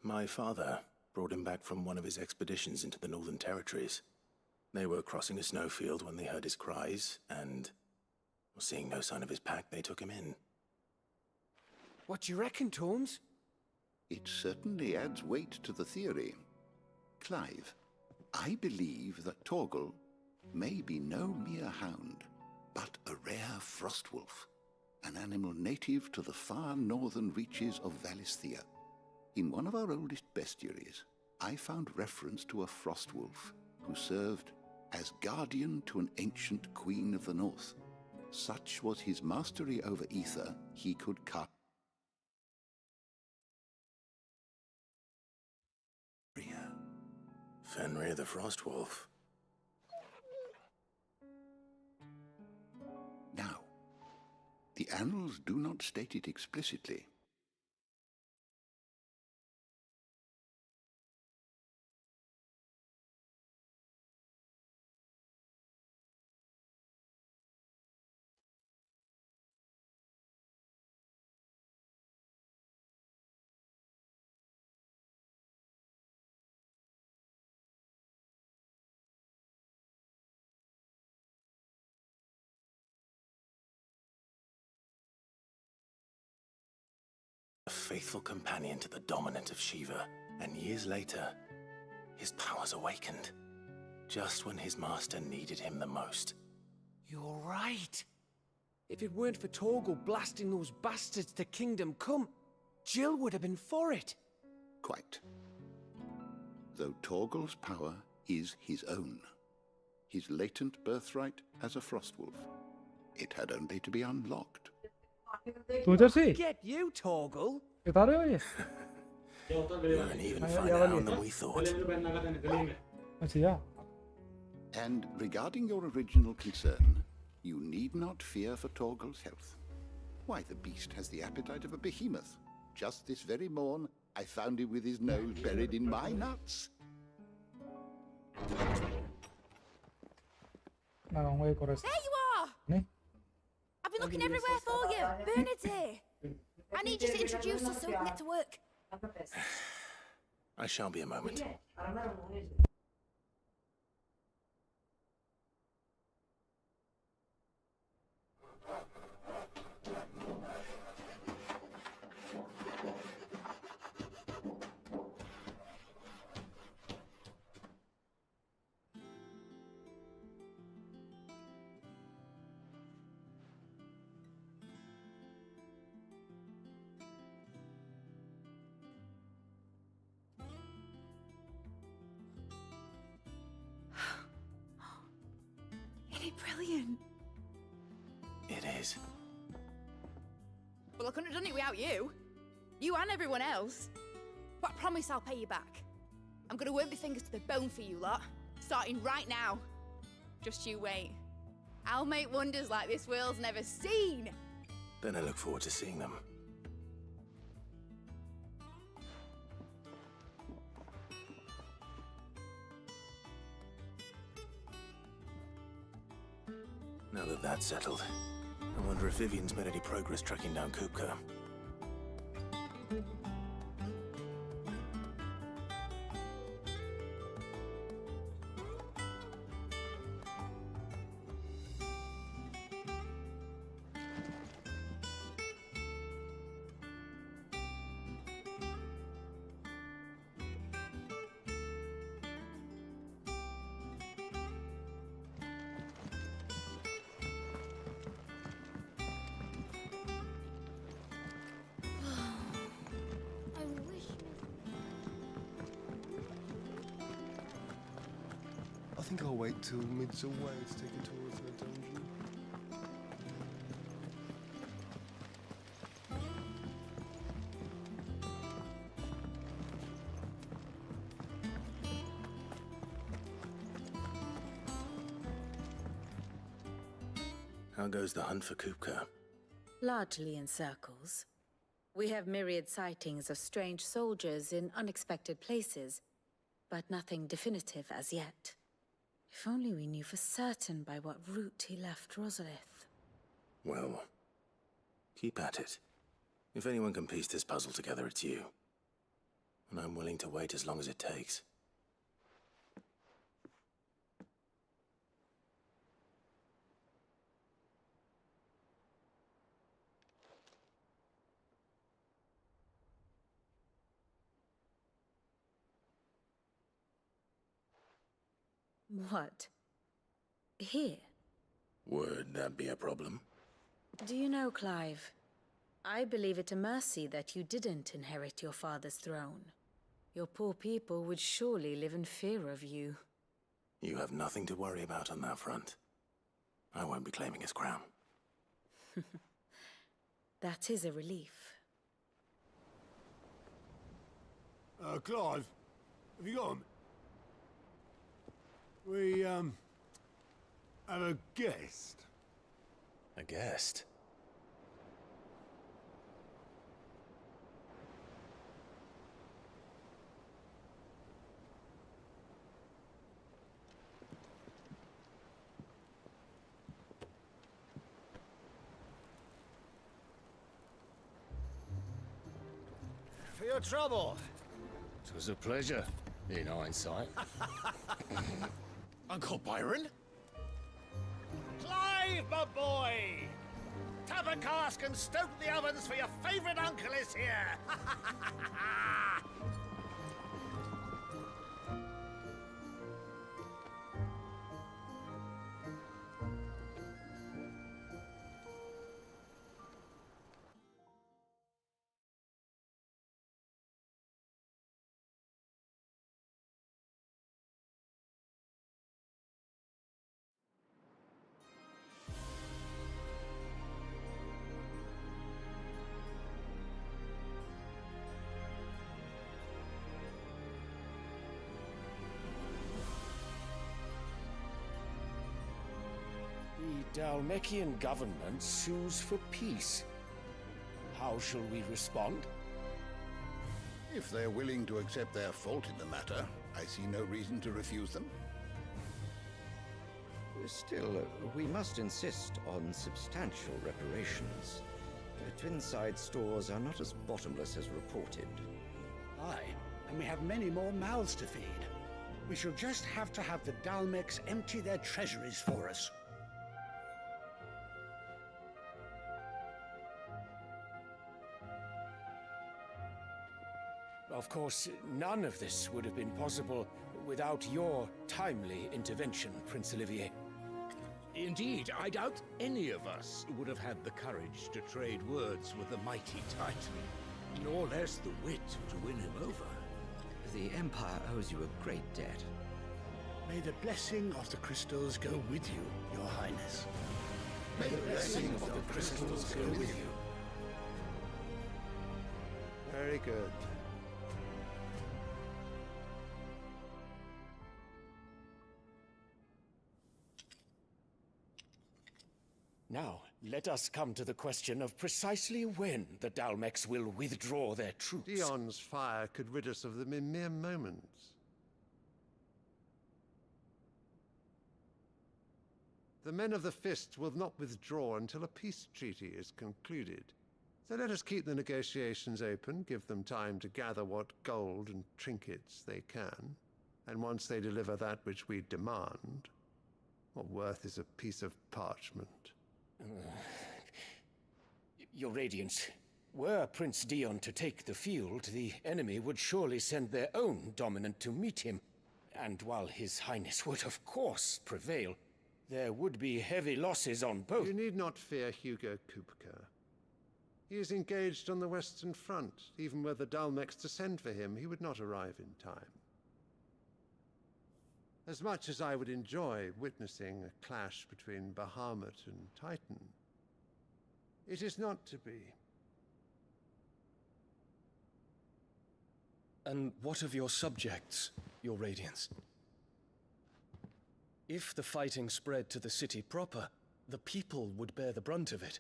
My father brought him back from one of his expeditions into the Northern Territories. They were crossing a snowfield when they heard his cries, and, seeing no sign of his pack, they took him in. What do you reckon, Torms? It certainly adds weight to the theory. Clive, I believe that Torgal may be no mere hound, but a rare frostwolf, an animal native to the far northern reaches of Valisthea. In one of our oldest bestiaries, I found reference to a frostwolf who served as guardian to an ancient queen of the north. Such was his mastery over ether, he could cut Fenrir the Frostwolf. Now, the annals do not state it explicitly. A faithful companion to the dominant of Shiva, and years later, his powers awakened, just when his master needed him the most. You're right. If it weren't for Torgal blasting those bastards to Kingdom Come, Jill would have been for it. Quite. Though Torgal's power is his own, his latent birthright as a Frostwolf, it had only to be unlocked. तू इधर से Get you, Torgal. बता रहे हो ये You're an even finer hound than we thought. अच्छा या And regarding your original concern, you need not fear for Torgal's health. Why, the beast has the appetite of a behemoth. Just this very morn, I found him with his nose buried in my nuts. मैं कहूँगा एक और ऐसा There you are! नहीं I've been looking everywhere for you. Bernard's here. I need you to introduce us so we can get to work. I shall be a moment. Isn't it brilliant? It is. Well, I couldn't have done it without you. You and everyone else. But I promise I'll pay you back. I'm gonna work my fingers to the bone for you lot, starting right now. Just you wait. I'll make wonders like this world's never seen. Then I look forward to seeing them. Now that that's settled, I wonder if Vivian's made any progress tracking down Kupka. I think I'll wait till mid's away to take a tour of the dungeon. How goes the hunt for Kupka? Largely in circles. We have myriad sightings of strange soldiers in unexpected places, but nothing definitive as yet. If only we knew for certain by what route he left Rosalith. Well, keep at it. If anyone can piece this puzzle together, it's you. And I'm willing to wait as long as it takes. What? Here? Would that be a problem? Do you know, Clive? I believe it a mercy that you didn't inherit your father's throne. Your poor people would surely live in fear of you. You have nothing to worry about on that front. I won't be claiming his crown. That is a relief. Clive, have you got him? We, have a guest. A guest? For your trouble. It was a pleasure, in hindsight. Uncle Byron? Clive, my boy! Tap a cask and stoke the ovens for your favourite uncle is here! The Dalmekian government sues for peace. How shall we respond? If they're willing to accept their fault in the matter, I see no reason to refuse them. Still, we must insist on substantial reparations. Twinside stores are not as bottomless as reported. Aye, and we have many more mouths to feed. We shall just have to have the Dalmecs empty their treasuries for us. Of course, none of this would have been possible without your timely intervention, Prince Olivier. Indeed, I doubt any of us would have had the courage to trade words with the mighty Titan, nor less the wit to win him over. The Empire owes you a great debt. May the blessing of the crystals go with you, Your Highness. May the blessing of the crystals go with you. Very good. Now, let us come to the question of precisely when the Dalmecs will withdraw their troops. Dion's fire could rid us of them in mere moments. The men of the Fist will not withdraw until a peace treaty is concluded. So let us keep the negotiations open, give them time to gather what gold and trinkets they can. And once they deliver that which we demand, what worth is a piece of parchment? Your Radiance, were Prince Dion to take the field, the enemy would surely send their own dominant to meet him. And while His Highness would of course prevail, there would be heavy losses on both. You need not fear Hugo Kupka. He is engaged on the Western Front. Even were the Dalmecs to send for him, he would not arrive in time. As much as I would enjoy witnessing a clash between Bahamut and Titan, it is not to be. And what of your subjects, Your Radiance? If the fighting spread to the city proper, the people would bear the brunt of it.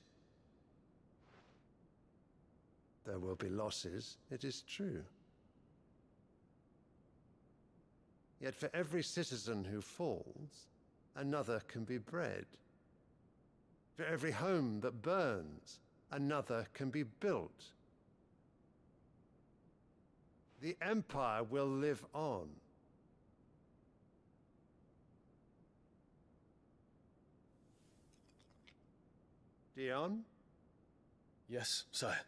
There will be losses, it is true. Yet for every citizen who falls, another can be bred. For every home that burns, another can be built. The Empire will live on. Dion? Yes, sire.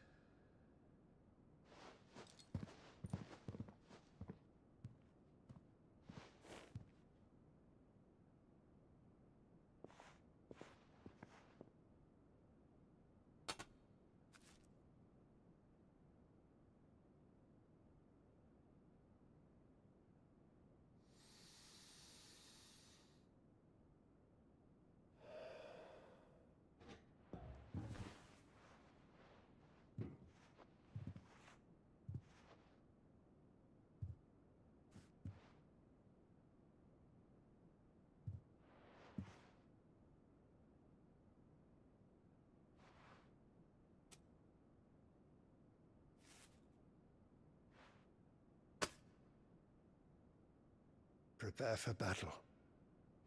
Prepare for battle.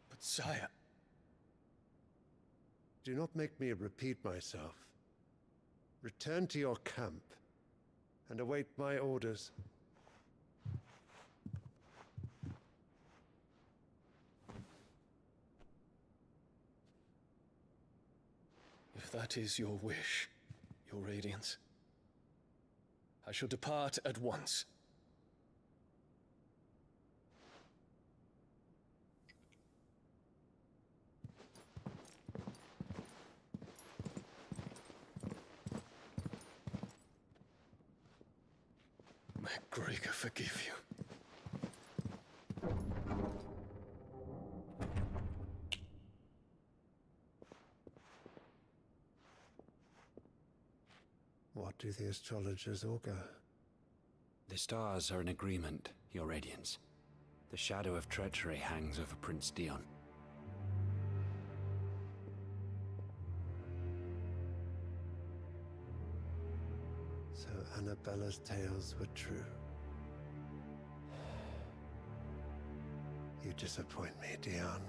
But sire... Do not make me repeat myself. Return to your camp and await my orders. If that is your wish, your Radiance, I shall depart at once. May Gregor forgive you. What do the astrologers augur? The stars are in agreement, Your Radiance. The shadow of treachery hangs over Prince Dion. So Annabella's tales were true. You disappoint me, Dion.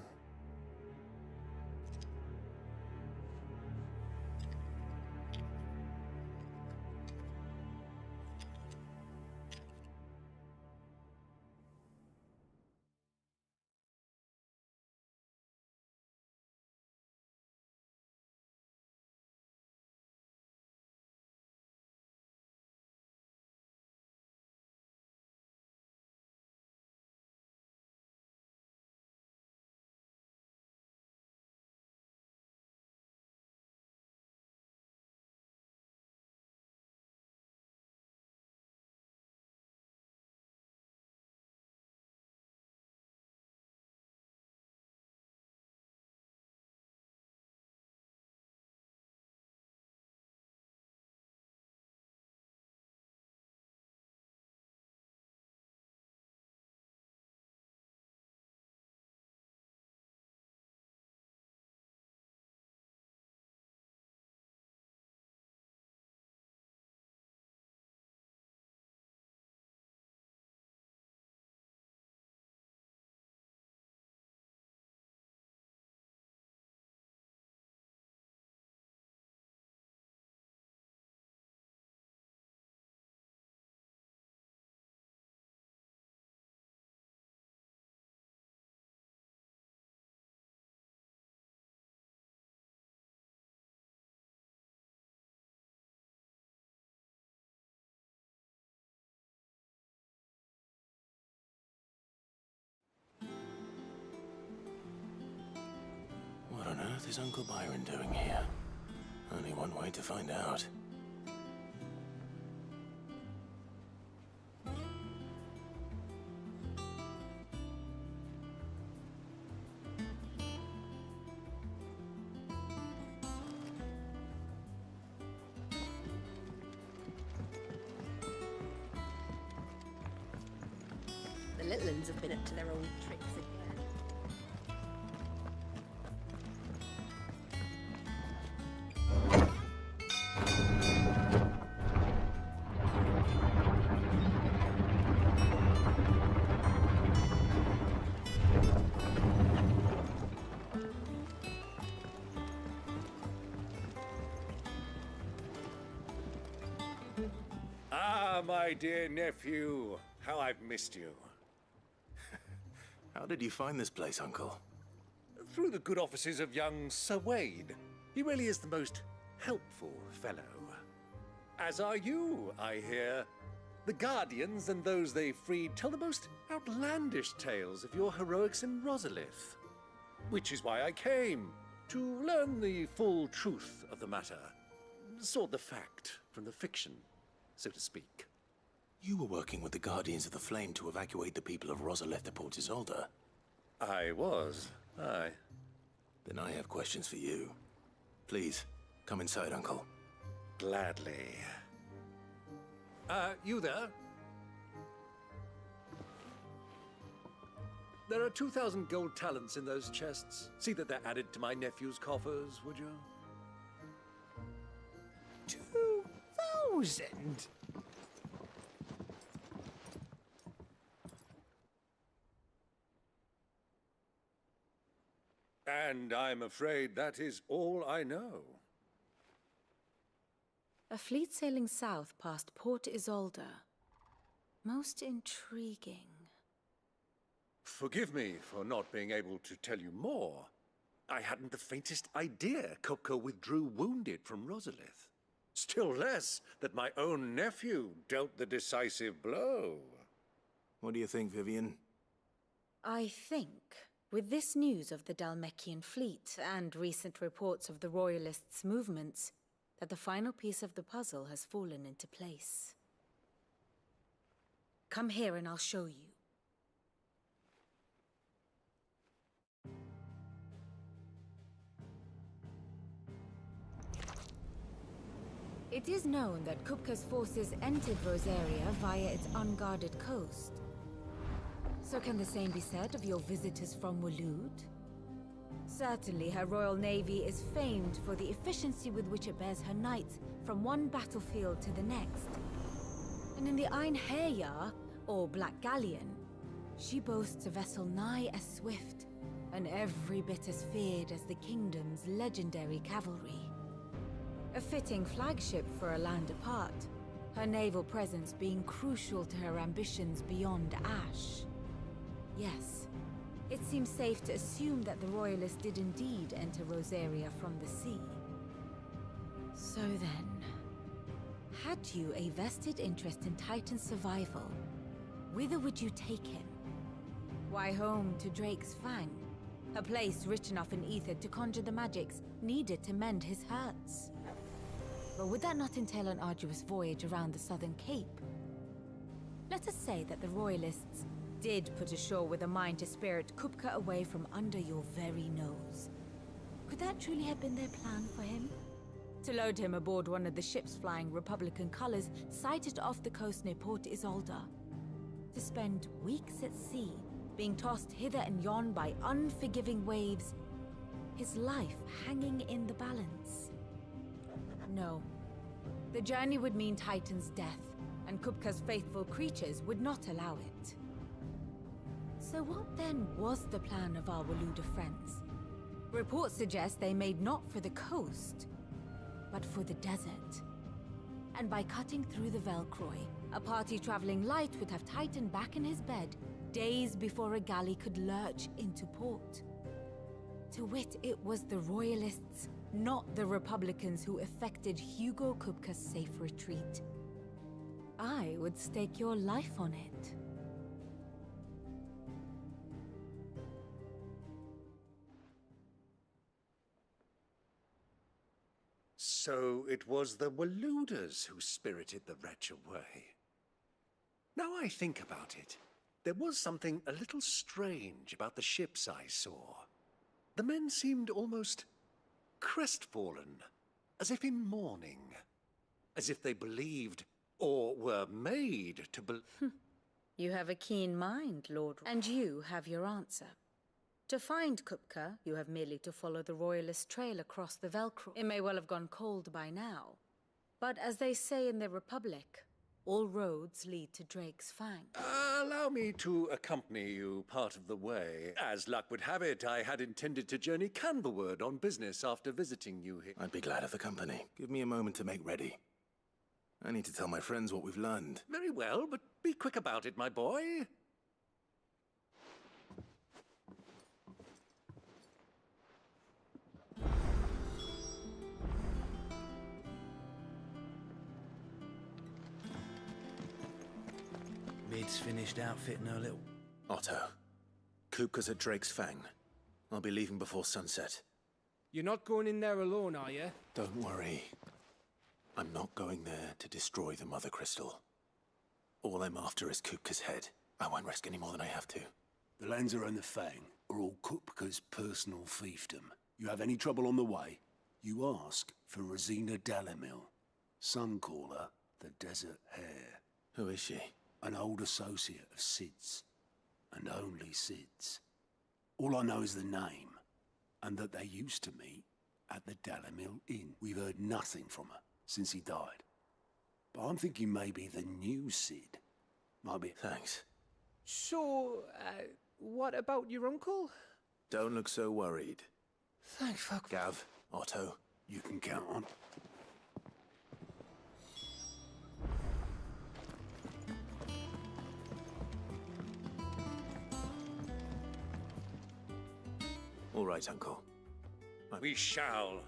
What on earth is Uncle Byron doing here? Only one way to find out. The little ones have been up to their old tricks again. Ah, my dear nephew. How I've missed you. How did you find this place, Uncle? Through the good offices of young Sir Wade. He really is the most helpful fellow. As are you, I hear. The Guardians and those they freed tell the most outlandish tales of your heroics in Rosalith. Which is why I came, to learn the full truth of the matter. Sort the fact from the fiction, so to speak. You were working with the Guardians of the Flame to evacuate the people of Rosalith to Port Isolde. I was, aye. Then I have questions for you. Please, come inside, Uncle. Gladly. You there? There are 2,000 gold talents in those chests. See that they're added to my nephew's coffers, would you? 2,000? And I'm afraid that is all I know. A fleet sailing south past Port Isolde. Most intriguing. Forgive me for not being able to tell you more. I hadn't the faintest idea Kupka withdrew wounded from Rosalith. Still less that my own nephew dealt the decisive blow. What do you think, Vivian? I think, with this news of the Dalmekian fleet and recent reports of the Royalists' movements, that the final piece of the puzzle has fallen into place. Come here and I'll show you. It is known that Kupka's forces entered Rosaria via its unguarded coast. So can the same be said of your visitors from Waloed? Certainly, her Royal Navy is famed for the efficiency with which it bears her knights from one battlefield to the next. And in the Einherjar, or Black Galleon, she boasts a vessel nigh as swift, and every bit as feared as the kingdom's legendary cavalry. A fitting flagship for a land apart, her naval presence being crucial to her ambitions beyond Ash. Yes. It seems safe to assume that the Royalists did indeed enter Rosaria from the sea. So then, had you a vested interest in Titan's survival, whither would you take him? Why, home to Drake's Fang, a place rich enough in ether to conjure the magics needed to mend his hurts. But would that not entail an arduous voyage around the southern cape? Let us say that the Royalists did put ashore with a mind to spirit Kupka away from under your very nose. Could that truly have been their plan for him? To load him aboard one of the ships flying Republican colors sighted off the coast near Port Isolde. To spend weeks at sea, being tossed hither and yon by unforgiving waves, his life hanging in the balance. No. The journey would mean Titan's death, and Kupka's faithful creatures would not allow it. So what then was the plan of our Waloed friends? Reports suggest they made not for the coast, but for the desert. And by cutting through the Velcroy, a party traveling light would have Titan back in his bed days before a galley could lurch into port. To wit, it was the Royalists, not the Republicans, who effected Hugo Kupka's safe retreat. I would stake your life on it. So it was the Waloeders who spirited the wretch away. Now I think about it, there was something a little strange about the ships I saw. The men seemed almost crestfallen, as if in mourning, as if they believed, or were made to believe. You have a keen mind, Lord, and you have your answer. To find Kupka, you have merely to follow the Royalist trail across the Velcro. It may well have gone cold by now, but as they say in the Republic, all roads lead to Drake's Fang. Allow me to accompany you part of the way. As luck would have it, I had intended to journey Canberward on business after visiting you here. I'd be glad of the company. Give me a moment to make ready. I need to tell my friends what we've learned. Very well, but be quick about it, my boy. Mid's finished outfitting her little... Otto, Kupka's at Drake's Fang. I'll be leaving before sunset. You're not going in there alone, are you? Don't worry. I'm not going there to destroy the Mother Crystal. All I'm after is Kupka's head. I won't risk any more than I have to. The Lanza and the Fang are all Kupka's personal fiefdom. You have any trouble on the way, you ask for Rosina Dalamil, Suncaller, the Desert Hare. Who is she? An old associate of Sid's, and only Sid's. All I know is the name, and that they used to meet at the Dalamil Inn. We've heard nothing from her since he died. But I'm thinking maybe the new Sid might be... Thanks. So, what about your uncle? Don't look so worried. Thank fuck. Gav, Otto, you can count on. All right, Uncle. We shall.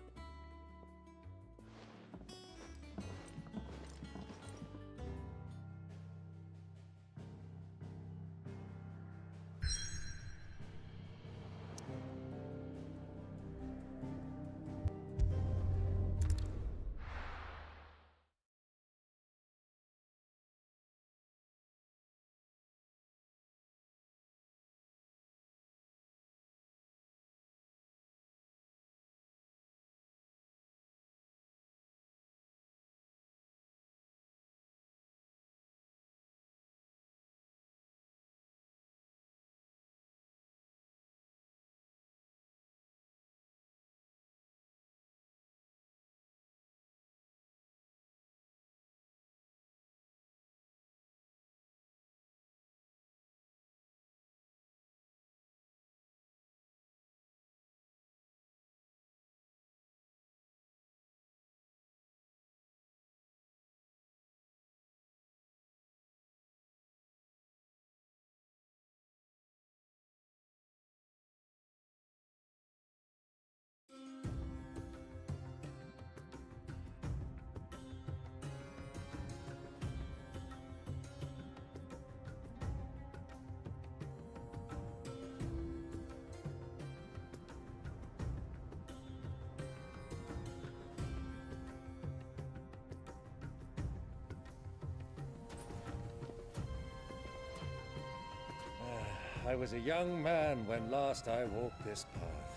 I was a young man when last I walked this path.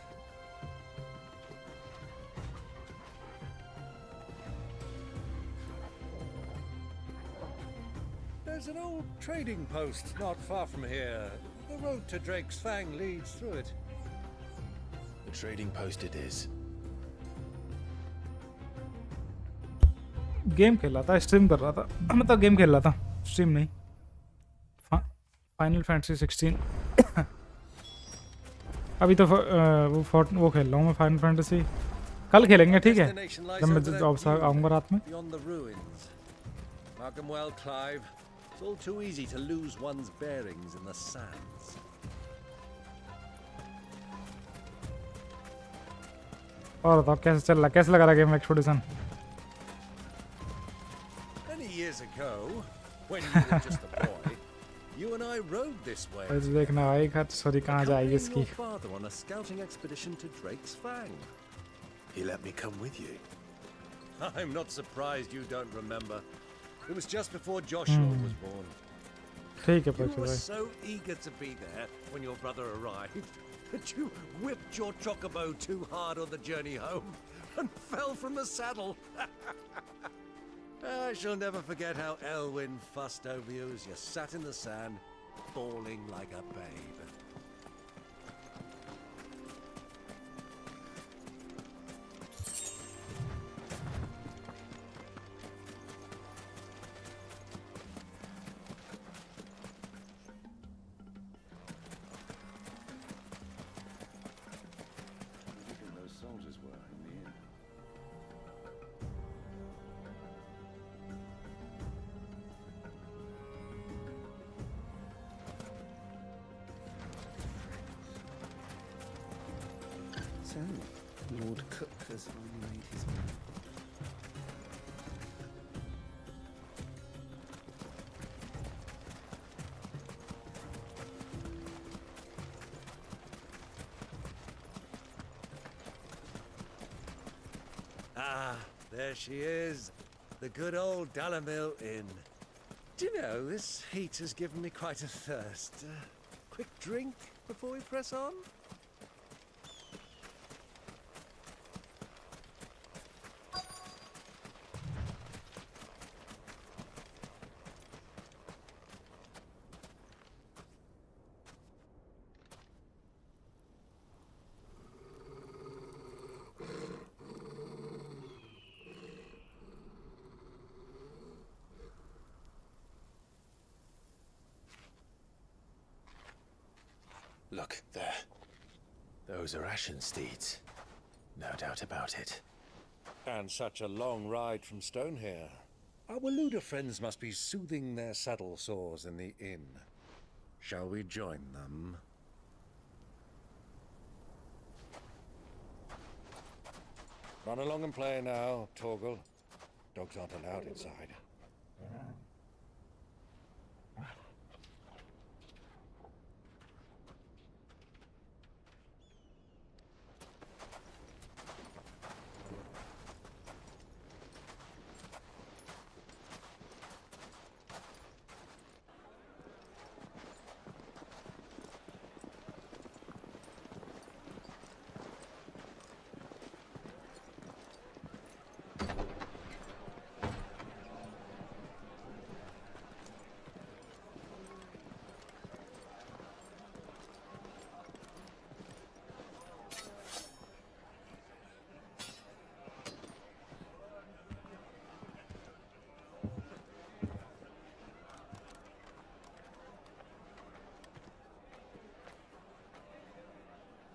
There's an old trading post not far from here. The road to Drake's Fang leads through it. The trading post it is. Game खेल रहा था, stream कर रहा था, मतलब game खेल रहा था, स्ट्रीम नहीं. फाइनल फैंटेसी 16 अभी तो वो खेल रहा हूँ मैं. फाइनल फैंटेसी कल खेलेंगे, ठीक है, जब मैं जॉब से आऊँगा रात में. Mark 'em well, Clive. It's all too easy to lose one's bearings in the sands. और बताओ कैसे चल रहा, कैसे लगा रहा game expedition? Many years ago, when you were just a boy, you and I rode this way. देखना भाई खत सॉरी कहाँ जाएगी इसकी. Your father on a scouting expedition to Drake's Fang. He let me come with you. I'm not surprised you don't remember. It was just before Joshua was born. ठीक है You पक्ष were भाई. so eager to be there when your brother arrived that you whipped your chocobo too hard on the journey home and fell from the saddle. I shall never forget how Elwyn fussed over you as you sat in the sand, bawling like a babe. Those soldiers were in the inn. So, Lord Cook has finally made his mark. Ah, there she is. The good old Dalamil Inn. Do you know, this heat has given me quite a thirst. Quick drink before we press on? Look, there. Those are Ashen steeds. No doubt about it. And such a long ride from Stonehair. Our Luda friends must be soothing their saddle sores in the inn. Shall we join them? Run along and play now, Torgal. Dogs aren't allowed inside.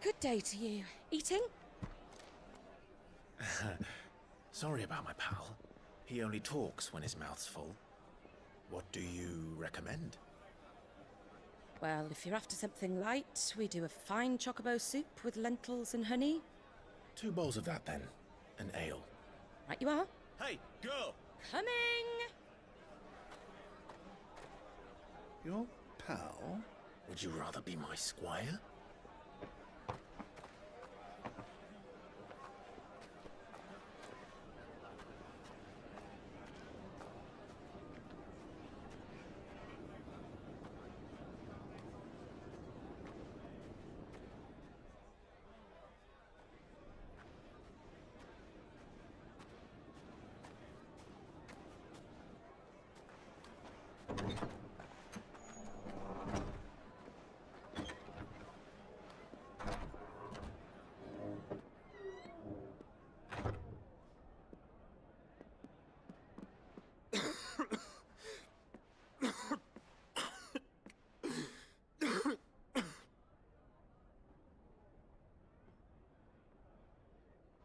Good day to you. Eating? Sorry about my pal. He only talks when his mouth's full. What do you recommend? Well, if you're after something light, we do a fine chocobo soup with lentils and honey. 2 bowls of that, then. An ale. Right you are. Hey, girl! Coming! Your pal? Would you rather be my squire?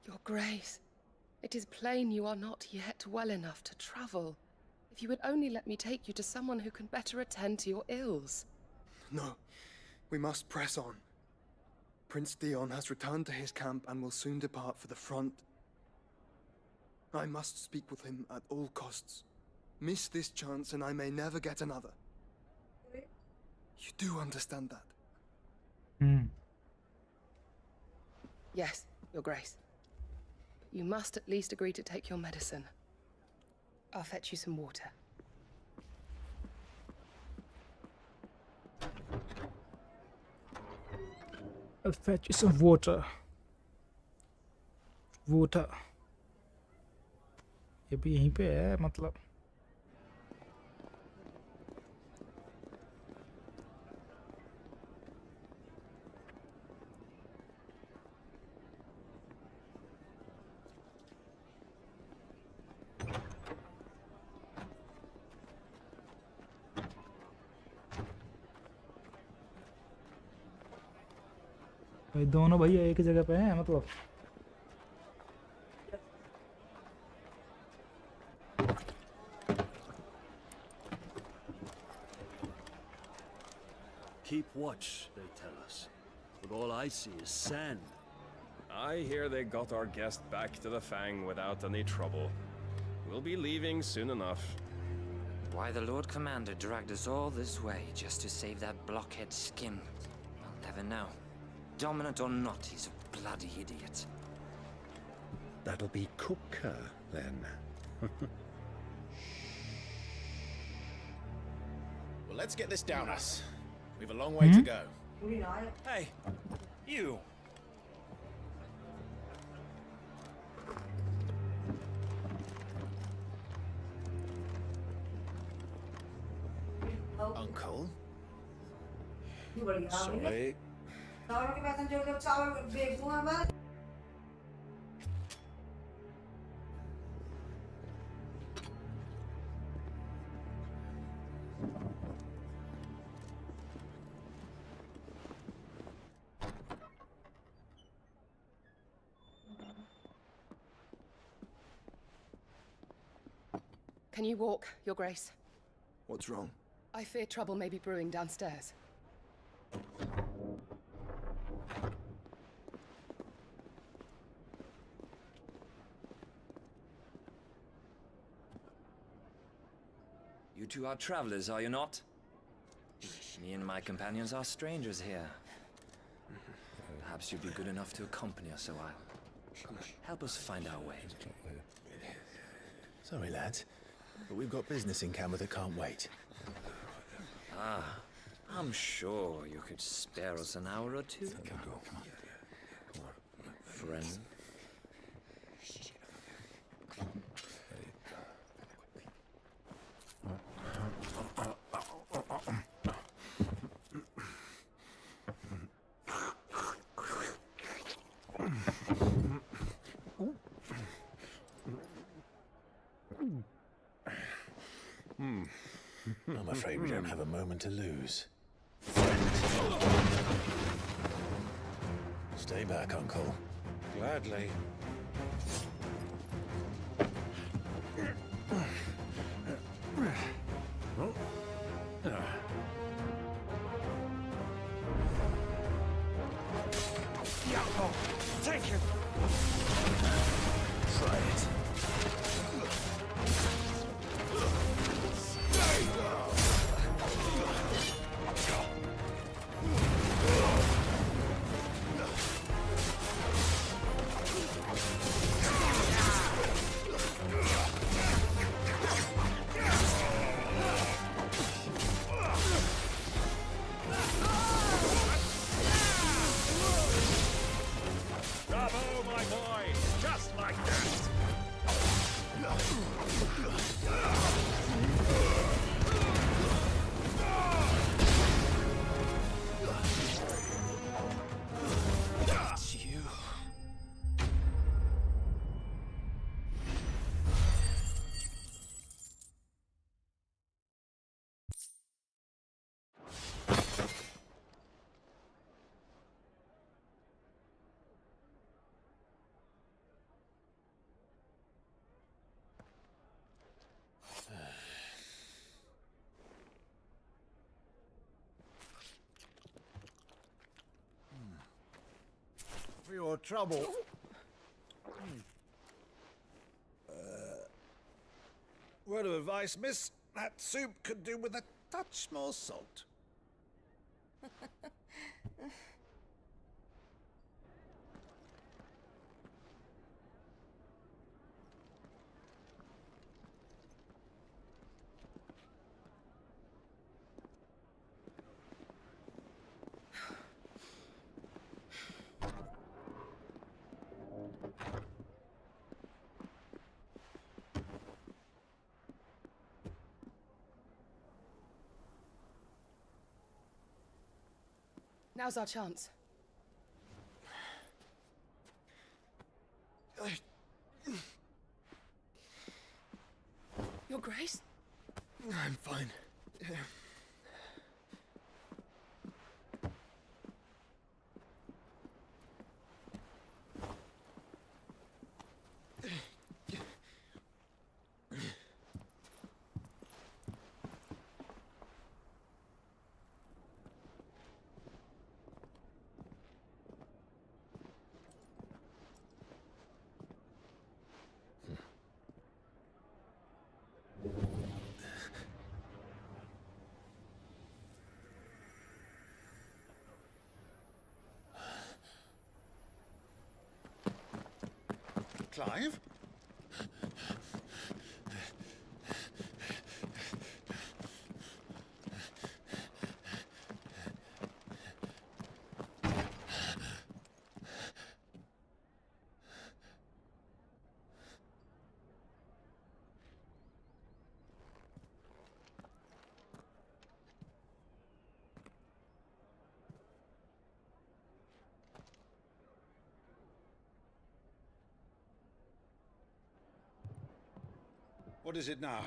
Your Grace, it is plain you are not yet well enough to travel. If you would only let me take you to someone who can better attend to your ills. No, we must press on. Prince Theon has returned to his camp and will soon depart for the front. I must speak with him at all costs. Miss this chance and I may never get another. You do understand that? Yes, Your Grace. But you must at least agree to take your medicine. I'll fetch you some water. I'll fetch you some water. Water. ये भी यहीं पे है मतलब. भाई दोनों भैया एक ही जगह पे हैं मतलब. Keep watch, they tell us. But all I see is sand. I hear they got our guest back to the Fang without any trouble. We'll be leaving soon enough. Why the Lord Commander dragged us all this way just to save that blockhead skin, I'll never know. Dominant or not, he's a bloody idiot. That'll be Cooker, then. Well, let's get this down us. We've a long way to go. Hey, you! Uncle? Sorry. Can you walk, Your Grace? What's wrong? I fear trouble may be brewing downstairs. You two are travelers, are you not? Me and my companions are strangers here. Perhaps you'd be good enough to accompany us a while. Help us find our way. Sorry, lads, but we've got business in camera that can't wait. Ah, I'm sure you could spare us an hour or two. Come on. Friend. I'm afraid we don't have a moment to lose. Stay back, Uncle. Gladly. Take it! Try it. Bravo, my boy! Just like that! It's you. For your trouble. Word of advice, miss. That soup could do with a touch more salt. Now's our chance. Your Grace? I'm fine. Clive? What is it now?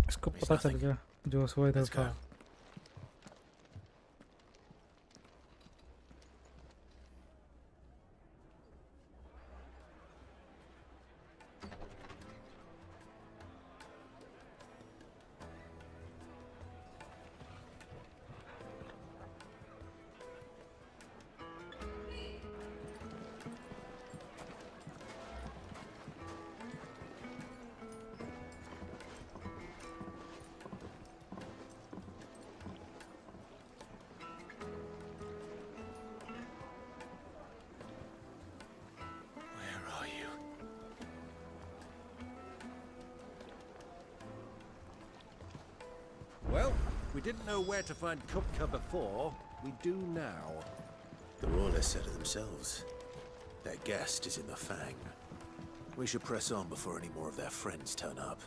इसको पता चल गया जो सो इधर था. Well, we didn't know where to find Kupka before. We do now. The Royalists said it themselves. Their guest is in the Fang. We should press on before any more of their friends turn up.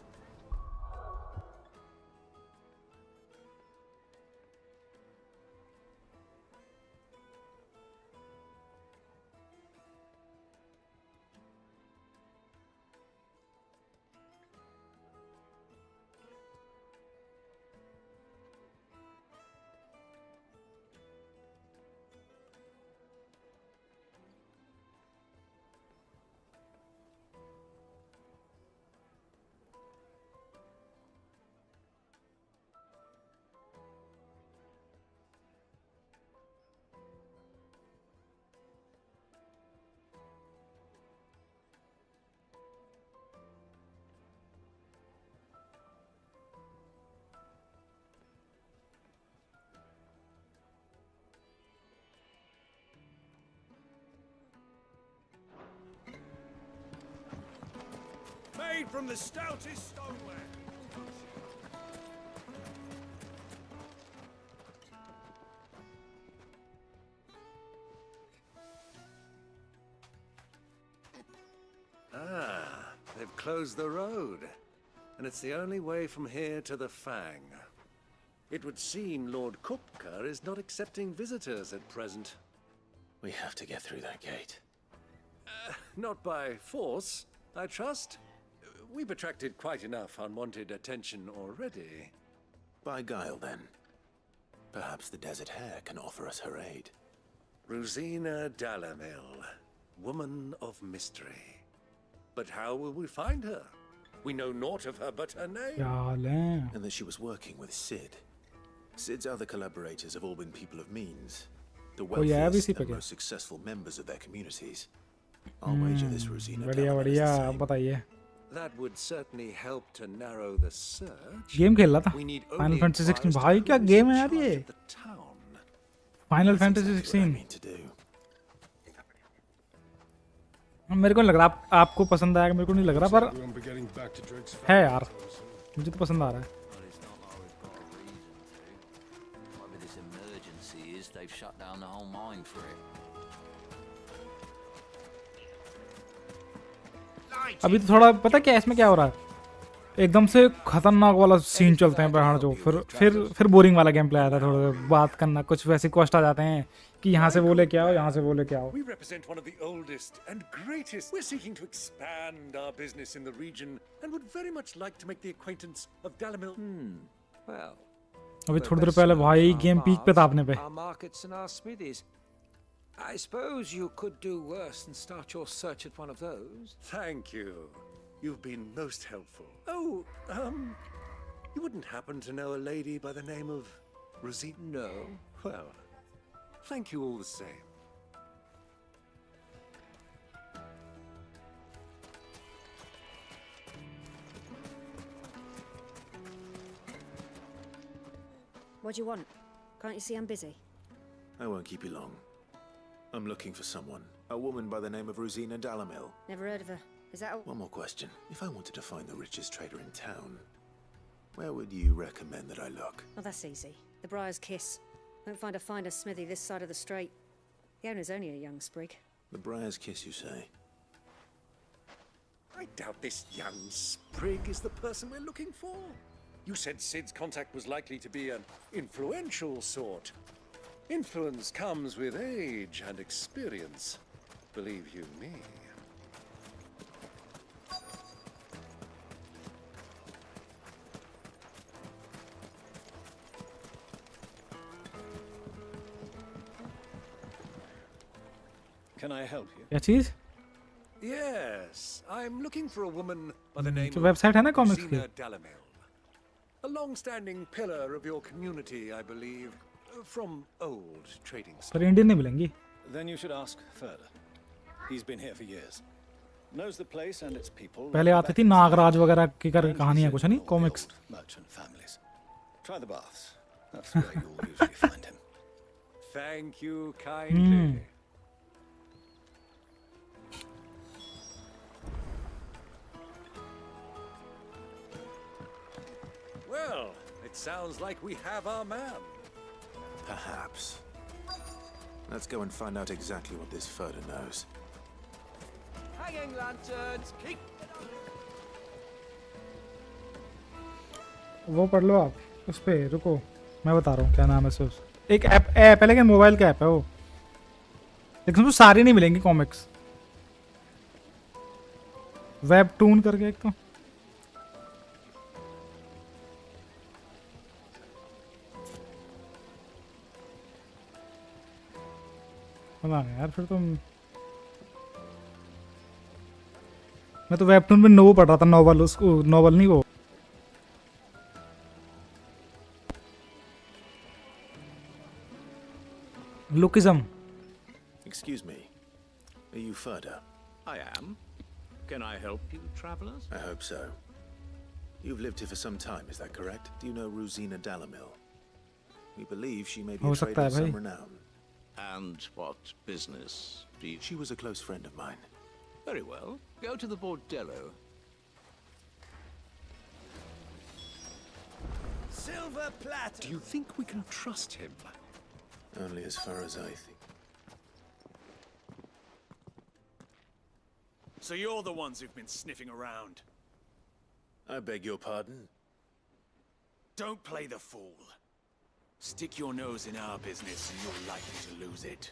Made from the stoutest stoneware. Ah, they've closed the road. And it's the only way from here to the Fang. It would seem Lord Kupka is not accepting visitors at present. We have to get through that gate. Not by force, I trust. We've attracted quite enough unwanted attention already. By guile, then. Perhaps the Desert Hare can offer us her aid. Rosina Dalamil, woman of mystery. But how will we find her? We know naught of her but her name. And that she was working with Sid. Sid's other collaborators have all been people of means. The wealthiest and most successful members of their communities. I'll wager this Rosina Dalamil is the same. बताइए. That would certainly help to narrow the search. Game खेल रहा था Final Fantasy 16 भाई क्या game है यार ये Final Fantasy 16 मेरे को लग रहा आपको पसंद आएगा मेरे को नहीं लग रहा पर है यार मुझे तो पसंद आ रहा है अभी तो थोड़ा पता क्या इसमें क्या हो रहा है एकदम से खतरनाक वाला सीन चलते हैं पहाड़ जो फिर बोरिंग वाला गेम प्ले आता है थोड़ा बात करना कुछ वैसे कॉस्ट आ जाते हैं कि यहाँ से बोले क्या हो यहाँ से बोले क्या हो We represent one of the oldest and greatest. We're seeking to expand our business in the region and would very much like to make the acquaintance of Dalamil. Well, अभी थोड़ी देर पहले भाई गेम पीक पे था अपने पे our markets and our smithies. I suppose you could do worse than start your search at one of those. Thank you. You've been most helpful. Oh, you wouldn't happen to know a lady by the name of Rosina? No. Well, thank you all the same. What do you want? Can't you see I'm busy? I won't keep you long. I'm looking for someone. A woman by the name of Rosina Dalamil. Never heard of her. Is that all? One more question. If I wanted to find the richest trader in town, where would you recommend that I look? Oh, that's easy. The Briar's Kiss. Won't find a finer smithy this side of the strait. The owner's only a young sprig. The Briar's Kiss, you say? I doubt this young sprig is the person we're looking for. You said Sid's contact was likely to be an influential sort. Influence comes with age and experience, believe you me. Can I help you? क्या चीज? Yes, I'm looking for a woman by the name जो of website है ना comics की? Rosina Dalamil. A long-standing pillar of your community, I believe, from old trading पर Indian नहीं मिलेंगी. Then you should ask further. He's been here for years. Knows the place and its people. पहले आती थी नागराज वगैरह की कहानियां कुछ नहीं comics. Merchant families. Try the baths. That's where you'll usually find him. Thank you kindly. Well, it sounds like we have our man. Perhaps. Let's go and find out exactly what this Furder knows. Hanging lanterns, keep. वो पढ़ लो आप उस पे रुको मैं बता रहा हूँ क्या नाम है सर एक ऐप है लेकिन मोबाइल का ऐप है वो लेकिन उसमें सारी नहीं मिलेंगी कॉमिक्स वेबटून करके एक तो पता नहीं यार फिर तो मैं तो वेबटून में नो पढ़ रहा था नॉवल उसको नॉवल नहीं वो Lookism. Excuse me. Are you Furder? I am. Can I help you, travelers? I hope so. You've lived here for some time, is that correct? Do you know Rosina Dalamil? We believe she may be a trader of some renown. And what business do you... She was a close friend of mine. Very well. Go to the bordello. Silver platter. Do you think we can trust him? Only as far as I think. So you're the ones who've been sniffing around. I beg your pardon? Don't play the fool. Stick your nose in our business and you're likely to lose it.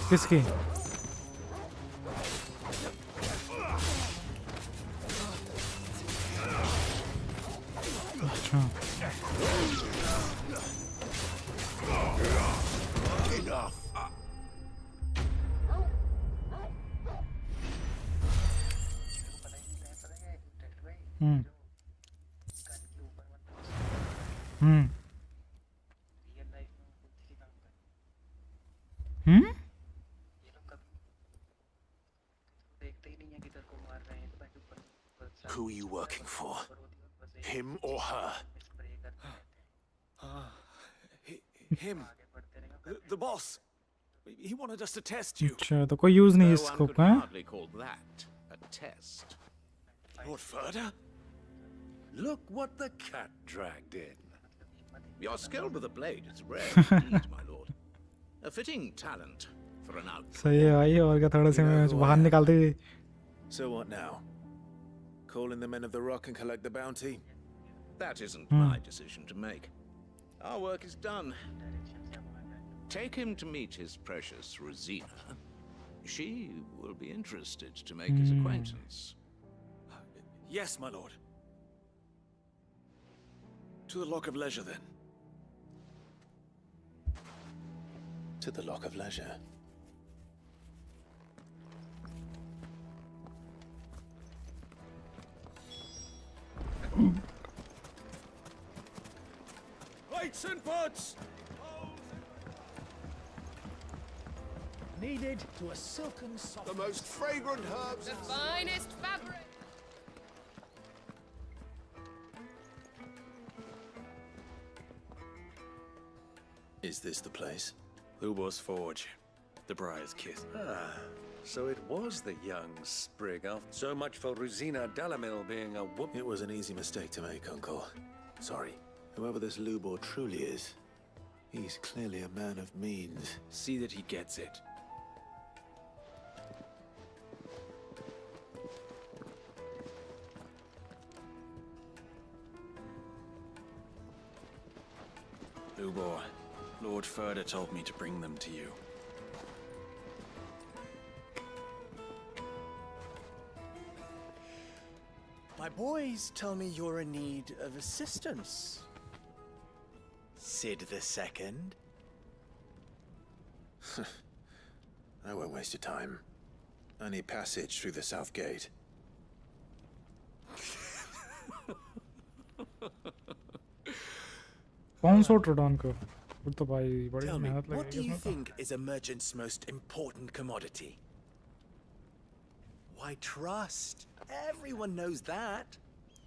किसकी अच्छा Who are you working for? Him or her? Him. The boss. He wanted us to test you. अच्छा तो कोई use नहीं इसको Could hardly call that a test. Lord Furder? Look what the cat dragged in. Your skill with the blade is rare indeed, my lord. A fitting talent for an outlaw. सही है भाई और क्या थोड़े से मैं बाहर निकालते ही So what now? Call in the men of the Rock and collect the bounty? That isn't my decision to make. Our work is done. Take him to meet his precious Rosina. She will be interested to make his acquaintance. Yes, my lord. To the Lock of Leisure, then. To the Lock of Leisure. Lights and butts! Needed to a silken soft. The most fragrant herbs. The finest fabric. Is this the place? Lubo's Forge. The Briar's Kiss. Ah, so it was the young sprig. So much for Rosina Dalamil being a whoop. It was an easy mistake to make, Uncle. Sorry. Whoever this Lubor truly is, he's clearly a man of means. See that he gets it. Lubor, Lord Furder told me to bring them to you. My boys tell me you're in need of assistance. Sid the Second. I won't waste your time. I need passage through the south gate. कौन सा ट्रोडॉन को फिर तो भाई बड़ी Tell me, मेहनत what do लगेगी you इसमें तो think is a merchant's most important commodity? Why, trust. Everyone knows that.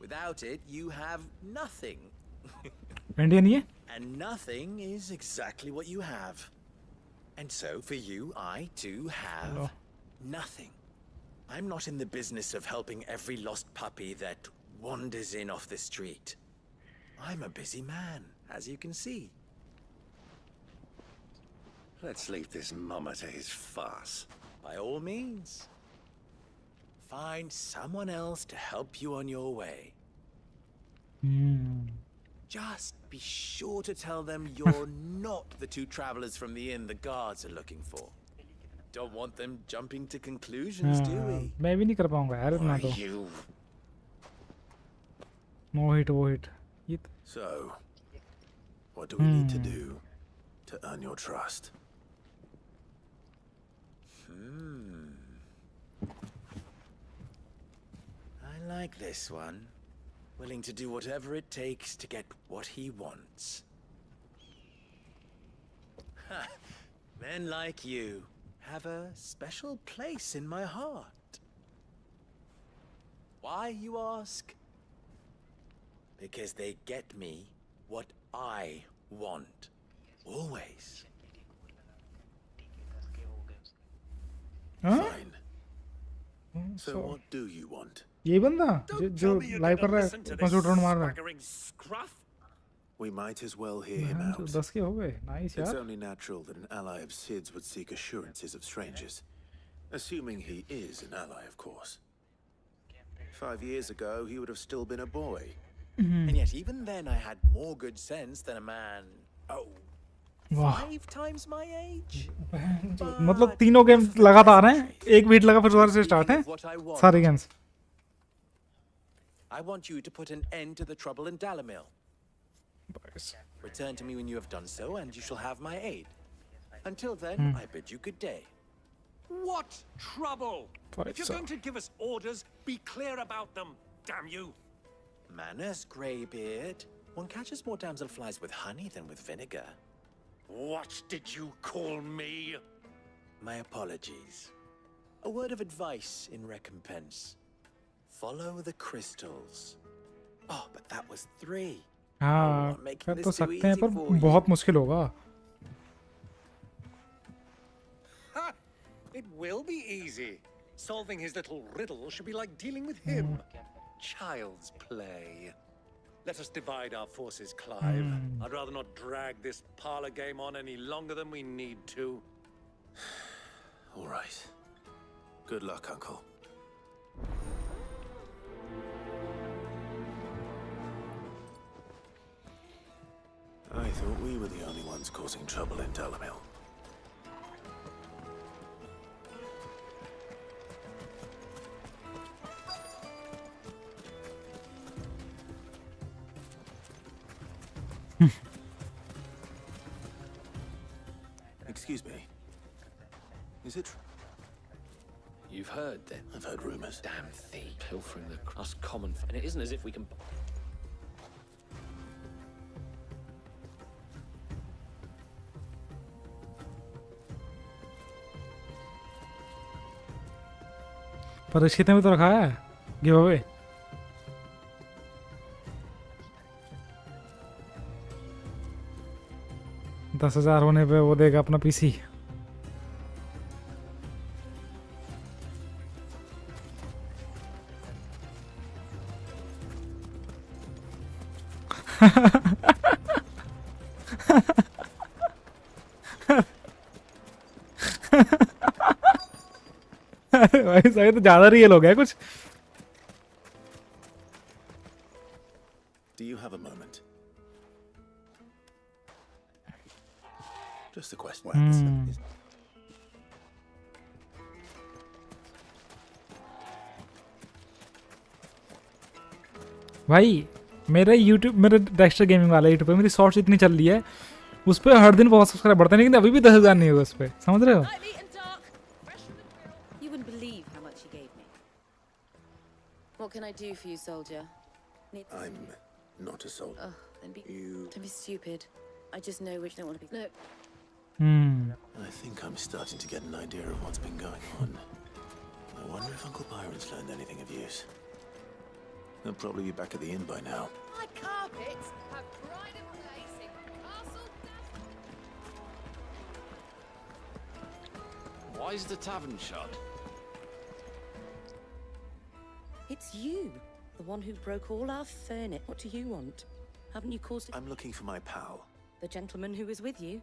Without it, you have nothing. Indian ही है And nothing is exactly what you have. And so, for you, I too have Hello. nothing. I'm not in the business of helping every lost puppy that wanders in off the street. I'm a busy man, as you can see. Let's leave this mummer to his farce. By all means. Find someone else to help you on your way. Just be sure to tell them you're not the two travelers from the inn the guards are looking for. Don't want them jumping to conclusions, do we? मैं भी नहीं कर पाऊंगा यार इतना तो know hit वो hit So, what do we need to do to earn your trust? I like this one. Willing to do whatever it takes to get what he wants. Men like you have a special place in my heart. Why, you ask? Because they get me what I want. Always. Fine. So what do you want? ये बंदा जो live कर रहा है computer मार रहा है We might as well hear him out. 10 के हो गए नाइस It's यार only natural that an ally of Sid's would seek assurances of strangers. Assuming he is an ally, of course. 5 years ago, he would have still been a boy. And yet even then I had more good sense than a man, 5 times my age. मतलब तीनों game लगातार हैं एक beat लगा फिर दोबारा से start है सारे games I want you to put an end to the trouble in Dalamil. Return to me when you have done so, and you shall have my aid. Until then, I bid you good day. What trouble? Right, If you're so- going to give us orders, be clear about them, damn you. Manners, Greybeard. One catches more damselflies with honey than with vinegar. What did you call me? My apologies. A word of advice in recompense. Follow the crystals. Oh, but that was 3. हाँ कर तो सकते हैं पर बहुत मुश्किल होगा Ha! It will be easy. Solving his little riddle should be like dealing with him. Child's play. Let us divide our forces, Clive. I'd rather not drag this parlor game on any longer than we need to. All right. Good luck, Uncle. I thought we were the only ones causing trouble in Dalamil. Excuse me. Is it true? You've heard then? I've heard rumors. Damn thief. Pilfering us common. And it isn't as if we can... पर इस खेत में तो रखा है give away. $10,000 होने पे वो देगा अपना पीसी। भाई सही तो ज्यादा रियल हो गया कुछ। Do you have a moment? Just a question. भाई मेरा YouTube, मेरे डेक्स्टर गेमिंग वाला YouTube पे मेरी शॉर्ट्स इतनी चल रही है, उस पर हर दिन बहुत सब्सक्राइब बढ़ते हैं, लेकिन अभी भी 10,000 नहीं होगा उस पर, समझ रहे हो? You wouldn't believe how much he gave me. What can I do for you, soldier? I'm not a soldier. Don't be stupid. I just know which don't want to be. No. I think I'm starting to get an idea of what's been going on. I wonder if Uncle Byron's learned anything of use. He'll probably be back at the inn by now. My carpets have pride of place in Castle. Why is the tavern shut? It's you, the one who broke all our furniture. What do you want? Haven't you caused it? I'm looking for my pal. The gentleman who was with you?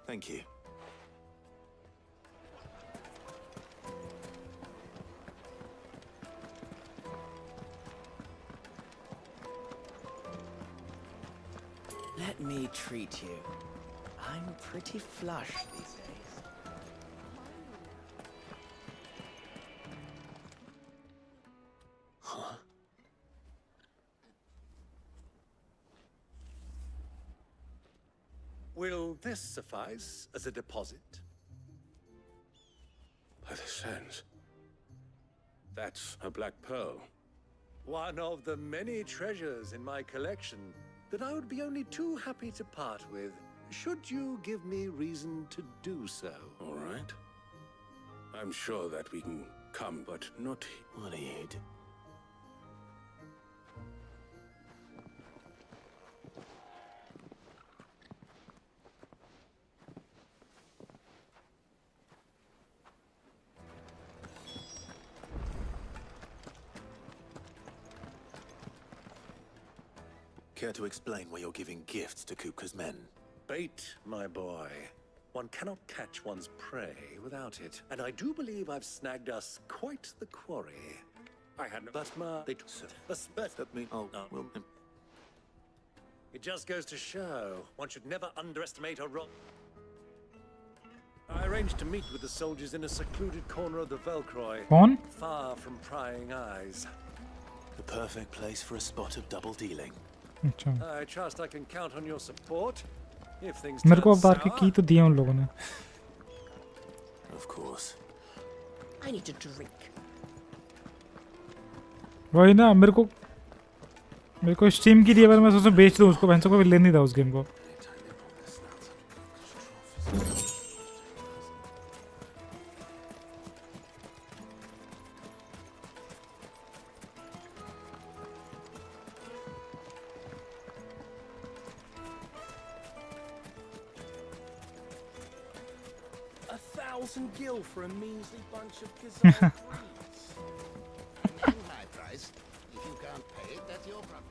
Thank you. Let me treat you. I'm pretty flush these days. Huh? Will this suffice as a deposit? By the sands. That's a black pearl. One of the many treasures in my collection that I would be only too happy to part with, should you give me reason to do so. All right. I'm sure that we can come, but not... What do you do? Care to explain why you're giving gifts to Kupka's men? Bait, my boy. One cannot catch one's prey without it. And I do believe I've snagged us quite the quarry. I had no... But they That mean... Oh, well... It just goes to show one should never underestimate a rock. I arranged to meet with the soldiers in a secluded corner of the Velcroy. On? Far from prying eyes. The perfect place for a spot of double dealing. I trust I can count on your support if things मेरे को turn अवतार की sour. की तो दिए उन लोगों ने। Of course. I need a drink. वही ना मेरे को स्टीम की दिया, पर मैं सोचा बेच दूं उसको, बहन को लेने नहीं था उस गेम को। 1,000 gil for a measly bunch of gazelle breeds. My price. If you can't pay it, that's your problem.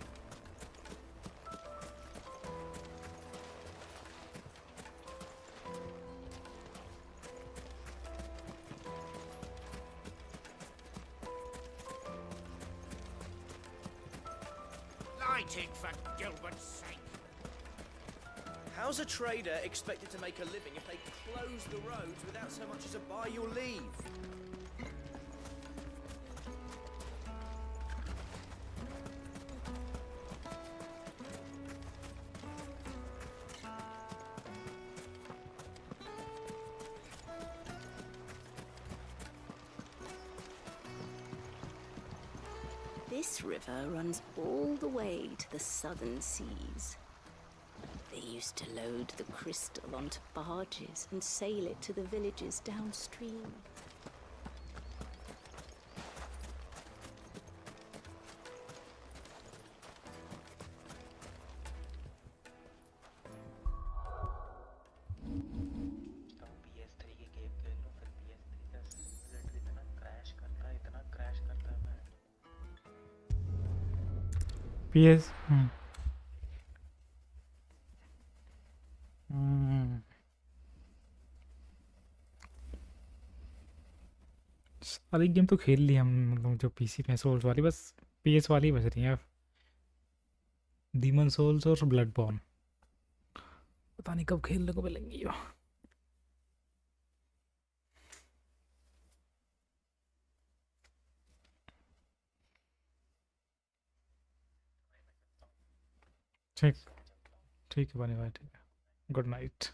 Lighting, for Gilbert's sake! How's a trader expected to make a living if they close the roads without so much as a buy your leave? This river runs all the way to the southern seas. They used to load the crystal onto barges and sail it to the villages downstream. PS सारी game तो खेल ली हम, मतलब जो PC पे souls वाली, बस PS वाली बच रही है, डीमन सोल्स और ब्लड बॉर्न। पता नहीं कब खेलने को मिलेंगी वो। ठीक ठीक है बने भाई, ठीक है, good night.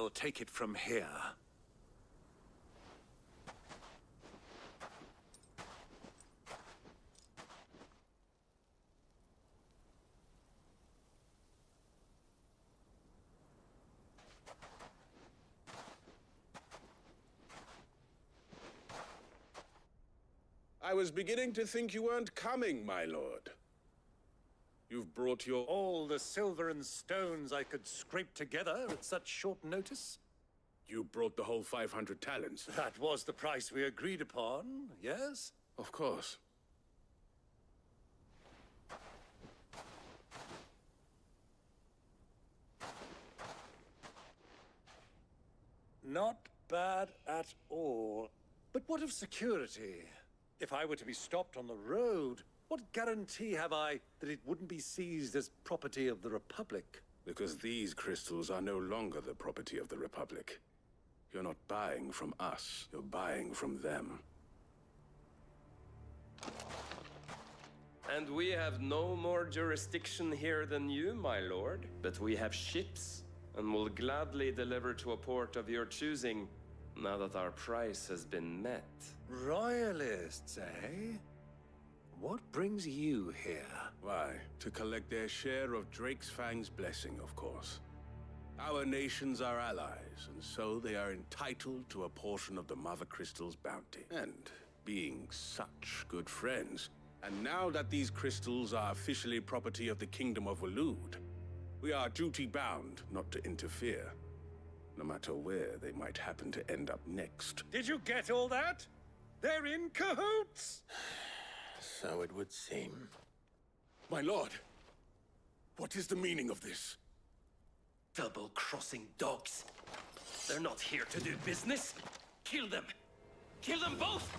I'll take it from here. I was beginning to think you weren't coming, my lord. You've brought your... All the silver and stones I could scrape together at such short notice? You brought the whole 500 talents. That was the price we agreed upon, yes? Of course. Not bad at all. But what of security? If I were to be stopped on the road, what guarantee have I that it wouldn't be seized as property of the Republic? Because these crystals are no longer the property of the Republic. You're not buying from us, you're buying from them. And we have no more jurisdiction here than you, my lord. But we have ships, and will gladly deliver to a port of your choosing, now that our price has been met. Royalists, eh? What brings you here? Why, to collect their share of Drake's Fang's blessing, of course. Our nations are allies, and so they are entitled to a portion of the Mother Crystal's bounty. And being such good friends, and now that these crystals are officially property of the Kingdom of Waloed, we are duty-bound not to interfere, no matter where they might happen to end up next. Did you get all that? They're in cahoots! So it would seem. My lord, what is the meaning of this? Double-crossing dogs. They're not here to do business. Kill them. Kill them both!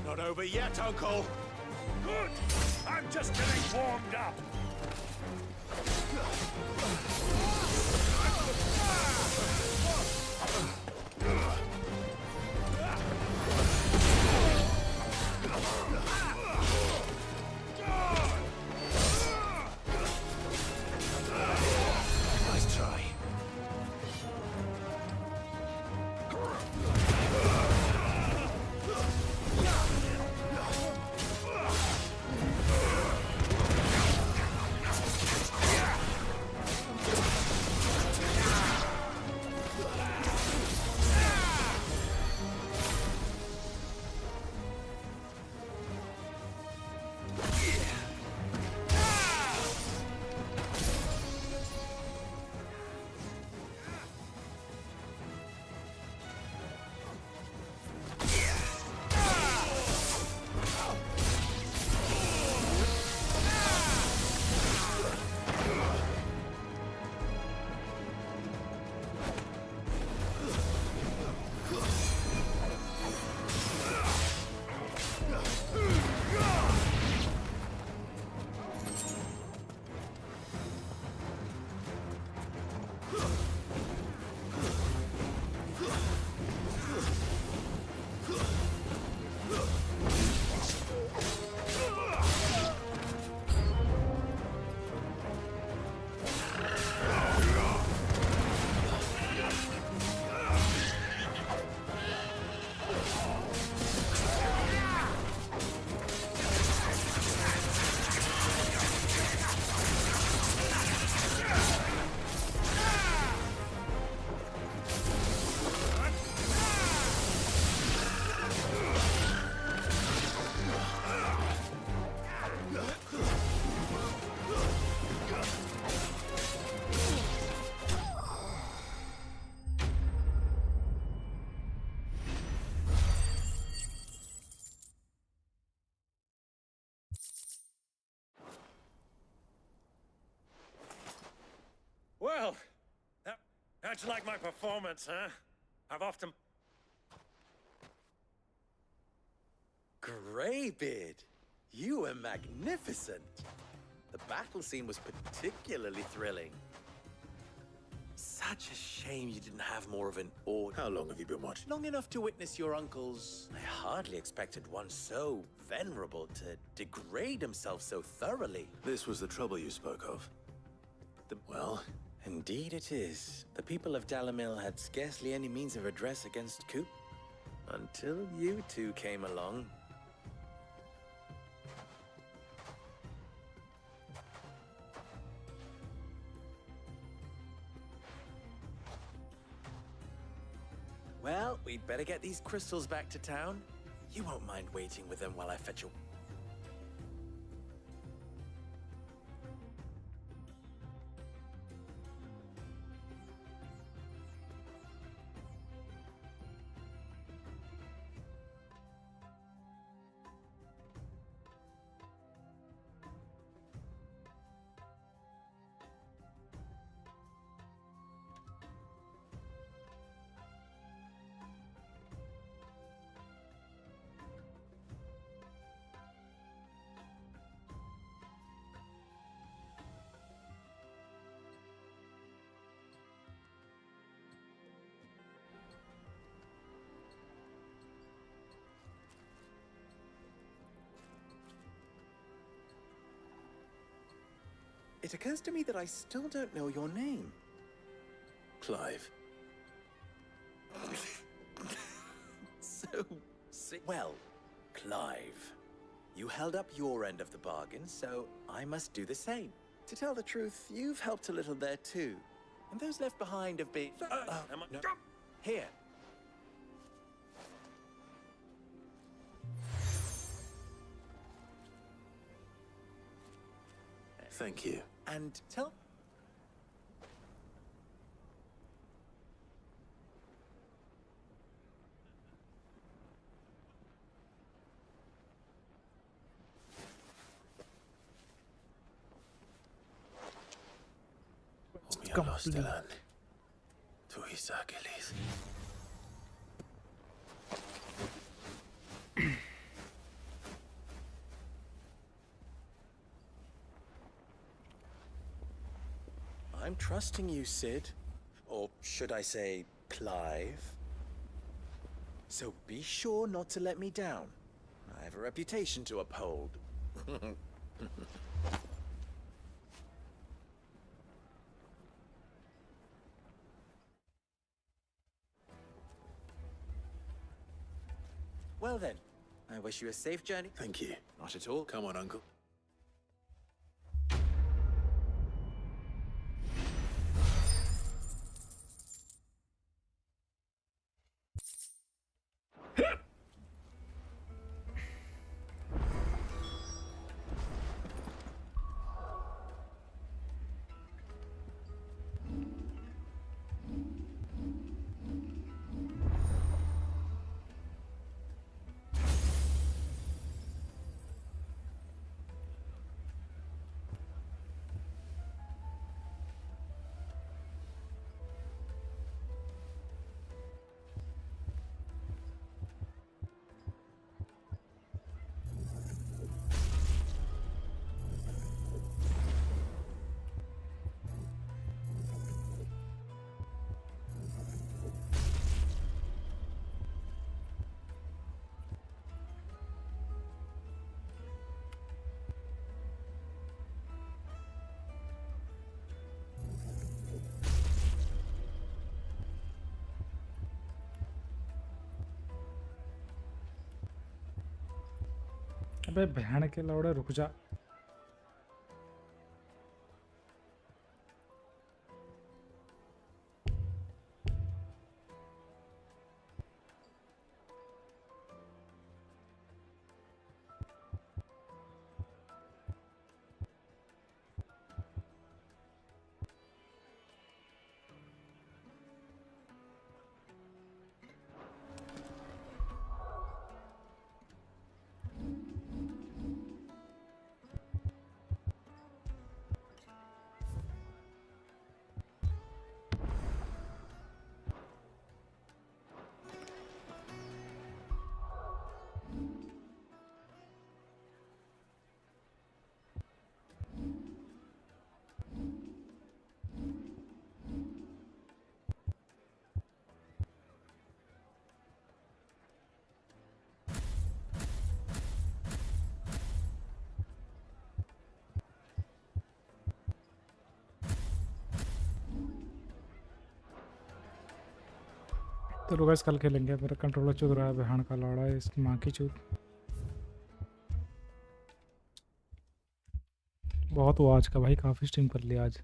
Not over yet, Uncle! Good! I'm just getting warmed up! Nice try. Well, how'd you like my performance, huh? I've often... Greybeard, you were magnificent. The battle scene was particularly thrilling. Such a shame you didn't have more of an order. How long have you been watching? Long enough to witness your uncle's... I hardly expected one so venerable to degrade himself so thoroughly. This was the trouble you spoke of. Well? Indeed it is. The people of Dalamil had scarcely any means of redress against Coop. Until you two came along. Well, we'd better get these crystals back to town. You won't mind waiting with them while I fetch a... It occurs to me that I still don't know your name. Clive. Well, Clive, you held up your end of the bargain, so I must do the same. To tell the truth, you've helped a little there too. And those left behind have been... no. Here. Thank you. And tell... I'm trusting you, Sid. Or should I say, Clive? So be sure not to let me down. I have a reputation to uphold. Well then, I wish you a safe journey. Thank you. Not at all. Come on, Uncle. अबे बहन के लौड़े रुक जा। तो guys कल खेलेंगे। मेरा controller चुद रहा है, बहन का लौड़ा है, इसकी माँ की चूत। बहुत हुआ आज का भाई, काफ़ी स्ट्रीम कर लिया आज।